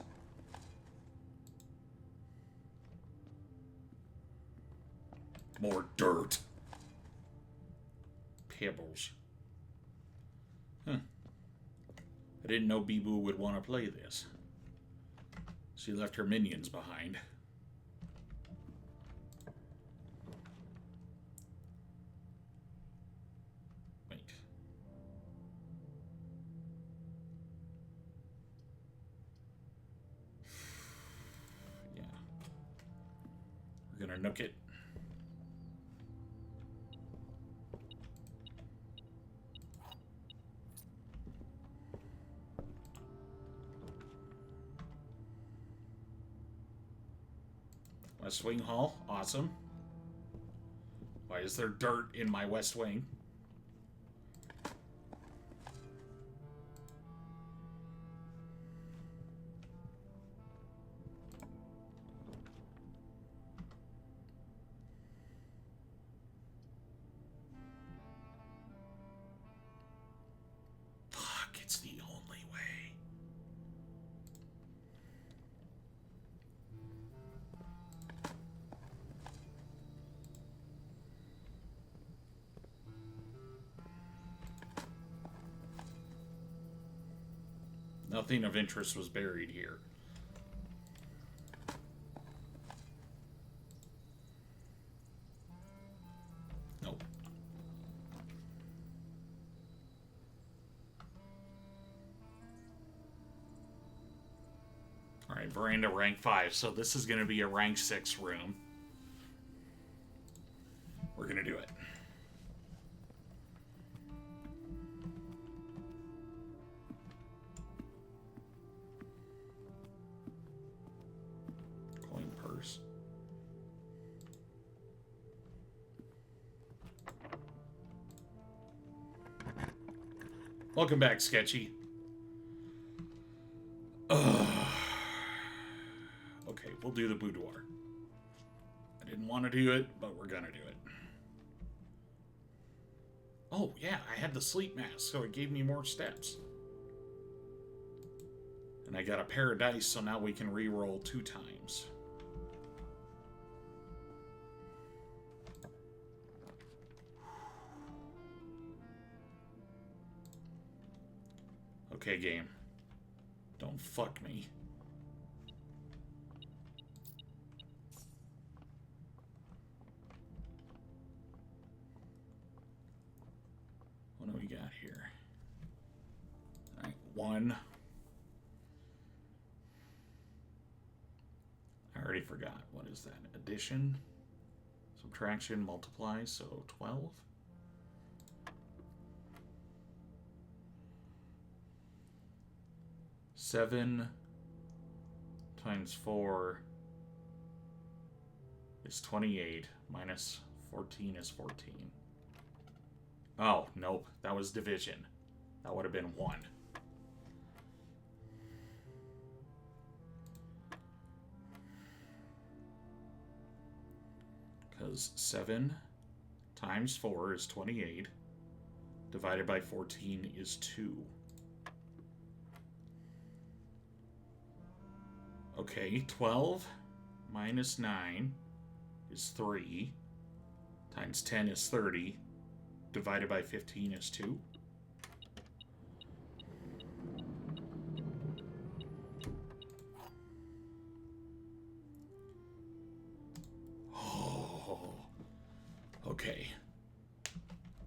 More dirt. Pebbles. Huh. I didn't know Bee-Boo would want to play this. She left her minions behind. Wait. Yeah. We're gonna nook it. West Wing Hall, awesome. Why is there dirt in my West Wing? Fuck, it's the only way. Nothing of interest was buried here. Nope. Alright, veranda rank 5. So this is going to be a rank 6 room. We're going to do it. Coin purse. Welcome back, Sketchy. Okay, we'll do the boudoir. I didn't want to do it, but we're gonna do it. Oh, yeah, I had the sleep mask, so it gave me more steps. And I got a pair of dice, so now we can re-roll 2 times. Okay, game. Don't fuck me. got here? Alright, 1. I already forgot. What is that? Addition, subtraction, multiply, so 12. Seven times 4 is 28, minus 14 is 14. Oh, nope, that was division. That would have been 1. Because 7 times 4 is 28, divided by 14 is 2. Okay, 12 minus 9 is 3, times 10 is 30, divided by 15 is 2. Oh, okay.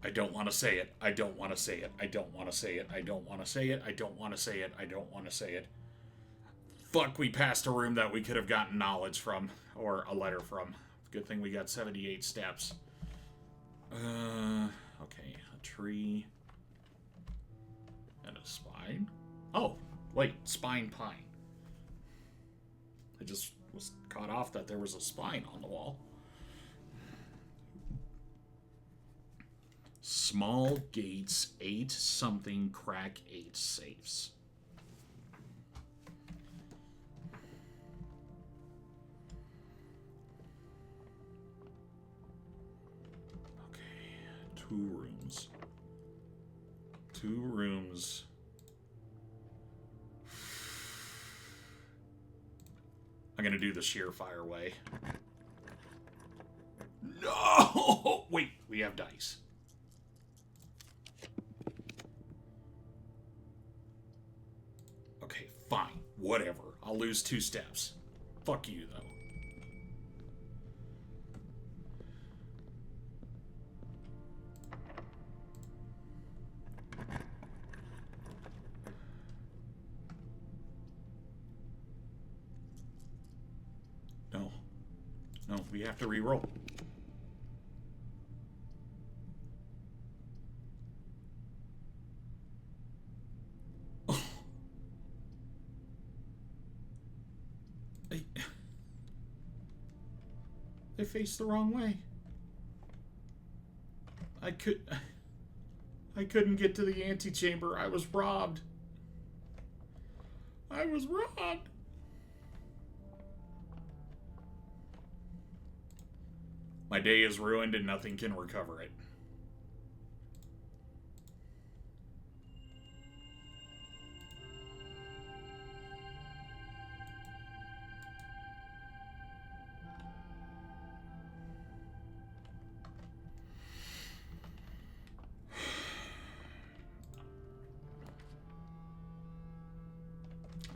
I don't want to say it. I don't want to say it. I don't want to say it. I don't want to say it. I don't want to say it. I don't want to say it. Fuck, we passed a room that we could have gotten knowledge from, or a letter from. Good thing we got 78 steps. Okay, a tree. And a spine? Oh, wait, spine pine. I just was caught off that there was a spine on the wall. Small gates, 8 something, crack 8 safes. Okay, 2 rooms. 2 rooms. I'm gonna do the sheer fire way. No! Wait, we have dice. Okay, fine. Whatever. I'll lose 2 steps. Fuck you, though. No. No, we have to re-roll. They faced the wrong way. I couldn't get to the antechamber. I was robbed. I was robbed. My day is ruined and nothing can recover it.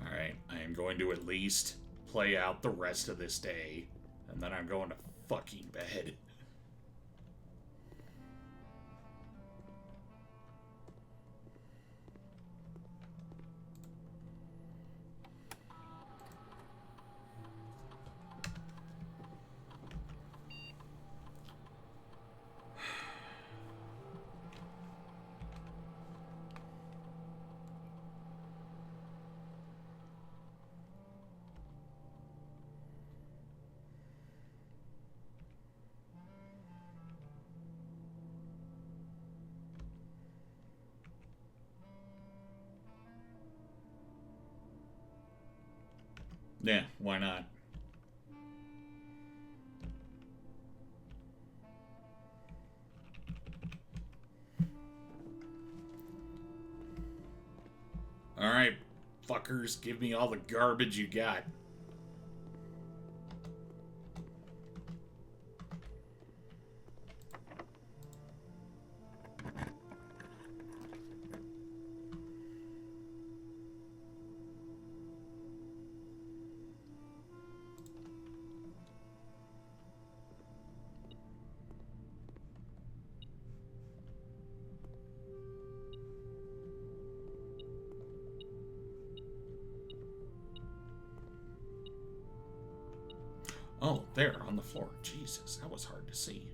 Alright, I am going to at least play out the rest of this day, and then I'm going to fucking bed. Yeah, why not? Alright, fuckers, give me all the garbage you got. Oh, there, on the floor. Jesus, that was hard to see.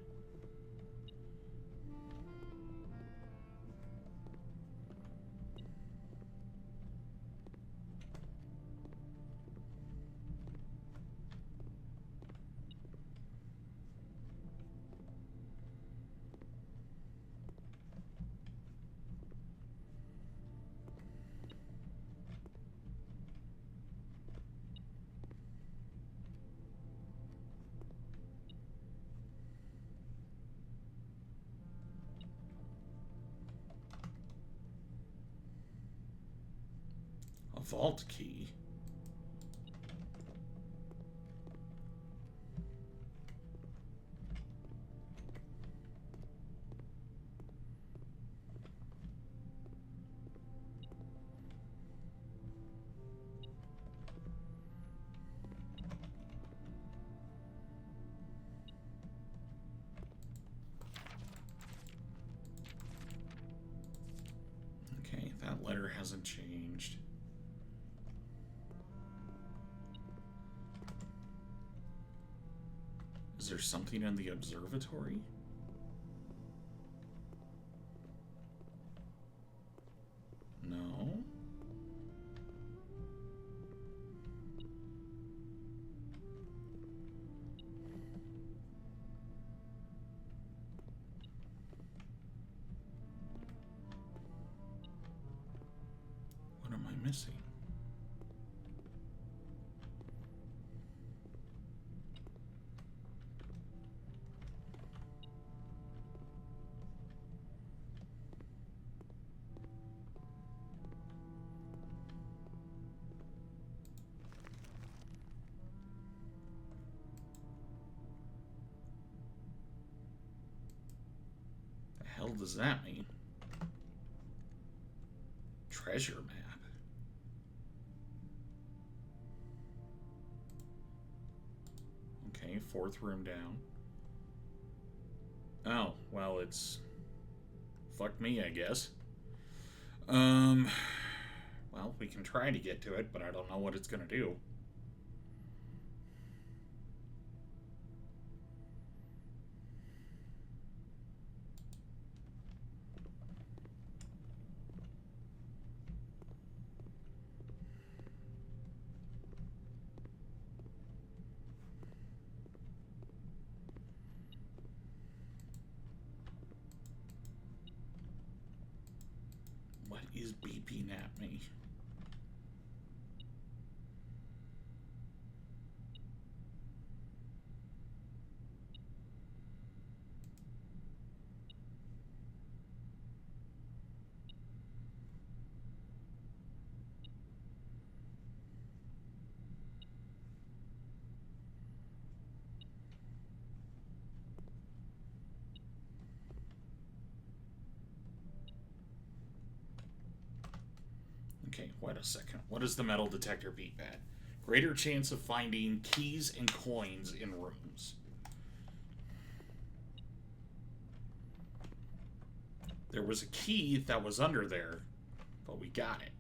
A vault key. Okay, that letter hasn't changed. Is there something in the observatory? No. What am I missing? The hell does that mean? Treasure map. Okay, fourth room down. Oh, well, it's... fuck me, I guess. Well, we can try to get to it, but I don't know what it's gonna do. What is beeping at me? Okay, wait a second. What does the metal detector beep at? Greater chance of finding keys and coins in rooms. There was a key that was under there, but we got it.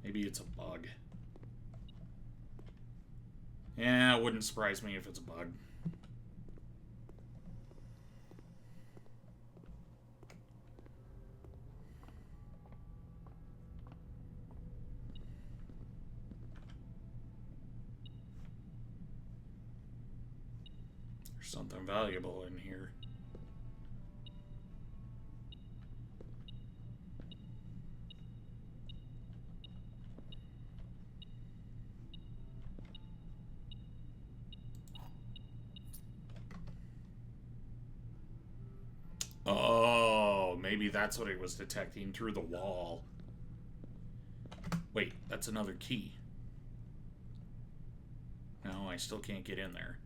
Maybe it's a bug. Yeah, it wouldn't surprise me if it's a bug. There's something valuable in here. Oh, maybe that's what it was detecting through the wall. Wait, that's another key. No, I still can't get in there.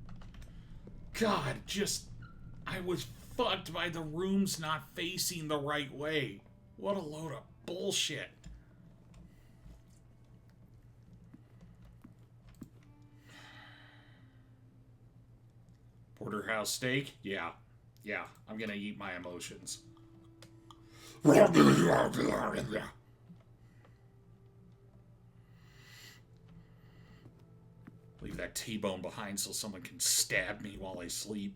God, I was fucked by the rooms not facing the right way. What a load of bullshit. Porterhouse steak? Yeah. Yeah, I'm gonna eat my emotions. Leave that T-bone behind so someone can stab me while I sleep.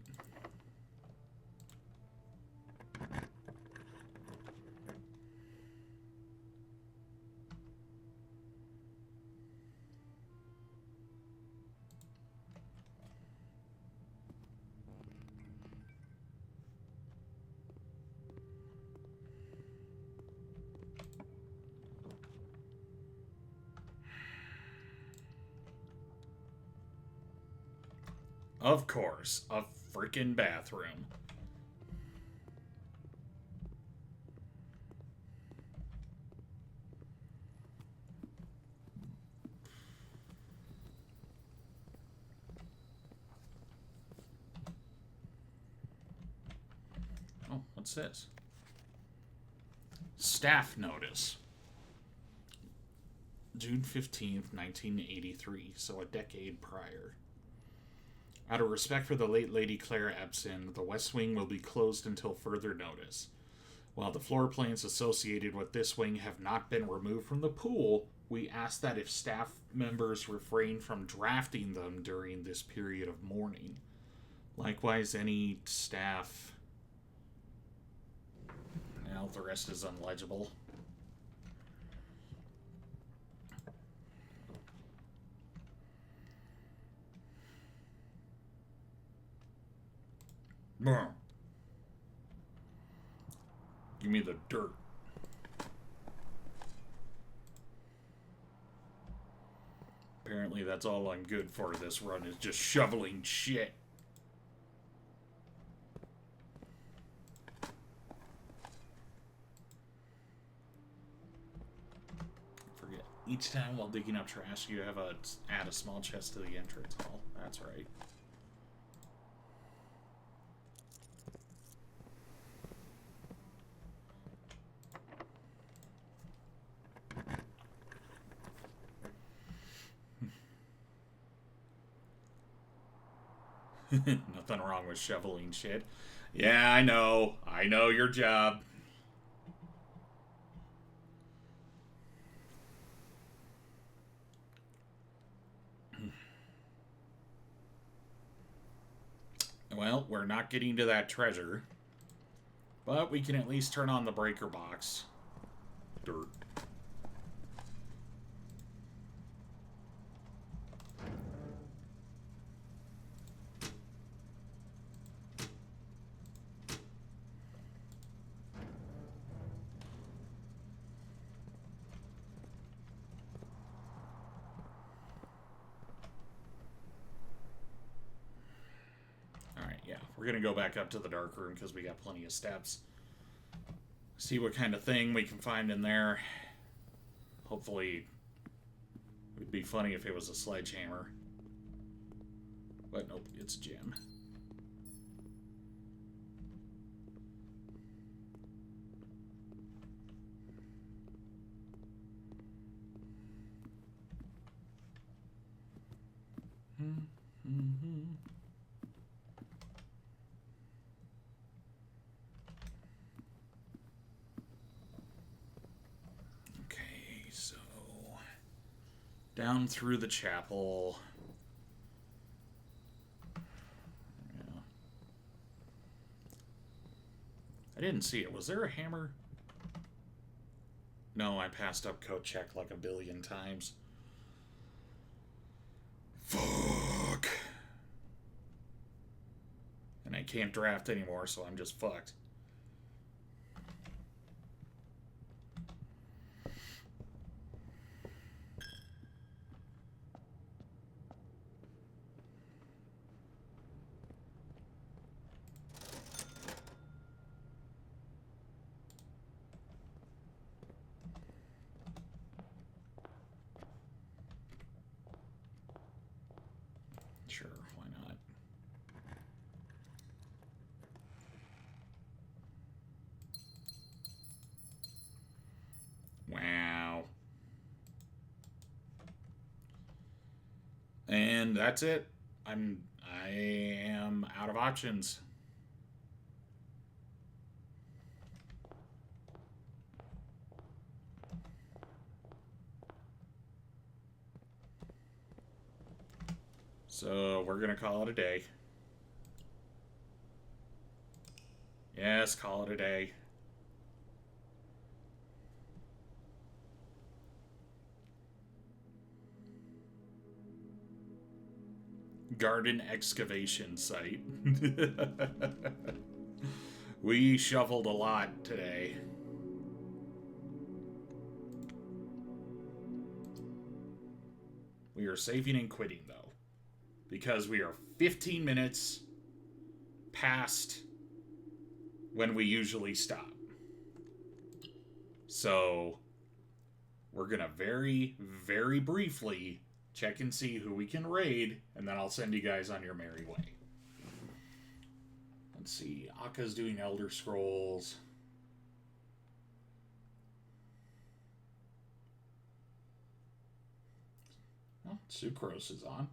Of course, a freaking bathroom. Oh, what's this? Staff notice. June 15th, 1983, so a decade prior. Out of respect for the late Lady Claire Epson, the West Wing will be closed until further notice. While the floor plans associated with this wing have not been removed from the pool, we ask that if staff members refrain from drafting them during this period of mourning. Likewise, any staff... Well, the rest is unlegible. Give me the dirt. Apparently that's all I'm good for this run, is just shoveling shit. Forget. Each time while digging up trash, you have a add a small chest to the entrance hall. That's right. Nothing wrong with shoveling shit. Yeah, I know. I know your job. Well, we're not getting to that treasure. But we can at least turn on the breaker box. Dirt. We're going to go back up to the dark room because we got plenty of steps. See what kind of thing we can find in there. Hopefully, it would be funny if it was a sledgehammer. But nope, it's a gem. Down through the chapel. Yeah. I didn't see it. Was there a hammer? No, I passed up coat check like a billion times. Fuck. And I can't draft anymore, so I'm just fucked. Sure, why not? Wow. And that's it. I am out of options. So we're gonna call it a day. Yes, call it a day. Garden excavation site. We shoveled a lot today. We are saving and quitting, though, because we are 15 minutes past when we usually stop. So we're going to very, very briefly check and see who we can raid, and then I'll send you guys on your merry way. Let's see. Akka's doing Elder Scrolls. Oh, Sucrose is on.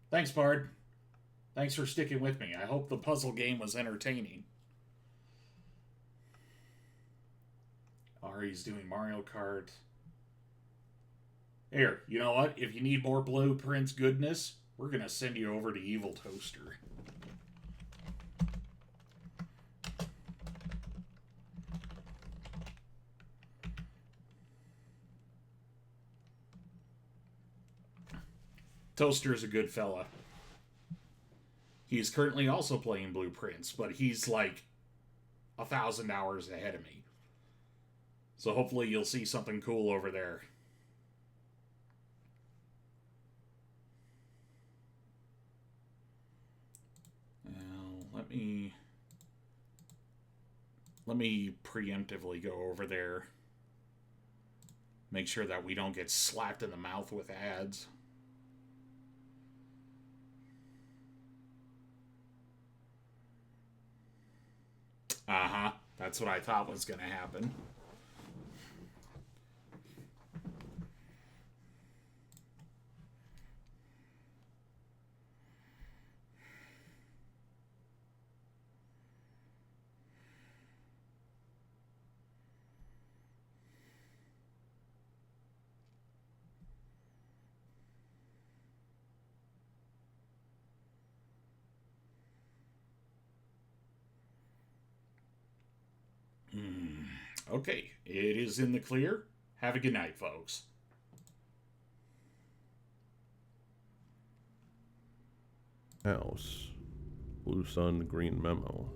Thanks, Bard. Thanks for sticking with me. I hope the puzzle game was entertaining. Ari's doing Mario Kart. Here, you know what? If you need more Blueprints goodness, we're going to send you over to Evil Toaster. Toaster is a good fella. He's currently also playing Blueprints, but he's like 1,000 hours ahead of me. So hopefully you'll see something cool over there. Now, let me preemptively go over there. Make sure that we don't get slapped in the mouth with ads. Uh-huh. That's what I thought was going to happen. Okay, it is in the clear. Have a good night, folks. House. Blue Sun Green Memo.